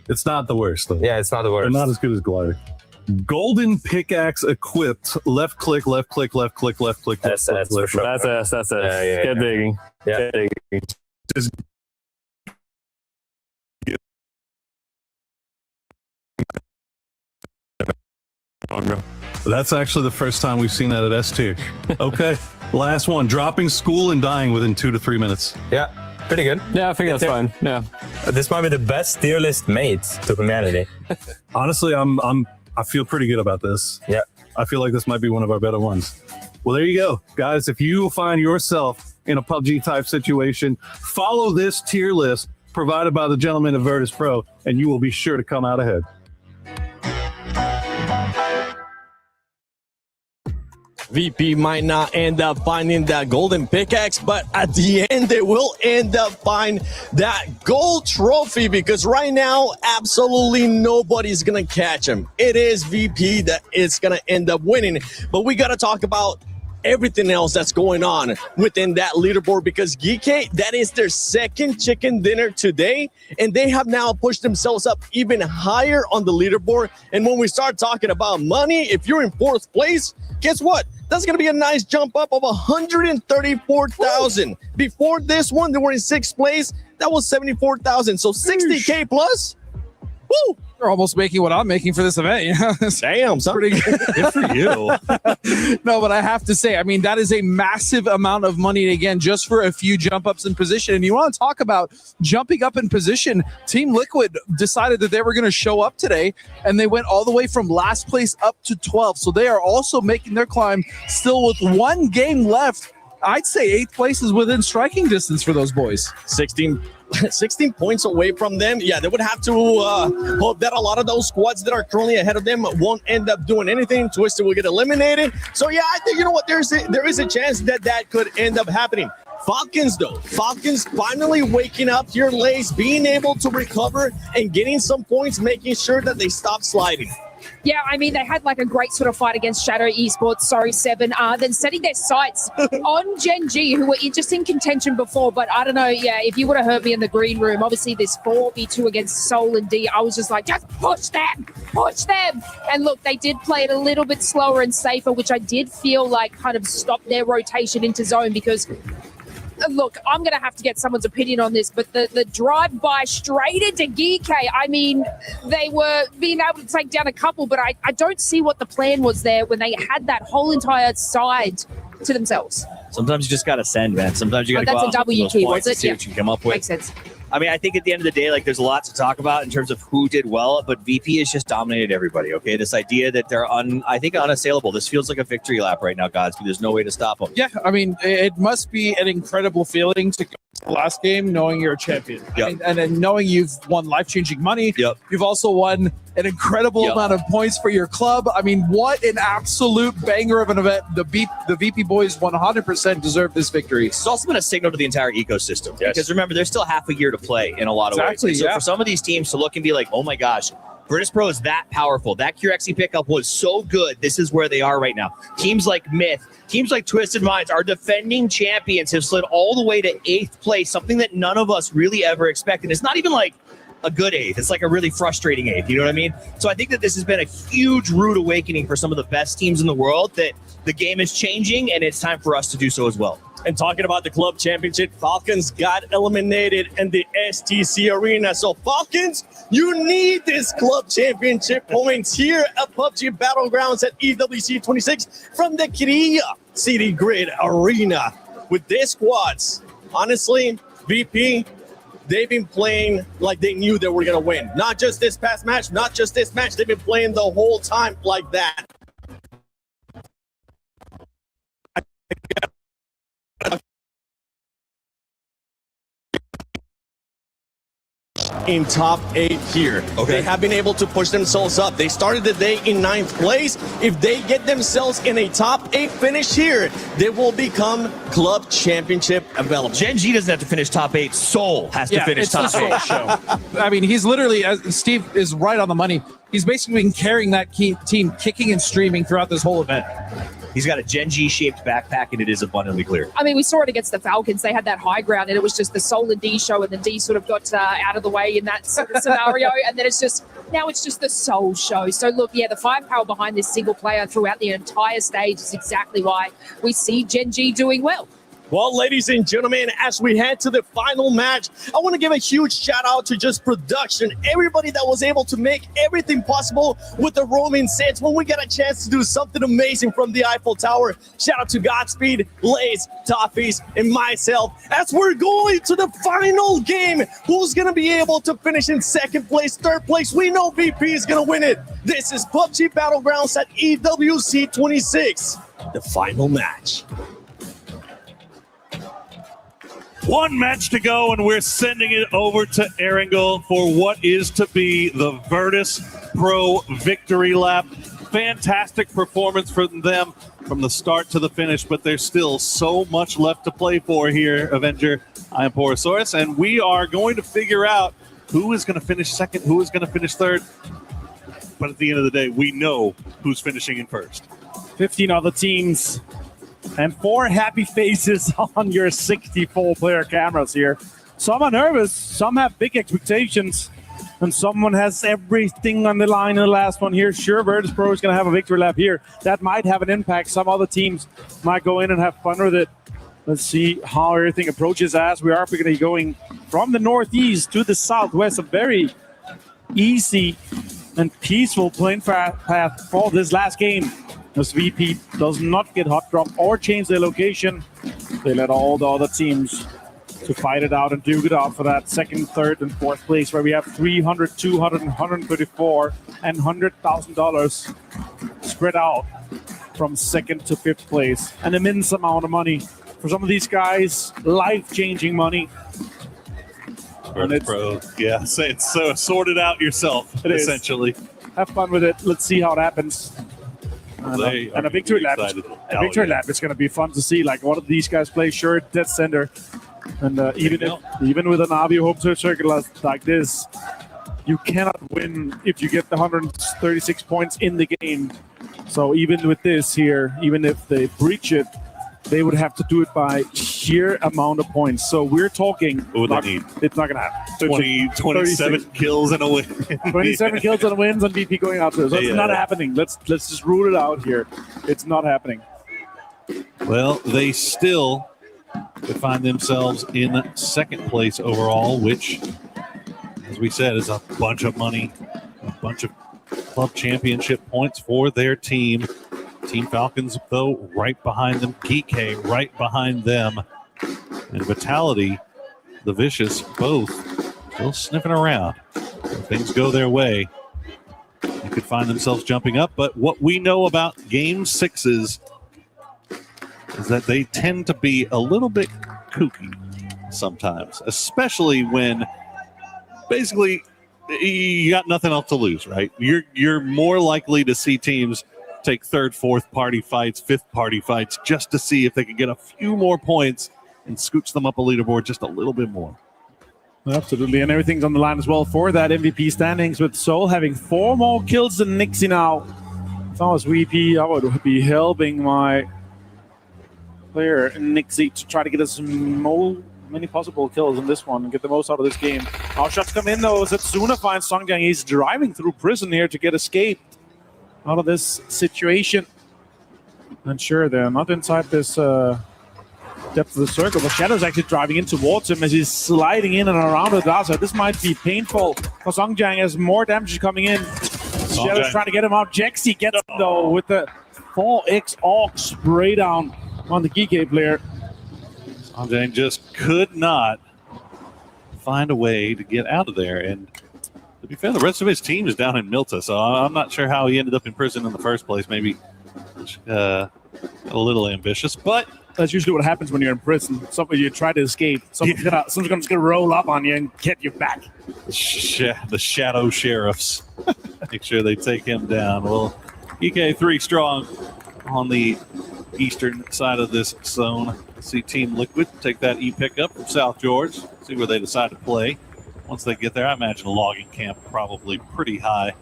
It's not the worst, though. Yeah, it's not the worst. They're not as good as glider. Golden pickaxe equipped. Left click, left click, left click, left click. That's left click. for sure. That's us. Yeah. Get digging. Yeah. Get digging. Just That's actually the first time we've seen that at S tier. Okay, last one. Dropping school and dying within 2 to 3 minutes. Yeah, pretty good. Yeah, I think that's fine. Yeah. This might be the best tier list made to humanity. Honestly, I feel pretty good about this. Yeah. I feel like this might be one of our better ones. Well, there you go, guys. If you find yourself in a PUBG type situation, follow this tier list provided by the gentleman at Virtus Pro, and you will be sure to come out ahead. VP might not end up finding that golden pickaxe, but at the end, they will end up finding that gold trophy because right now, absolutely nobody's going to catch him. It is VP that is going to end up winning, but we got to talk about everything else that's going on within that leaderboard, because GK, that is their second chicken dinner today, and they have now pushed themselves up even higher on the leaderboard. And when we start talking about money, if you're in 4th place, guess what? That's going to be a nice jump up of 134,000. Before this one, they were in 6th place. That was 74,000. So 60K plus. Woo! You're almost making what I'm making for this event. Damn, son. Pretty good for you. No, but I have to say, I mean, that is a massive amount of money, again, just for a few jump ups in position. And you want to talk about jumping up in position. Team Liquid decided that they were going to show up today, and they went all the way from last place up to 12. So they are also making their climb still with 1 game left. I'd say 8th place is within striking distance for those boys. 16 points away from them. Yeah, they would have to hope that a lot of those squads that are currently ahead of them won't end up doing anything. Twisted will get eliminated. So yeah, I think, you know what, there is a chance that could end up happening. Falcons, though. Falcons finally waking up here, Lace, being able to recover and getting some points, making sure that they stop sliding. Yeah, I mean, they had like a great sort of fight against Shadow Esports, sorry, Seven, then setting their sights on Gen G, who were just in contention before. But I don't know, yeah, if you would have heard me in the green room, obviously this 4v2 against Soul and D, I was just like, just push them. And look, they did play it a little bit slower and safer, which I did feel like kind of stopped their rotation into zone, because look, I'm going to have to get someone's opinion on this, but the drive-by straight into Geek, I mean, they were being able to take down a couple, but I don't see what the plan was there when they had that whole entire side to themselves. Sometimes you just got to send, man. Sometimes you got to go that's out a W with those key, points was it? and see Yeah. what you can come up with. Makes sense. I mean, I think at the end of the day, like, there's a lot to talk about in terms of who did well, but VP has just dominated everybody, okay? This idea that they're, I think, unassailable. This feels like a victory lap right now, Godspeed. There's no way to stop them. Yeah, I mean, it must be an incredible feeling to go to the last game knowing you're a champion. Yep. And then knowing you've won life-changing money. Yep. You've also won an incredible amount of points for your club. I mean, what an absolute banger of an event. The VP boys 100% deserve this victory. It's also been a signal to the entire ecosystem. Yes. Because remember, there's still half a year to play in a lot of Exactly, ways. So yeah. for some of these teams to look and be like, oh my gosh, Virtus Pro is that powerful. That Curexy pickup was so good. This is where they are right now. Teams like Myth, teams like Twisted Minds, our defending champions, have slid all the way to 8th place, something that none of us really ever expected. It's not even like a good 8th. It's like a really frustrating 8th. You know what I mean? So I think that this has been a huge rude awakening for some of the best teams in the world, that the game is changing and it's time for us to do so as well. And talking about the club championship, Falcons got eliminated in the STC arena. So Falcons, you need this club championship points here at PUBG Battlegrounds at EWC 26 from the Korea City Grid Arena. With their squads, honestly, VP, they've been playing like they knew they were going to win. Not just this past match, not just this match. They've been playing the whole time like that. In top 8 here. Okay. They have been able to push themselves up. They started the day in 9th place. If they get themselves in a top 8 finish here, they will become club championship available. Gen G doesn't have to finish top 8. Soul has to finish it's top the 8. Soul show. I mean, he's literally, as Steve is right on the money, he's basically been carrying that team, kicking and streaming throughout this whole event. He's got a Gen G-shaped backpack, and it is abundantly clear. I mean, we saw it against the Falcons. They had that high ground, and it was just the Soul and D show, and the D sort of got out of the way in that sort of scenario. And then now it's just the Soul show. So look, yeah, the firepower behind this single player throughout the entire stage is exactly why we see Gen G doing well. Well, ladies and gentlemen, as we head to the final match, I want to give a huge shout out to just production, everybody that was able to make everything possible with the roaming sets when we got a chance to do something amazing from the Eiffel Tower. Shout out to Godspeed, Lace, Toffees, and myself as we're going to the final game. Who's going to be able to finish in 2nd place, 3rd place? We know VP is going to win it. This is PUBG Battlegrounds at EWC 26, the final match. One match to go, and we're sending it over to Erangel for what is to be the Virtus Pro victory lap. Fantastic performance from them from the start to the finish, but there's still so much left to play for here, Avenger. I am Porosaurus, and we are going to figure out who is going to finish 2nd, who is going to finish 3rd. But at the end of the day, we know who's finishing in 1st. 15 other teams And 4 happy faces on your 64-player cameras here. Some are nervous, some have big expectations, and someone has everything on the line in the last one here. Sure, Virtus Pro is going to have a victory lap here. That might have an impact. Some other teams might go in and have fun with it. Let's see how everything approaches as we are going to be going from the northeast to the southwest. A very easy and peaceful playing path for this last game. As VP does not get hot drop or change their location, they let all the other teams to fight it out and duke it out for that second, third, and fourth place, where we have $300, $200, and $134 and $100,000 spread out from second to fifth place. An immense amount of money for some of these guys, life-changing money. Virtus Pro, yeah, it's so sorted out yourself, essentially. Have fun with it. Let's see how it happens. And a victory lap. A victory lap is going to be fun to see. Like, one of these guys play sure dead center, and even with an Avio home circuit like this, you cannot win if you get the 136 points in the game. So even with this here, even if they breach it, they would have to do it by sheer amount of points. So we're talking. What would they need? It's not going to happen. 27 kills and a win. 27 kills and wins and VP going out there. So it's not happening. Let's just rule it out here. It's not happening. Well, they still find themselves in second place overall, which, as we said, is a bunch of money, a bunch of club championship points for their team. Team Falcons, though, right behind them. Geek right behind them. And Vitality, the Vicious, both still sniffing around. If things go their way, they could find themselves jumping up. But what we know about Game 6s is that they tend to be a little bit kooky sometimes, especially when basically you got nothing else to lose, right? You're more likely to see teams take third, fourth party fights, fifth party fights, just to see if they can get a few more points and scooch them up a leaderboard just a little bit more. Absolutely, and everything's on the line as well for that MVP standings, with Soul having 4 more kills than Nixie now. If I was VP, I would be helping my player Nixie to try to get as many possible kills in this one and get the most out of this game. Our shots come in though, Setsuna finds Songjang. He's driving through prison here to get escaped out of this situation. And sure, they're not inside this depth of the circle, but Shadow's actually driving in towards him as he's sliding in and around the Daza. This might be painful for Songjang as more damage is coming in. Shadow's trying to get him out. Jexy gets him though with the 4x AUG spray down on the GK player. Songjang just could not find a way to get out of there. And to be fair, the rest of his team is down in Milta, so I'm not sure how he ended up in prison in the first place. Maybe a little ambitious, but that's usually what happens when you're in prison. You try to escape, someone's going to roll up on you and get you back. The shadow sheriffs. Make sure they take him down. Well, EK 3 strong on the eastern side of this zone. See Team Liquid take that E-pickup from South George. See where they decide to play. Once they get there, I imagine a logging camp probably pretty high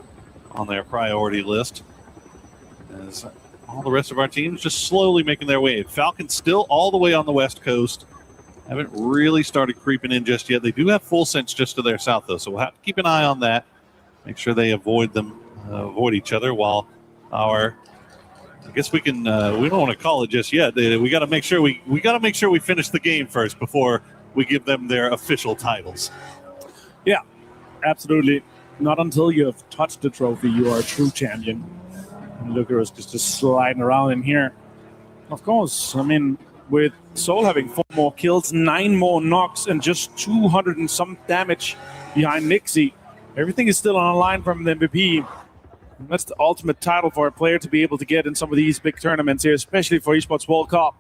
on their priority list. As all the rest of our teams just slowly making their way. Falcons still all the way on the west coast. Haven't really started creeping in just yet. They do have full sense just to their south, though, so we'll have to keep an eye on that. Make sure they avoid each other while our... I guess we can. We don't want to call it just yet. We got to make sure we finish the game first before we give them their official titles. Yeah, absolutely. Not until you have touched the trophy, you are a true champion. And look at us just sliding around in here. Of course, I mean, with Soul having 4 more kills, 9 more knocks, and just 200 and some damage behind Nixie, everything is still on the line from the MVP. That's the ultimate title for a player to be able to get in some of these big tournaments here, especially for Esports World Cup.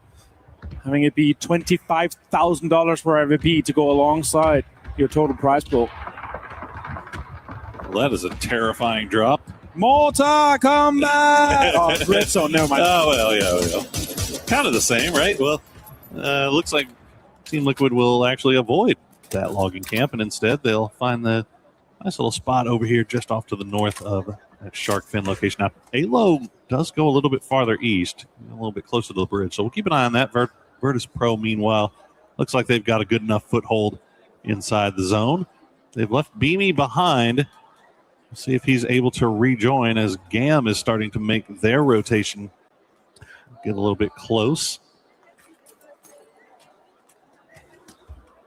Having it be $25,000 for MVP to go alongside your total prize pool. Well, that is a terrifying drop. Mortar, come back! Oh, red zone, never mind. Oh, well, yeah. Kind of the same, right? Well, looks like Team Liquid will actually avoid that logging camp, and instead they'll find the nice little spot over here just off to the north of that shark fin location. Now, Alo does go a little bit farther east, a little bit closer to the bridge. So we'll keep an eye on that. Virtus Pro, meanwhile, looks like they've got a good enough foothold inside the zone. They've left Beamy behind. We'll see if he's able to rejoin as GAM is starting to make their rotation get a little bit close.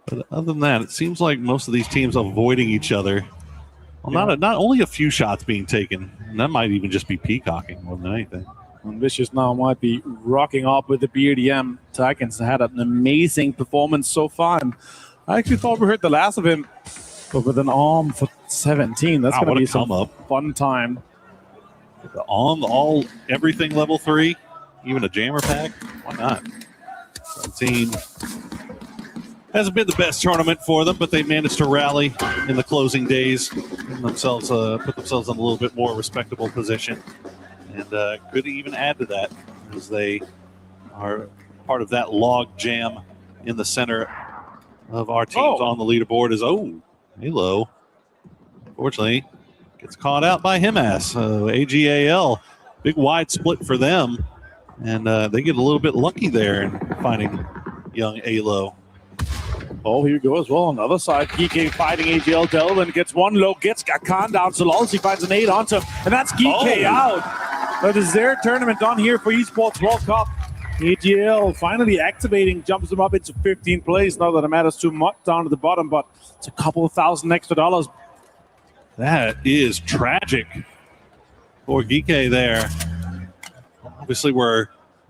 But other than that, it seems like most of these teams avoiding each other. Well, not only a few shots being taken, and that might even just be peacocking more than anything. And Vicious now might be rocking up with the BRDM. Titans had an amazing performance so far. And I actually thought we heard the last of him, but with an arm for 17, that's going to be some fun time. The arm, everything level 3, even a jammer pack. Why not? 17. Hasn't been the best tournament for them, but they managed to rally in the closing days and put themselves in a little bit more respectable position. And could even add to that as they are part of that log jam in the center of our teams on the leaderboard. Is Halo, unfortunately, gets caught out by Himass. AGAL, big wide split for them. And they get a little bit lucky there in finding young Alo. Oh, here goes. Well, on the other side, Geeky fighting AGL. Delvin gets one low, gets Khan down. Sololsi finds an 8 onto him, and that's Geeky out. That is their tournament done here for Esports World Cup. AGL finally activating, jumps them up into 15th place. Not that it matters too much down to the bottom, but it's a couple of $1,000 extra. That is tragic for Geeky there. Obviously, we're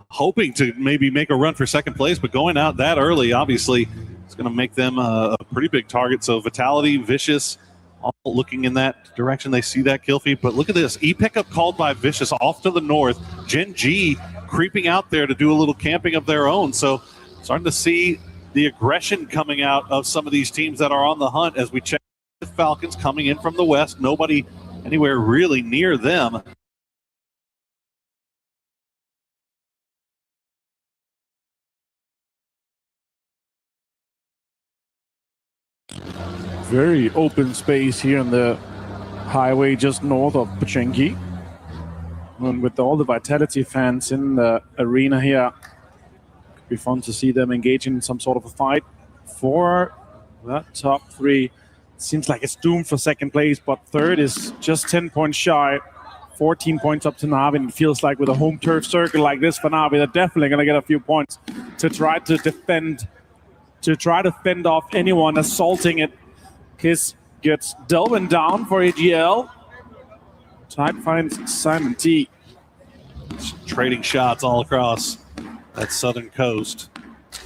hoping to maybe make a run for second place, but going out that early, obviously, it's going to make them a pretty big target. So Vitality, Vicious, all looking in that direction. They see that kill feed, but look at this. E-pickup called by Vicious off to the north. Gen G creeping out there to do a little camping of their own. So starting to see the aggression coming out of some of these teams that are on the hunt as we check the Falcons coming in from the west. Nobody anywhere really near them. Very open space here on the highway just north of Pochenki. And with all the Vitality fans in the arena here, could be fun to see them engage in some sort of a fight for that top 3. Seems like it's doomed for second place, but third is just 10 points shy. 14 points up to Navi, and it feels like with a home turf circle like this for Navi, they're definitely going to get a few points to try to defend, fend off anyone assaulting it. Kiss gets Delvin down for AGL. Tide finds Simon T. Trading shots all across that southern coast.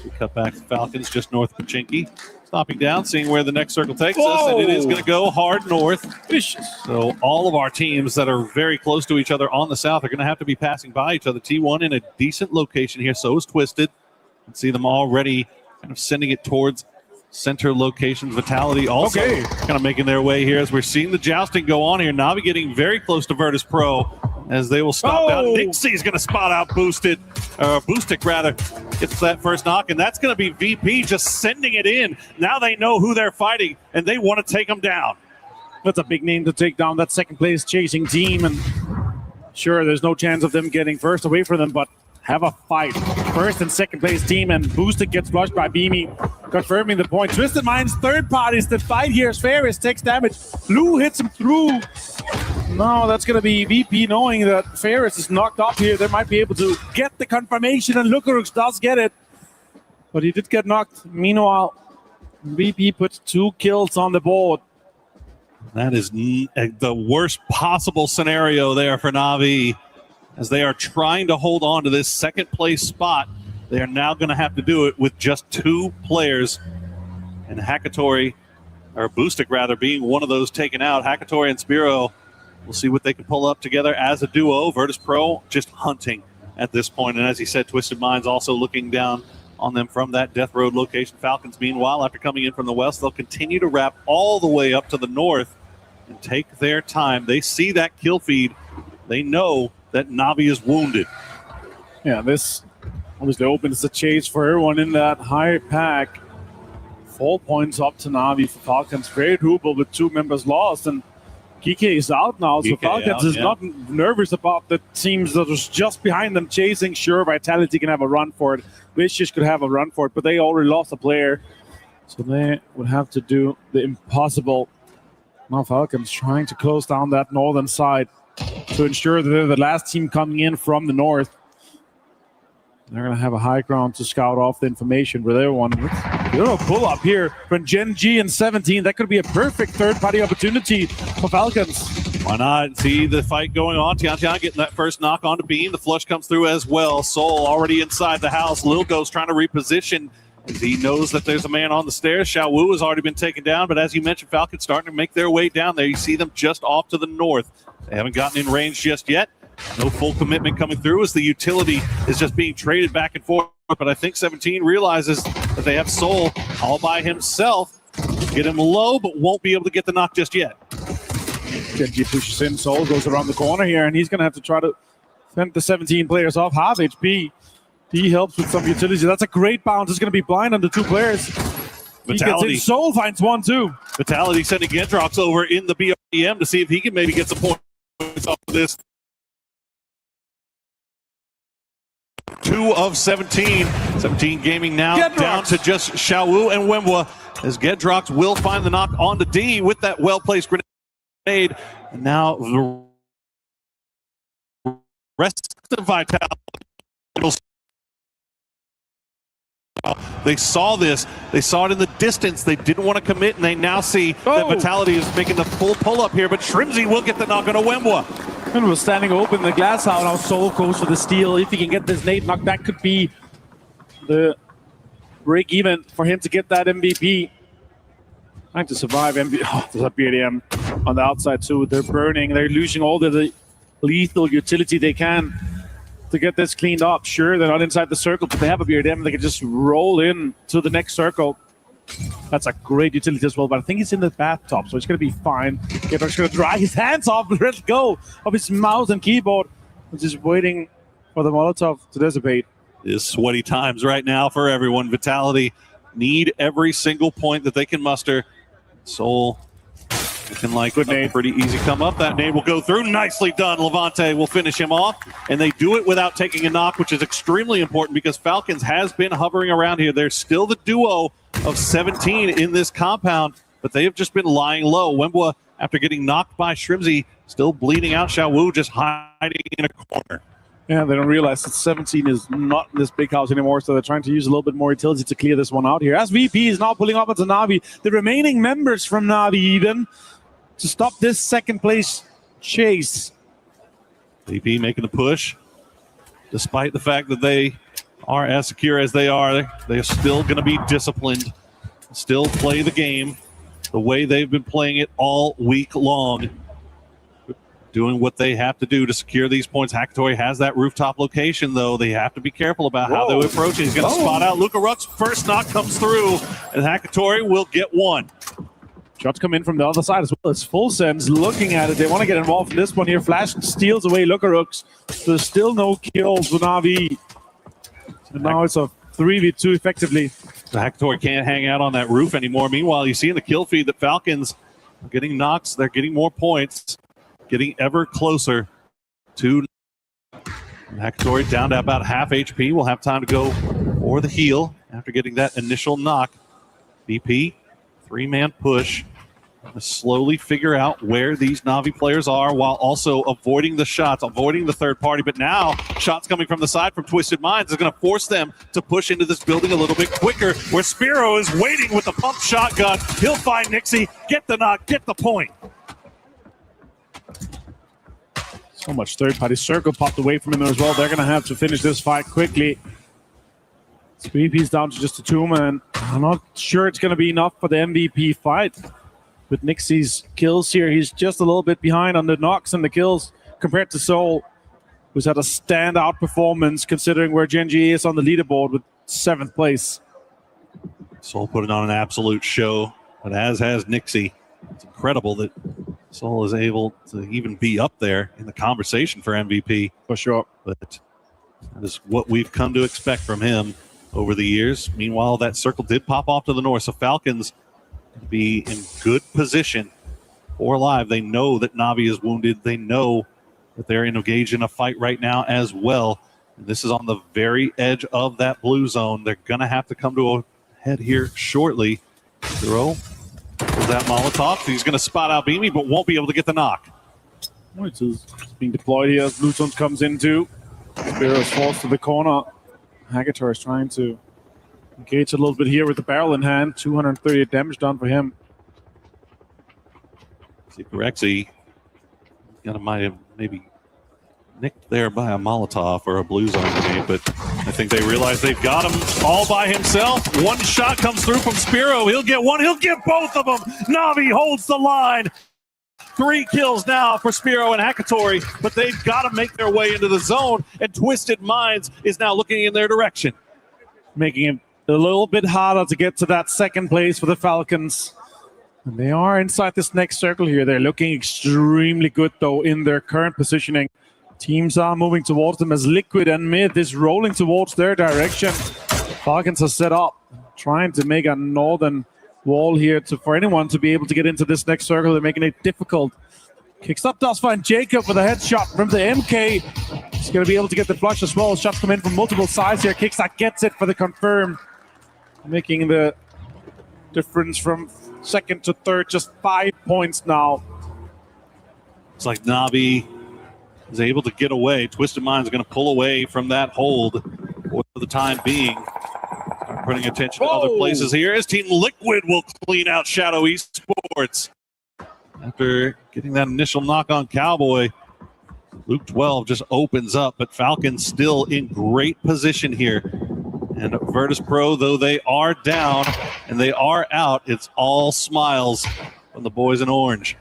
We cut back to Falcons just north of Pochinki. Stopping down, seeing where the next circle takes us, and it is going to go hard north. Vicious. So all of our teams that are very close to each other on the south are going to have to be passing by each other. T1 in a decent location here, so is Twisted. You can see them already kind of sending it towards center locations. Vitality also kind of making their way here as we're seeing the jousting go on here. Navi getting very close to Virtus Pro as they will stop down. Nixie's going to spot out Boosted, Boostic rather, gets that first knock, and that's going to be VP just sending it in. Now they know who they're fighting, and they want to take them down. That's a big name to take down that second place chasing team, and sure, there's no chance of them getting first away from them, but have a fight. First and second place team, and Boosted gets flushed by Beamy, confirming the point. Twisted Minds third parties that fight here as Ferris takes damage. Blue hits him through. No, that's going to be VP knowing that Ferris is knocked up here. They might be able to get the confirmation, and Lukarux does get it. But he did get knocked. Meanwhile, VP puts 2 kills on the board. That is the worst possible scenario there for Navi. As they are trying to hold on to this second place spot, they are now going to have to do it with just 2 players. And Hakatori, or Boostic rather, being one of those taken out. Hakatori and Spiro, we'll see what they can pull up together as a duo. Virtus Pro just hunting at this point. And as he said, Twisted Minds also looking down on them from that Death Road location. Falcons, meanwhile, after coming in from the west, they'll continue to wrap all the way up to the north and take their time. They see that kill feed. They know that Navi is wounded. Yeah, this obviously opens the chase for everyone in that high pack. 4 points up to Navi for Falcons. Very doable with 2 members lost. And Kike is out now, so Kike Falcons out, is yeah. not nervous about the teams that was just behind them chasing. Sure, Vitality can have a run for it. Vicious could have a run for it, but they already lost a player. So they would have to do the impossible. Now Falcons trying to close down that northern side to ensure that they're the last team coming in from the north. They're going to have a high ground to scout off the information with everyone. Little pull up here from Gen G and 17. That could be a perfect third-party opportunity for Falcons. Why not? See the fight going on. Tian getting that first knock onto Bean. The flush comes through as well. Soul already inside the house. Lil Ghost trying to reposition as he knows that there's a man on the stairs. Xiao Wu has already been taken down, but as you mentioned, Falcons starting to make their way down there. You see them just off to the north. They haven't gotten in range just yet. No full commitment coming through as the utility is just being traded back and forth. But I think 17 realizes that they have Soul all by himself. Get him low, but won't be able to get the knock just yet. Genji pushes in. Soul goes around the corner here, and he's going to have to try to fend the 17 players off. Half HP. He helps with some utility. That's a great bounce. It's going to be blind on the two players. Vitality. Soul finds one, too. Vitality sending Gendrox over in the BRDM to see if he can maybe get some points off of this. 2 of 17. 17 gaming now Gendrox down to just Xiao Wu and Wemwa as Gendrox will find the knock onto D with that well-placed grenade. And now the rest of Vitality. They saw this. They saw it in the distance. They didn't want to commit, and they now see that Vitality is making the full pull-up here, but Shrimsy will get the knock on Wemwa. And was standing open in the glass house. Now Soul goes for the steal. If he can get this nade knock, that could be the break even for him to get that MVP. Trying to survive MVP. Oh, there's a BDM on the outside too. They're burning. They're losing all the lethal utility they can to get this cleaned up. Sure, they're not inside the circle, but they have a BDM. They can just roll in to the next circle. That's a great utility as well, but I think he's in the bathtub, so it's going to be fine. Gendrox going to dry his hands off, let go of his mouse and keyboard. He's just waiting for the Molotov to dissipate. It's sweaty times right now for everyone. Vitality need every single point that they can muster. Soul looking like a pretty easy come up. That nade will go through. Nicely done. Levante will finish him off. And they do it without taking a knock, which is extremely important because Falcons has been hovering around here. They're still the duo of 17 in this compound, but they have just been lying low. Wemwa, after getting knocked by Shrimsy, still bleeding out. Xiao Wu just hiding in a corner. Yeah, they don't realize that 17 is not in this big house anymore, so they're trying to use a little bit more utility to clear this one out here. As VP is now pulling up onto Na'Vi, the remaining members from Na'Vi even, to stop this second place chase. VP making the push, despite the fact that they are as secure as they are. They're still going to be disciplined, still play the game the way they've been playing it all week long, doing what they have to do to secure these points. Hackatory has that rooftop location, though. They have to be careful about how they approach it. He's going to spot out. Luca Ruck's first knock comes through, and Hackatory will get one. Shots come in from the other side as well. It's Full Sense looking at it. They want to get involved in this one here. Flash steals away Luca Ruck's. There's still no kills with Na'Vi. And now it's a 3v2 effectively. The Hackatory can't hang out on that roof anymore. Meanwhile, you see in the kill feed that Falcons are getting knocks. They're getting more points, getting ever closer to Hackatory down to about half HP. Will have time to go for the heal after getting that initial knock. VP, 3-man push. To slowly figure out where these Na'Vi players are while also avoiding the shots, avoiding the third party. But now, shots coming from the side from Twisted Minds is going to force them to push into this building a little bit quicker, where Spiro is waiting with the pump shotgun. He'll find Nixie, get the knock, get the point. So much third-party circle popped away from him as well. They're going to have to finish this fight quickly. So VP's down to just a 2-man. I'm not sure it's going to be enough for the MVP fight. With Nixie's kills here, he's just a little bit behind on the knocks and the kills compared to Soul, who's had a standout performance considering where Genji is on the leaderboard with 7th place. Soul putting on an absolute show, but as has Nixie. It's incredible that Soul is able to even be up there in the conversation for MVP. For sure. But that is what we've come to expect from him over the years. Meanwhile, that circle did pop off to the north, so Falcons be in good position 4 alive. They know that Navi is wounded. They know that they're engaged in a fight right now as well. And this is on the very edge of that blue zone. They're going to have to come to a head here shortly. Throw that Molotov. He's going to spot out Beamy, but won't be able to get the knock. It's being deployed here as blue zone comes into. Spiro is forced to the corner. Hagator is trying to engage a little bit here with the barrel in hand. 238 damage done for him. See, Perexy might have maybe nicked there by a Molotov or a blue zone grenade, but I think they realize they've got him all by himself. One shot comes through from Spiro. He'll get one. He'll get both of them. Navi holds the line. 3 kills now for Spiro and Hakatori, but they've got to make their way into the zone, and Twisted Minds is now looking in their direction. Making it a little bit harder to get to that second place for the Falcons. And they are inside this next circle here. They're looking extremely good, though, in their current positioning. Teams are moving towards them as Liquid and Mid is rolling towards their direction. Falcons are set up, trying to make a northern wall here for anyone to be able to get into this next circle. They're making it difficult. Kicks up does find Jacob with a headshot from the MK. He's going to be able to get the flush as well. Shots come in from multiple sides here. Kickstart gets it for the confirm, making the difference from second to third just 5 points now. It's like Navi is able to get away. Twisted Minds are going to pull away from that hold for the time being. Start putting attention to other places here as Team Liquid will clean out Shadow Esports. After getting that initial knock on Cowboy, Luke 12 just opens up, but Falcons still in great position here. And Virtus Pro, though they are down and they are out, it's all smiles from the boys in orange.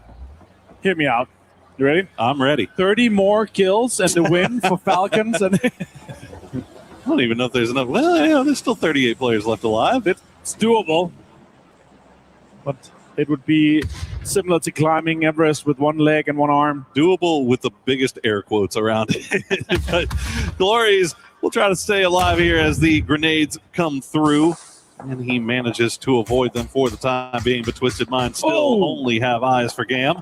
Hear me out. You ready? I'm ready. 30 more kills and the win for Falcons. And I don't even know if there's enough. Well, yeah, there's still 38 players left alive. It's doable. But it would be similar to climbing Everest with one leg and one arm. Doable with the biggest air quotes around it. But Glories will try to stay alive here as the grenades come through. And he manages to avoid them for the time being. But Twisted Minds still only have eyes for Gam.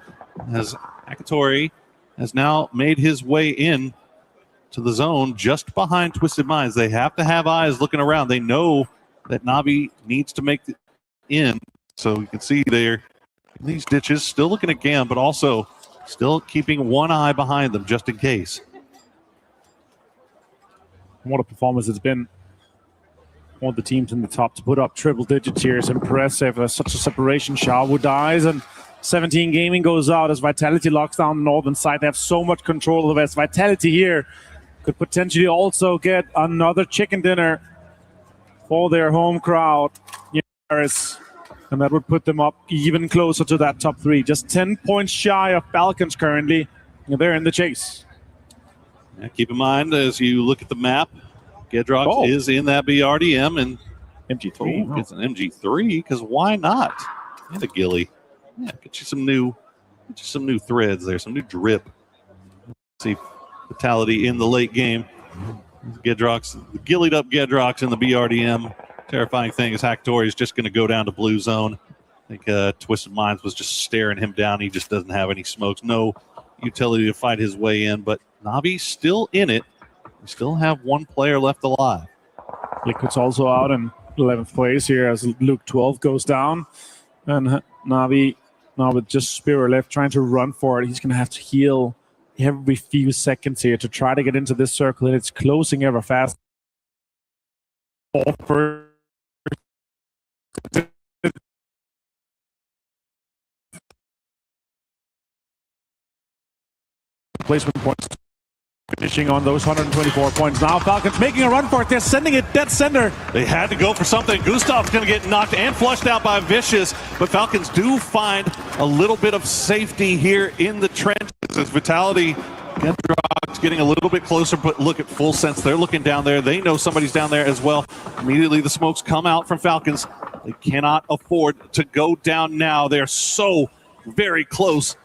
As Hakatori has now made his way in to the zone just behind Twisted Minds. They have to have eyes looking around. They know that Navi needs to make it in. So you can see there in these ditches, still looking at Gam, but also still keeping one eye behind them just in case. What a performance it's been. One of the teams in the top to put up triple digits here is impressive. There's such a separation. Shawu dies and 17 Gaming goes out as Vitality locks down the northern side. They have so much control of this. Vitality here could potentially also get another chicken dinner for their home crowd. Yes. And that would put them up even closer to that top 3. Just 10 points shy of Falcons currently. And they're in the chase. Yeah, keep in mind as you look at the map, Gedrox is in that BRDM and MG3. It's an MG3 because why not? And a Gilly. Yeah, get you some new threads there, some new drip. See Vitality in the late game. Gedrox, gillied up Gedrox in the BRDM. Terrifying thing is Hakatori is just going to go down to blue zone. I think Twisted Minds was just staring him down. He just doesn't have any smokes, no utility to fight his way in. But Navi's still in it. We still have one player left alive. Liquid's also out in 11th place here as Luke 12 goes down. And Navi now with just Spiro left trying to run for it. He's going to have to heal every few seconds here to try to get into this circle, and it's closing ever fast. Placement points. Finishing on those 124 points. Now Falcons making a run for it. They're sending it dead center. They had to go for something. Gustav's going to get knocked and flushed out by Vicious, but Falcons do find a little bit of safety here in the trenches as Vitality getting a little bit closer, but look at Full Sense. They're looking down there. They know somebody's down there as well. Immediately the smokes come out from Falcons. They cannot afford to go down now. They're so very close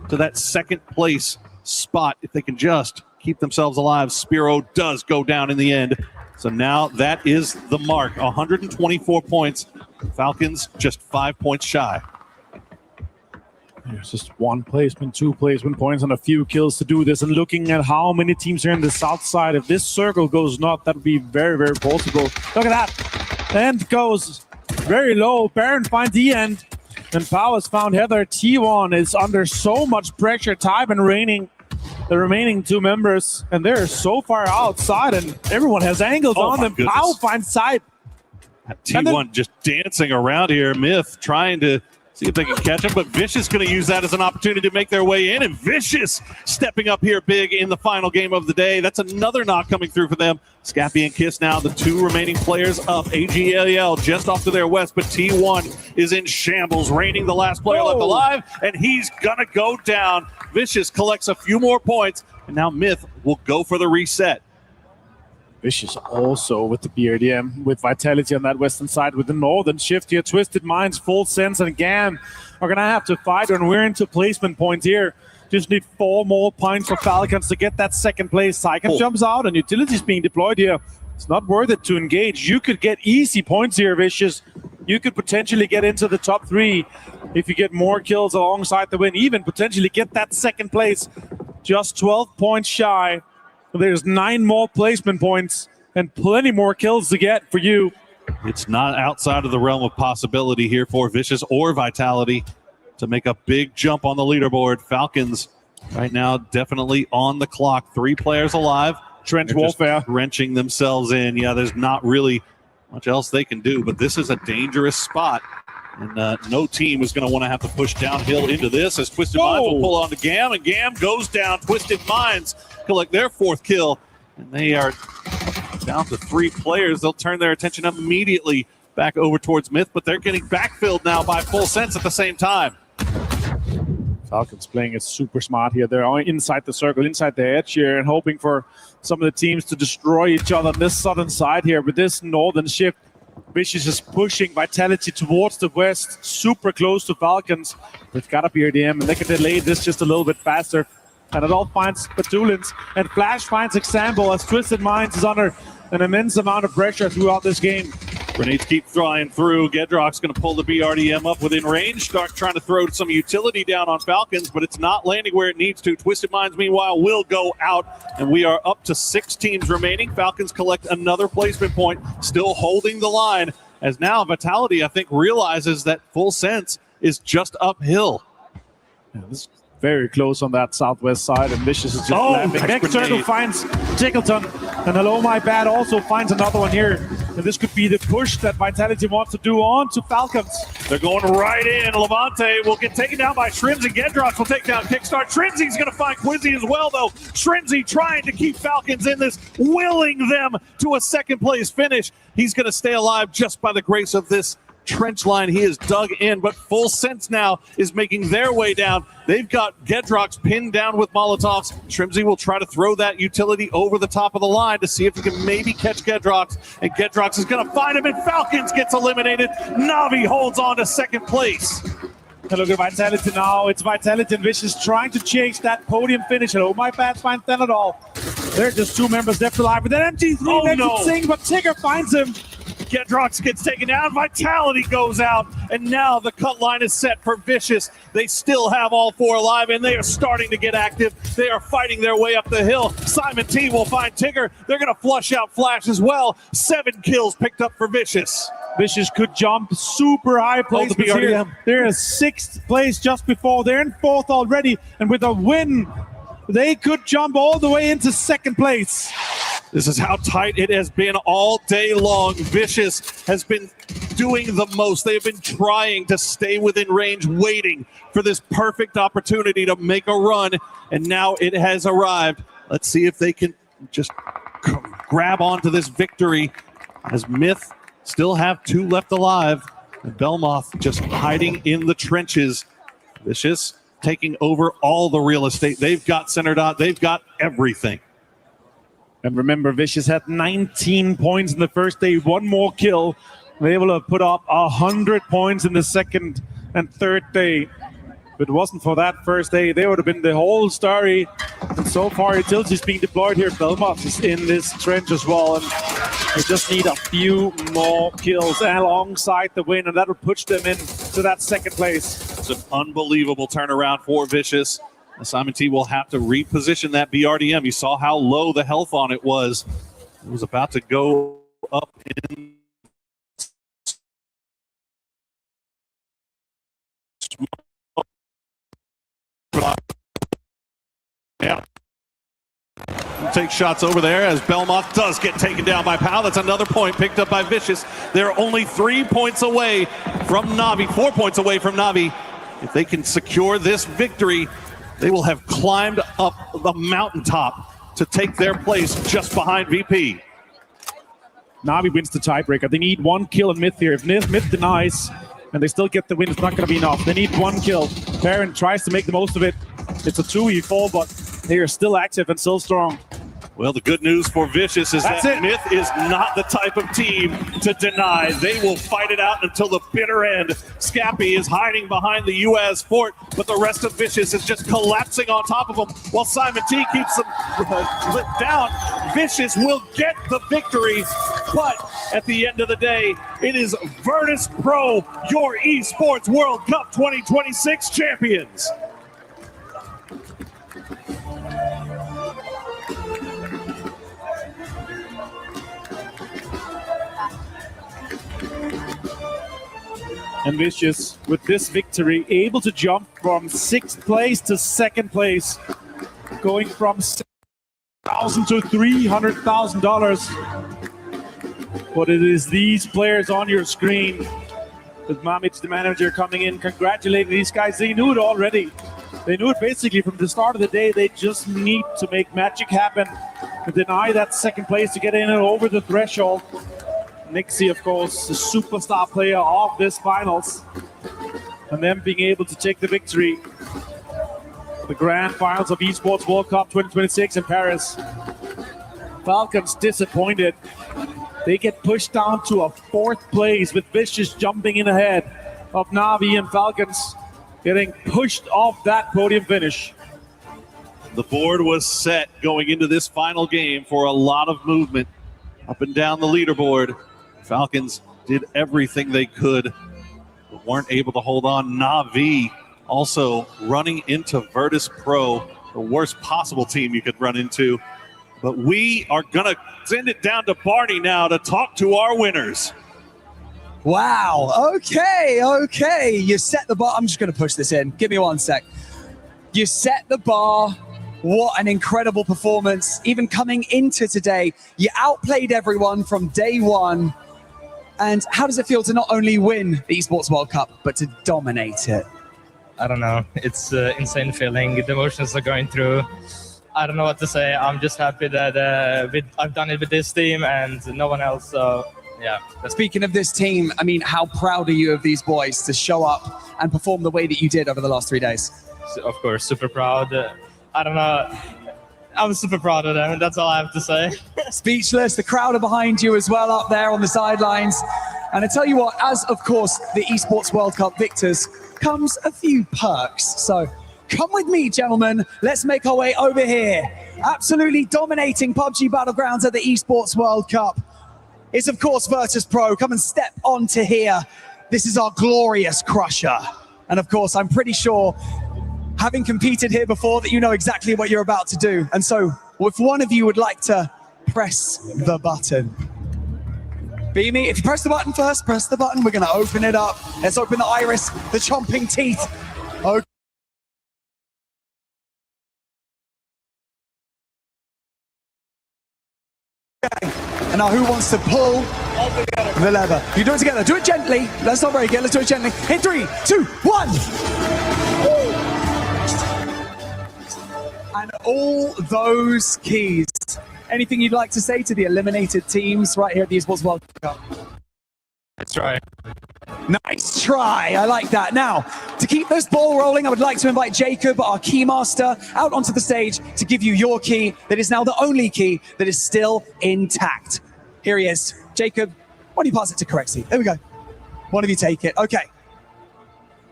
to that second place spot. If they can just keep themselves alive, Spiro does go down in the end. So now that is the mark. 124 points. Falcons just 5 points shy. There's just one placement, 2 placement points, and a few kills to do this. And looking at how many teams are in the south side, if this circle goes not, that would be very, very possible. Look at that. End goes very low. Baron finds the end. And Powers found Heather. T1 is under so much pressure. Type and Raining, the remaining 2 members, and they're so far outside, and everyone has angles on them. Pow finds Type. T1 just dancing around here. Myth trying to see if they can catch him, but Vicious going to use that as an opportunity to make their way in, and Vicious stepping up here big in the final game of the day. That's another knock coming through for them. Scappy and Kiss now the 2 remaining players up. AGLL just off to their west, but T1 is in shambles, reigning the last player left alive, and he's going to go down. Vicious collects a few more points, and now Myth will go for the reset. Vicious also with the BRDM, with Vitality on that western side, with the northern shift here. Twisted Minds, Full Sense, and GAM are going to have to fight, and we're into placement points here. Just need 4 more points for Falcons to get that second place. Sycam jumps out, and Utility's being deployed here. It's not worth it to engage. You could get easy points here, Vicious. You could potentially get into the top 3 if you get more kills alongside the win. Even potentially get that second place. Just 12 points shy. There's 9 more placement points and plenty more kills to get for you. It's not outside of the realm of possibility here for Vicious or Vitality to make a big jump on the leaderboard. Falcons right now definitely on the clock. 3 players alive. Trench warfare. Wrenching themselves in. Yeah, there's not really much else they can do, but this is a dangerous spot. And no team is going to want to have to push downhill into this, as Twisted Minds will pull on to GAM, and GAM goes down. Twisted Minds collect their 4th kill, and they are down to 3 players. They'll turn their attention immediately back over towards Myth, but they're getting backfilled now by Full Sense at the same time. Falcons playing it super smart here. They're all inside the circle, inside the edge here, and hoping for some of the teams to destroy each other on this southern side here. With this northern shift, Vicious is pushing Vitality towards the west, super close to Falcons. They've got a BRDM, and they can delay this just a little bit faster. And it all finds Batulins, and Flash finds Example as Twisted Minds is under an immense amount of pressure throughout this game. Grenades keep flying through. Gedrock's going to pull the BRDM up within range. Stark trying to throw some utility down on Falcons, but it's not landing where it needs to. Twisted Minds, meanwhile, will go out, and we are up to 6 teams remaining. Falcons collect another placement point, still holding the line, as now Vitality, I think, realizes that Full Sense is just uphill. Yeah, this is very close on that southwest side, and Vicious is just laughing. Next circle finds Tickleton, and Hello My Bad also finds another one here. And this could be the push that Vitality wants to do on to Falcons. They're going right in. Levante will get taken down by Shrimsy. Gedrox will take down Kickstart. Shrimsy's going to find Quizzy as well, though. Shrimsy trying to keep Falcons in this, willing them to a second place finish. He's going to stay alive just by the grace of this trench line he is dug in, but Full Sense now is making their way down. They've got Gedrox pinned down with Molotovs. Shrimsy will try to throw that utility over the top of the line to see if he can maybe catch Gedrox, and Gedrox is going to find him, and Falcons gets eliminated. Navi holds on to second place. And look at Vitality now. It's Vitality and Vicious trying to chase that podium finish. Hello My Bad finds them at all. There are just 2 members left alive, but then MG3 makes it sing, but Tigger finds him. Gedrox gets taken down. Vitality goes out. And now the cut line is set for Vicious. They still have all 4 alive, and they are starting to get active. They are fighting their way up the hill. Simon T will find Tigger. They're going to flush out Flash as well. 7 kills picked up for Vicious. Vicious could jump super high placements here. They're in 6th place just before. They're in 4th already. And with a win, they could jump all the way into 2nd place. This is how tight it has been all day long. Vicious has been doing the most. They have been trying to stay within range, waiting for this perfect opportunity to make a run, and now it has arrived. Let's see if they can just grab onto this victory, as Myth still have 2 left alive, and Belmoth just hiding in the trenches. Vicious taking over all the real estate. They've got center dot. They've got everything. And remember, Vicious had 19 points in the first day, 1 more kill. They were able to put up 100 points in the 2nd and 3rd day. If it wasn't for that first day, they would have been the whole story. And so far, Utility's being deployed here. Belmont is in this trench as well. And they just need a few more kills alongside the win, and that will push them in to that 2nd place. It's an unbelievable turnaround for Vicious. Simon T will have to reposition that BRDM. You saw how low the health on it was. It was about to go up in yeah. Take shots over there as Belmont does get taken down by Powell. That's another point picked up by Vicious. They're only 3 points away from Navi, 4 points away from Navi. If they can secure this victory, they will have climbed up the mountaintop to take their place just behind VP. Navi wins the tiebreaker. They need one kill in mid here. If mid denies and they still get the win, it's not going to be enough. They need one kill. Baron tries to make the most of it. It's a 2v4, but they are still active and still strong. Well, the good news for Vicious is that Myth is not the type of team to deny. They will fight it out until the bitter end. Scappy is hiding behind the US fort, but the rest of Vicious is just collapsing on top of him while Simon T keeps them lit down. Vicious will get the victory, but at the end of the day, it is Virtus Pro, your esports World Cup 2026 champions. And Vicious, with this victory, able to jump from 6th place to 2nd place, going from $6,000 to $300,000. But it is these players on your screen, with Mamich, the manager, coming in, congratulating these guys. They knew it already. They knew it basically from the start of the day. They just need to make magic happen, to deny that 2nd place, to get in and over the threshold. Nixie, of course, the superstar player of this finals, and them being able to take the victory. The grand finals of Esports World Cup 2026 in Paris. Falcons disappointed. They get pushed down to a 4th place with Vicious jumping in ahead of Navi, and Falcons getting pushed off that podium finish. The board was set going into this final game for a lot of movement up and down the leaderboard. Falcons did everything they could, but weren't able to hold on. Navi also running into Virtus Pro, the worst possible team you could run into. But we are going to send it down to Barney now to talk to our winners. Wow. Okay. You set the bar. I'm just going to push this in. Give me 1 sec. You set the bar. What an incredible performance. Even coming into today, you outplayed everyone from day one. And how does it feel to not only win the Esports World Cup, but to dominate it? I don't know. It's an insane feeling. The emotions are going through. I don't know what to say. I'm just happy that I've done it with this team and no one else. So, yeah. Speaking of this team, I mean, how proud are you of these boys to show up and perform the way that you did over the last 3 days? Of course, super proud. I don't know. I'm super proud of them, and that's all I have to say. Speechless. The crowd are behind you as well up there on the sidelines. And I tell you what, as of course the Esports World Cup victors, comes a few perks. So come with me, gentlemen. Let's make our way over here. Absolutely dominating PUBG Battlegrounds at the Esports World Cup is, of course, Virtus Pro. Come and step onto here. This is our glorious crusher. And of course, I'm pretty sure, having competed here before, that you know exactly what you're about to do. And so, if one of you would like to press the button. Beamy, if you press the button first, press the button. We're going to open it up. Let's open the iris, the chomping teeth. Okay. And now who wants to pull the lever? You do it together. Do it gently. Let's not break it. Let's do it gently. In 3, 2, 1. And all those keys. Anything you'd like to say to the eliminated teams right here at the Esports World Cup? Let's try. Nice try. I like that. Now, to keep this ball rolling, I would like to invite Jacob, our key master, out onto the stage to give you your key that is now the only key that is still intact. Here he is. Jacob, why don't you pass it to Corexy? There we go. One of you take it. Okay.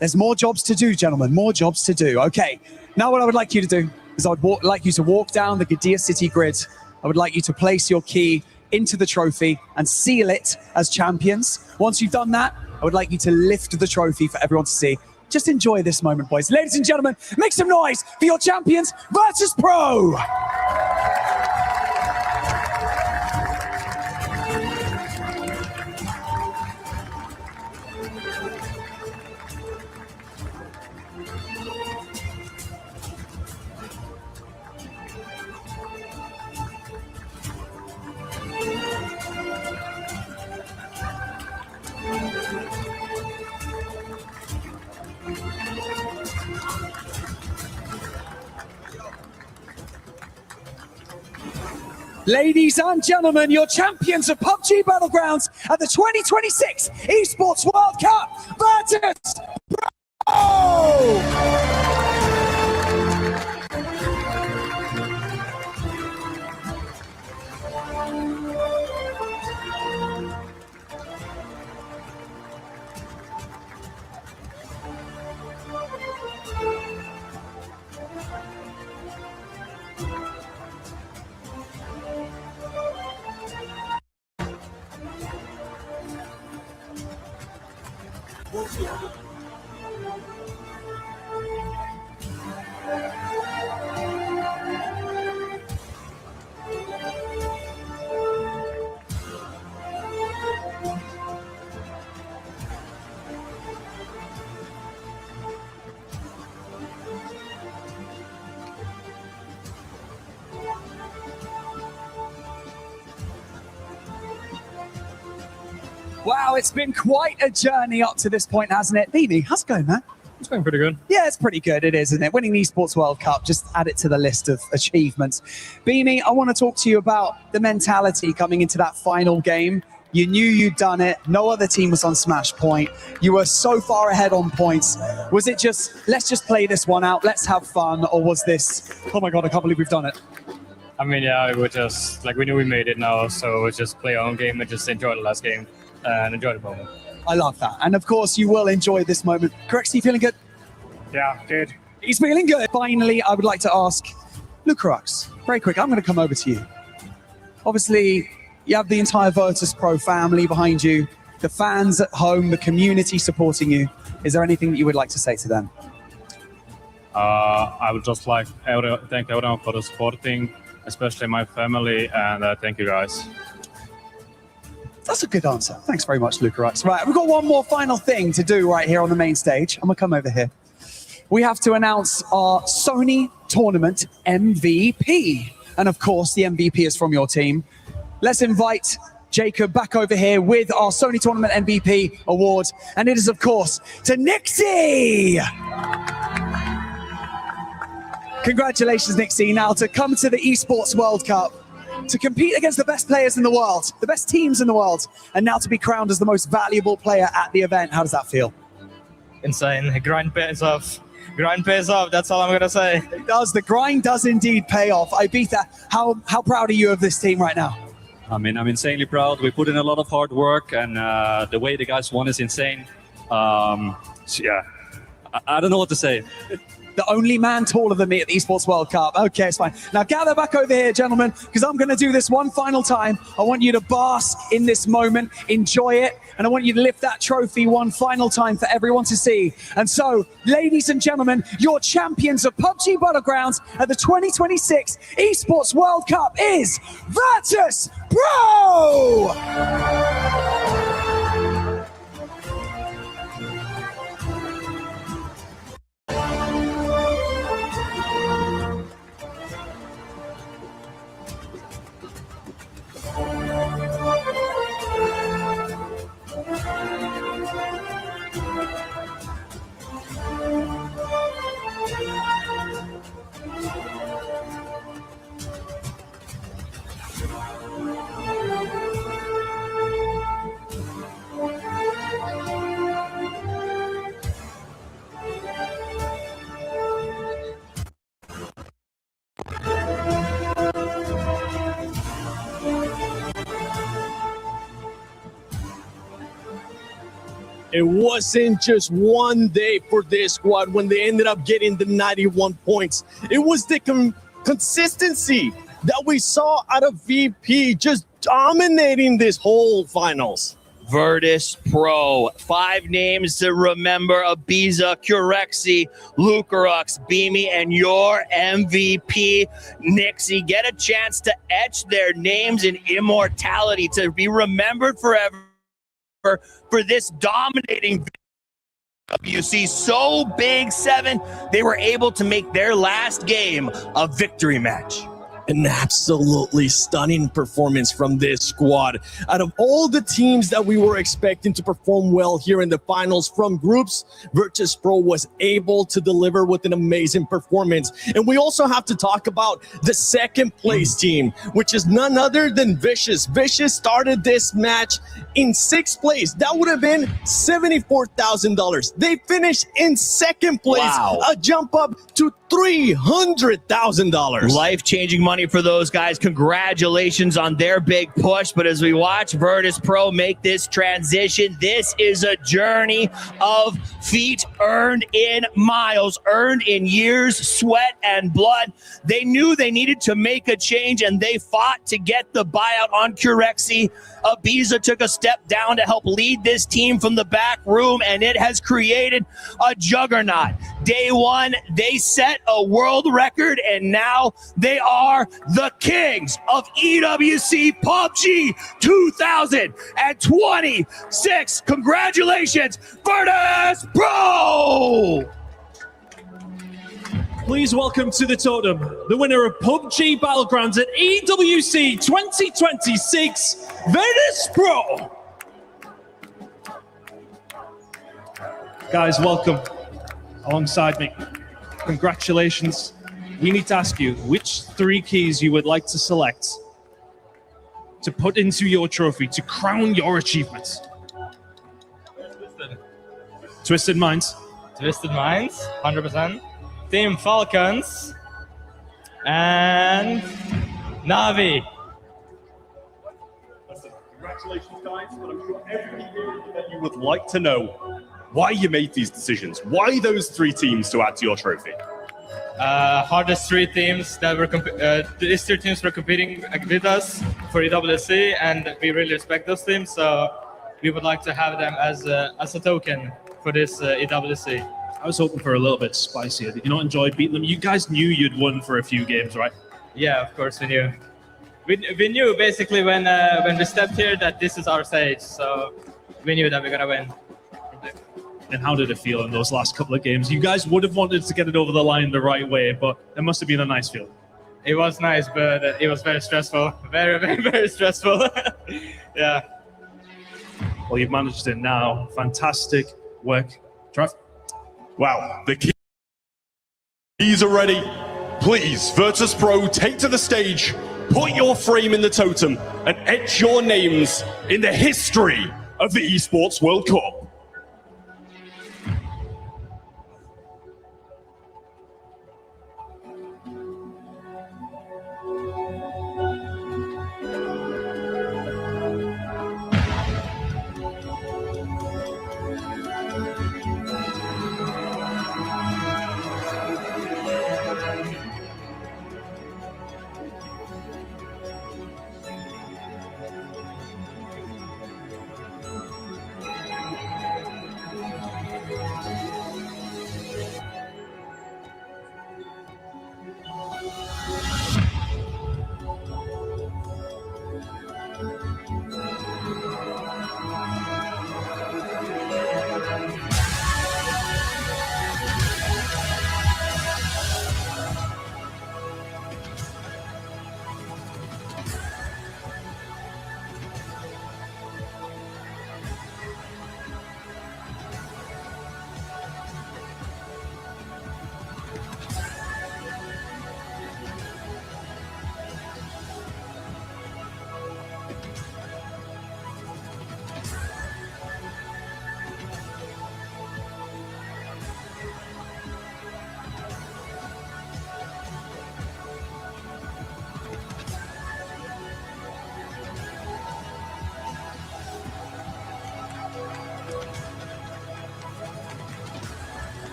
There's more jobs to do, gentlemen. More jobs to do. Okay. Now what I would like you to do is I would like you to walk down the Gadia City grid. I would like you to place your key into the trophy and seal it as champions. Once you've done that, I would like you to lift the trophy for everyone to see. just enjoy this moment, boys. Ladies and gentlemen, make some noise for your champions versus Pro. Ladies and gentlemen, your champions of PUBG Battlegrounds at the 2026 Esports World Cup, Virtus Pro! Wow, it's been quite a journey up to this point, hasn't it? Beamy, how's it going, man? It's going pretty good. Yeah, it's pretty good. It is, isn't it? Winning the Esports World Cup, just add it to the list of achievements. Beamy, I want to talk to you about the mentality coming into that final game. You knew you'd done it. No other team was on Smash Point. You were so far ahead on points. Was it just, let's just play this one out, let's have fun? Or was this, oh my God, I can't believe we've done it? I mean, yeah, it was just, like, we knew we made it now, so it was just play our own game and just enjoy the last game and enjoy the moment. I love that. And of course, you will enjoy this moment. Correct, Steve, feeling good? Yeah, good. He's feeling good. Finally, I would like to ask Lucarux, very quick, I'm going to come over to you. Obviously, you have the entire Virtus Pro family behind you, the fans at home, the community supporting you. Is there anything that you would like to say to them? I would just like to thank everyone for the supporting, especially my family, and thank you guys. That's a good answer. Thanks very much, Lucarux. Right, we've got one more final thing to do right here on the main stage. I'm going to come over here. We have to announce our Sony Tournament MVP. And of course, the MVP is from your team. Let's invite Jacob back over here with our Sony Tournament MVP award. And it is, of course, to Nixie! Congratulations, Nixie. Now, to come to the Esports World Cup, to compete against the best players in the world, the best teams in the world, and now to be crowned as the most valuable player at the event. How does that feel? Insane. Grind pays off. Grind pays off. That's all I'm going to say. It does. The grind does indeed pay off. Ibiza, how proud are you of this team right now? I mean, I'm insanely proud. We put in a lot of hard work, and the way the guys won is insane. So yeah, I don't know what to say. The only man taller than me at the Esports World Cup. Okay, it's fine. Now gather back over here, gentlemen, because I'm going to do this one final time. I want you to bask in this moment, enjoy it, and I want you to lift that trophy one final time for everyone to see. And so, ladies and gentlemen, your champions of PUBG Battlegrounds at the 2026 Esports World Cup is Virtus Pro! It wasn't just one day for this squad when they ended up getting the 91 points. It was the consistency that we saw out of VP just dominating this whole finals. Virtus Pro. 5 names to remember: Ibiza, Curexi, Lucarux, Beamy, and your MVP, Nixie. Get a chance to etch their names in immortality, to be remembered forever for this dominating WC. So big, 7, they were able to make their last game a victory match. An absolutely stunning performance from this squad. Out of all the teams that we were expecting to perform well here in the finals from groups, Virtus Pro was able to deliver with an amazing performance. And we also have to talk about the second place team, which is none other than Vicious. Vicious started this match in 6th place. That would have been $74,000. They finished in 2nd place, a jump up to $300,000. Life-changing money for those guys. Congratulations on their big push. But as we watch Virtus Pro make this transition, this is a journey of feet earned in miles, earned in years, sweat, and blood. They knew they needed to make a change, and they fought to get the buyout on Curexi. Ibiza took a step down to help lead this team from the back room, and it has created a juggernaut. Day 1, they set a world record, and now they are the kings of EWC PUBG 2026. Congratulations, Virtus Pro! Please welcome to the totem the winner of PUBG Battlegrounds at EWC 2026, Virtus Pro. Guys, welcome alongside me. Congratulations. We need to ask you which 3 keys you would like to select to put into your trophy to crown your achievements. Twisted Minds. Twisted Minds, 100%. Team Falcons. And Navi. Congratulations, guys, but I'm sure everybody here that you would like to know why you made these decisions. Why those 3 teams to add to your trophy? Hardest 3 teams that were these 3 teams were competing with us for EWC, and we really respect those teams. So we would like to have them as a token for this EWC. I was hoping for a little bit spicier. Did you not enjoy beating them? You guys knew you'd won for a few games, right? Yeah, of course we knew. We knew basically when we stepped here that this is our stage, so we knew that we're gonna win. And how did it feel in those last couple of games? You guys would have wanted to get it over the line the right way, but it must have been a nice feeling. It was nice, but it was very stressful. Very, very, very stressful. Yeah. Well, you've managed it now. Fantastic work. Trev? Wow, the keys are ready. Please, Virtus Pro, take to the stage, put your frame in the totem, and etch your names in the history of the Esports World Cup.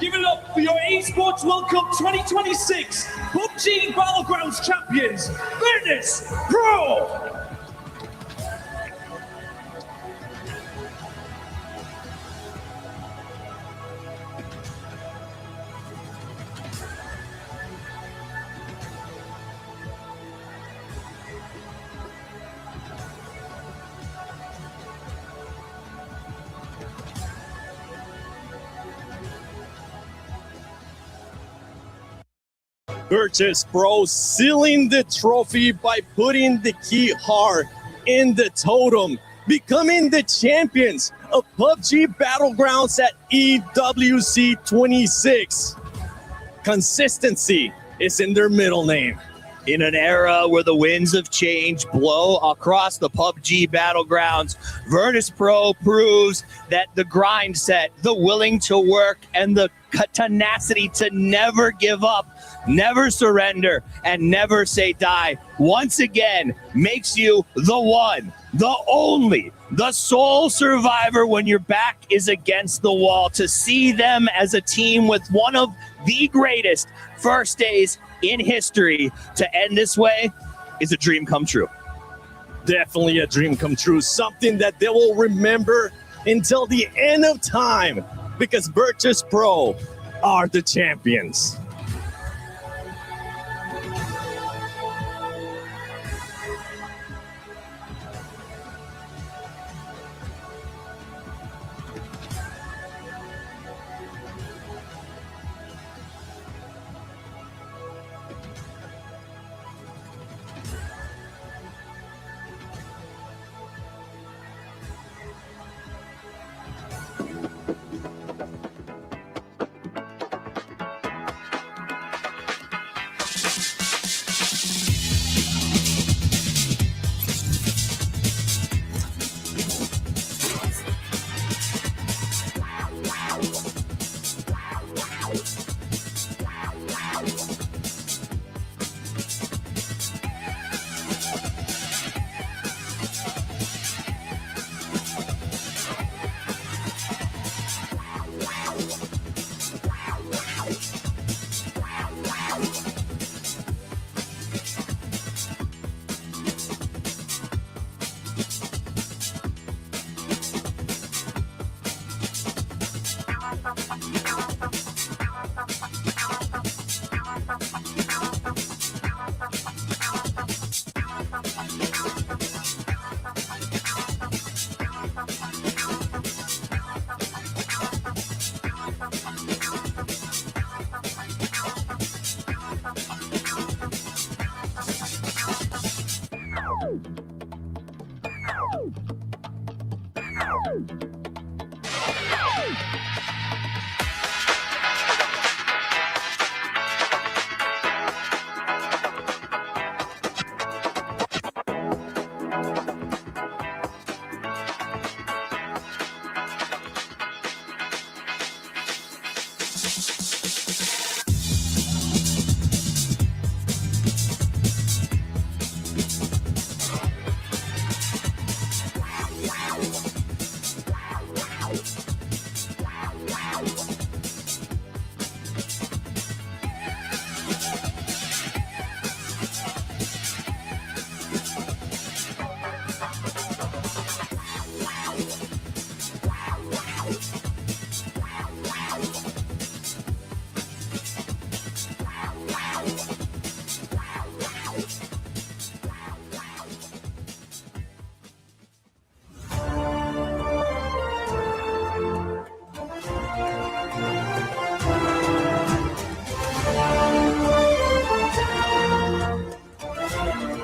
Give it up for your Esports World Cup 2026 PUBG Battlegrounds champions, Virtus Pro! Virtus Pro sealing the trophy by putting the key hard in the totem, becoming the champions of PUBG Battlegrounds at EWC 26. Consistency is in their middle name. In an era where the winds of change blow across the PUBG Battlegrounds, Virtus Pro proves that the grind set, the willing to work, and the tenacity to never give up, never surrender, and never say die, once again makes you the one, the only, the sole survivor when your back is against the wall. To see them as a team with one of the greatest first days in history to end this way is a dream come true. Definitely a dream come true, something that they will remember until the end of time, because Virtus Pro are the champions.